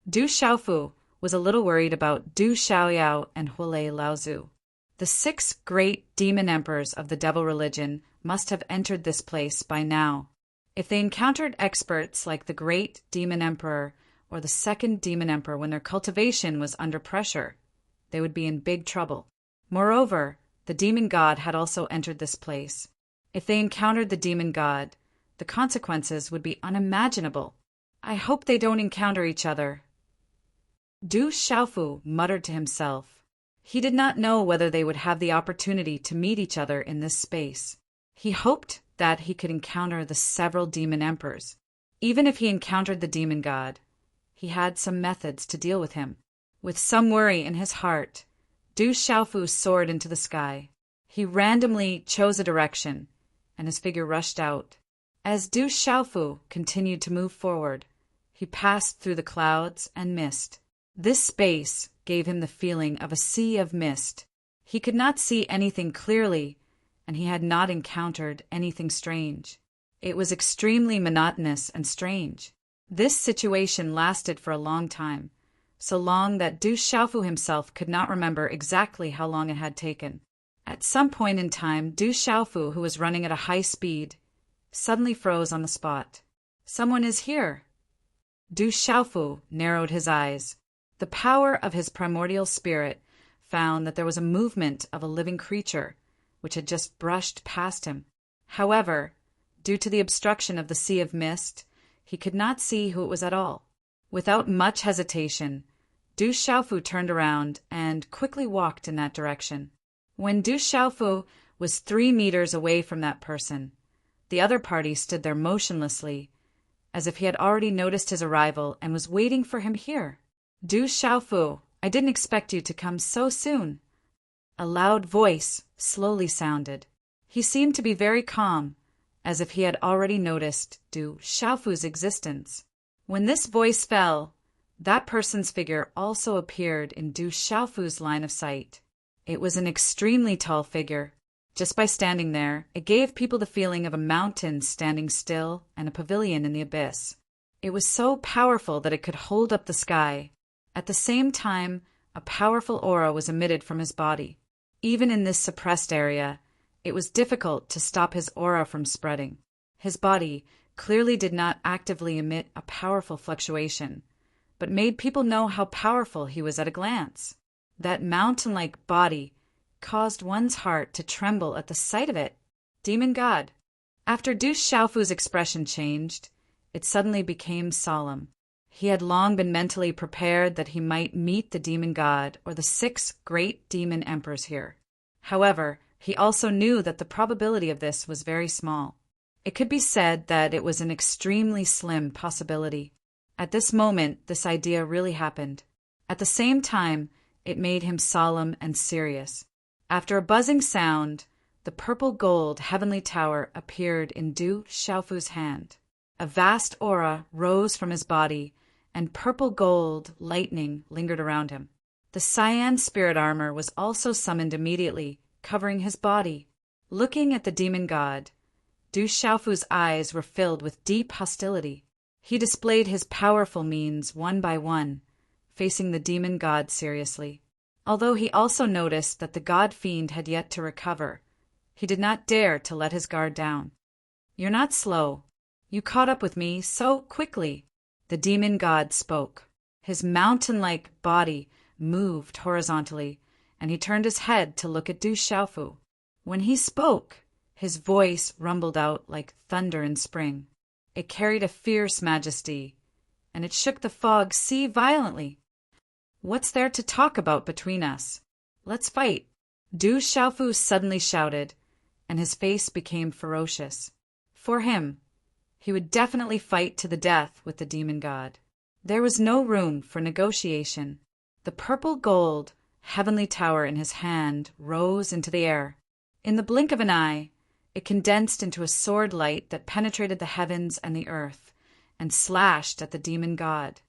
Speaker 1: Du Xiaofu was a little worried about Du Xiaoyao and Huolei Laozu. The 6 great demon emperors of the devil religion must have entered this place by now. If they encountered experts like the great demon emperor or the second demon emperor when their cultivation was under pressure, they would be in big trouble. Moreover, the demon god had also entered this place. If they encountered the demon god, the consequences would be unimaginable. I hope they don't encounter each other. Du Xiaofu muttered to himself. He did not know whether they would have the opportunity to meet each other in this space. He hoped that he could encounter the several demon emperors. Even if he encountered the demon god, he had some methods to deal with him. With some worry in his heart, Du Xiaofu soared into the sky. He randomly chose a direction, and his figure rushed out. As Du Xiaofu continued to move forward, he passed through the clouds and mist. This space gave him the feeling of a sea of mist. He could not see anything clearly, and he had not encountered anything strange. It was extremely monotonous and strange. This situation lasted for a long time, so long that Du Xiaofu himself could not remember exactly how long it had taken. At some point in time, Du Xiaofu, who was running at a high speed, suddenly froze on the spot. Someone is here. Du Xiaofu narrowed his eyes. The power of his primordial spirit found that there was a movement of a living creature, which had just brushed past him. However, due to the obstruction of the sea of mist, he could not see who it was at all. Without much hesitation, Du Xiaofu turned around and quickly walked in that direction. When Du Xiaofu was 3 meters away from that person, the other party stood there motionlessly, as if he had already noticed his arrival and was waiting for him here. Du Xiaofu, I didn't expect you to come so soon. A loud voice slowly sounded. He seemed to be very calm, as if he had already noticed Du Xiaofu's existence. When this voice fell, that person's figure also appeared in Du Xiaofu's line of sight. It was an extremely tall figure. Just by standing there, it gave people the feeling of a mountain standing still and a pavilion in the abyss. It was so powerful that it could hold up the sky. At the same time, a powerful aura was emitted from his body. Even in this suppressed area, it was difficult to stop his aura from spreading. His body clearly did not actively emit a powerful fluctuation, but made people know how powerful he was at a glance. That mountain-like body caused one's heart to tremble at the sight of it. Demon God. After Du Xiaofu's expression changed, it suddenly became solemn. He had long been mentally prepared that he might meet the demon god or the 6 great demon emperors here. However, he also knew that the probability of this was very small. It could be said that it was an extremely slim possibility. At this moment, this idea really happened. At the same time, it made him solemn and serious. After a buzzing sound, the purple gold heavenly tower appeared in Du Xiaofu's hand. A vast aura rose from his body, and purple gold lightning lingered around him. The cyan spirit armor was also summoned immediately, covering his body. Looking at the demon god, Du Xiaofu's eyes were filled with deep hostility. He displayed his powerful means one by one, facing the demon god seriously. Although he also noticed that the god fiend had yet to recover, he did not dare to let his guard down. "You're not slow. You caught up with me so quickly." The demon god spoke. His mountain-like body moved horizontally, and he turned his head to look at Du Xiaofu. When he spoke, his voice rumbled out like thunder in spring. It carried a fierce majesty, and it shook the fog sea violently. "What's there to talk about between us? Let's fight." Du Xiaofu suddenly shouted, and his face became ferocious. For him, he would definitely fight to the death with the demon god. There was no room for negotiation. The purple gold heavenly tower in his hand rose into the air. In the blink of an eye, it condensed into a sword light that penetrated the heavens and the earth, and slashed at the demon god.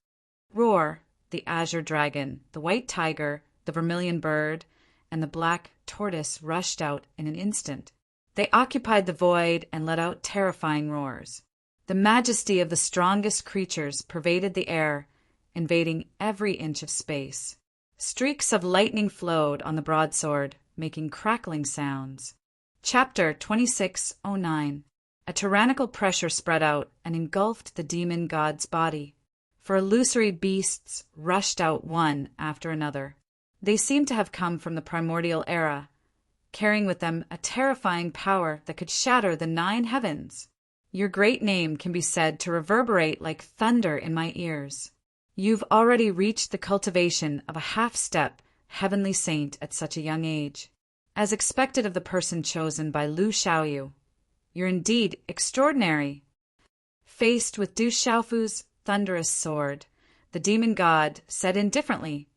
Speaker 1: Roar, the azure dragon, the white tiger, the vermilion bird, and the black tortoise rushed out in an instant. They occupied the void and let out terrifying roars. The majesty of the strongest creatures pervaded the air, invading every inch of space. Streaks of lightning flowed on the broadsword, making crackling sounds. Chapter 2609. A tyrannical pressure spread out and engulfed the demon god's body, for illusory beasts rushed out one after another. They seemed to have come from the primordial era, carrying with them a terrifying power that could shatter the 9 heavens. Your great name can be said to reverberate like thunder in my ears. You've already reached the cultivation of a half-step heavenly saint at such a young age, as expected of the person chosen by Lu Xiaoyu. You're indeed extraordinary. Faced with Du Xiaofu's thunderous sword, the demon god said indifferently,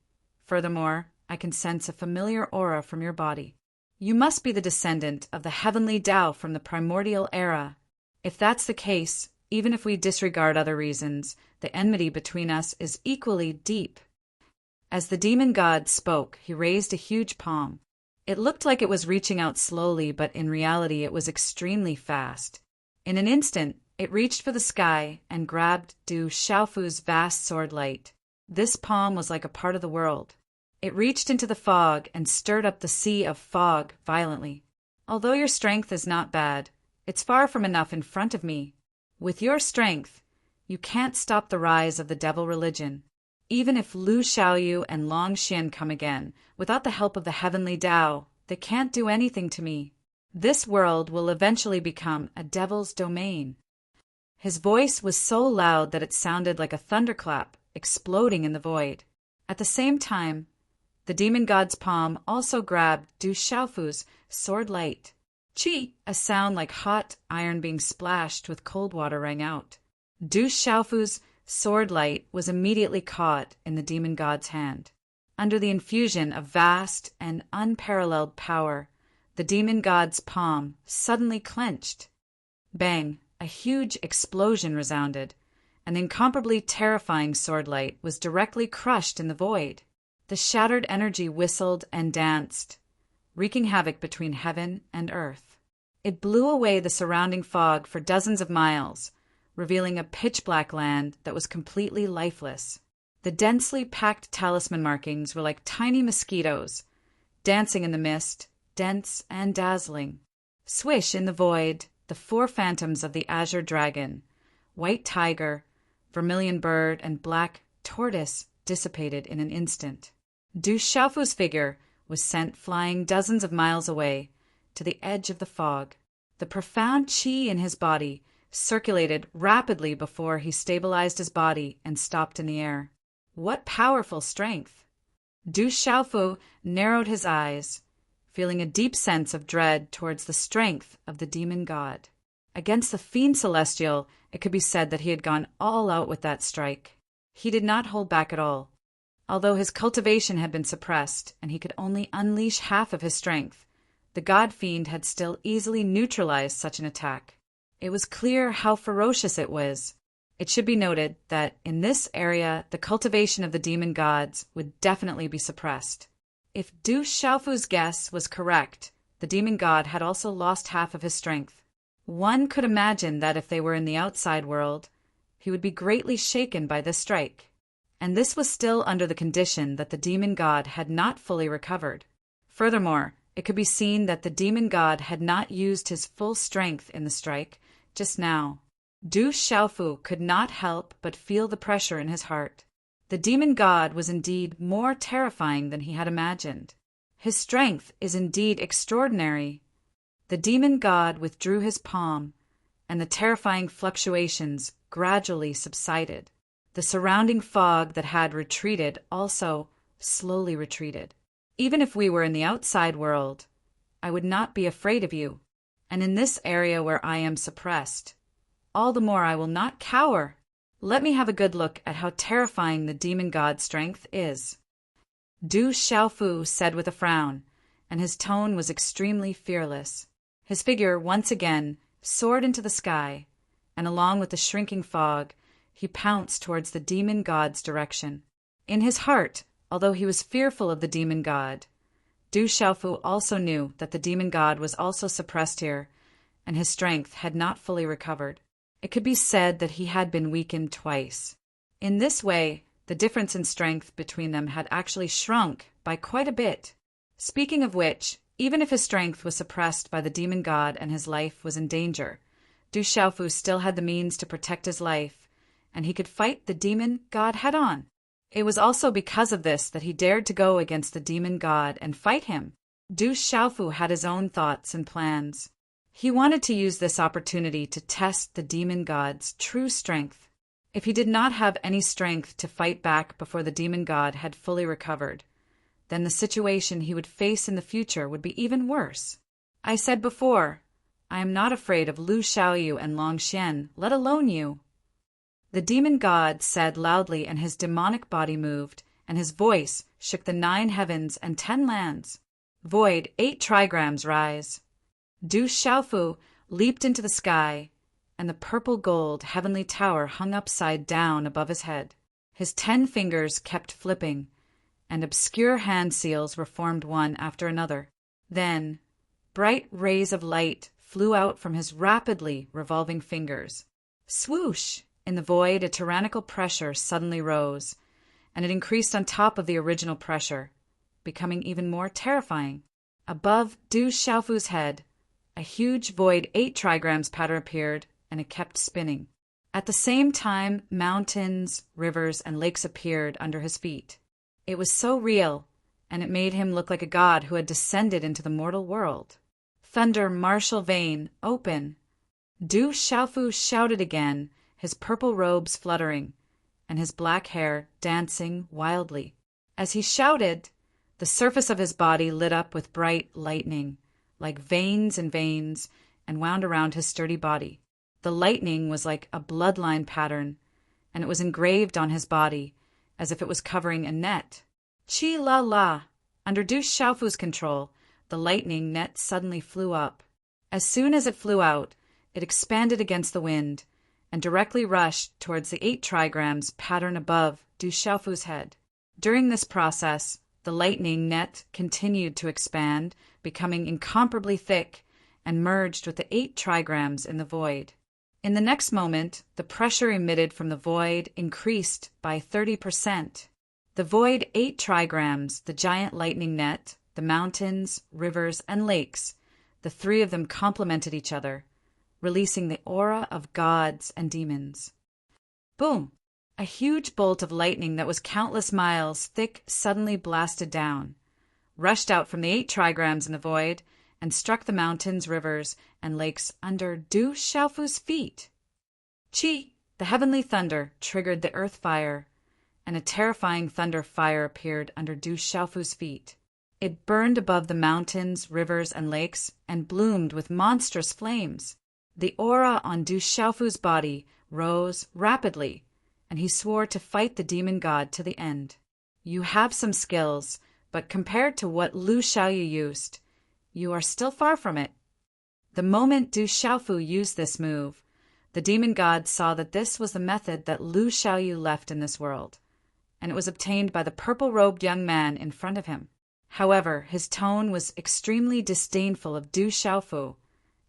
Speaker 1: "Furthermore, I can sense a familiar aura from your body. You must be the descendant of the heavenly Tao from the primordial era. If that's the case, even if we disregard other reasons, the enmity between us is equally deep." As the demon god spoke, he raised a huge palm. It looked like it was reaching out slowly, but in reality it was extremely fast. In an instant, it reached for the sky and grabbed Du Xiaofu's vast sword light. This palm was like a part of the world. It reached into the fog and stirred up the sea of fog violently. Although your strength is not bad, it's far from enough in front of me. With your strength, you can't stop the rise of the devil religion. Even if Lu Xiaoyu and Long Xian come again, without the help of the heavenly Tao, they can't do anything to me. This world will eventually become a devil's domain. His voice was so loud that it sounded like a thunderclap exploding in the void. At the same time, the demon god's palm also grabbed Du Xiaofu's sword light. Chi! A sound like hot iron being splashed with cold water rang out. Du Xiaofu's sword light was immediately caught in the demon god's hand. Under the infusion of vast and unparalleled power, the demon god's palm suddenly clenched. Bang! A huge explosion resounded. An incomparably terrifying sword light was directly crushed in the void. The shattered energy whistled and danced, wreaking havoc between heaven and earth. It blew away the surrounding fog for dozens of miles, revealing a pitch-black land that was completely lifeless. The densely packed talisman markings were like tiny mosquitoes, dancing in the mist, dense and dazzling. Swish in the void, the 4 phantoms of the azure dragon, white tiger, vermilion bird, and black tortoise dissipated in an instant. Du Xiaofu's figure was sent flying dozens of miles away, to the edge of the fog. The profound qi in his body circulated rapidly before he stabilized his body and stopped in the air. What powerful strength! Du Xiaofu narrowed his eyes, feeling a deep sense of dread towards the strength of the demon god. Against the fiend celestial, it could be said that he had gone all out with that strike. He did not hold back at all. Although his cultivation had been suppressed and he could only unleash half of his strength, the god-fiend had still easily neutralized such an attack. It was clear how ferocious it was. It should be noted that in this area the cultivation of the demon gods would definitely be suppressed. If Du Xiaofu's guess was correct, the demon god had also lost half of his strength. One could imagine that if they were in the outside world, he would be greatly shaken by this strike. And this was still under the condition that the demon god had not fully recovered. Furthermore, it could be seen that the demon god had not used his full strength in the strike just now. Du Xiaofu could not help but feel the pressure in his heart. The demon god was indeed more terrifying than he had imagined. His strength is indeed extraordinary. The demon god withdrew his palm, and the terrifying fluctuations gradually subsided. The surrounding fog that had retreated also slowly retreated. Even if we were in the outside world, I would not be afraid of you. And in this area where I am suppressed, all the more I will not cower. Let me have a good look at how terrifying the demon god's strength is. Du Xiaofu said with a frown, and his tone was extremely fearless. His figure once again soared into the sky, and along with the shrinking fog, he pounced towards the demon god's direction. In his heart, although he was fearful of the demon god, Du Xiaofu also knew that the demon god was also suppressed here, and his strength had not fully recovered. It could be said that he had been weakened twice. In this way, the difference in strength between them had actually shrunk by quite a bit. Speaking of which, even if his strength was suppressed by the demon god and his life was in danger, Du Xiaofu still had the means to protect his life, and he could fight the demon god head-on. It was also because of this that he dared to go against the demon god and fight him. Du Xiaofu had his own thoughts and plans. He wanted to use this opportunity to test the demon god's true strength. If he did not have any strength to fight back before the demon god had fully recovered, then the situation he would face in the future would be even worse. I said before, I am not afraid of Lu Xiaoyu and Long Xian, let alone you. The demon god said loudly, and his demonic body moved, and his voice shook the 9 heavens and 10 lands. Void, 8 trigrams rise. Du Xiaofu leaped into the sky, and the purple-gold heavenly tower hung upside down above his head. His 10 fingers kept flipping, and obscure hand seals were formed one after another. Then, bright rays of light flew out from his rapidly revolving fingers. Swoosh! In the void, a tyrannical pressure suddenly rose, and it increased on top of the original pressure, becoming even more terrifying. Above Du Xiaofu's head, a huge void 8 trigrams pattern appeared, and it kept spinning. At the same time, mountains, rivers, and lakes appeared under his feet. It was so real, and it made him look like a god who had descended into the mortal world. Thunder, martial vein, open. Du Xiaofu shouted again, his purple robes fluttering, and his black hair dancing wildly. As he shouted, the surface of his body lit up with bright lightning, like veins and veins, and wound around his sturdy body. The lightning was like a bloodline pattern, and it was engraved on his body, as if it was covering a net. Chi la la! Under Du Xiaofu's control, the lightning net suddenly flew up. As soon as it flew out, it expanded against the wind, and directly rushed towards the 8 trigrams pattern above Du Xiaofu's head. During this process, the lightning net continued to expand, becoming incomparably thick, and merged with the 8 trigrams in the void. In the next moment, the pressure emitted from the void increased by 30%. The void 8 trigrams, the giant lightning net, the mountains, rivers, and lakes, the 3 of them complemented each other, releasing the aura of gods and demons. Boom! A huge bolt of lightning that was countless miles thick suddenly blasted down, rushed out from the 8 trigrams in the void, and struck the mountains, rivers, and lakes under Du Xiaofu's feet. Chi, the heavenly thunder, triggered the earth fire, and a terrifying thunder fire appeared under Du Xiaofu's feet. It burned above the mountains, rivers, and lakes, and bloomed with monstrous flames. The aura on Du Xiaofu's body rose rapidly, and he swore to fight the demon god to the end. You have some skills, but compared to what Lu Xiaoyu used, you are still far from it. The moment Du Xiaofu used this move, the demon god saw that this was the method that Lu Xiaoyu left in this world, and it was obtained by the purple-robed young man in front of him. However, his tone was extremely disdainful of Du Xiaofu,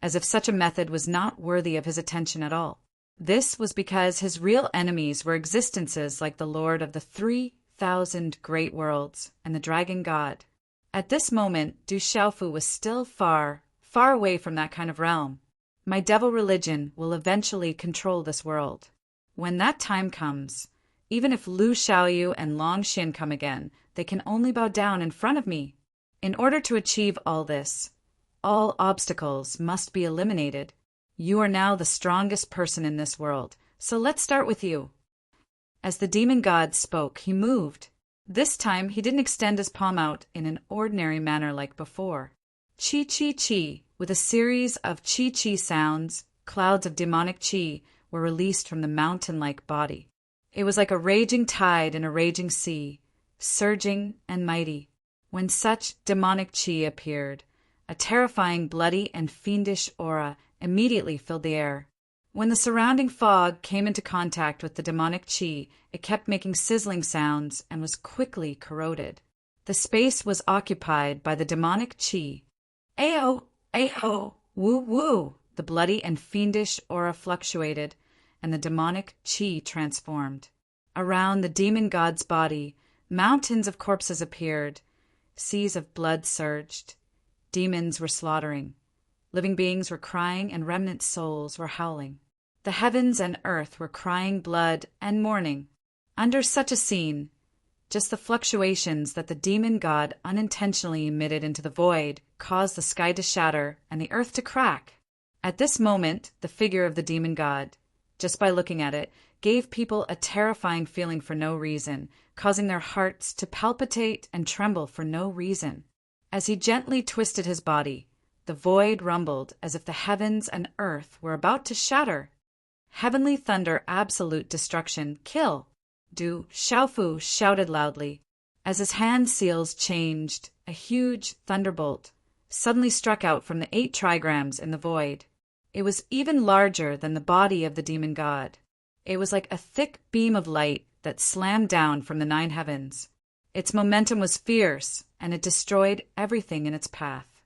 Speaker 1: as if such a method was not worthy of his attention at all. This was because his real enemies were existences like the Lord of the 3,000 great worlds and the Dragon God. At this moment, Du Xiaofu was still far, far away from that kind of realm. My devil religion will eventually control this world. When that time comes, even if Lu Xiaoyu and Long Xin come again, they can only bow down in front of me. In order to achieve all this, all obstacles must be eliminated. You are now the strongest person in this world, so let's start with you. As the demon god spoke, he moved. This time, he didn't extend his palm out in an ordinary manner like before. Chi, chi, chi. With a series of chi, chi sounds, clouds of demonic chi were released from the mountain-like body. It was like a raging tide in a raging sea, surging and mighty. When such demonic chi appeared, a terrifying, bloody, and fiendish aura immediately filled the air. When the surrounding fog came into contact with the demonic chi, it kept making sizzling sounds and was quickly corroded. The space was occupied by the demonic chi. Ayo, ayo, woo, woo. The bloody and fiendish aura fluctuated, and the demonic chi transformed. Around the demon god's body, mountains of corpses appeared, seas of blood surged. Demons were slaughtering. Living beings were crying, and remnant souls were howling. The heavens and earth were crying blood and mourning. Under such a scene, just the fluctuations that the demon god unintentionally emitted into the void caused the sky to shatter and the earth to crack. At this moment, the figure of the demon god, just by looking at it, gave people a terrifying feeling for no reason, causing their hearts to palpitate and tremble for no reason. As he gently twisted his body, the void rumbled as if the heavens and earth were about to shatter. Heavenly thunder, absolute destruction, kill! Du Xiaofu shouted loudly. As his hand seals changed, a huge thunderbolt suddenly struck out from the 8 trigrams in the void. It was even larger than the body of the demon god. It was like a thick beam of light that slammed down from the 9 heavens. Its momentum was fierce, and it destroyed everything in its path.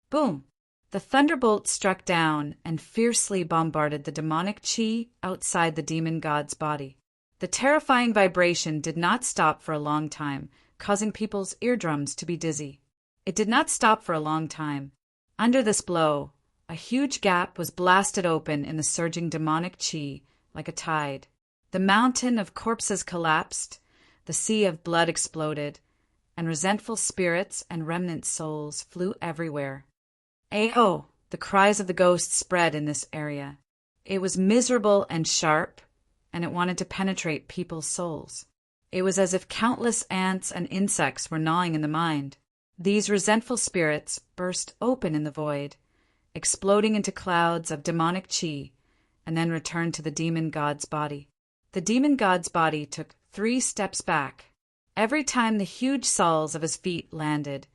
Speaker 1: Boom! The thunderbolt struck down and fiercely bombarded the demonic chi outside the demon god's body. The terrifying vibration did not stop for a long time, causing people's eardrums to be dizzy. It did not stop for a long time. Under this blow, a huge gap was blasted open in the surging demonic chi like a tide. The mountain of corpses collapsed, the sea of blood exploded, and resentful spirits and remnant souls flew everywhere. Ayo! The cries of the ghosts spread in this area. It was miserable and sharp, and it wanted to penetrate people's souls. It was as if countless ants and insects were gnawing in the mind. These resentful spirits burst open in the void, exploding into clouds of demonic chi, and then returned to the demon god's body. The demon god's body took 3 steps back. Every time the huge soles of his feet landed,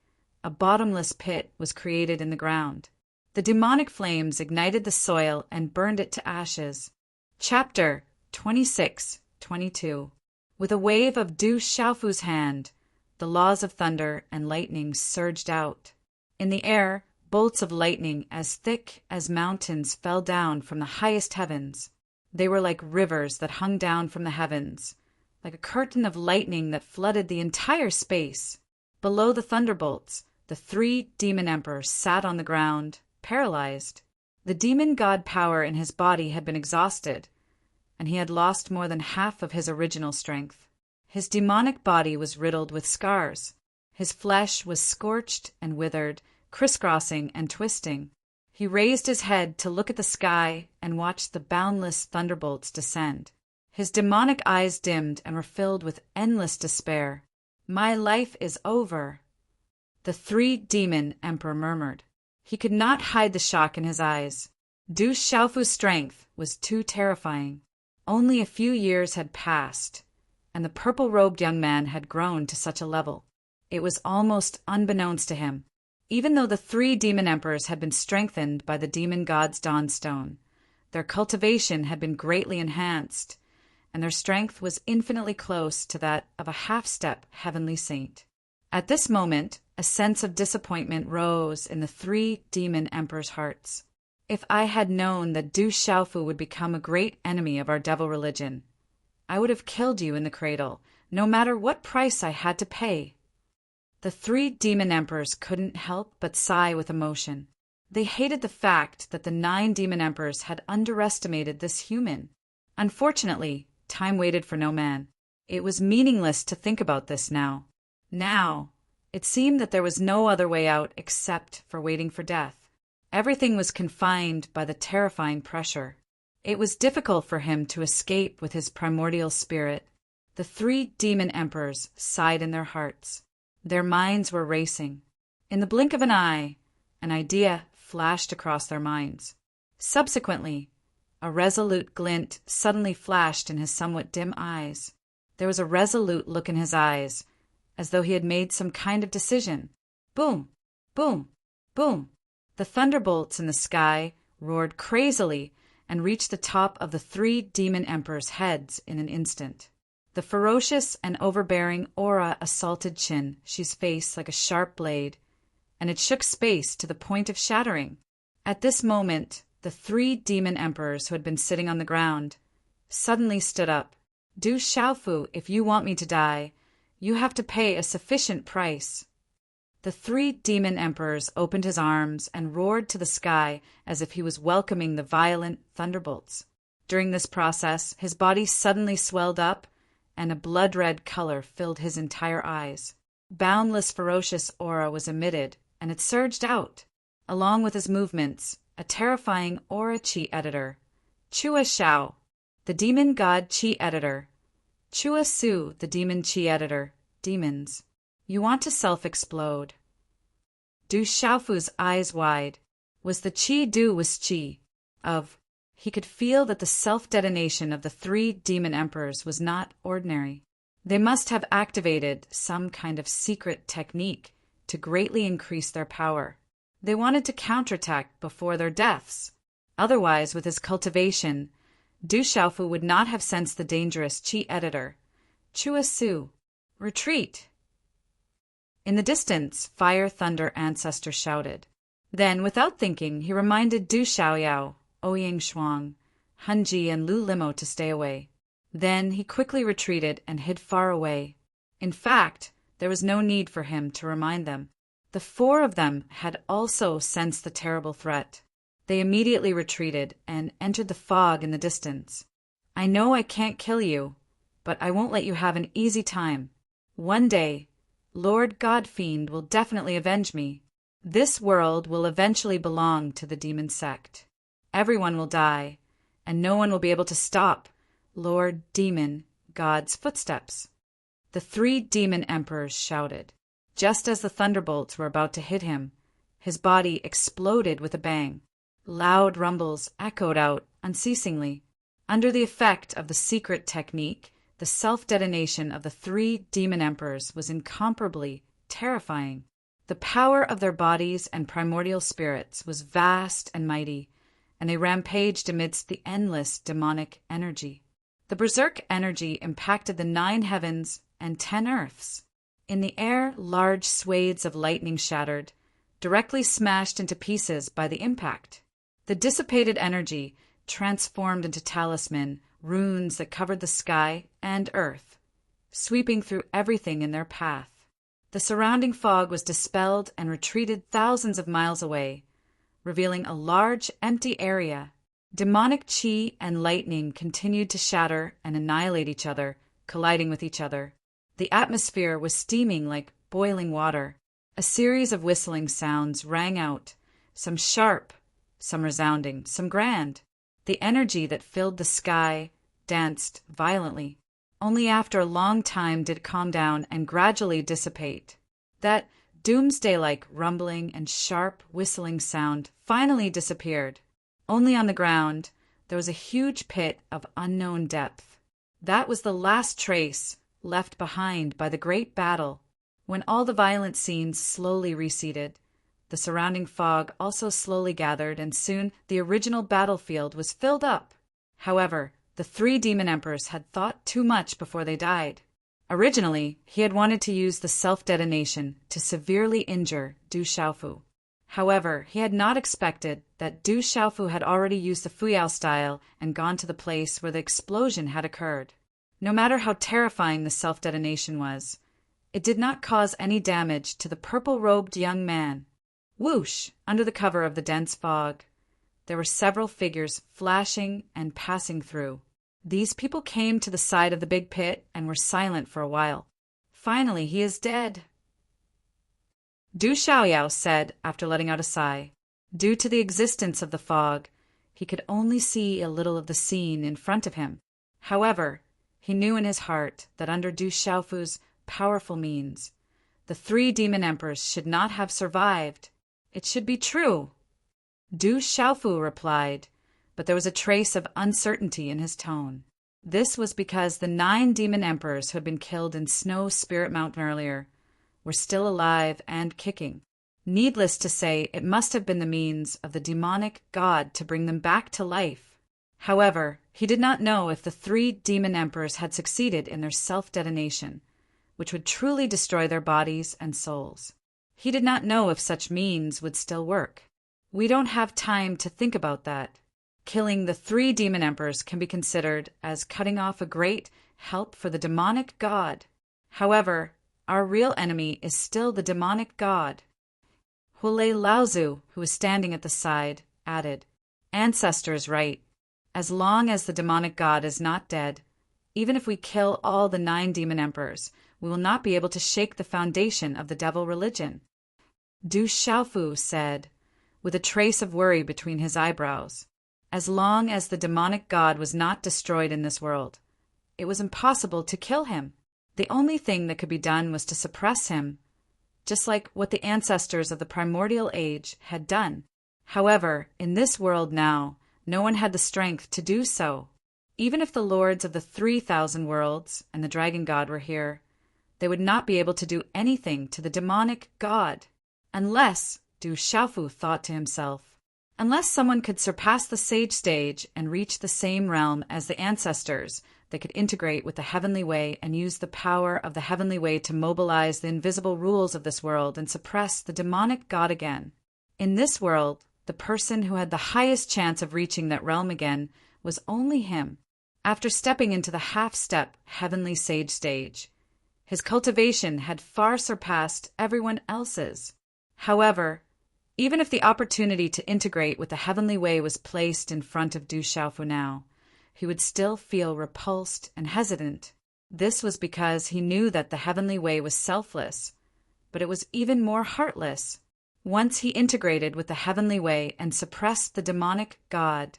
Speaker 1: a bottomless pit was created in the ground. The demonic flames ignited the soil and burned it to ashes. Chapter 26-22. With a wave of Du Xiaofu's hand, the laws of thunder and lightning surged out. In the air, bolts of lightning as thick as mountains fell down from the highest heavens. They were like rivers that hung down from the heavens, like a curtain of lightning that flooded the entire space. Below the thunderbolts, the 3 demon emperors sat on the ground, paralyzed. The demon god power in his body had been exhausted, and he had lost more than half of his original strength. His demonic body was riddled with scars. His flesh was scorched and withered, crisscrossing and twisting. He raised his head to look at the sky and watched the boundless thunderbolts descend. His demonic eyes dimmed and were filled with endless despair. "My life is over," the 3 demon emperor murmured. He could not hide the shock in his eyes. Du Xiaofu's strength was too terrifying. Only a few years had passed, and the purple-robed young man had grown to such a level. It was almost unbeknownst to him. Even though the 3 demon emperors had been strengthened by the demon god's dawnstone, their cultivation had been greatly enhanced, and their strength was infinitely close to that of a half-step heavenly saint. At this moment, a sense of disappointment rose in the 3 demon emperors' hearts. If I had known that Du Xiaofu would become a great enemy of our devil religion, I would have killed you in the cradle, no matter what price I had to pay. The 3 demon emperors couldn't help but sigh with emotion. They hated the fact that the 9 demon emperors had underestimated this human. Unfortunately, time waited for no man. It was meaningless to think about this now. Now, it seemed that there was no other way out except for waiting for death. Everything was confined by the terrifying pressure. It was difficult for him to escape with his primordial spirit. The 3 demon emperors sighed in their hearts. Their minds were racing. In the blink of an eye, an idea flashed across their minds. Subsequently, a resolute glint suddenly flashed in his somewhat dim eyes. There was a resolute look in his eyes, as though he had made some kind of decision. Boom! Boom! Boom! The thunderbolts in the sky roared crazily and reached the top of the 3 demon emperors' heads in an instant. The ferocious and overbearing aura assaulted Shi's face like a sharp blade, and it shook space to the point of shattering. At this moment, the 3 demon emperors who had been sitting on the ground suddenly stood up. Du Xiaofu, if you want me to die, you have to pay a sufficient price. The three demon emperors opened his arms and roared to the sky as if he was welcoming the violent thunderbolts. During this process, his body suddenly swelled up, and a blood-red color filled his entire eyes. Boundless ferocious aura was emitted, and it surged out. Along with his movements, a terrifying aura chi editor, Chua Xiao, the demon god chi editor, Chua Su, the demon chi editor, demons. You want to self-explode. Du Xiaofu's eyes wide. Was the chi Du was chi of... He could feel that the self-detonation of the three demon emperors was not ordinary. They must have activated some kind of secret technique to greatly increase their power. They wanted to counterattack before their deaths. Otherwise, with his cultivation, Du Xiaofu would not have sensed the dangerous chi editor, Chua Su. Retreat! In the distance, Fire Thunder Ancestor shouted. Then, without thinking, he reminded Du Xiaoyao, Ouyang Shuang, Hunji, and Lu Limo to stay away. Then he quickly retreated and hid far away. In fact, there was no need for him to remind them. The four of them had also sensed the terrible threat. They immediately retreated and entered the fog in the distance. I know I can't kill you, but I won't let you have an easy time. One day, Lord Godfiend will definitely avenge me. This world will eventually belong to the demon sect. Everyone will die, and no one will be able to stop Lord Demon God's footsteps. The three demon emperors shouted. Just as the thunderbolts were about to hit him, his body exploded with a bang. Loud rumbles echoed out unceasingly. Under the effect of the secret technique, the self-detonation of the three demon emperors was incomparably terrifying. The power of their bodies and primordial spirits was vast and mighty, and they rampaged amidst the endless demonic energy. The berserk energy impacted the 9 heavens and 10 earths. In the air, large swathes of lightning shattered, directly smashed into pieces by the impact. The dissipated energy transformed into talisman runes that covered the sky and earth, sweeping through everything in their path. The surrounding fog was dispelled and retreated thousands of miles away, revealing a large, empty area. Demonic chi and lightning continued to shatter and annihilate each other, colliding with each other. The atmosphere was steaming like boiling water. A series of whistling sounds rang out, some sharp, some resounding, some grand. The energy that filled the sky danced violently. Only after a long time did it calm down and gradually dissipate. That doomsday-like rumbling and sharp whistling sound finally disappeared. Only on the ground, there was a huge pit of unknown depth. That was the last trace left behind by the great battle. When all the violent scenes slowly receded, the surrounding fog also slowly gathered, and soon the original battlefield was filled up. However, the 3 demon emperors had thought too much before they died. Originally, he had wanted to use the self-detonation to severely injure Du Xiaofu. However, he had not expected that Du Xiaofu had already used the Fuyao style and gone to the place where the explosion had occurred. No matter how terrifying the self-detonation was, it did not cause any damage to the purple-robed young man. Whoosh! Under the cover of the dense fog, there were several figures flashing and passing through. These people came to the side of the big pit and were silent for a while. Finally, he is dead, Du Xiaoyao said after letting out a sigh. Due to the existence of the fog, he could only see a little of the scene in front of him. However, he knew in his heart that under Du Xiaofu's powerful means, the 3 demon emperors should not have survived. It should be true. Du Xiaofu replied, but there was a trace of uncertainty in his tone. This was because the 9 demon emperors who had been killed in Snow Spirit Mountain earlier were still alive and kicking. Needless to say, it must have been the means of the demonic god to bring them back to life. However, he did not know if the 3 demon emperors had succeeded in their self-detonation, which would truly destroy their bodies and souls. He did not know if such means would still work. We don't have time to think about that. Killing the 3 demon emperors can be considered as cutting off a great help for the demonic god. However, our real enemy is still the demonic god. Hulei Laozu, who was standing at the side, added, "Ancestor is right. As long as the demonic god is not dead, even if we kill all the 9 demon emperors, we will not be able to shake the foundation of the devil religion." Du Xiaofu said, with a trace of worry between his eyebrows, "As long as the demonic god was not destroyed in this world, it was impossible to kill him. The only thing that could be done was to suppress him, just like what the ancestors of the primordial age had done. However, in this world now, no one had the strength to do so. Even if the lords of the 3,000 worlds and the dragon god were here, they would not be able to do anything to the demonic god. Unless, Du Xiaofu thought to himself, unless someone could surpass the sage stage and reach the same realm as the ancestors, they could integrate with the heavenly way and use the power of the heavenly way to mobilize the invisible rules of this world and suppress the demonic god again. In this world, the person who had the highest chance of reaching that realm again was only him. After stepping into the half-step heavenly sage stage, his cultivation had far surpassed everyone else's. However, even if the opportunity to integrate with the heavenly way was placed in front of Du Xiaofu now, he would still feel repulsed and hesitant. This was because he knew that the heavenly way was selfless, but it was even more heartless. Once he integrated with the heavenly way and suppressed the demonic god,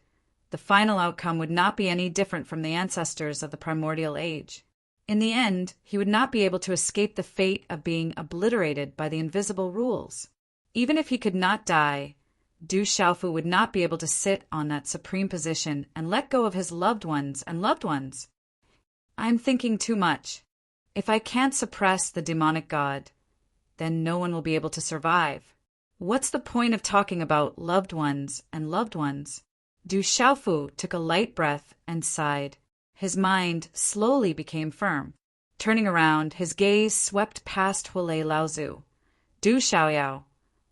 Speaker 1: the final outcome would not be any different from the ancestors of the primordial age. In the end, he would not be able to escape the fate of being obliterated by the invisible rules. Even if he could not die, Du Xiaofu would not be able to sit on that supreme position and let go of his loved ones and loved ones. I'm thinking too much. If I can't suppress the demonic god, then no one will be able to survive. What's the point of talking about loved ones and loved ones? Du Xiaofu took a light breath and sighed. His mind slowly became firm. Turning around, his gaze swept past Hulei Laozu, Du Xiaoyao,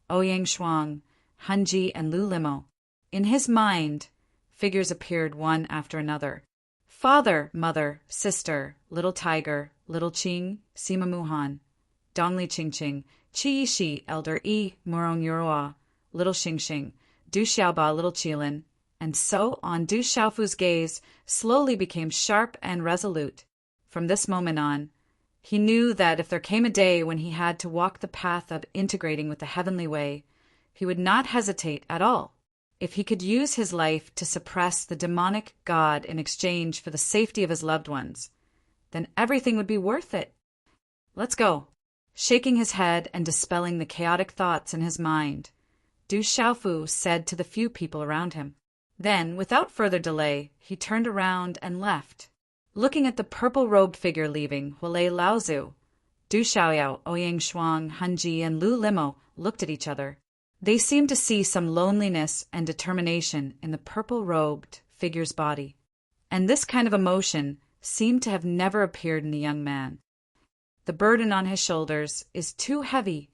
Speaker 1: Ouyang Shuang, Hanji, and Lu Limo. In his mind, figures appeared one after another. Father, mother, sister, little tiger, little Qing, Sima Muhan, Dongli Qingqing, Qi Yishi, elder Yi, Murong Yuruo, little Xingxing, Du Xiaoba, little Qilin, and so on. Du Xiaofu's gaze slowly became sharp and resolute. From this moment on, he knew that if there came a day when he had to walk the path of integrating with the heavenly way, he would not hesitate at all. If he could use his life to suppress the demonic god in exchange for the safety of his loved ones, then everything would be worth it. Let's go. Shaking his head and dispelling the chaotic thoughts in his mind, Du Xiaofu said to the few people around him. Then, without further delay, he turned around and left. Looking at the purple-robed figure leaving, Hulei Laozu, Du Xiaoyao, Ouyang Shuang, Hanji, and Lu Limo looked at each other. They seemed to see some loneliness and determination in the purple-robed figure's body, and this kind of emotion seemed to have never appeared in the young man. The burden on his shoulders is too heavy.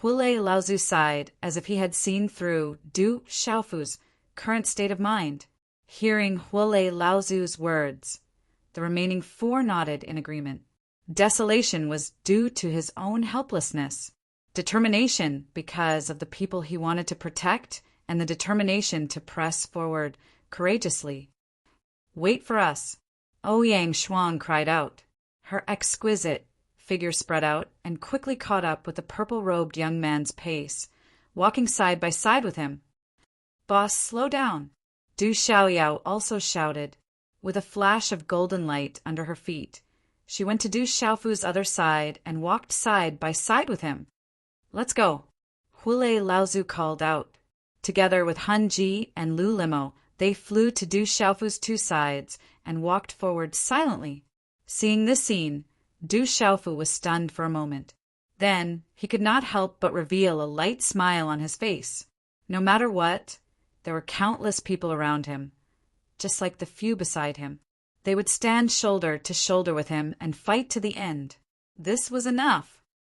Speaker 1: Hulei Laozu sighed as if he had seen through Du Xiaofu's current state of mind. Hearing Hulei Laozu's words, the remaining 4 nodded in agreement. Desolation was due to his own helplessness. Determination because of the people he wanted to protect, and the determination to press forward courageously. "Wait for us," Ouyang Shuang cried out. Her exquisite figure spread out and quickly caught up with the purple-robed young man's pace, walking side by side with him. "Boss, slow down," Du Xiaoyao also shouted. With a flash of golden light under her feet, she went to Du Xiaofu's other side and walked side by side with him. "Let's go," Hulei Laozu called out. Together with Hanji and Lu Limo, they flew to Du Xiaofu's 2 sides and walked forward silently. Seeing this scene, Du Xiaofu was stunned for a moment. Then he could not help but reveal a light smile on his face. No matter what, there were countless people around him, just like the few beside him. They would stand shoulder to shoulder with him and fight to the end. This was enough.